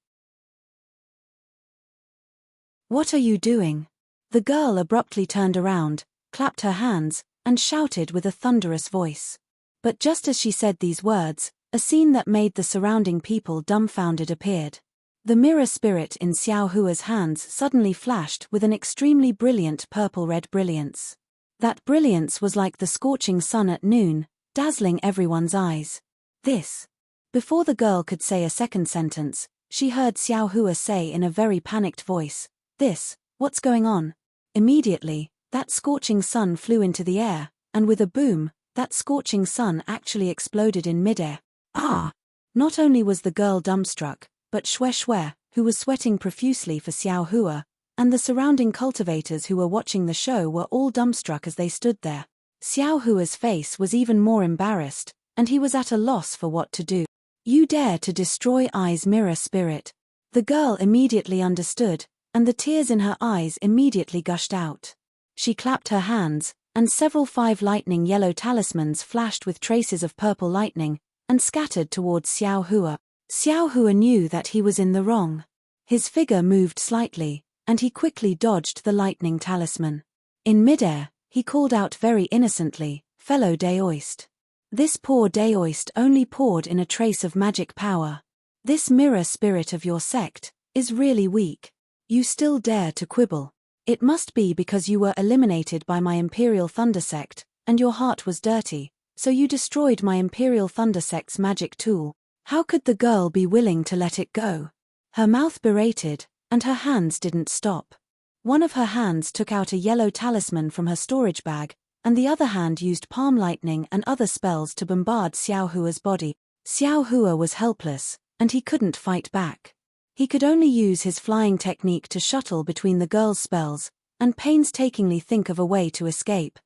"What are you doing?" The girl abruptly turned around, clapped her hands, and shouted with a thunderous voice. But just as she said these words, a scene that made the surrounding people dumbfounded appeared. The mirror spirit in Xiao Hua's hands suddenly flashed with an extremely brilliant purple-red brilliance. That brilliance was like the scorching sun at noon, dazzling everyone's eyes. "This." Before the girl could say a second sentence, she heard Xiao Hua say in a very panicked voice, "This, what's going on?" Immediately, that scorching sun flew into the air, and with a boom, that scorching sun actually exploded in midair. "Ah!" Not only was the girl dumbstruck, but Xue, who was sweating profusely for Xiao Hua, and the surrounding cultivators who were watching the show were all dumbstruck as they stood there. Xiao Hua's face was even more embarrassed, and he was at a loss for what to do. "You dare to destroy I's mirror spirit." The girl immediately understood, and the tears in her eyes immediately gushed out. She clapped her hands, and several 5 lightning yellow talismans flashed with traces of purple lightning, and scattered towards Xiao Hua. Xiao Hua knew that he was in the wrong. His figure moved slightly, and he quickly dodged the lightning talisman. In midair, he called out very innocently, "Fellow Daoist. This poor Daoist only poured in a trace of magic power. This mirror spirit of your sect is really weak. You still dare to quibble. It must be because you were eliminated by my Imperial Thunder sect, and your heart was dirty, so you destroyed my Imperial Thunder sect's magic tool." How could the girl be willing to let it go? Her mouth berated, and her hands didn't stop. One of her hands took out a yellow talisman from her storage bag, and the other hand used palm lightning and other spells to bombard Xiao Hua's body. Xiao Hua was helpless, and he couldn't fight back. He could only use his flying technique to shuttle between the girl's spells, and painstakingly think of a way to escape.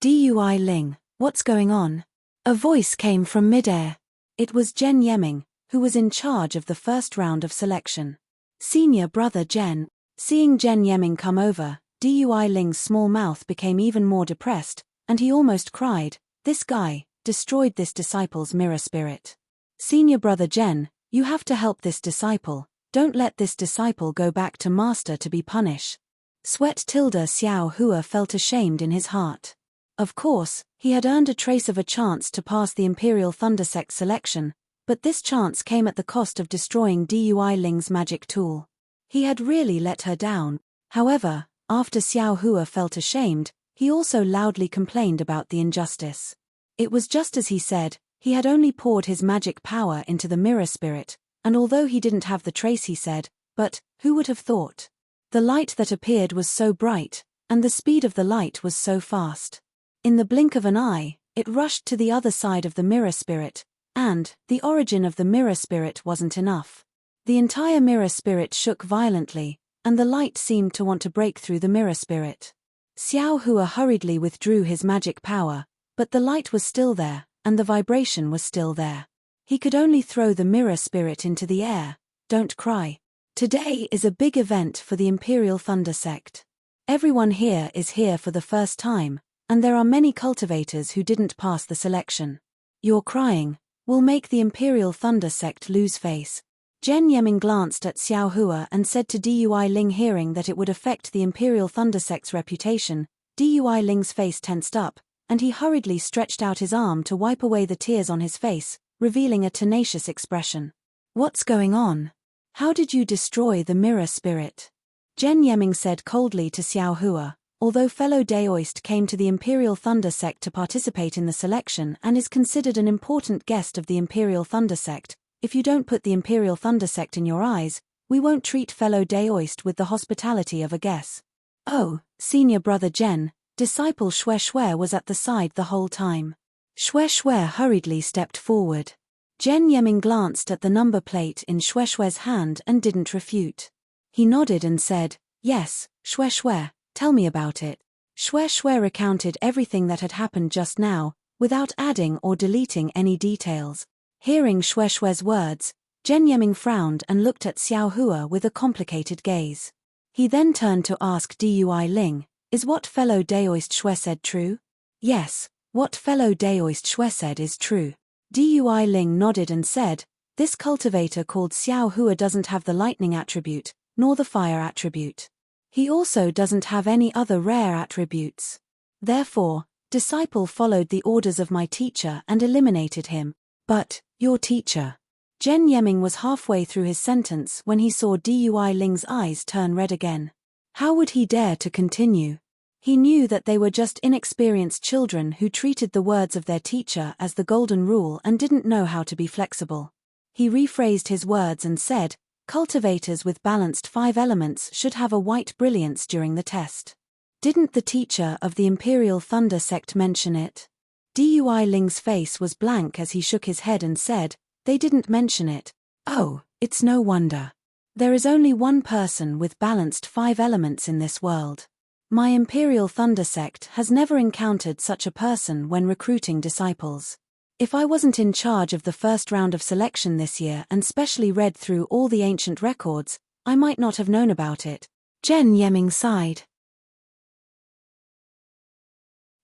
Dui Ling, what's going on? A voice came from midair. It was Zhen Yeming, who was in charge of the first round of selection. Senior brother Zhen. Seeing Zhen Yeming come over, Dui Ling's small mouth became even more depressed, and he almost cried. This guy destroyed this disciple's mirror spirit. Senior brother Zhen, you have to help this disciple. Don't let this disciple go back to master to be punished. Sweat tilde Xiao Hua felt ashamed in his heart. Of course, he had earned a trace of a chance to pass the Imperial Thunder Sect selection, but this chance came at the cost of destroying Dui Ling's magic tool. He had really let her down. However, after Xiao Hua felt ashamed, he also loudly complained about the injustice. It was just as he said, he had only poured his magic power into the mirror spirit, and although he didn't have the trace he said, but, who would have thought? The light that appeared was so bright, and the speed of the light was so fast. In the blink of an eye, it rushed to the other side of the mirror spirit, and, the origin of the mirror spirit wasn't enough. The entire mirror spirit shook violently, and the light seemed to want to break through the mirror spirit. Xiao Hua hurriedly withdrew his magic power, but the light was still there, and the vibration was still there. He could only throw the mirror spirit into the air. Don't cry. Today is a big event for the Imperial Thunder Sect. Everyone here is here for the first time, and there are many cultivators who didn't pass the selection. Your crying will make the Imperial Thunder Sect lose face. Zhen Yeming glanced at Xiao Hua and said to Dui Ling, hearing that it would affect the Imperial Thunder Sect's reputation. Dui Ling's face tensed up, and he hurriedly stretched out his arm to wipe away the tears on his face, revealing a tenacious expression. What's going on? How did you destroy the mirror spirit? Zhen Yeming said coldly to Xiao Hua. Although fellow Daoist came to the Imperial Thunder Sect to participate in the selection and is considered an important guest of the Imperial Thunder Sect, if you don't put the Imperial Thunder Sect in your eyes, we won't treat fellow Daoist with the hospitality of a guest. Oh, senior brother Zhen, disciple Xue Xue was at the side the whole time. Xue Xue hurriedly stepped forward. Zhen Yeming glanced at the number plate in Xue Xue's hand and didn't refute. He nodded and said, yes, Xue Xue. Tell me about it. Xue Xue recounted everything that had happened just now, without adding or deleting any details. Hearing Xue Xue's words, Zhen Yeming frowned and looked at Xiao Hua with a complicated gaze. He then turned to ask Dui Ling, is what fellow Daoist Xue said true? Yes, what fellow Daoist Xue said is true. Dui Ling nodded and said, this cultivator called Xiao Hua doesn't have the lightning attribute, nor the fire attribute. He also doesn't have any other rare attributes. Therefore, disciple followed the orders of my teacher and eliminated him. But, your teacher. Zhen Yeming was halfway through his sentence when he saw Dui Ling's eyes turn red again. How would he dare to continue? He knew that they were just inexperienced children who treated the words of their teacher as the golden rule and didn't know how to be flexible. He rephrased his words and said, cultivators with balanced 5 elements should have a white brilliance during the test. Didn't the teacher of the Imperial Thunder Sect mention it? Dui Ling's face was blank as he shook his head and said, they didn't mention it. Oh, it's no wonder. There is only one person with balanced 5 elements in this world. My Imperial Thunder Sect has never encountered such a person when recruiting disciples. If I wasn't in charge of the first round of selection this year and specially read through all the ancient records, I might not have known about it. Zhen Yeming sighed.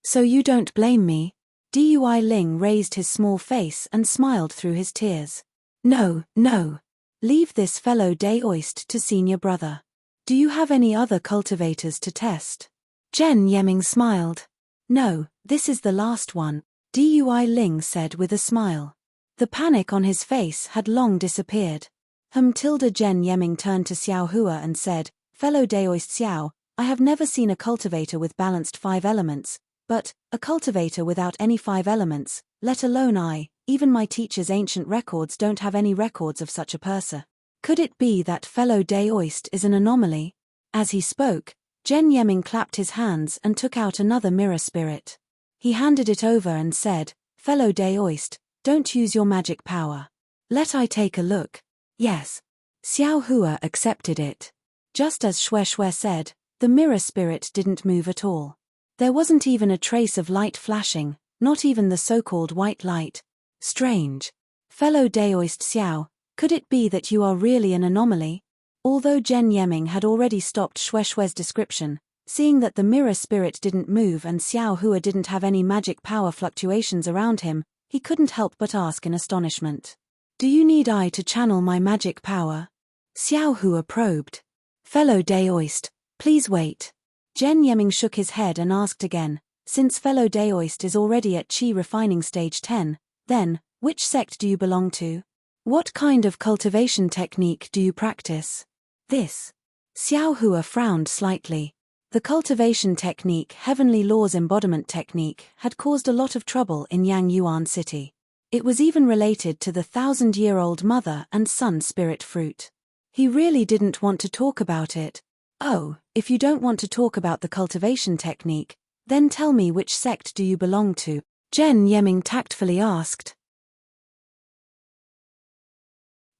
So you don't blame me? Dui Ling raised his small face and smiled through his tears. No, no. Leave this fellow Daoist to senior brother. Do you have any other cultivators to test? Zhen Yeming smiled. No, this is the last one. Dui Ling said with a smile. The panic on his face had long disappeared. Zhen Yeming turned to Xiao Hua and said, fellow Daoist Xiao, I have never seen a cultivator with balanced 5 elements. But, a cultivator without any 5 elements, let alone even my teacher's ancient records don't have any records of such a person. Could it be that fellow Daoist is an anomaly? As he spoke, Jen Yeming clapped his hands and took out another mirror spirit. He handed it over and said, "Fellow Daoist, don't use your magic power. Let I take a look." Yes. Xiao Hua accepted it. Just as Xue Xue said, the mirror spirit didn't move at all. There wasn't even a trace of light flashing, not even the so-called white light. Strange. Fellow Daoist Xiao, could it be that you are really an anomaly? Although Jen Yeming had already stopped Xue Xue's description, seeing that the mirror spirit didn't move and Xiao Hua didn't have any magic power fluctuations around him, he couldn't help but ask in astonishment. "Do you need I to channel my magic power?" Xiao Hua probed. "Fellow Daoist, please wait." Jen Yeming shook his head and asked again, "Since fellow Daoist is already at Qi refining stage 10, then, which sect do you belong to? What kind of cultivation technique do you practice?" This. Xiao Hua frowned slightly. The cultivation technique, Heavenly Laws Embodiment Technique, had caused a lot of trouble in Yang Yuan City. It was even related to the 1,000-year-old mother and son spirit fruit. He really didn't want to talk about it. "Oh, if you don't want to talk about the cultivation technique, then tell me which sect do you belong to?" Jen Yeming tactfully asked.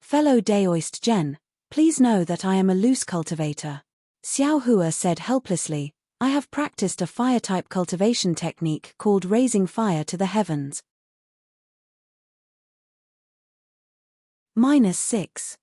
"Fellow Daoist Jen, please know that I am a loose cultivator." Xiao Hua said helplessly, "I have practiced a fire-type cultivation technique called raising fire to the heavens." -6.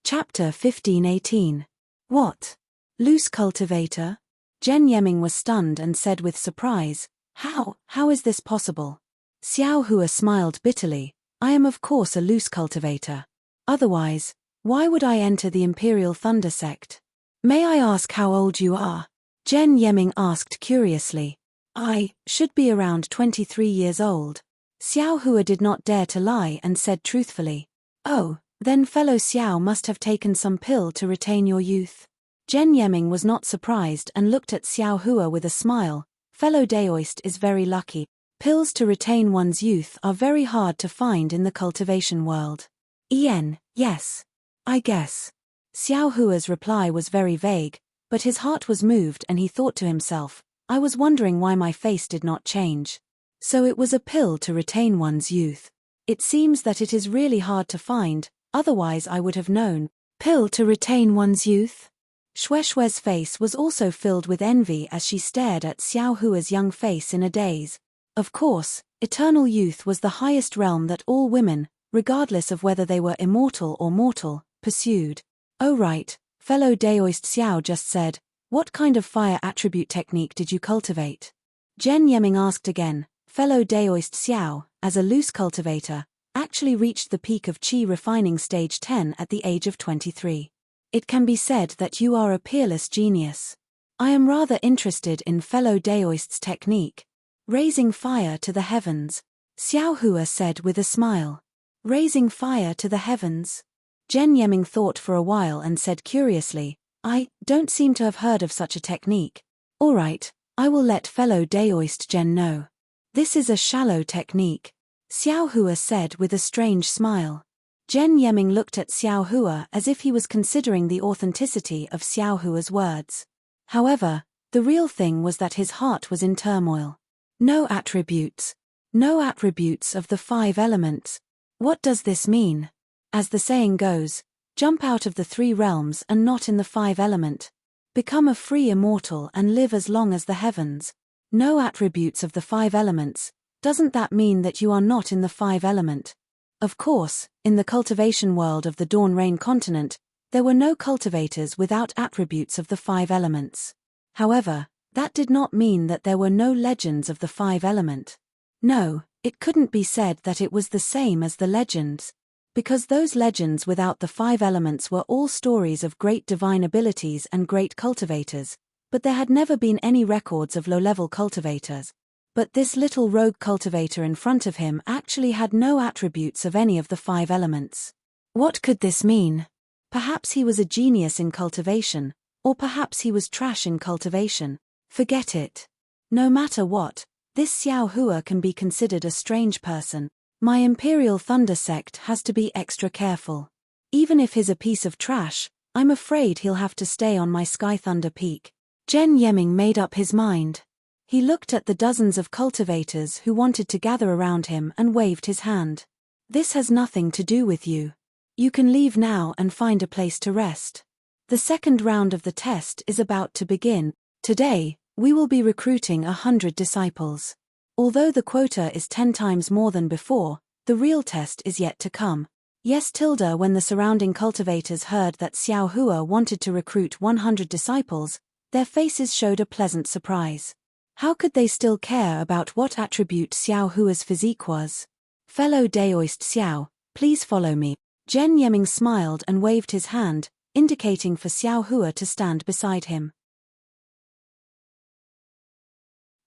Chapter 15:18. What? Loose cultivator? Jen Yeming was stunned and said with surprise, How is this possible?" Xiao Hua smiled bitterly, "I am of course a loose cultivator. Otherwise, why would I enter the Imperial Thunder sect?" "May I ask how old you are?" Jen Yeming asked curiously. "I should be around 23 years old." Xiao Hua did not dare to lie and said truthfully, "Oh, then fellow Xiao must have taken some pill to retain your youth." Jen Yeming was not surprised and looked at Xiao Hua with a smile. "Fellow Daoist is very lucky. Pills to retain one's youth are very hard to find in the cultivation world." Yes. I guess." Xiao Hua's reply was very vague, but his heart was moved and he thought to himself, "I was wondering why my face did not change. So it was a pill to retain one's youth. It seems that it is really hard to find, otherwise I would have known." "Pill to retain one's youth?" Xue Xue's face was also filled with envy as she stared at Xiao Hua's young face in a daze. Of course, eternal youth was the highest realm that all women, regardless of whether they were immortal or mortal, pursued. "Oh right, fellow Daoist Xiao just said, what kind of fire attribute technique did you cultivate?" Jen Yeming asked again. Fellow Daoist Xiao, as a loose cultivator, actually reached the peak of Qi refining stage 10 at the age of 23. It can be said that you are a peerless genius. I am rather interested in fellow Daoist's technique. Raising fire to the heavens. Xiao Hua said with a smile. Raising fire to the heavens? Jen Yeming thought for a while and said curiously, I don't seem to have heard of such a technique. Alright, I will let fellow Daoist Jen know. This is a shallow technique. Xiao Hua said with a strange smile. Jen Yeming looked at Xiao Hua as if he was considering the authenticity of Xiao Hua's words. However, the real thing was that his heart was in turmoil. No attributes. No attributes of the 5 elements. What does this mean? As the saying goes, jump out of the 3 realms and not in the 5 element. Become a free immortal and live as long as the heavens. No attributes of the 5 elements. Doesn't that mean that you are not in the 5 element? Of course, in the cultivation world of the Dawn Rain continent, there were no cultivators without attributes of the 5 elements. However, that did not mean that there were no legends of the 5 element. No, it couldn't be said that it was the same as the legends. Because those legends without the 5 elements were all stories of great divine abilities and great cultivators, but there had never been any records of low-level cultivators. But this little rogue cultivator in front of him actually had no attributes of any of the 5 elements. What could this mean? Perhaps he was a genius in cultivation, or perhaps he was trash in cultivation. Forget it. No matter what, this Xiao Hua can be considered a strange person. My Imperial Thunder sect has to be extra careful. Even if he's a piece of trash, I'm afraid he'll have to stay on my Sky Thunder Peak. Zhen Yeming made up his mind. He looked at the dozens of cultivators who wanted to gather around him and waved his hand. This has nothing to do with you. You can leave now and find a place to rest. The second round of the test is about to begin. Today, we will be recruiting 100 disciples. Although the quota is 10 times more than before, the real test is yet to come. Yes, Tilda. When the surrounding cultivators heard that Xiao Hua wanted to recruit 100 disciples, their faces showed a pleasant surprise. How could they still care about what attribute Xiao Hua's physique was? Fellow Daoist Xiao, please follow me. Zhen Yeming smiled and waved his hand, indicating for Xiao Hua to stand beside him.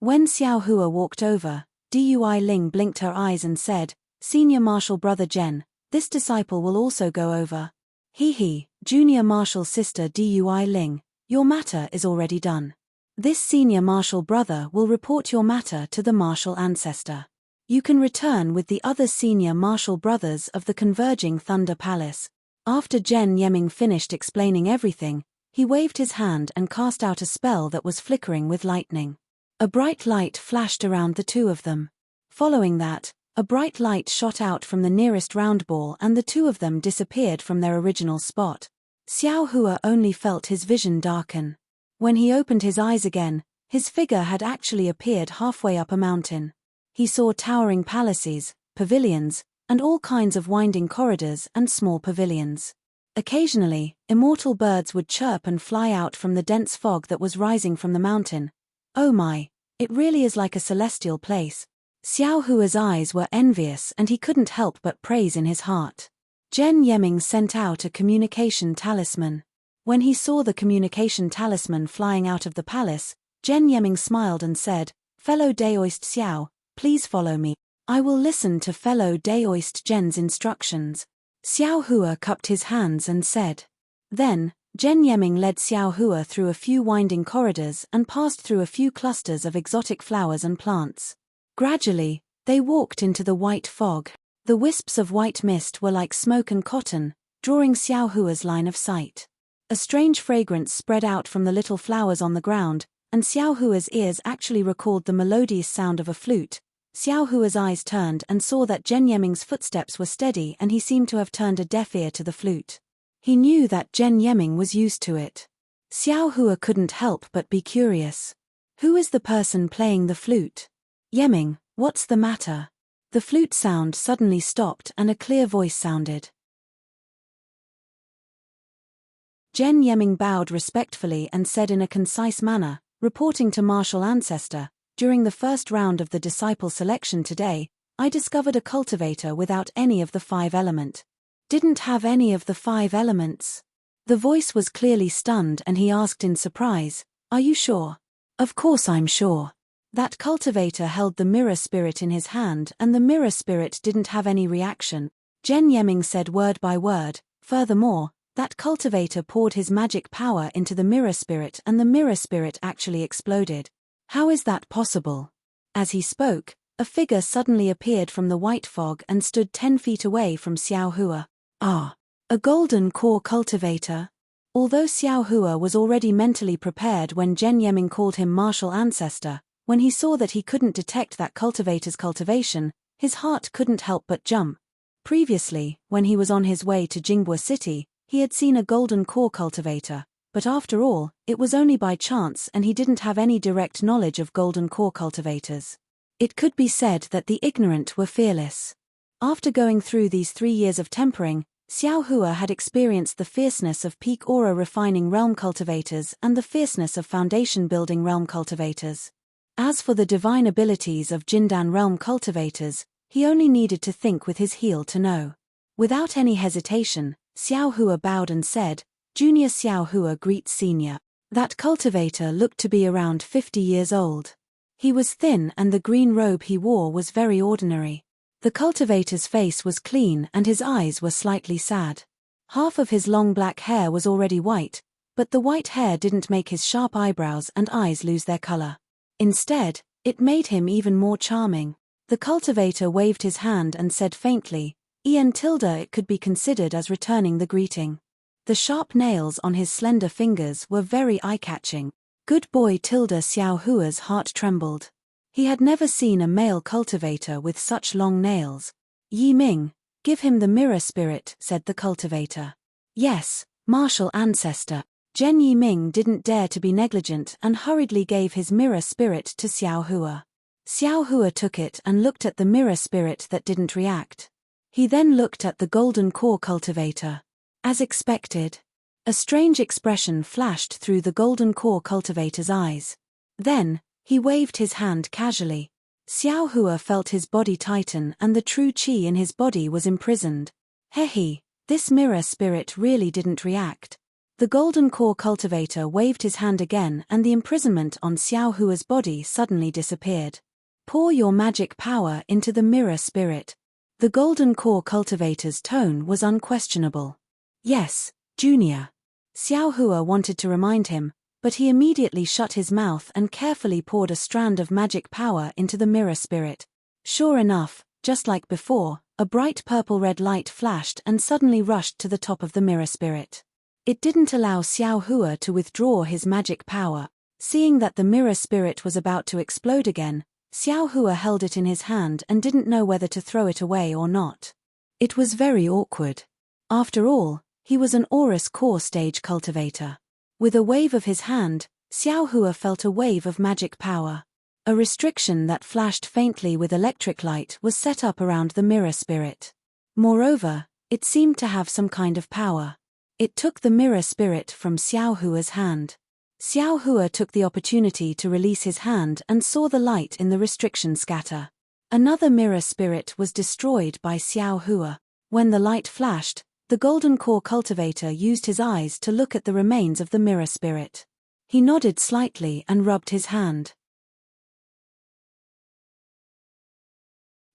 When Xiao Hua walked over, Dui Ling blinked her eyes and said, "Senior Marshal Brother Zhen, this disciple will also go over." He, Junior Marshal Sister Dui Ling, your matter is already done. This Senior Marshal Brother will report your matter to the Marshal Ancestor. You can return with the other Senior Marshal Brothers of the Converging Thunder Palace. After Zhen Yeming finished explaining everything, he waved his hand and cast out a spell that was flickering with lightning. A bright light flashed around the two of them. Following that, a bright light shot out from the nearest round ball and the two of them disappeared from their original spot. Xiao Hua only felt his vision darken. When he opened his eyes again, his figure had actually appeared halfway up a mountain. He saw towering palaces, pavilions, and all kinds of winding corridors and small pavilions. Occasionally, immortal birds would chirp and fly out from the dense fog that was rising from the mountain. Oh my, it really is like a celestial place. Xiao Hua's eyes were envious and he couldn't help but praise in his heart. Zhen Yeming sent out a communication talisman. When he saw the communication talisman flying out of the palace, Zhen Yeming smiled and said, "Fellow Daoist Xiao, please follow me. I will listen to fellow Daoist Zhen's instructions." Xiao Hua cupped his hands and said. Then, Zhen Yeming led Xiao Hua through a few winding corridors and passed through a few clusters of exotic flowers and plants. Gradually, they walked into the white fog. The wisps of white mist were like smoke and cotton, drawing Xiao Hua's line of sight. A strange fragrance spread out from the little flowers on the ground, and Xiao Hua's ears actually recalled the melodious sound of a flute. Xiao Hua's eyes turned and saw that Zhen Yeming's footsteps were steady and he seemed to have turned a deaf ear to the flute. He knew that Zhen Yeming was used to it. Xiao Hua couldn't help but be curious. Who is the person playing the flute? Yeming, what's the matter? The flute sound suddenly stopped and a clear voice sounded. Zhen Yeming bowed respectfully and said in a concise manner, reporting to Marshal Ancestor, "During the first round of the disciple selection today, I discovered a cultivator without any of the 5 elements. Didn't have any of the 5 elements?" The voice was clearly stunned and he asked in surprise, "Are you sure?" "Of course I'm sure." That cultivator held the mirror spirit in his hand and the mirror spirit didn't have any reaction. Zhen Yeming said word by word, "Furthermore, that cultivator poured his magic power into the mirror spirit and the mirror spirit actually exploded. How is that possible?" As he spoke, a figure suddenly appeared from the white fog and stood 10 feet away from Xiao Hua. Ah, a golden core cultivator. Although Xiao Hua was already mentally prepared when Zhen Yeming called him Marshal Ancestor, when he saw that he couldn't detect that cultivator's cultivation, his heart couldn't help but jump. Previously, when he was on his way to Jingbua City, he had seen a golden core cultivator, but after all, it was only by chance and he didn't have any direct knowledge of golden core cultivators. It could be said that the ignorant were fearless. After going through these 3 years of tempering, Xiao Hua had experienced the fierceness of peak aura refining realm cultivators and the fierceness of foundation building realm cultivators. As for the divine abilities of Jindan realm cultivators, he only needed to think with his heel to know. Without any hesitation, Xiao Hua bowed and said, "Junior Xiao Hua greets Senior." That cultivator looked to be around 50 years old. He was thin and the green robe he wore was very ordinary. The cultivator's face was clean and his eyes were slightly sad. Half of his long black hair was already white, but the white hair didn't make his sharp eyebrows and eyes lose their color. Instead, it made him even more charming. The cultivator waved his hand and said faintly, it could be considered as returning the greeting. The sharp nails on his slender fingers were very eye-catching. Good boy Xiao Hua's heart trembled. He had never seen a male cultivator with such long nails. Yi Ming, give him the mirror spirit, said the cultivator. Yes, martial ancestor. Zhen Yi Ming didn't dare to be negligent and hurriedly gave his mirror spirit to Xiao Hua. Xiao Hua took it and looked at the mirror spirit that didn't react. He then looked at the golden core cultivator. As expected, a strange expression flashed through the golden core cultivator's eyes. Then, he waved his hand casually. Xiao Hua felt his body tighten and the true qi in his body was imprisoned. Hehe, this mirror spirit really didn't react. The golden core cultivator waved his hand again and the imprisonment on Xiao Hua's body suddenly disappeared. Pour your magic power into the mirror spirit. The golden core cultivator's tone was unquestionable. Yes, Junior. Xiao Hua wanted to remind him, but he immediately shut his mouth and carefully poured a strand of magic power into the mirror spirit. Sure enough, just like before, a bright purple-red light flashed and suddenly rushed to the top of the mirror spirit. It didn't allow Xiao Hua to withdraw his magic power. Seeing that the mirror spirit was about to explode again, Xiao Hua held it in his hand and didn't know whether to throw it away or not. It was very awkward. After all, he was an Aurus core stage cultivator. With a wave of his hand, Xiao Hua felt a wave of magic power. A restriction that flashed faintly with electric light was set up around the mirror spirit. Moreover, it seemed to have some kind of power. It took the mirror spirit from Xiao Hua's hand. Xiao Hua took the opportunity to release his hand and saw the light in the restriction scatter. Another mirror spirit was destroyed by Xiao Hua. When the light flashed, the golden core cultivator used his eyes to look at the remains of the mirror spirit. He nodded slightly and rubbed his hand.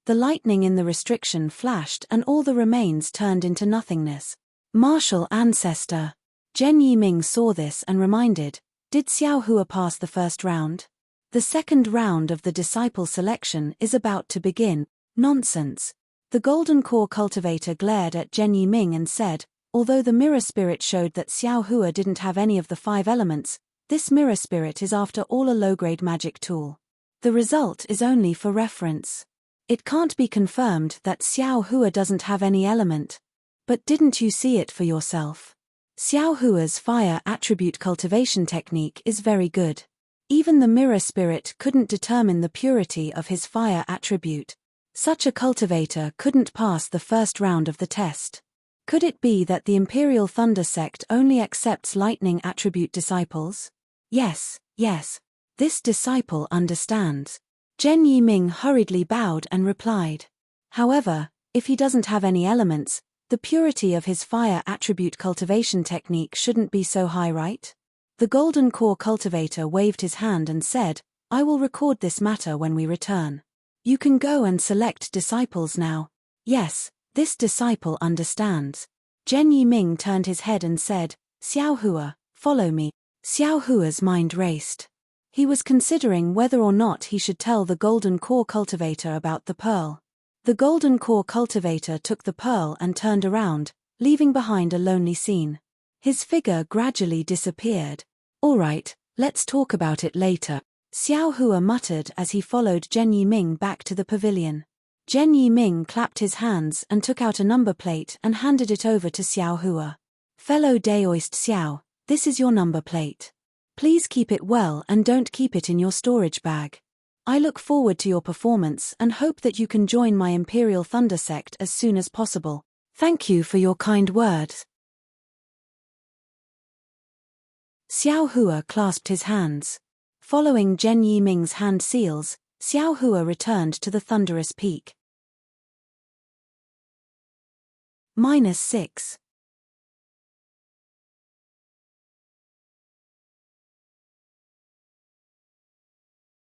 The lightning in the restriction flashed and all the remains turned into nothingness. Martial ancestor. Zhen Yiming saw this and reminded, did Xiao Hua pass the first round? The second round of the disciple selection is about to begin. Nonsense. The golden core cultivator glared at Zhen Yiming and said, although the mirror spirit showed that Xiao Hua didn't have any of the 5 elements, this mirror spirit is after all a low-grade magic tool. The result is only for reference. It can't be confirmed that Xiao Hua doesn't have any element. But didn't you see it for yourself? Xiao Hua's fire attribute cultivation technique is very good. Even the mirror spirit couldn't determine the purity of his fire attribute. Such a cultivator couldn't pass the first round of the test. Could it be that the Imperial Thunder sect only accepts lightning attribute disciples? Yes. This disciple understands. Zhen Yiming hurriedly bowed and replied. However, if he doesn't have any elements, the purity of his fire attribute cultivation technique shouldn't be so high, right? The golden core cultivator waved his hand and said, I will record this matter when we return. You can go and select disciples now. Yes, this disciple understands. Zhen Yiming turned his head and said, Xiao Hua, follow me. Xiao Hua's mind raced. He was considering whether or not he should tell the golden core cultivator about the pearl. The golden core cultivator took the pearl and turned around, leaving behind a lonely scene. His figure gradually disappeared. All right, let's talk about it later, Xiao Hua muttered as he followed Zhen Yiming back to the pavilion. Zhen Yiming clapped his hands and took out a number plate and handed it over to Xiao Hua. Fellow Daoist Xiao, this is your number plate. Please keep it well and don't keep it in your storage bag. I look forward to your performance and hope that you can join my Imperial Thunder sect as soon as possible. Thank you for your kind words. Xiao Hua clasped his hands. Following Zhen Yiming's hand seals, Xiao Hua returned to the thunderous peak. -6.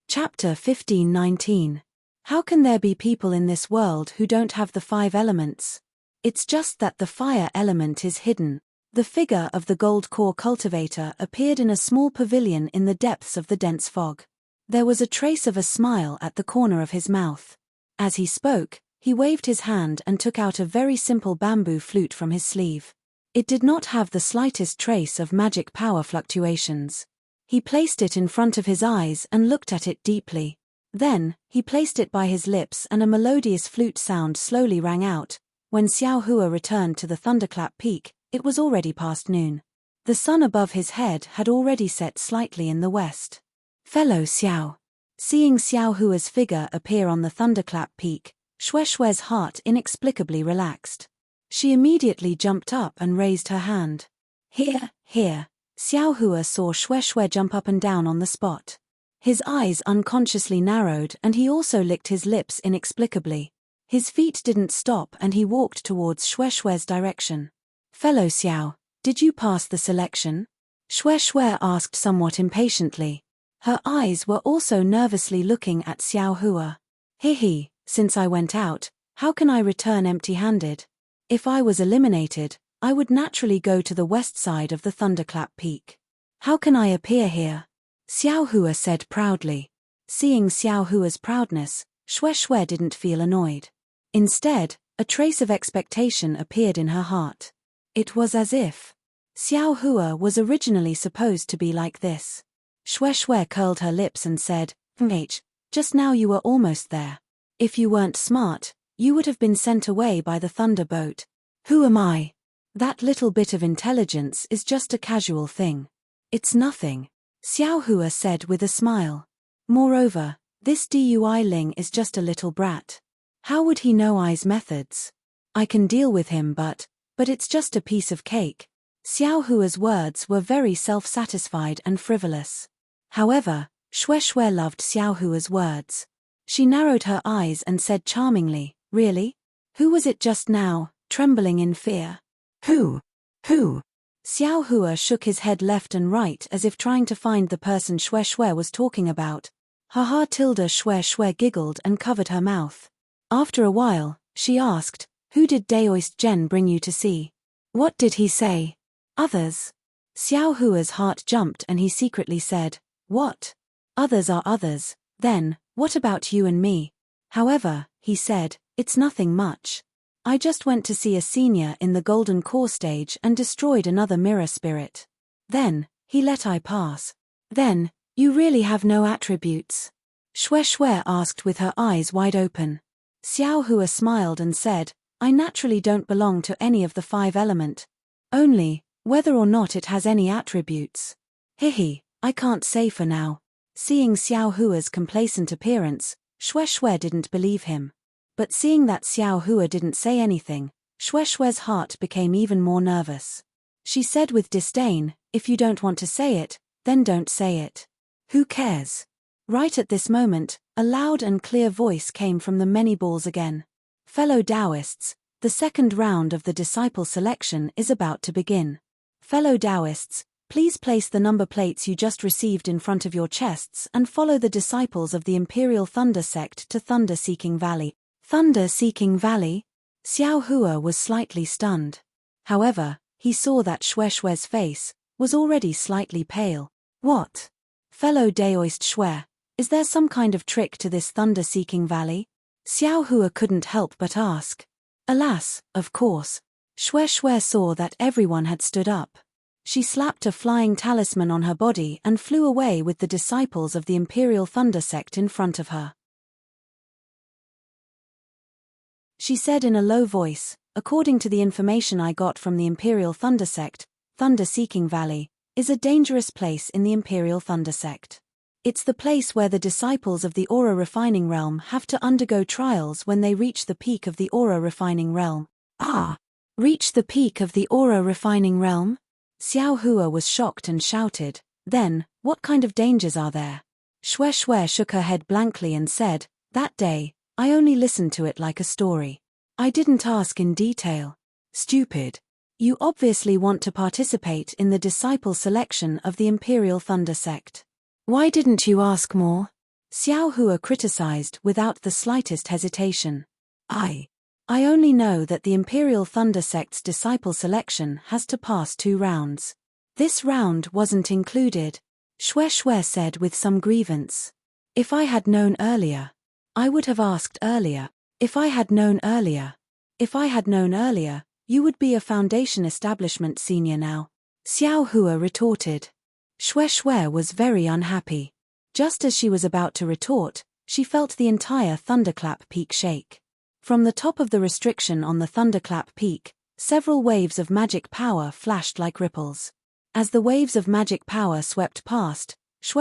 Chapter 1519. How can there be people in this world who don't have the 5 elements? It's just that the fire element is hidden. The figure of the gold core cultivator appeared in a small pavilion in the depths of the dense fog. There was a trace of a smile at the corner of his mouth. As he spoke, he waved his hand and took out a very simple bamboo flute from his sleeve. It did not have the slightest trace of magic power fluctuations. He placed it in front of his eyes and looked at it deeply. Then, he placed it by his lips and a melodious flute sound slowly rang out. When Xiao Hua returned to the thunderclap peak, it was already past noon. The sun above his head had already set slightly in the west. Fellow Xiao. Seeing Xiao Hua's figure appear on the thunderclap peak, Shueishue's heart inexplicably relaxed. She immediately jumped up and raised her hand. Here, here. Xiao Hua saw Shueishue jump up and down on the spot. His eyes unconsciously narrowed and he also licked his lips inexplicably. His feet didn't stop and he walked towards Shueishue's direction. Fellow Xiao, did you pass the selection? Shueishue asked somewhat impatiently. Her eyes were also nervously looking at Xiao Hua. Hihi, since I went out, how can I return empty-handed? If I was eliminated, I would naturally go to the west side of the thunderclap peak. How can I appear here? Xiao Hua said proudly. Seeing Xiao Hua's proudness, Shueishue didn't feel annoyed. Instead, a trace of expectation appeared in her heart. It was as if Xiao Hua was originally supposed to be like this. Shueishue curled her lips and said, just now you were almost there. If you weren't smart, you would have been sent away by the thunderbolt. Who am I? That little bit of intelligence is just a casual thing. It's nothing, Xiao Hua said with a smile. Moreover, this Dui Ling is just a little brat. How would he know I's methods? I can deal with him but it's just a piece of cake. Xiao Hua's words were very self-satisfied and frivolous. However, Shueishue loved Xiao Hua's words. She narrowed her eyes and said charmingly, really? Who was it just now, trembling in fear? Who? Xiao Hua shook his head left and right as if trying to find the person Shueishue was talking about. Haha Shueishue giggled and covered her mouth. After a while, she asked, who did Daoist Zhen bring you to see? What did he say? Others. Xiao Hua's heart jumped and he secretly said, what? Others are others, then, what about you and me? However, he said, it's nothing much. I just went to see a senior in the golden core stage and destroyed another mirror spirit. Then, he let I pass. Then, you really have no attributes? Shueishue asked with her eyes wide open. Xiao Hua smiled and said, I naturally don't belong to any of the 5 element. Only, whether or not it has any attributes. Hihi, I can't say for now. Seeing Xiao Hua's complacent appearance, Shueishue didn't believe him. But seeing that Xiao Hua didn't say anything, Shueishue's heart became even more nervous. She said with disdain, if you don't want to say it, then don't say it. Who cares? Right at this moment, a loud and clear voice came from the many balls again. Fellow Taoists, the second round of the disciple selection is about to begin. Fellow Taoists, please place the number plates you just received in front of your chests and follow the disciples of the Imperial Thunder Sect to Thunder-Seeking Valley. Thunder-Seeking Valley? Xiao Hua was slightly stunned. However, he saw that Shueishue's face was already slightly pale. What? Fellow Daoist Shue, is there some kind of trick to this Thunder-Seeking Valley? Xiao Hua couldn't help but ask. Alas, of course. Shueishue saw that everyone had stood up. She slapped a flying talisman on her body and flew away with the disciples of the Imperial Thunder Sect in front of her. She said in a low voice, according to the information I got from the Imperial Thunder Sect, Thunder-Seeking Valley is a dangerous place in the Imperial Thunder Sect. It's the place where the disciples of the Aura Refining Realm have to undergo trials when they reach the peak of the Aura Refining Realm. Ah! Reach the peak of the Aura Refining Realm? Xiao Hua was shocked and shouted, then, what kind of dangers are there? Shueishue shook her head blankly and said, that day, I only listened to it like a story. I didn't ask in detail. Stupid. You obviously want to participate in the disciple selection of the Imperial Thunder Sect. Why didn't you ask more? Xiao Hua criticized without the slightest hesitation. I only know that the Imperial Thunder Sect's disciple selection has to pass 2 rounds. This round wasn't included, Shue said with some grievance. If I had known earlier. I would have asked earlier. If I had known earlier. If I had known earlier, you would be a Foundation Establishment senior now, Xiao Hua retorted. Shue was very unhappy. Just as she was about to retort, she felt the entire Thunderclap Peak shake. From the top of the restriction on the Thunderclap Peak, several waves of magic power flashed like ripples. As the waves of magic power swept past, Shue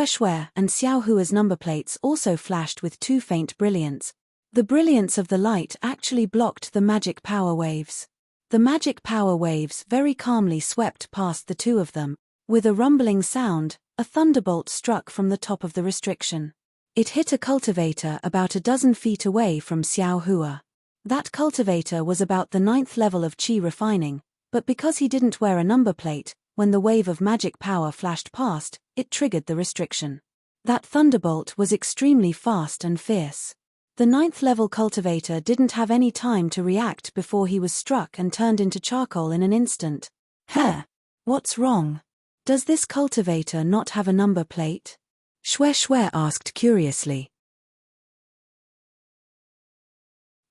and Xiao Hua's number plates also flashed with 2 faint brilliance. The brilliance of the light actually blocked the magic power waves. The magic power waves very calmly swept past the 2 of them. With a rumbling sound, a thunderbolt struck from the top of the restriction. It hit a cultivator about a dozen feet away from Xiao Hua. That cultivator was about the 9th level of Qi refining, but because he didn't wear a number plate, when the wave of magic power flashed past, it triggered the restriction. That thunderbolt was extremely fast and fierce. The 9th level cultivator didn't have any time to react before he was struck and turned into charcoal in an instant. Heh! What's wrong? Does this cultivator not have a number plate? Shue asked curiously.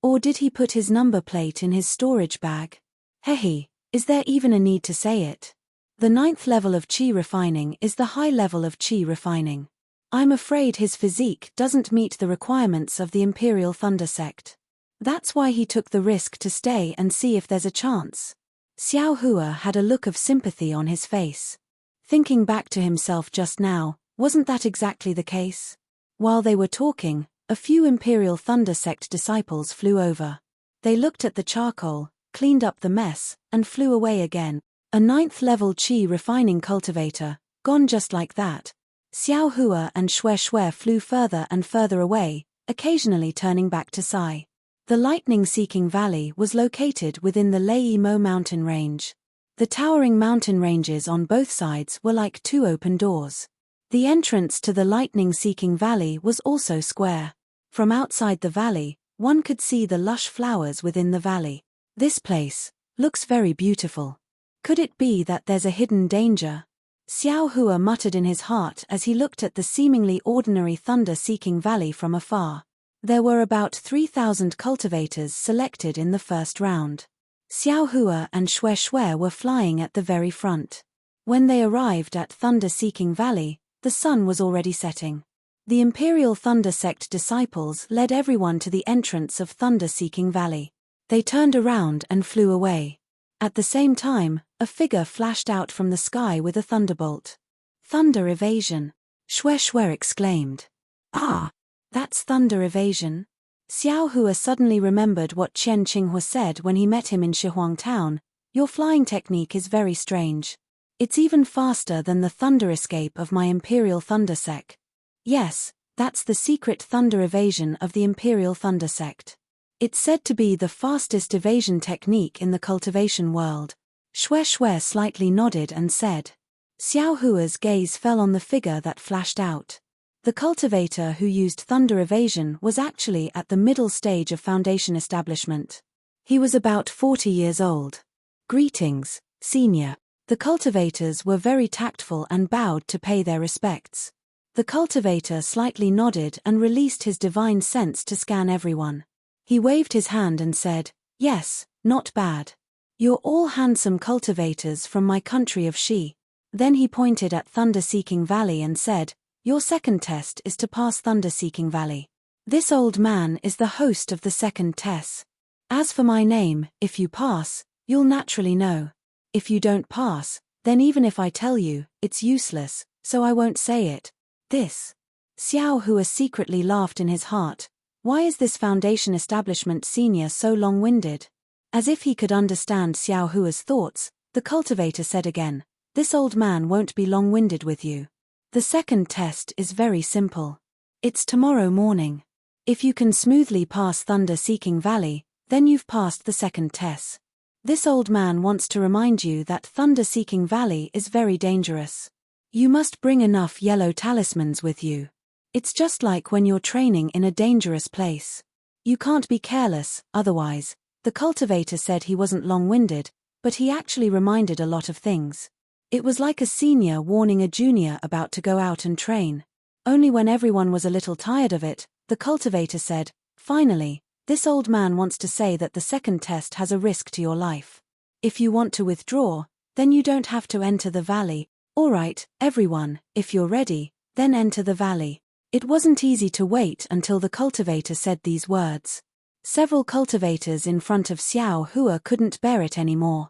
Or did he put his number plate in his storage bag? Hehe, is there even a need to say it? The 9th level of Qi refining is the high level of Qi refining. I'm afraid his physique doesn't meet the requirements of the Imperial Thunder Sect. That's why he took the risk to stay and see if there's a chance. Xiao Hua had a look of sympathy on his face. Thinking back to himself just now, wasn't that exactly the case? While they were talking, a few Imperial Thunder Sect disciples flew over. They looked at the charcoal, cleaned up the mess, and flew away again. A 9th level Qi refining cultivator, gone just like that. Xiao Hua and Shue flew further and further away, occasionally turning back to Sai. The lightning-seeking valley was located within the Lei Mo mountain range. The towering mountain ranges on both sides were like 2 open doors. The entrance to the lightning-seeking valley was also square. From outside the valley, one could see the lush flowers within the valley. This place looks very beautiful. Could it be that there's a hidden danger? Xiao Hua muttered in his heart as he looked at the seemingly ordinary thunder-seeking valley from afar. There were about 3,000 cultivators selected in the first round. Xiao Hua and Shue were flying at the very front. When they arrived at Thunder-Seeking Valley, the sun was already setting. The Imperial Thunder Sect disciples led everyone to the entrance of Thunder-Seeking Valley. They turned around and flew away. At the same time, a figure flashed out from the sky with a thunderbolt. Thunder evasion! Shue exclaimed. Ah! That's thunder evasion? Xiao Hua suddenly remembered what Qian Qinghua said when he met him in Shihuang Town. Your flying technique is very strange. It's even faster than the thunder escape of my Imperial Thunder Sect. Yes, that's the secret thunder evasion of the Imperial Thunder Sect. It's said to be the fastest evasion technique in the cultivation world. Shue slightly nodded and said. Xiao Hua's gaze fell on the figure that flashed out. The cultivator who used thunder evasion was actually at the middle stage of Foundation establishment. He was about 40 years old. Greetings, senior. The cultivators were very tactful and bowed to pay their respects. The cultivator slightly nodded and released his divine sense to scan everyone. He waved his hand and said, yes, not bad. You're all handsome cultivators from my country of Shi. Then he pointed at Thunder-Seeking Valley and said, your second test is to pass Thunder-Seeking Valley. This old man is the host of the second test. As for my name, if you pass, you'll naturally know. If you don't pass, then even if I tell you, it's useless, so I won't say it. This. Xiao Hua secretly laughed in his heart. Why is this Foundation establishment senior so long-winded? As if he could understand Xiao Hua's thoughts, the cultivator said again, this old man won't be long-winded with you. The second test is very simple. It's tomorrow morning. If you can smoothly pass Thunder-Seeking Valley, then you've passed the second test. This old man wants to remind you that Thunder-Seeking Valley is very dangerous. You must bring enough yellow talismans with you. It's just like when you're training in a dangerous place. You can't be careless, otherwise, The cultivator said he wasn't long-winded, but he actually reminded a lot of things. It was like a senior warning a junior about to go out and train. Only when everyone was a little tired of it, the cultivator said, "Finally, this old man wants to say that the second test has a risk to your life. If you want to withdraw, then you don't have to enter the valley. All right, everyone, if you're ready, then enter the valley." It wasn't easy to wait until the cultivator said these words. Several cultivators in front of Xiao Hua couldn't bear it anymore.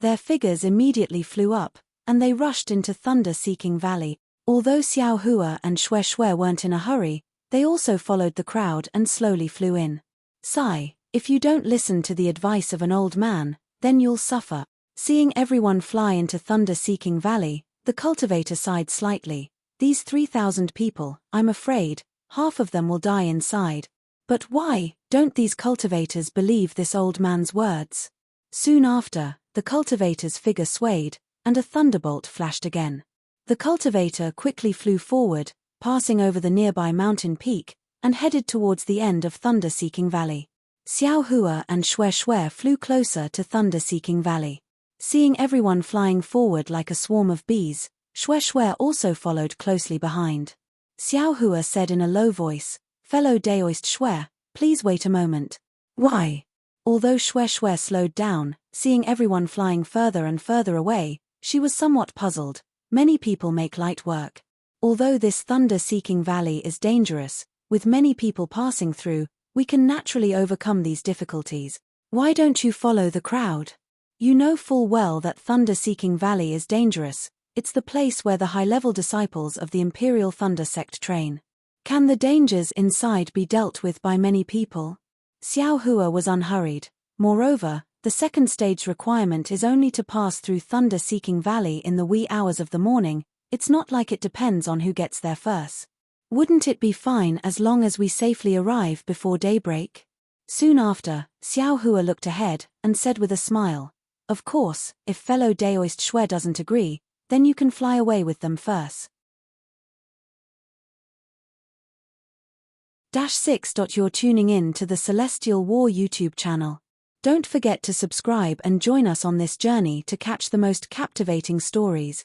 Their figures immediately flew up, and they rushed into Thunder-Seeking Valley. Although Xiao Hua and Xue Xue weren't in a hurry, they also followed the crowd and slowly flew in. "Sigh, if you don't listen to the advice of an old man, then you'll suffer." Seeing everyone fly into Thunder-Seeking Valley, the cultivator sighed slightly. "These 3,000 people, I'm afraid, half of them will die inside." "But why don't these cultivators believe this old man's words?" Soon after, the cultivator's figure swayed, and a thunderbolt flashed again. The cultivator quickly flew forward, passing over the nearby mountain peak, and headed towards the end of Thunder-Seeking Valley. Xiao Hua and Xue Xue flew closer to Thunder-Seeking Valley. Seeing everyone flying forward like a swarm of bees, Xue Xue also followed closely behind. Xiao Hua said in a low voice, "Fellow Daoist Xue, please wait a moment." "Why?" Although Xue Xue slowed down, seeing everyone flying further and further away, she was somewhat puzzled. Many people make light work. Although this Thunder-Seeking Valley is dangerous, with many people passing through, we can naturally overcome these difficulties. Why don't you follow the crowd? You know full well that Thunder-Seeking Valley is dangerous. It's the place where the high-level disciples of the Imperial Thunder sect train. Can the dangers inside be dealt with by many people? Xiao Hua was unhurried. Moreover, the second stage requirement is only to pass through Thunder-Seeking Valley in the wee hours of the morning. It's not like it depends on who gets there first. Wouldn't it be fine as long as we safely arrive before daybreak? Soon after, Xiao Hua looked ahead and said with a smile, "Of course, if fellow Daoist Xue doesn't agree, then you can fly away with them first." -6. You're tuning in to the Celestial War YouTube channel. Don't forget to subscribe and join us on this journey to catch the most captivating stories.